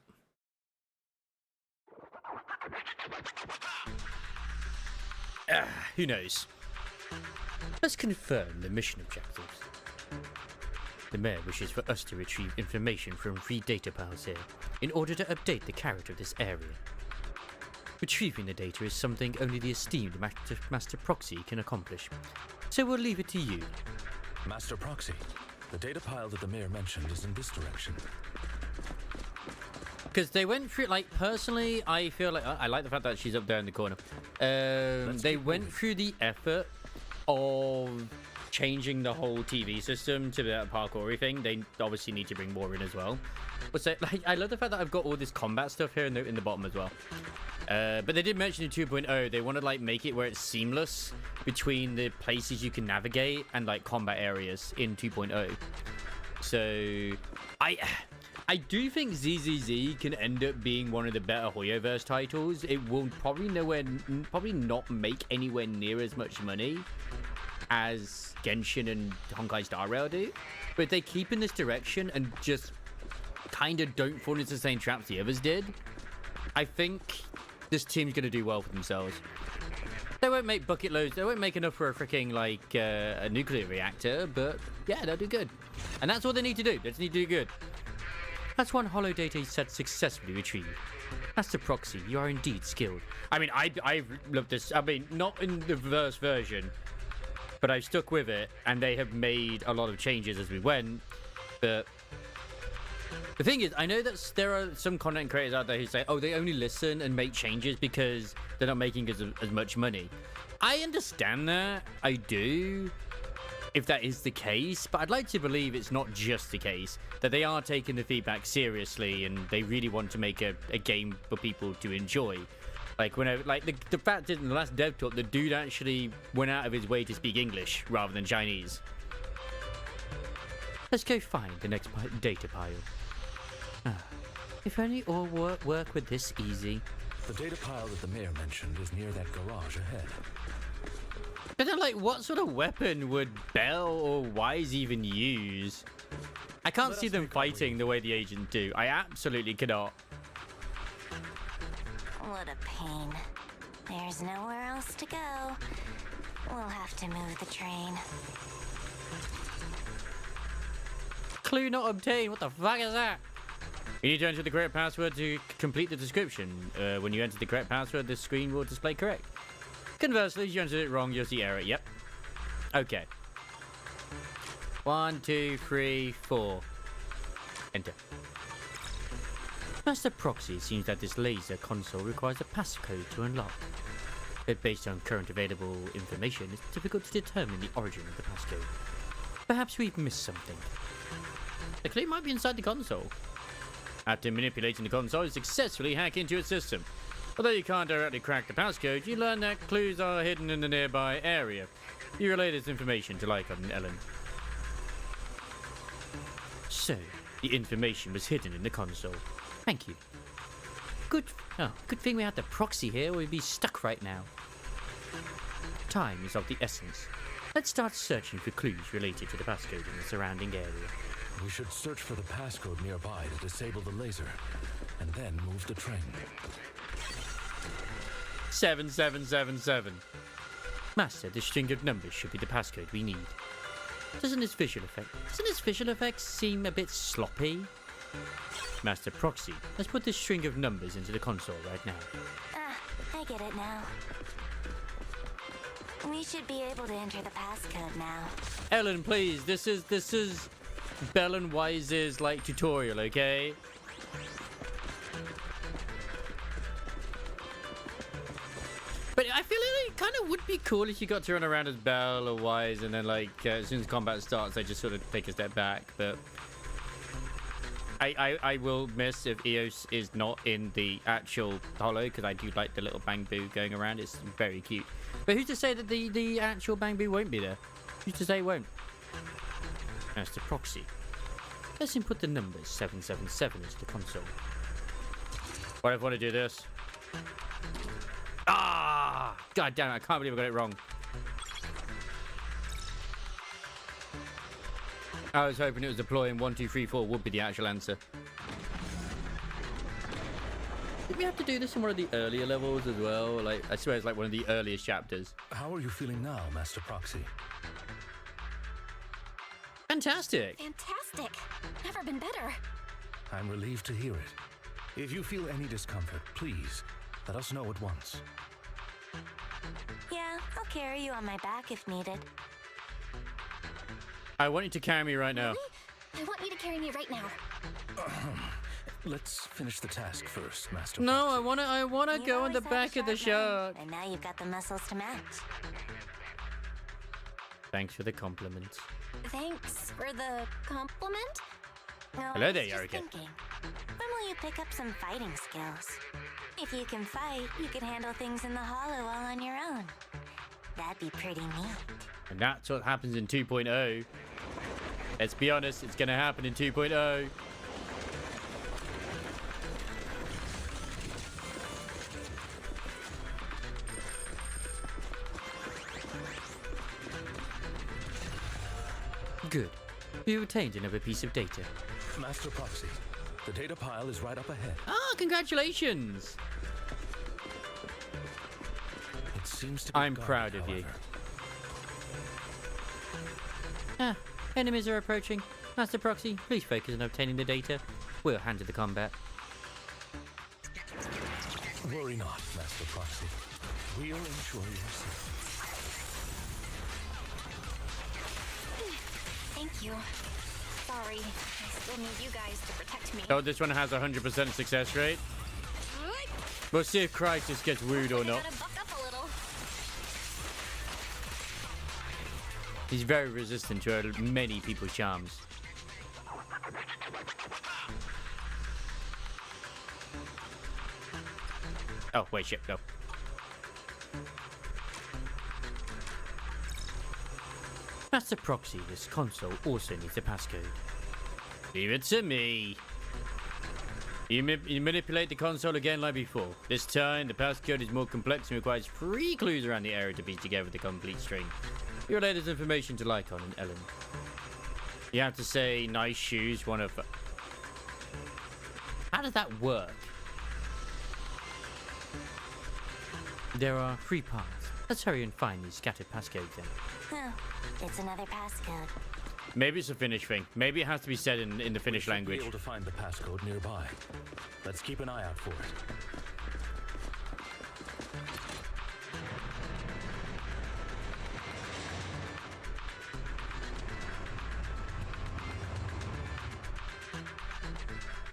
[SPEAKER 3] who knows? Let's confirm the mission objectives. The mayor wishes for us to retrieve information from 3 data piles here in order to update the character of this area. Retrieving the data is something only the esteemed Master Proxy can accomplish, so we'll leave it to you.
[SPEAKER 1] Master Proxy, the data pile that the mayor mentioned is in this direction.
[SPEAKER 3] Because they went through, like, personally, I feel like, I like the fact that she's up there in the corner. They went through the effort of changing the whole TV system to that parkour thing. They obviously need to bring more in as well. But so, like, I love the fact that I've got all this combat stuff here in the bottom as well. But they did mention in 2.0 they want to, like, make it where it's seamless between the places you can navigate and, like, combat areas in 2.0. So I do think ZZZ can end up being one of the better Hoyoverse titles. It will probably not make anywhere near as much money as Genshin and Honkai Star Rail do. But if they keep in this direction and just kind of don't fall into the same traps the others did, I think this team's going to do well for themselves. They won't make bucket loads. They won't make enough for a freaking, like, a nuclear reactor. But, yeah, they'll do good. And that's all they need to do. They just need to do good. That's one hollow data set successfully retrieved. Master Proxy, you are indeed skilled. I mean, I've loved this. I mean, not in the first version, but I've stuck with it, and they have made a lot of changes as we went. But the thing is, I know that there are some content creators out there who say, oh, they only listen and make changes because they're not making as much money. I understand that. I do. If that is the case, but I'd like to believe it's not just the case, that they are taking the feedback seriously and they really want to make a game for people to enjoy. Like, whenever, like, the fact is, in the last dev talk, the dude actually went out of his way to speak English rather than Chinese. Let's go find the next data pile. If only all work were this easy.
[SPEAKER 1] The data pile that the mayor mentioned is near that garage ahead.
[SPEAKER 3] But then, like, what sort of weapon would Belle or Wise even use? I can't see them fighting the way the agents do. I absolutely cannot.
[SPEAKER 4] What a pain. There's nowhere else to go. We'll have to move the train.
[SPEAKER 3] Clue not obtained. What the fuck is that? You need to enter the correct password to complete the description. When you enter the correct password, the screen will display correct. Conversely, if you entered it wrong, you'll see error. Yep. Okay. 1, 2, 3, 4. Enter. Master Proxy, it seems that this laser console requires a passcode to unlock. But based on current available information, it's difficult to determine the origin of the passcode. Perhaps we've missed something. The clue might be inside the console. After manipulating the console, you successfully hack into its system. Although you can't directly crack the passcode, you learn that clues are hidden in the nearby area. You relay this information to Lycon and Ellen. So, the information was hidden in the console. Thank you. Good thing we had the proxy here, or we'd be stuck right now. Time is of the essence. Let's start searching for clues related to the passcode in the surrounding area.
[SPEAKER 1] We should search for the passcode nearby to disable the laser, and then move the train.
[SPEAKER 3] 7777. Master, this string of numbers should be the passcode we need. Doesn't this visual effect seem a bit sloppy? Master Proxy, let's put this string of numbers into the console right now.
[SPEAKER 4] I get it now. We should be able to enter the passcode now.
[SPEAKER 3] Ellen, please. This is Bell and Wise's like tutorial, okay? But I feel like it kind of would be cool if you got to run around as Bell or Wise, and then like as soon as combat starts, they just sort of take a step back. But I will miss if Eos is not in the actual holo, because I do like the little Bang Boo going around. It's very cute. But who's to say that the actual Bang Boo won't be there? Who's to say it won't? That's the proxy. Let's input the numbers 777 into the console. What if I want to do this? Ah! God damn it, I can't believe I got it wrong. I was hoping it was deploying 1, 2, 3, 4 would be the actual answer. Did we have to do this in one of the earlier levels as well? Like, I swear it's like one of the earliest chapters.
[SPEAKER 2] How are you feeling now, Master Proxy?
[SPEAKER 3] Fantastic.
[SPEAKER 4] Fantastic. Never been better.
[SPEAKER 2] I'm relieved to hear it. If you feel any discomfort, please let us know at once.
[SPEAKER 4] Yeah, I'll carry you on my back if needed.
[SPEAKER 3] I want you to carry me right now.
[SPEAKER 4] Really? I want you to carry me right now.
[SPEAKER 2] Let's finish the task first, Master.
[SPEAKER 3] No, I wanna go on the back of the shark.
[SPEAKER 4] And now you've got the muscles to match.
[SPEAKER 3] Thanks for the compliment.
[SPEAKER 4] Thanks for the compliment? No,
[SPEAKER 3] Hello there,
[SPEAKER 4] I was just
[SPEAKER 3] Eureka.
[SPEAKER 4] thinking, when will you pick up some fighting skills? If you can fight, you can handle things in the hollow all on your own. That'd be pretty neat.
[SPEAKER 3] And that's what happens in 2.0. Let's be honest, it's gonna happen in 2.0. Good. We obtained another piece of data.
[SPEAKER 2] Master Proxy, the data pile is right up ahead.
[SPEAKER 3] Ah, congratulations!
[SPEAKER 2] It seems to be
[SPEAKER 3] I'm
[SPEAKER 2] guarded,
[SPEAKER 3] proud of you.
[SPEAKER 2] however.
[SPEAKER 7] Ah, enemies are approaching. Master Proxy, please focus on obtaining the data. We'll handle the combat.
[SPEAKER 2] Worry not, Master Proxy. We'll ensure your safety.
[SPEAKER 21] Thank you. Sorry, I still need you guys to protect me.
[SPEAKER 3] Oh, this one has 100% success rate. We'll see if Crisis gets wooed or not.
[SPEAKER 21] Gotta buck up a little.
[SPEAKER 3] He's very resistant to many people's charms. Oh, wait, shit, no. Master Proxy, this console also needs a passcode. Leave it to me. You manipulate the console again like before. This time, the passcode is more complex and requires 3 clues around the area to piece together the complete string. You relay this information to Lycon and Ellen. You have to say, nice shoes, one of... How does that work? There are 3 parts. Let's hurry and find these scattered passcodes then.
[SPEAKER 4] Oh, it's another passcode.
[SPEAKER 3] Maybe it's a Finnish thing. Maybe it has to be said in the Finnish language.
[SPEAKER 2] Be able to find the passcode nearby. Let's keep an eye out for it.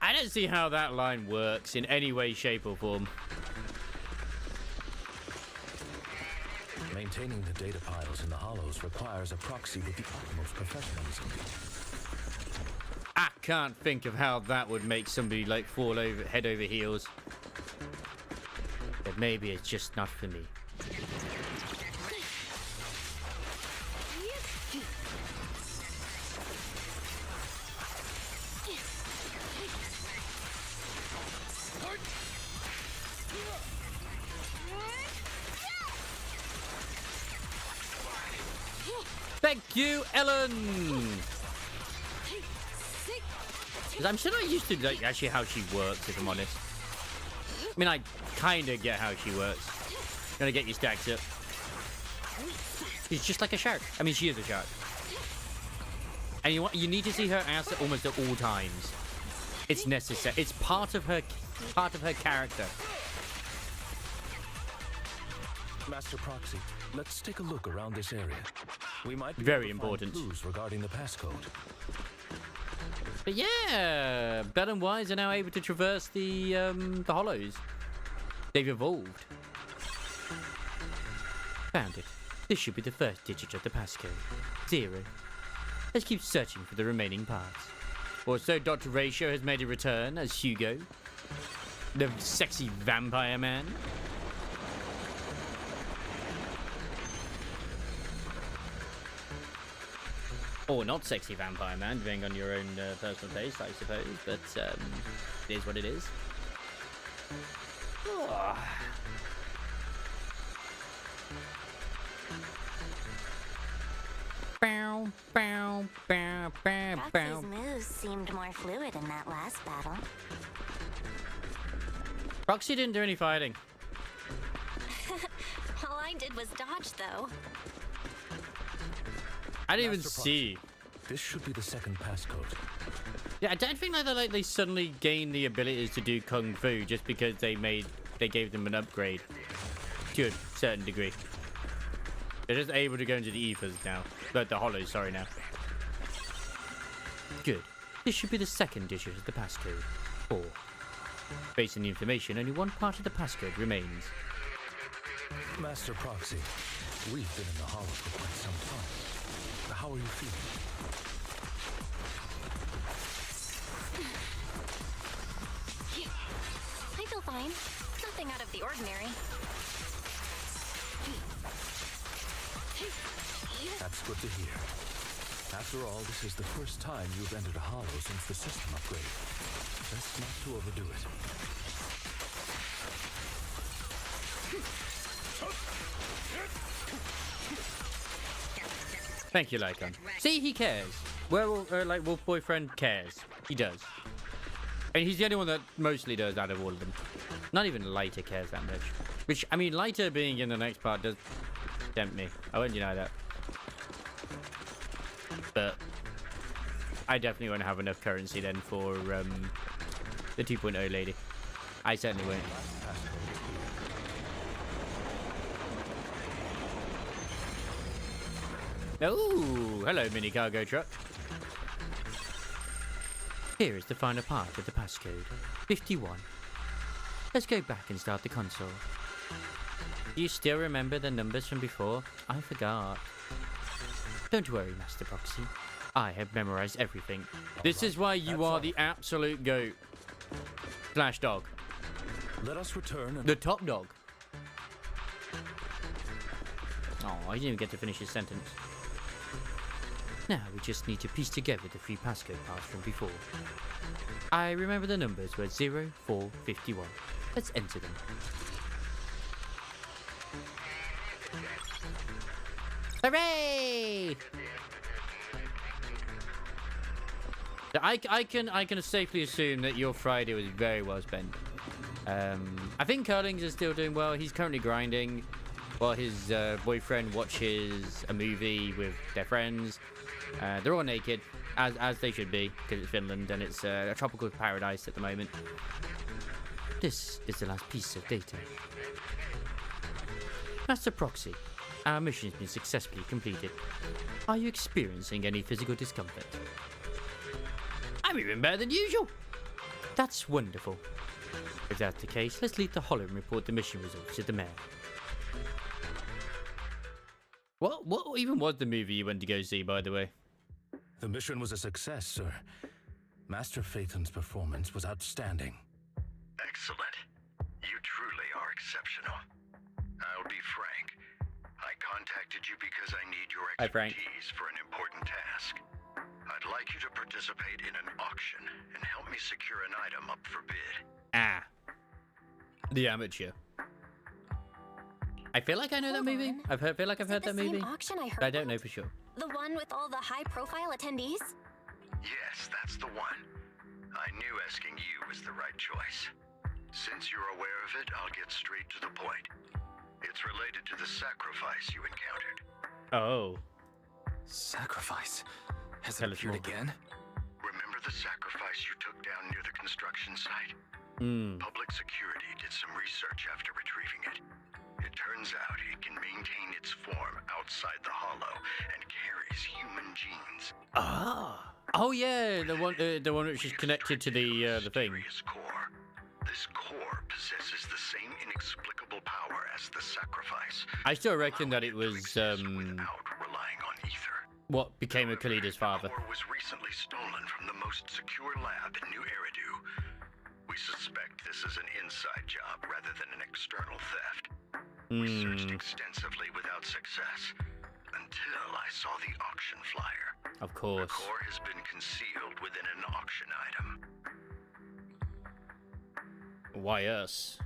[SPEAKER 3] I don't see how that line works in any way, shape, or form.
[SPEAKER 2] Maintaining the data piles in the hollows requires a proxy with the utmost professionalism.
[SPEAKER 3] I can't think of how that would make somebody like fall over head over heels. But maybe it's just not for me. Thank you, Ellen! Because I'm still not used to like, actually how she works, if I'm honest. I mean, I kind of get how she works. Gonna get you stacked up. She's just like a shark. I mean, she is a shark. And you need to see her ass almost at all times. It's necessary. It's part of her character.
[SPEAKER 2] Master Proxy, let's take a look around this area. We might be
[SPEAKER 3] Very
[SPEAKER 2] able to find
[SPEAKER 3] important.
[SPEAKER 2] clues regarding the passcode.
[SPEAKER 3] But yeah, Bell and Wise are now able to traverse the hollows. They've evolved. Found it. This should be the first digit of the passcode. 0. Let's keep searching for the remaining parts. Also, Dr. Ratio has made a return as Hugo, the sexy vampire man. Or not sexy vampire man, depending on your own personal taste, I suppose. But it is what it is. Oh. Bow, bow, bow, bow, bow.
[SPEAKER 4] Proxy's moves seemed more fluid in that last battle.
[SPEAKER 3] Proxy didn't do any fighting.
[SPEAKER 4] All I did was dodge, though.
[SPEAKER 3] I didn't even see.
[SPEAKER 2] This should be the second passcode.
[SPEAKER 3] Yeah, I don't think that they suddenly gained the abilities to do kung fu just because they gave them an upgrade to a certain degree. They're just able to go into the ethers now. The hollows, sorry now. Good. This should be the second digit of the passcode. 4. Based on the information, only one part of the passcode remains.
[SPEAKER 2] Master Proxy, we've been in the hollow for quite some time. How are you feeling?
[SPEAKER 4] I feel fine. Nothing out of the ordinary.
[SPEAKER 2] That's good to hear. After all, this is the first time you've entered a hollow since the system upgrade. Best not to overdo it.
[SPEAKER 3] Thank you, Lycon. See, he cares. Wolf Boyfriend cares. He does. And he's the only one that mostly does out of all of them. Not even Lighter cares that much. Which, I mean, Lighter being in the next part does tempt me. I won't deny that. But I definitely won't have enough currency then for the 2.0 lady. I certainly won't. Oh, hello, mini cargo truck. Here is the final part of the passcode. 51. Let's go back and start the console. Do you still remember the numbers from before? I forgot. Don't worry, Master Proxy. I have memorized everything. This is why you are the absolute GOAT. Slash dog.
[SPEAKER 2] Let us return.
[SPEAKER 3] The top dog. Oh, I didn't even get to finish his sentence. Now we just need to piece together the 3 passcode parts from before. I remember the numbers were 0, 4, 51. Let's enter them. Hooray! I can safely assume that your Friday was very well spent. I think Curlings is still doing well. He's currently grinding while his boyfriend watches a movie with their friends. They're all naked, as they should be, because it's Finland and it's a tropical paradise at the moment. This is the last piece of data. Master Proxy, our mission has been successfully completed. Are you experiencing any physical discomfort? I'm even better than usual. That's wonderful. If that's the case, let's leave the hollow and report the mission results to the mayor. What even was the movie you went to go see, by the way?
[SPEAKER 2] The mission was a success, sir. Master Phaethon's performance was outstanding.
[SPEAKER 22] Excellent. You truly are exceptional. I'll be frank. I contacted you because I need your expertise for an important task. I'd like you to participate in an auction and help me secure an item up for bid.
[SPEAKER 3] Ah. The amateur. I feel like I know that movie. I feel like I've heard that movie.
[SPEAKER 4] Auction I heard
[SPEAKER 3] But I don't know for sure.
[SPEAKER 4] The one with all the high-profile attendees?
[SPEAKER 22] Yes, that's the one. I knew asking you was the right choice. Since you're aware of it, I'll get straight to the point. It's related to the sacrifice you encountered.
[SPEAKER 3] Oh.
[SPEAKER 1] Sacrifice? Has
[SPEAKER 3] Tell
[SPEAKER 1] it
[SPEAKER 3] us
[SPEAKER 1] appeared
[SPEAKER 3] more.
[SPEAKER 1] again?
[SPEAKER 22] Remember the sacrifice you took down near the construction site?
[SPEAKER 3] Hmm.
[SPEAKER 22] Public security did some research after retrieving it. It turns out it can maintain its form outside the hollow and carries human genes.
[SPEAKER 3] Ah. Oh yeah, the one which is connected to the thing.
[SPEAKER 22] Core. This core possesses the same inexplicable power as the sacrifice.
[SPEAKER 3] I still reckon that it was
[SPEAKER 22] Without relying on ether.
[SPEAKER 3] what became of Khalida's father.
[SPEAKER 22] The core was recently stolen from the most secure lab in New Eridu. We suspect this is an inside job rather than an external theft. We searched extensively without success until I saw the auction flyer.
[SPEAKER 3] Of course.
[SPEAKER 22] The core has been concealed within an auction item.
[SPEAKER 3] Why us?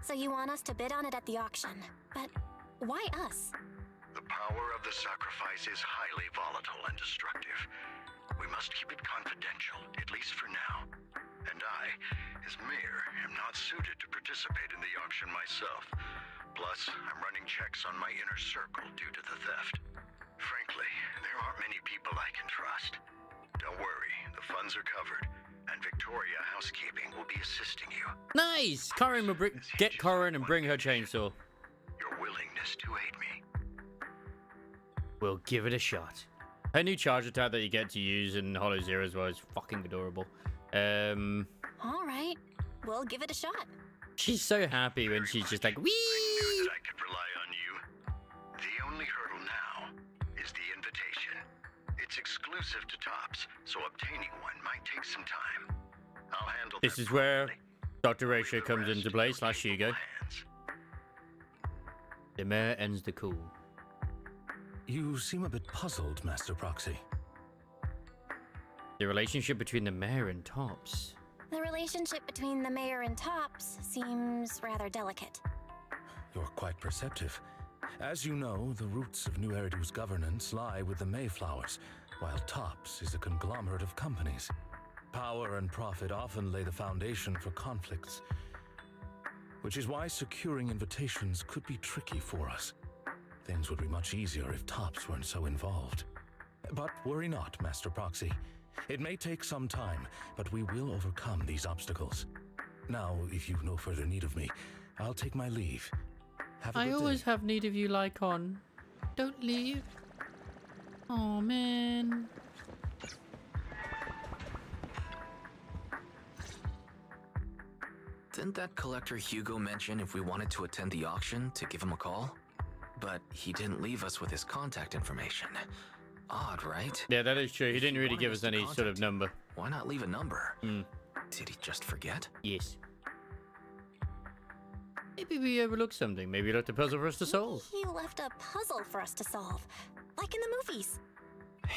[SPEAKER 4] So you want us to bid on it at the auction. But why us?
[SPEAKER 22] The power of the sacrifice is highly volatile and destructive. We must keep it confidential, at least for now. And I, as mayor, am not suited to participate in the auction myself. Plus, I'm running checks on my inner circle due to the theft. Frankly, there aren't many people I can trust. Don't worry, the funds are covered, and Victoria Housekeeping will be assisting you.
[SPEAKER 3] Nice! Corin will get Corin and bring her chainsaw.
[SPEAKER 22] Your willingness to aid me.
[SPEAKER 3] We'll give it a shot. Her new charge attack that you get to use in Hollow Zero as well is fucking adorable.
[SPEAKER 4] All right, we'll give it a shot.
[SPEAKER 3] She's so happy when she's just like, wee!
[SPEAKER 22] I knew that I could rely on you. The only hurdle now is the invitation. It's exclusive to Tops, so obtaining one might take some time. I'll handle
[SPEAKER 3] This is where Dr. Ratio comes into play, / Hugo. The mayor ends the call.
[SPEAKER 10] You seem a bit puzzled, Master Proxy.
[SPEAKER 3] The relationship between the mayor and Tops.
[SPEAKER 4] The relationship between the mayor and Tops seems rather delicate.
[SPEAKER 10] You're quite perceptive. As you know, the roots of New Eridu's governance lie with the Mayflowers, while Tops is a conglomerate of companies. Power and profit often lay the foundation for conflicts, which is why securing invitations could be tricky for us. Things would be much easier if Tops weren't so involved. But worry not, Master Proxy. It may take some time, but we will overcome these obstacles. Now, if you've no further need of me, I'll take my leave. Have a
[SPEAKER 7] I
[SPEAKER 10] good
[SPEAKER 7] always
[SPEAKER 10] day.
[SPEAKER 7] have need of you, Lycon. Don't leave. Oh man.
[SPEAKER 1] Didn't that collector Hugo mention if we wanted to attend the auction to give him a call? But he didn't leave us with his contact information. Odd, right?
[SPEAKER 3] Yeah, that is true. He didn't really give us any sort of number.
[SPEAKER 1] Why not leave a number?
[SPEAKER 3] Hmm.
[SPEAKER 1] Did he just forget?
[SPEAKER 3] Yes. Maybe we overlooked something. Maybe he left a puzzle for us to solve.
[SPEAKER 4] He left a puzzle for us to solve, like in the movies.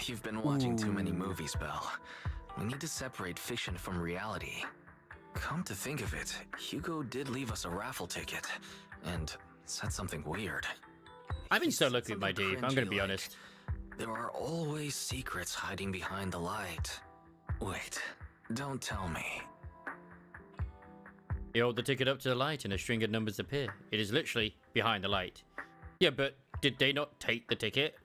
[SPEAKER 1] You've been watching too many movies, Belle. We need to separate fiction from reality. Come to think of it, Hugo did leave us a raffle ticket, and said something weird.
[SPEAKER 3] I've been so lucky with my Dave, I'm gonna be
[SPEAKER 1] cringy,
[SPEAKER 3] honest.
[SPEAKER 1] There are always secrets hiding behind the light. Wait, don't tell me.
[SPEAKER 3] You hold the ticket up to the light and a string of numbers appear. It is literally behind the light. Yeah, but did they not take the ticket?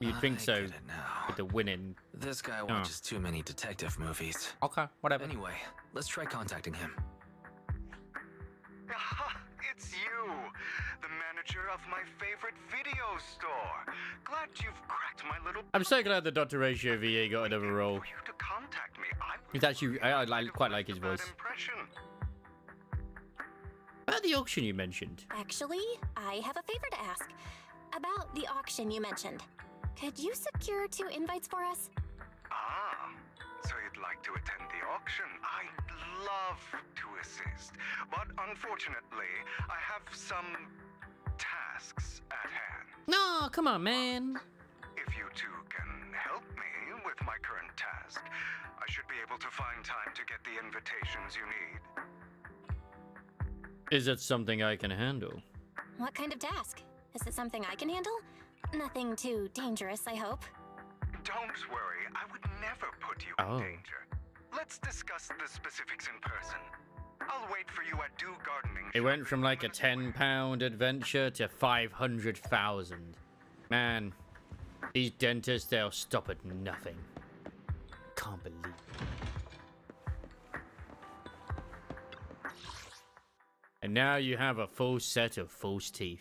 [SPEAKER 3] You'd think so.
[SPEAKER 1] Get it now.
[SPEAKER 3] With the winning.
[SPEAKER 1] This guy watches too many detective movies.
[SPEAKER 3] Okay, whatever.
[SPEAKER 1] Anyway, let's try contacting him.
[SPEAKER 6] Aha, it's you, the manager of my favorite video store. Glad you've cracked my little.
[SPEAKER 3] I'm so glad that Dr. Ratio VA got another role.
[SPEAKER 6] To contact me,
[SPEAKER 3] He's actually, I quite like his voice.
[SPEAKER 6] impression.
[SPEAKER 3] About the auction you mentioned.
[SPEAKER 4] Actually, I have a favor to ask. About the auction you mentioned. Could you secure 2 invites for us?
[SPEAKER 6] Ah, so you'd like to attend the auction? I'd love to assist, but unfortunately, I have some tasks at hand.
[SPEAKER 7] No, come on, man.
[SPEAKER 6] If you two can help me with my current task, I should be able to find time to get the invitations you need.
[SPEAKER 3] Is that something I can handle?
[SPEAKER 4] What kind of task? Is it something I can handle? Nothing too dangerous, I hope.
[SPEAKER 6] Don't worry, I would never put you in danger. Let's discuss the specifics in person. I'll wait for you at Dew Gardening.
[SPEAKER 3] It went from like a £10 adventure to 500,000. Man, these dentists, they'll stop at nothing. Can't believe it.
[SPEAKER 14] And now you have a full set of false teeth.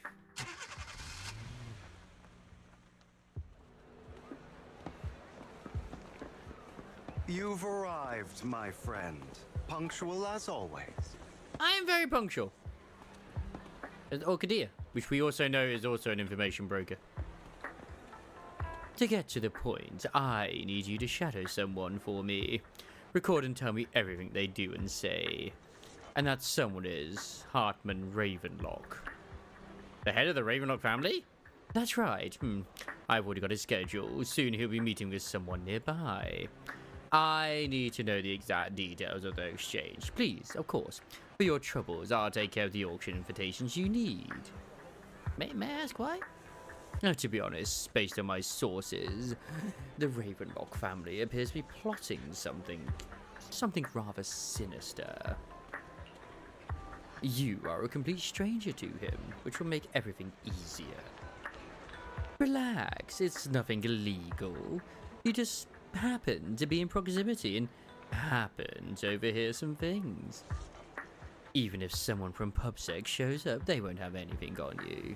[SPEAKER 6] You've arrived, my friend. Punctual as always.
[SPEAKER 3] I am very punctual. Or Kadir, which we also know is also an information broker. To get to the point, I need you to shadow someone for me. Record and tell me everything they do and say. And that someone is Hartman Ravenlock. The head of the Ravenlock family? That's right. I've already got his schedule. Soon he'll be meeting with someone nearby. I need to know the exact details of the exchange. Please, of course. For your troubles, I'll take care of the auction invitations you need. May I ask why? To be honest, based on my sources, the Ravenlock family appears to be plotting something rather sinister. You are a complete stranger to him, which will make everything easier. Relax, it's nothing illegal. You just happen to be in proximity and happen to overhear some things. Even if someone from PubSec shows up, they won't have anything on you.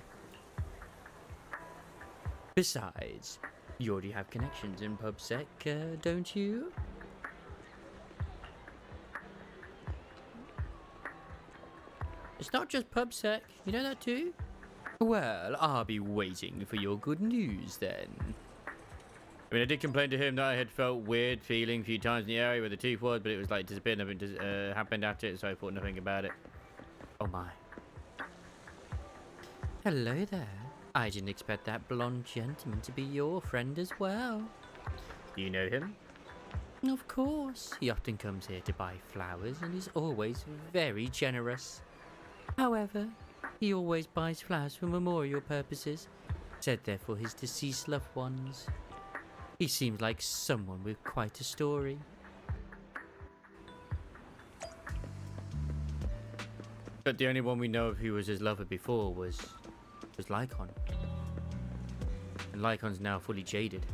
[SPEAKER 3] Besides, you already have connections in PubSec, don't you? It's not just PubSec, you know that too? Well, I'll be waiting for your good news then. I mean, I did complain to him that I had felt weird feeling a few times in the area where the tooth was, but it was like disappeared, nothing happened after it, so I thought nothing about it. Oh my. Hello there. I didn't expect that blonde gentleman to be your friend as well. Do you know him? Of course. He often comes here to buy flowers and is always very generous. However, he always buys flowers for memorial purposes, said they're for his deceased loved ones. He seems like someone with quite a story. But the only one we know of who was his lover before was Lycon. And Lycon's now fully jaded.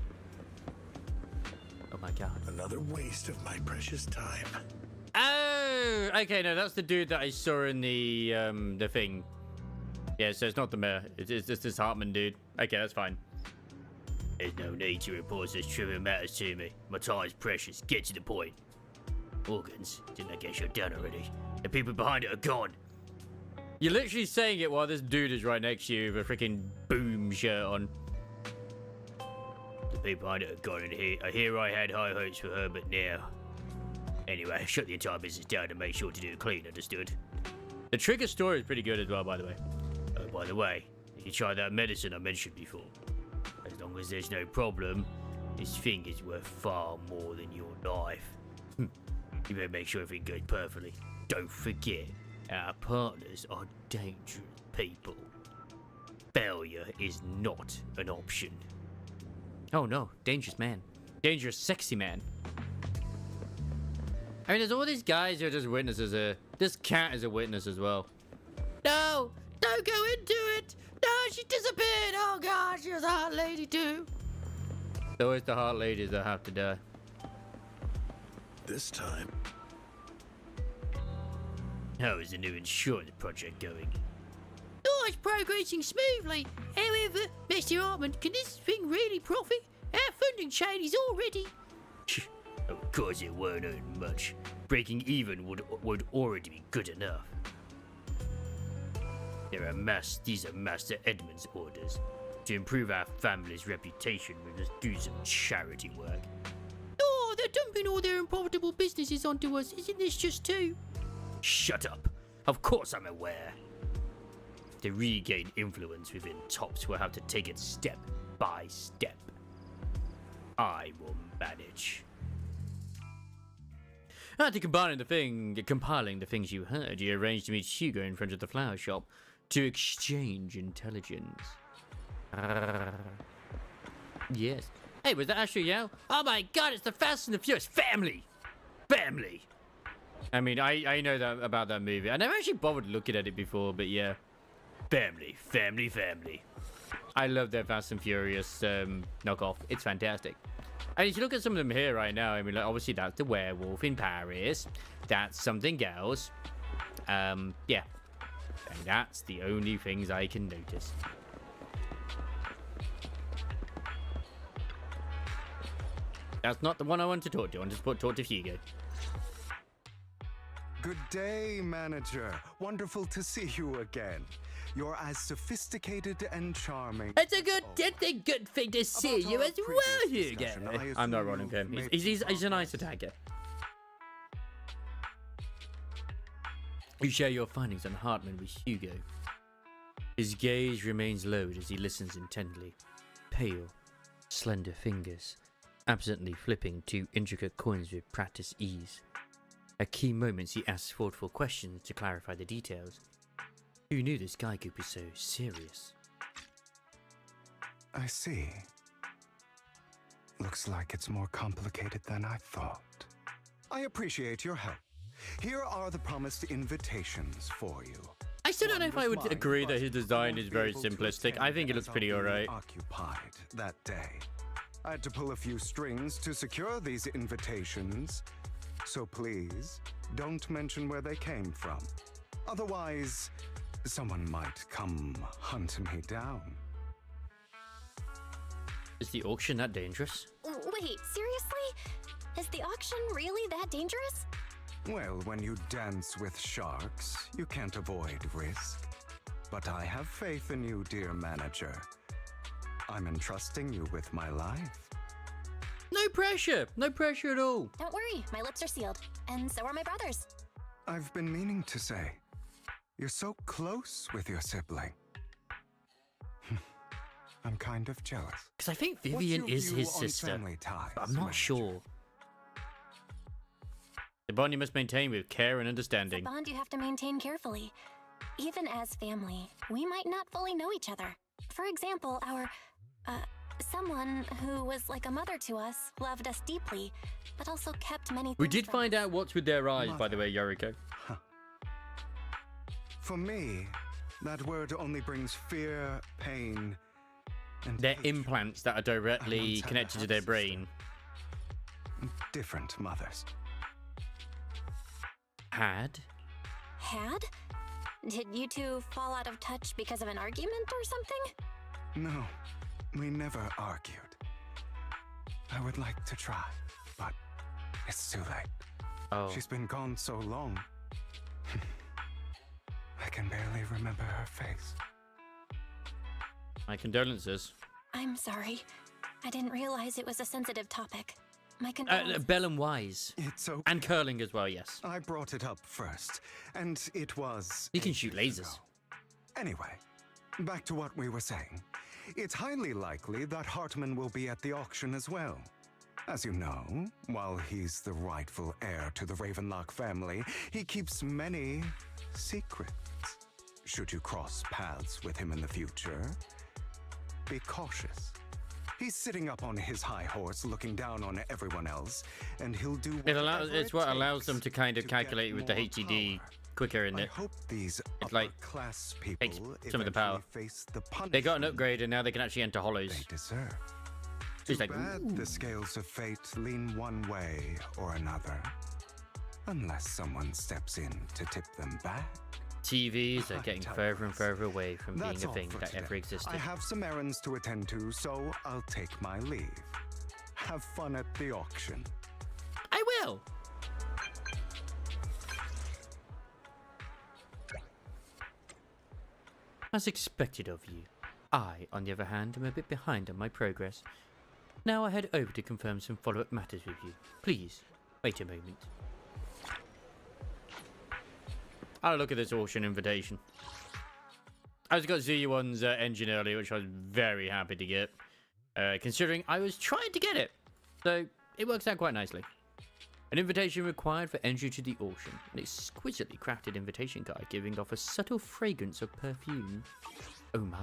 [SPEAKER 3] Oh my god.
[SPEAKER 13] Another waste of my precious time.
[SPEAKER 3] Oh! Okay, no, that's the dude that I saw in the thing. Yeah, so it's not the mayor. It's just this Hartman dude. Okay, that's fine. There's no need to report such trivial matters to me. My time's precious. Get to the point. Organs? Didn't I get shut down already? The people behind it are gone. You're literally saying it while this dude is right next to you with a freaking boom shirt on. The people behind it are gone, and here I had high hopes for her, but now. Anyway, shut the entire business down and make sure to do it clean, understood? The trigger story is pretty good as well, by the way. Oh, by the way, you try that medicine I mentioned before. As long as there's no problem, this thing is worth far more than your life. You better make sure everything goes perfectly. Don't forget, our partners are dangerous people. Failure is not an option. Oh no, dangerous man. Dangerous sexy man. I mean, there's all these guys who are just witnesses here. This cat is a witness as well. No! Don't go into it! No, she disappeared! Oh god, she was a hot lady too! It's always the hot ladies that have to die.
[SPEAKER 13] This time.
[SPEAKER 14] How is the new insurance project going?
[SPEAKER 7] Oh, it's progressing smoothly. However, Mr. Hartman, can this thing really profit? Our funding chain is already...
[SPEAKER 14] Of course it won't earn much. Breaking even would already be good enough. These are Master Edmund's orders. To improve our family's reputation, we must do some charity work.
[SPEAKER 7] Oh, they're dumping all their unprofitable businesses onto us. Isn't this just too?
[SPEAKER 14] Shut up. Of course I'm aware. To regain influence within Tops, we'll have to take it step by step. I will manage. After compiling the things you heard, you arranged to meet Hugo in front of the flower shop to exchange intelligence. Yes. Hey, was that Asher Yao? Oh my god, it's the Fast and the Furious family! Family! I mean, I know that about that movie. I never actually bothered looking at it before, but yeah. Family, family, family. I love their Fast and Furious knockoff. It's fantastic. And if you look at some of them here right now, I mean, like, obviously that's the werewolf in Paris. That's something else. Yeah.
[SPEAKER 3] And that's the only things I can notice. That's not the one I want to talk to. I want to talk to Hugo.
[SPEAKER 6] Good day, manager. Wonderful to see you again. You're as sophisticated and charming.
[SPEAKER 7] It's a good thing to see you as well, Hugo.
[SPEAKER 3] I'm not running him. He's a nice attacker. You share your findings on Hartman with Hugo. His gaze remains lowered as he listens intently. Pale, slender fingers, absently flipping 2 intricate coins with practiced ease. At key moments he asks thoughtful questions to clarify the details. Who knew this guy could be so serious?
[SPEAKER 6] I see. Looks like it's more complicated than I thought. I appreciate your help. Here are the promised invitations for you.
[SPEAKER 3] I still don't know if I would agree that his design is very simplistic. I think it looks pretty alright.
[SPEAKER 6] Occupied that day. I had to pull a few strings to secure these invitations. So please, don't mention where they came from. Otherwise, someone might come hunt me down.
[SPEAKER 3] Is the auction that dangerous?
[SPEAKER 4] Wait, seriously? Is the auction really that dangerous?
[SPEAKER 6] Well, when you dance with sharks, you can't avoid risk. But I have faith in you, dear manager. I'm entrusting you with my life.
[SPEAKER 3] No pressure! No pressure at all.
[SPEAKER 4] Don't worry, my lips are sealed. And so are my brother's.
[SPEAKER 6] I've been meaning to say, you're so close with your sibling. I'm kind of jealous.
[SPEAKER 3] Because I think Vivian is his sister. But I'm not sure. The bond you must maintain with care and understanding.
[SPEAKER 4] It's a bond you have to maintain carefully. Even as family, we might not fully know each other. For example, someone who was like a mother to us loved us deeply, but also kept many things
[SPEAKER 3] We did
[SPEAKER 4] from
[SPEAKER 3] find
[SPEAKER 4] us.
[SPEAKER 3] out what's with their eyes, by the way, Yoriko.
[SPEAKER 6] For me, that word only brings fear, pain, and
[SPEAKER 3] They're implants that are directly connected to their brain.
[SPEAKER 6] different mothers.
[SPEAKER 3] Had?
[SPEAKER 4] Had? Did you two fall out of touch because of an argument or something?
[SPEAKER 6] No, we never argued. I would like to try, but it's too late.
[SPEAKER 3] Oh.
[SPEAKER 6] She's been gone so long. I can barely remember her face.
[SPEAKER 3] My condolences.
[SPEAKER 4] I'm sorry. I didn't realize it was a sensitive topic. My condolences.
[SPEAKER 3] Bell and Wise.
[SPEAKER 6] It's okay.
[SPEAKER 3] And curling as well, yes.
[SPEAKER 6] I brought it up first, and it was...
[SPEAKER 3] You can shoot lasers.
[SPEAKER 6] Anyway, back to what we were saying. It's highly likely that Hartman will be at the auction as well. As you know, while he's the rightful heir to the Ravenlock family, he keeps many secrets. Should you cross paths with him in the future, be cautious. He's sitting up on his high horse, looking down on everyone else, and he'll do
[SPEAKER 3] It's what allows them to kind of calculate with the HDD quicker, isn't it?
[SPEAKER 6] I hope these
[SPEAKER 3] It's like
[SPEAKER 6] class
[SPEAKER 3] takes
[SPEAKER 6] people
[SPEAKER 3] some of the power.
[SPEAKER 6] face the punishment
[SPEAKER 3] They got an upgrade and now they can actually enter hollows.
[SPEAKER 6] they deserve.
[SPEAKER 3] It's like,
[SPEAKER 6] Bad the scales of fate lean one way or another, unless someone steps in to tip them back.
[SPEAKER 3] TVs are getting
[SPEAKER 6] tell
[SPEAKER 3] further and further away from being
[SPEAKER 6] That's
[SPEAKER 3] a
[SPEAKER 6] all
[SPEAKER 3] thing
[SPEAKER 6] for
[SPEAKER 3] that
[SPEAKER 6] today.
[SPEAKER 3] ever existed.
[SPEAKER 6] I have some errands to attend to, so I'll take my leave. Have fun at the auction.
[SPEAKER 3] I will. As expected of you, I, on the other hand, am a bit behind on my progress. Now I head over to confirm some follow-up matters with you. Please, wait a moment. I'll look at this auction invitation. I just got Zuyuan's engine earlier, which I was very happy to get, considering I was trying to get it. So it works out quite nicely. An invitation required for entry to the auction. An exquisitely crafted invitation card giving off a subtle fragrance of perfume. Oh my.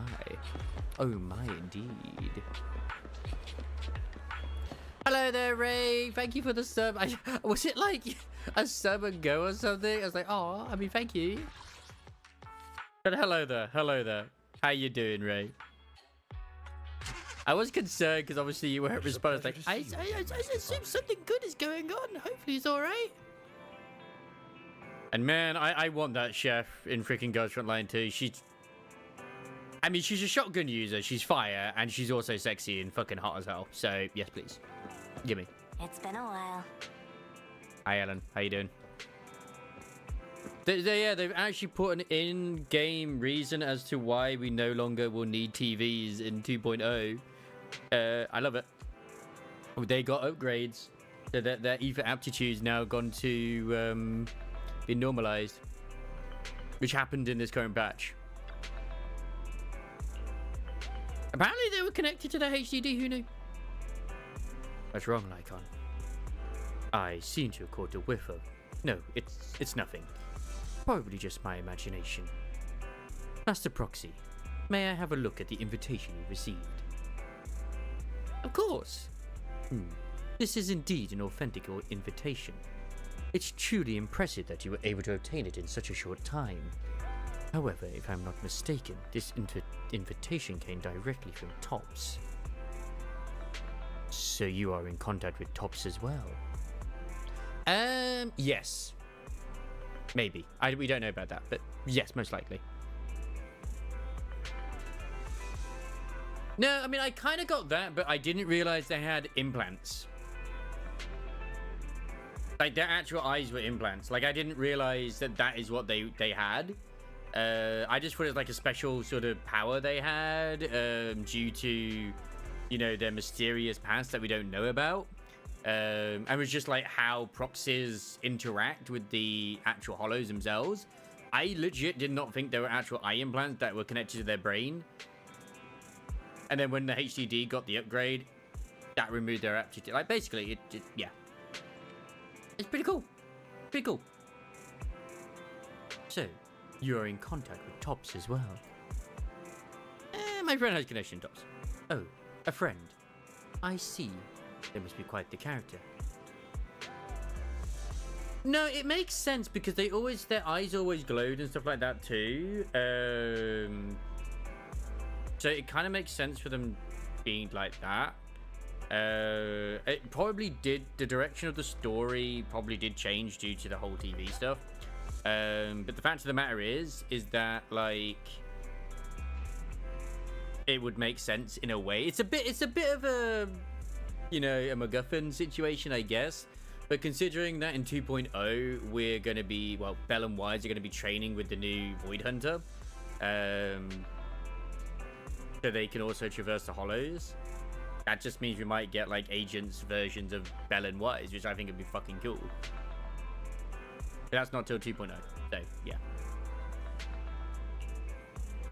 [SPEAKER 3] Oh my indeed. Hello there, Ray. Thank you for the sub. Was it like a sub and go or something? I was like, oh, I mean, thank you. But hello there. Hello there. How you doing, Ray? I was concerned because obviously you weren't responding. I was like, I assume something good is going on. Hopefully he's alright. And man, I want that chef in freaking Girls Frontline too. I mean, she's a shotgun user, she's fire, and she's also sexy and fucking hot as hell. So, yes, please. Give me.
[SPEAKER 4] It's been a while.
[SPEAKER 3] Hi, Ellen. How you doing? They've actually put an in-game reason as to why we no longer will need TVs in 2.0. I love it. They got upgrades. So that their ether aptitude's now gone to be normalized. Which happened in this current patch. Apparently they were connected to the HDD, who knew? What's wrong, Lycon? I seem to have caught a whiff of... No, it's nothing. Probably just my imagination. Master Proxy, may I have a look at the invitation you received? Of course. This is indeed an authentic invitation. It's truly impressive that you were able to obtain it in such a short time. However, if I'm not mistaken, this invitation came directly from Tops. So you are in contact with Tops as well? Yes. Maybe. We don't know about that, but yes, most likely. No, I mean, I kind of got that, but I didn't realize they had implants. Like, their actual eyes were implants. Like, I didn't realize that is what they had. I just thought it was like a special sort of power they had due to, you know, their mysterious past that we don't know about. And it was just like how proxies interact with the actual hollows themselves. I legit did not think there were actual eye implants that were connected to their brain. And then when the HDD got the upgrade, that removed their aptitude. Like, basically, yeah. It's pretty cool. Pretty cool. So, you are in contact with Tops as well. My friend has connection, Tops. Oh, a friend. I see. They must be quite the character. No, it makes sense because their eyes always glowed and stuff like that too. So it kind of makes sense for them being like that. It probably did, the direction of the story probably did change due to the whole TV stuff. But the fact of the matter is that, like, it would make sense in a way. It's a bit of a, you know, a MacGuffin situation, I guess. But considering that in 2.0, we're going to be, well, Bell and Wise are going to be training with the new Void Hunter. So they can also traverse the hollows. That just means we might get, like, agents versions of Bell and Wise, which I think would be fucking cool. But that's not till 2.0, so, yeah.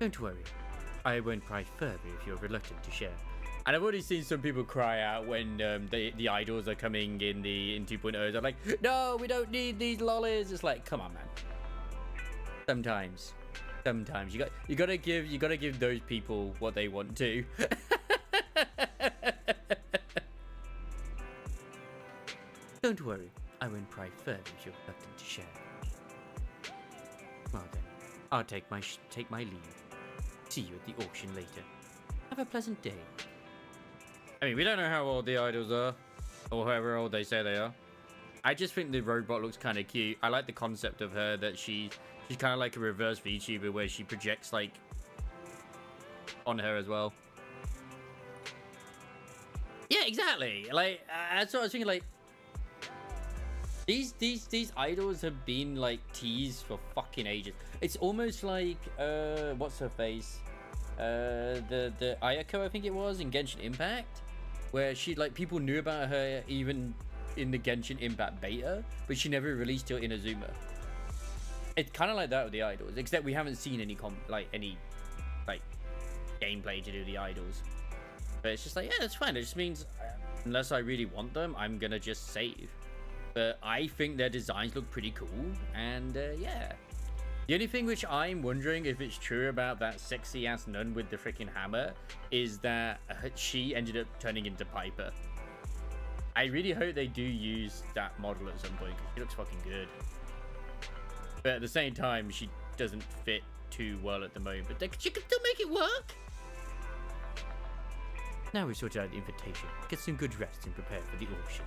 [SPEAKER 3] Don't worry. I won't pry further if you're reluctant to share. And I've already seen some people cry out when the idols are coming in 2.0. They're like, no, we don't need these lollies. It's like, come on, man. Sometimes you gotta give those people what they want to. Don't worry, I won't pry further if you're reluctant to share. Well then, I'll take my leave. See you at the auction later. Have a pleasant day. I mean, we don't know how old the idols are, or however old they say they are. I just think the robot looks kind of cute. I like the concept of her, that she's kind of like a reverse VTuber where she projects, like, on her as well. Yeah, exactly. Like, that's what I was thinking. Like, these idols have been, like, teased for fucking ages. It's almost like what's her face? The Ayako, I think it was, in Genshin Impact, where she, like, people knew about her even in the Genshin Impact beta, but she never released till Inazuma. It's kind of like that with the idols, except we haven't seen any gameplay to do the idols. But it's just like, yeah, that's fine. It just means unless I really want them, I'm gonna just save. But I think their designs look pretty cool, and yeah. The only thing which I'm wondering if it's true about that sexy ass nun with the freaking hammer is that she ended up turning into Piper. I really hope they do use that model at some point, because she looks fucking good. But at the same time, she doesn't fit too well at the moment. But she can still make it work. Now we've sorted out the invitation. Get some good rest and prepare for the auction.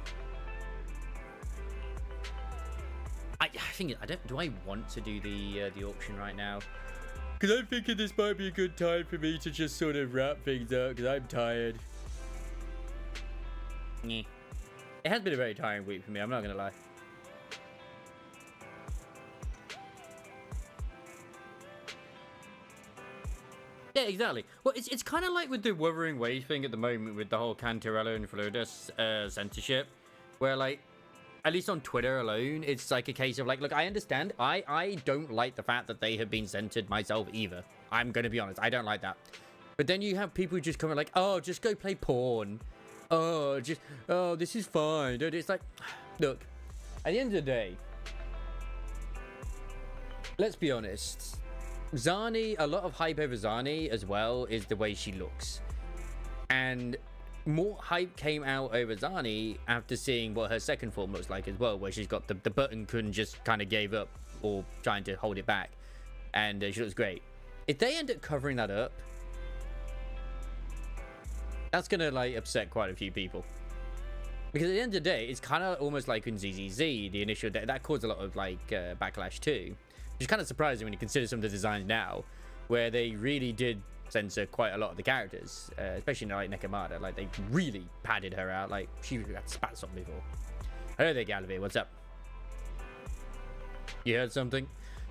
[SPEAKER 3] think I don't. Do I want to do the auction right now? Because I'm thinking this might be a good time for me to just sort of wrap things up because I'm tired. Yeah. It has been a very tiring week for me, I'm not gonna lie. Yeah, exactly. Well, it's kind of like with the Wuthering Waves thing at the moment with the whole Cantarella and Florida censorship, where like, at least on Twitter alone, it's like a case of like, look, I understand. I don't like the fact that they have been censored myself either. I'm going to be honest. I don't like that. But then you have people just coming like, oh, just go play porn. Oh, this is fine. Dude, it's like, look, at the end of the day, let's be honest. Zani, a lot of hype over Zani as well is the way she looks. And more hype came out over Zani after seeing what her second form looks like as well, where she's got the button kun just kind of gave up or trying to hold it back, and she looks great. If they end up covering that up, that's gonna like upset quite a few people, because at the end of the day, it's kind of almost like in ZZZ, the initial that caused a lot of like backlash too, which is kind of surprising when you consider some of the designs now, where they really did censor quite a lot of the characters, especially like Nekomata. Like they really padded her out. Like she had spats on before. Hello there, Gallivere. What's up? You heard something?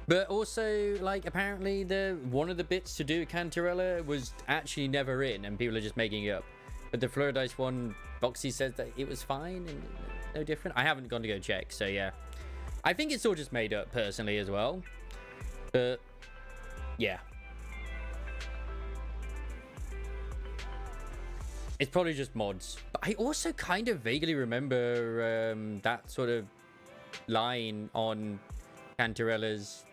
[SPEAKER 3] But also, like, apparently one of the bits to do with Cantarella was actually never in, and people are just making it up. But the Florodice one, Boxy says that it was fine and no different. I haven't gone to go check, so yeah. I think it's all just made up personally as well. But yeah. It's probably just mods. But I also kind of vaguely remember that sort of line on Cantarella's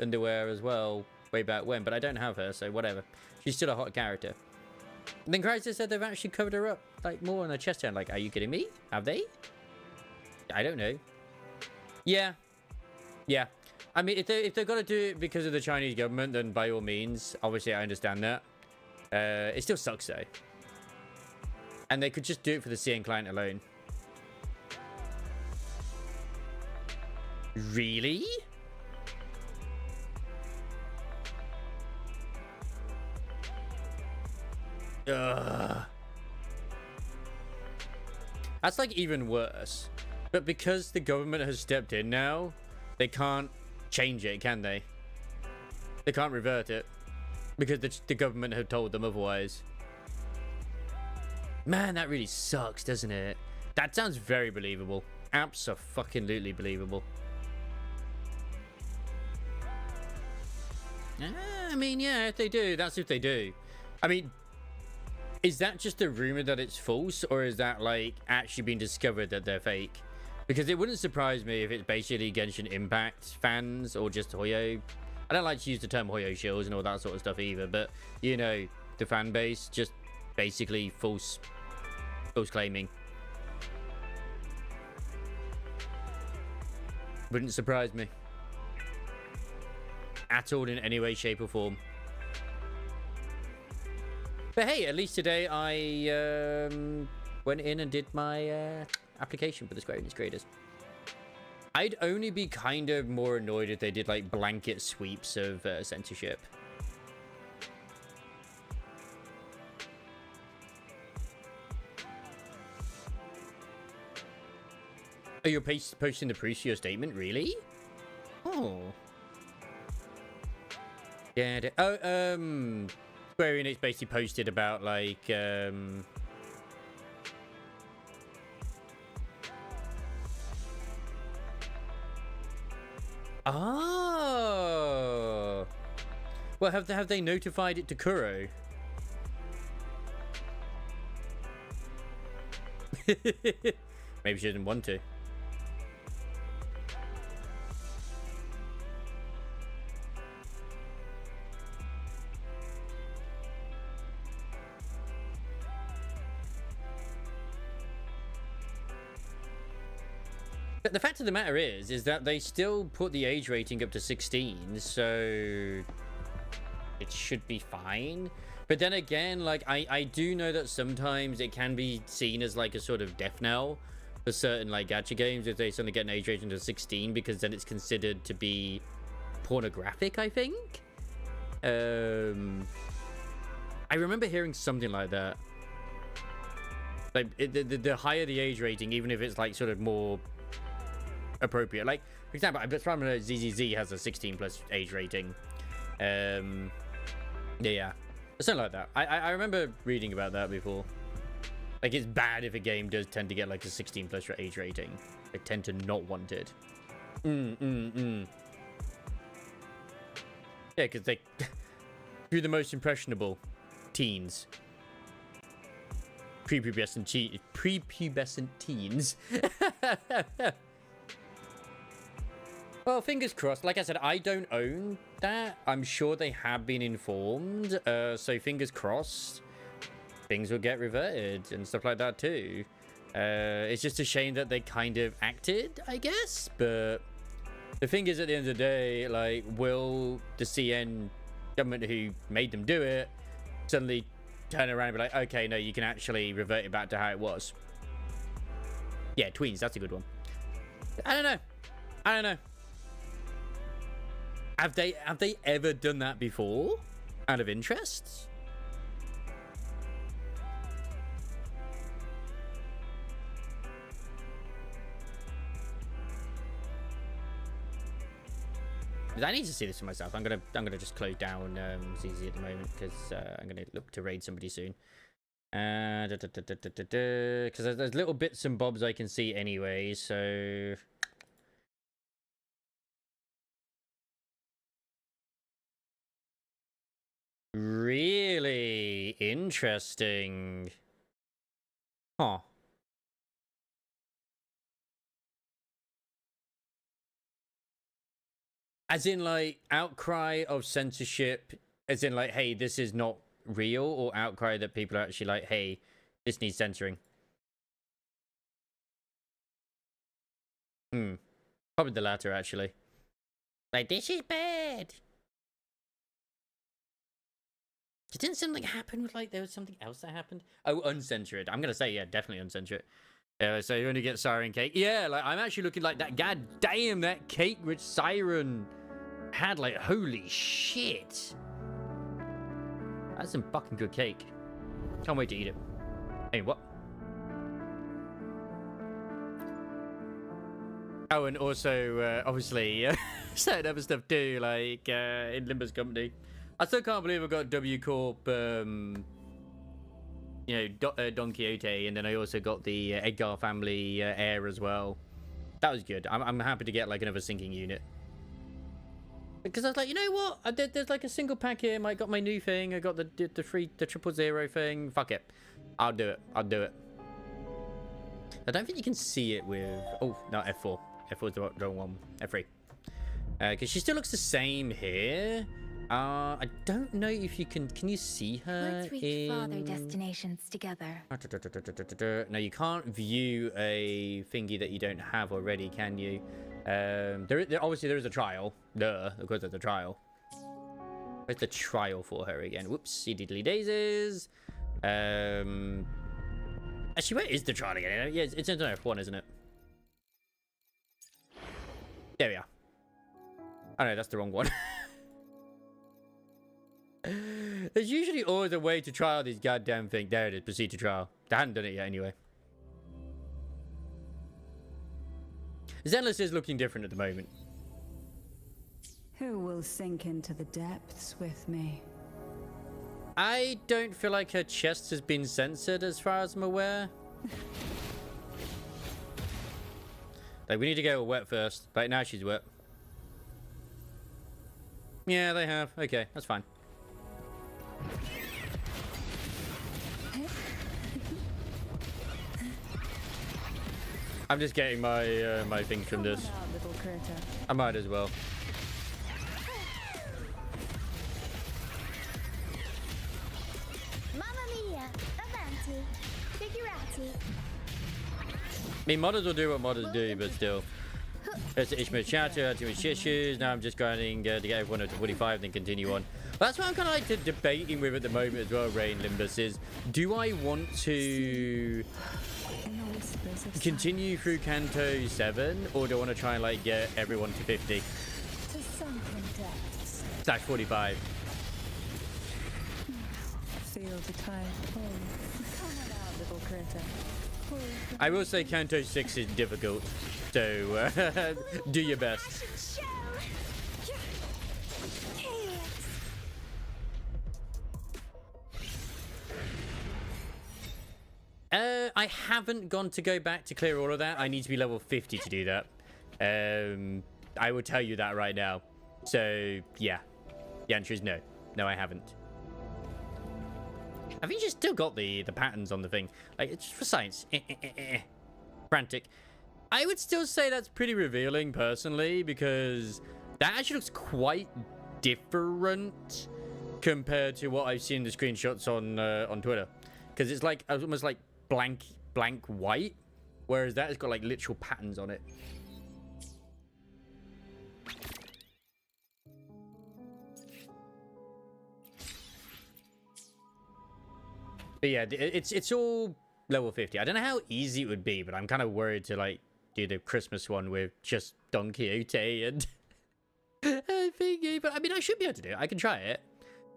[SPEAKER 3] underwear as well, way back when. But I don't have her, so whatever. She's still a hot character. And then Chrysler said they've actually covered her up, like, more on her chest hair. Like, are you kidding me? Have they? I don't know. Yeah. Yeah. I mean, if they're going to do it because of the Chinese government, then by all means. Obviously, I understand that. It still sucks, though. And they could just do it for the CN client alone. Really? Ugh. That's like even worse. But because the government has stepped in now, they can't change it, can they? They can't revert it. Because the government have told them otherwise. Man, that really sucks, doesn't it? That sounds very believable. Abso-fucking-lutely believable. I mean, yeah, if they do, that's if they do. I mean, is that just a rumor that it's false, or is that, like, actually been discovered that they're fake? Because it wouldn't surprise me if it's basically Genshin Impact fans, or just Hoyo. I don't like to use the term Hoyo shills and all that sort of stuff either, but, you know, the fan base just basically false claiming. Wouldn't surprise me at all in any way, shape or form. But hey, at least today I went in and did my application for the Square Enix creators. I'd only be kind of more annoyed if they did like blanket sweeps of censorship. Oh, you're posting the proof to your statement? Really? Oh. Yeah. Oh, Square Enix basically posted about, like, Oh. Well, have they notified it to Kuro? Maybe she didn't want to. But the fact of the matter is that they still put the age rating up to 16, so it should be fine. But then again, like, I do know that sometimes it can be seen as like a sort of death knell for certain like gacha games if they suddenly get an age rating to 16, because then it's considered to be pornographic, I think. I remember hearing something like that. Like the higher the age rating, even if it's like sort of more appropriate. Like for example, I bet ZZZ has a 16 plus age rating. Yeah, something like that. I remember reading about that before. Like, it's bad if a game does tend to get like a 16 plus age rating. They tend to not want it. Yeah, because they do the most impressionable teens. Prepubescent teens. Well, fingers crossed. Like I said, I don't own that. I'm sure they have been informed. So fingers crossed, things will get reverted and stuff like that too. It's just a shame that they kind of acted, I guess. But the thing is, at the end of the day, like, will the CN government who made them do it suddenly turn around and be like, okay, no, you can actually revert it back to how it was? Yeah, tweens, that's a good one. I don't know. Have they ever done that before? Out of interest? I need to see this for myself. I'm gonna just close down ZZ at the moment because I'm gonna look to raid somebody soon. Because there's little bits and bobs I can see anyway. So really interesting, huh? As in, like, outcry of censorship, as in, like, hey, this is not real, or outcry that people are actually like, hey, this needs censoring? Probably the latter, actually. Like, this is bad. Didn't something happen with, like, there was something else that happened? Oh, uncensor it. I'm gonna say, yeah, definitely uncensor it. So you only get siren cake. Yeah, like, I'm actually looking like that. God damn, that cake which Siren had, like, holy shit. That's some fucking good cake. Can't wait to eat it. Hey, what? Oh, and also, obviously, certain other stuff too, like, in Limbo's company. I still can't believe I got W Corp, you know, Don Quixote, and then I also got the Edgar family heir as well. That was good. I'm happy to get, like, another sinking unit. Because I was like, you know what? There's like a single pack here. I got my new thing. I got the 000 thing. Fuck it. I'll do it. I don't think you can see it with... Oh, no, F4. F4 is the wrong one. F3. Because she still looks the same here. I don't know if you can... Can you see her?
[SPEAKER 21] Let's reach farther destinations together.
[SPEAKER 3] No, you can't view a thingy that you don't have already, can you? Obviously there is a trial. Duh, of course there's a trial. Where's the trial for her again? Whoopsie diddly daisies. Actually, where is the trial again? Yeah, it's in F1, isn't it? There we are. Oh no, that's the wrong one. There's usually always a way to trial these goddamn things. There it is, proceed to trial. They hadn't done it yet anyway. Zenless is looking different at the moment.
[SPEAKER 12] Who will sink into the depths with me?
[SPEAKER 3] I don't feel like her chest has been censored as far as I'm aware. Like, we need to get her wet first. Right now she's wet. Yeah, they have. Okay, that's fine. I'm just getting my my things from this. I might as well.
[SPEAKER 21] Mamma mia, avanti, figurati.
[SPEAKER 3] I mean, modders will do what modders do, but still. There's the Ishmael Chatter, too much issues. Now I'm just grinding to get everyone up to 45, then continue on. That's what I'm kind of like debating with at the moment as well, Rain Limbus, is do I want to
[SPEAKER 12] whispers of
[SPEAKER 3] continue through Kanto 7, or do I want to try and like get everyone to 50?
[SPEAKER 12] to sunken depths.
[SPEAKER 3] Slash 45.
[SPEAKER 12] Feel the tide pull. Come on out, little critter. Pull.
[SPEAKER 3] I will say Kanto 6 is difficult, so do your best. I haven't gone to go back to clear all of that. I need to be level 50 to do that. I will tell you that right now. So, yeah. The answer is no. No, I haven't. I think you still got the patterns on the thing. Like, it's just for science. Frantic. I would still say that's pretty revealing, personally, because that actually looks quite different compared to what I've seen in the screenshots on Twitter. Because it's like almost like blank white, whereas that has got like literal patterns on it. But yeah, it's all level 50. I don't know how easy it would be, but I'm kind of worried to like do the Christmas one with just Don Quixote and thingy. But I mean, I should be able to do it. I can try it.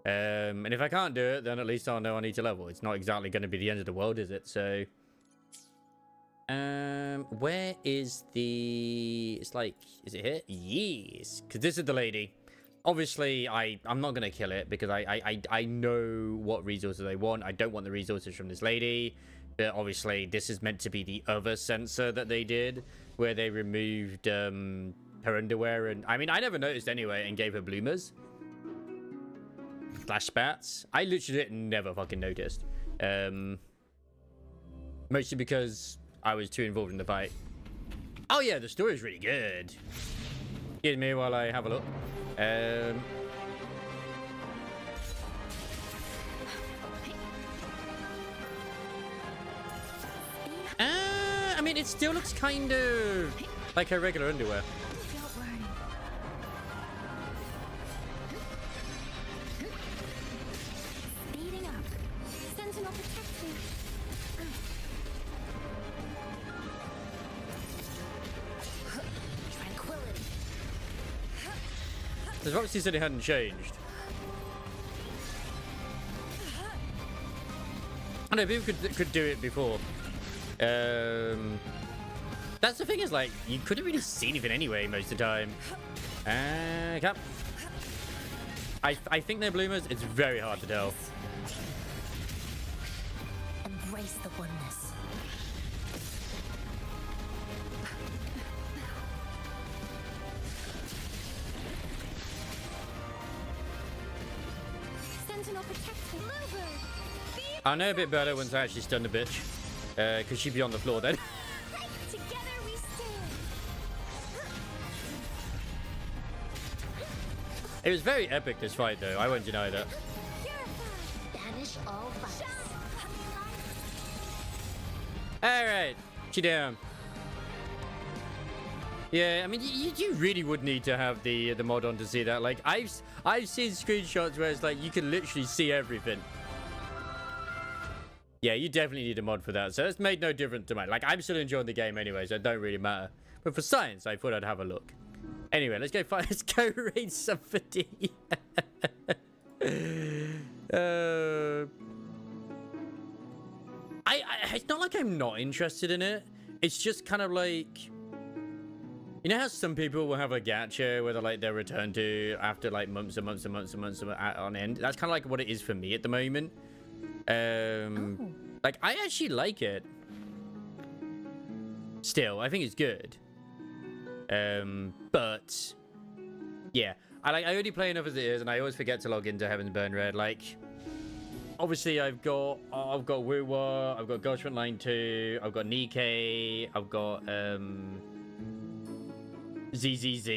[SPEAKER 3] And if I can't do it, then at least I'll know I need to level. It's not exactly going to be the end of the world, is it? So, where is the... It's like, is it here? Yes, because this is the lady. Obviously, I'm not going to kill it because I know what resources I want. I don't want the resources from this lady. But obviously, this is meant to be the other sensor that they did, where they removed her underwear. And I mean, I never noticed anyway and gave her bloomers. Slash spats. I literally never fucking noticed. Mostly because I was too involved in the fight. Oh yeah, the story's really good. Excuse me while I have a look. I mean, it still looks kind of like her regular underwear. Because Roxy said it hadn't changed. I know people could do it before. That's the thing is like you couldn't really see anything anyway most of the time. Cap. I think they're bloomers. It's very hard to tell.
[SPEAKER 5] Embrace the oneness.
[SPEAKER 3] I know a bit better once I actually stun the bitch. Because she'd be on the floor then.
[SPEAKER 5] Together we stand.
[SPEAKER 3] It was very epic, this fight, though. I won't deny that.
[SPEAKER 21] Banish all vice.
[SPEAKER 3] Alright. She down. Yeah, I mean, you really would need to have the mod on to see that. Like, I've seen screenshots where it's like, you can literally see everything. Yeah, you definitely need a mod for that. So it's made no difference to mine. Like, I'm still enjoying the game anyway, so it don't really matter. But for science, I thought I'd have a look. Anyway, let's go find. Let's go raid somebody. It's not like I'm not interested in it. It's just kind of like, you know how some people will have a gacha where they're returned to after like months and months and months and months on end. That's kind of like what it is for me at the moment. Like I actually like it. Still, I think it's good. But yeah, I already play enough as it is, and I always forget to log into Heaven's Burn Red. Like, obviously, I've got Wuwa, I've got Ghost Line 2, I've got Nikkei, I've got ZZZ,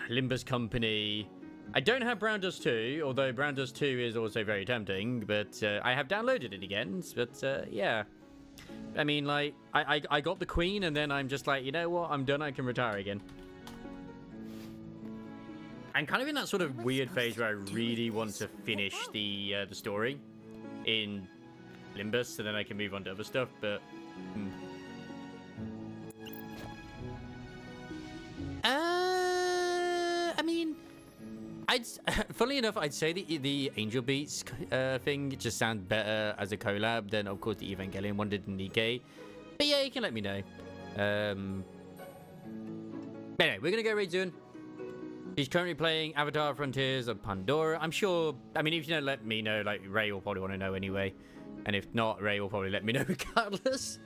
[SPEAKER 3] Limbus Company. I don't have Brown Dust 2, although Brown Dust 2 is also very tempting, but I have downloaded it again. But yeah, I mean, like, I got the Queen, and then I'm just like, you know what, I'm done, I can retire again. I'm kind of in that sort of weird phase where I really want to finish the story in Limbus, so then I can move on to other stuff, but Funnily enough, I'd say the Angel Beats thing just sounds better as a collab than, of course, the Evangelion one did in Nikkei. But yeah, you can let me know. But anyway, we're gonna go raid soon. He's currently playing Avatar: Frontiers of Pandora. I'm sure. I mean, if you don't let me know, like Ray will probably want to know anyway. And if not, Ray will probably let me know regardless.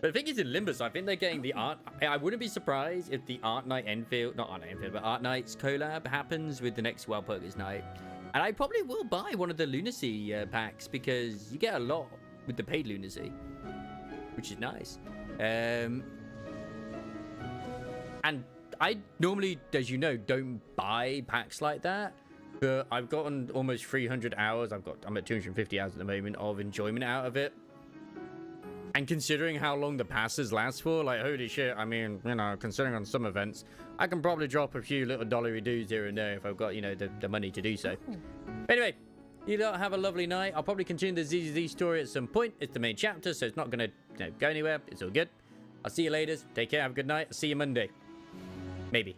[SPEAKER 3] But I think it's in Limbo, so I think they're getting the art. I wouldn't be surprised if the Art Night Enfield, not Art Night Enfield, but Art Night's collab happens with the next Wild Pokers Night. And I probably will buy one of the Lunacy packs because you get a lot with the paid Lunacy, which is nice. And I normally, as you know, don't buy packs like that. But I've gotten almost 300 hours. I'm at 250 hours at the moment of enjoyment out of it. And considering how long the passes last for, like, holy shit, I mean, you know, considering on some events, I can probably drop a few little dollary dues here and there if I've got, you know, the money to do so. Anyway, you lot have a lovely night. I'll probably continue the ZZZ story at some point. It's the main chapter, so it's not going to, you know, go anywhere. It's all good. I'll see you later. Take care. Have a good night. I'll see you Monday. Maybe.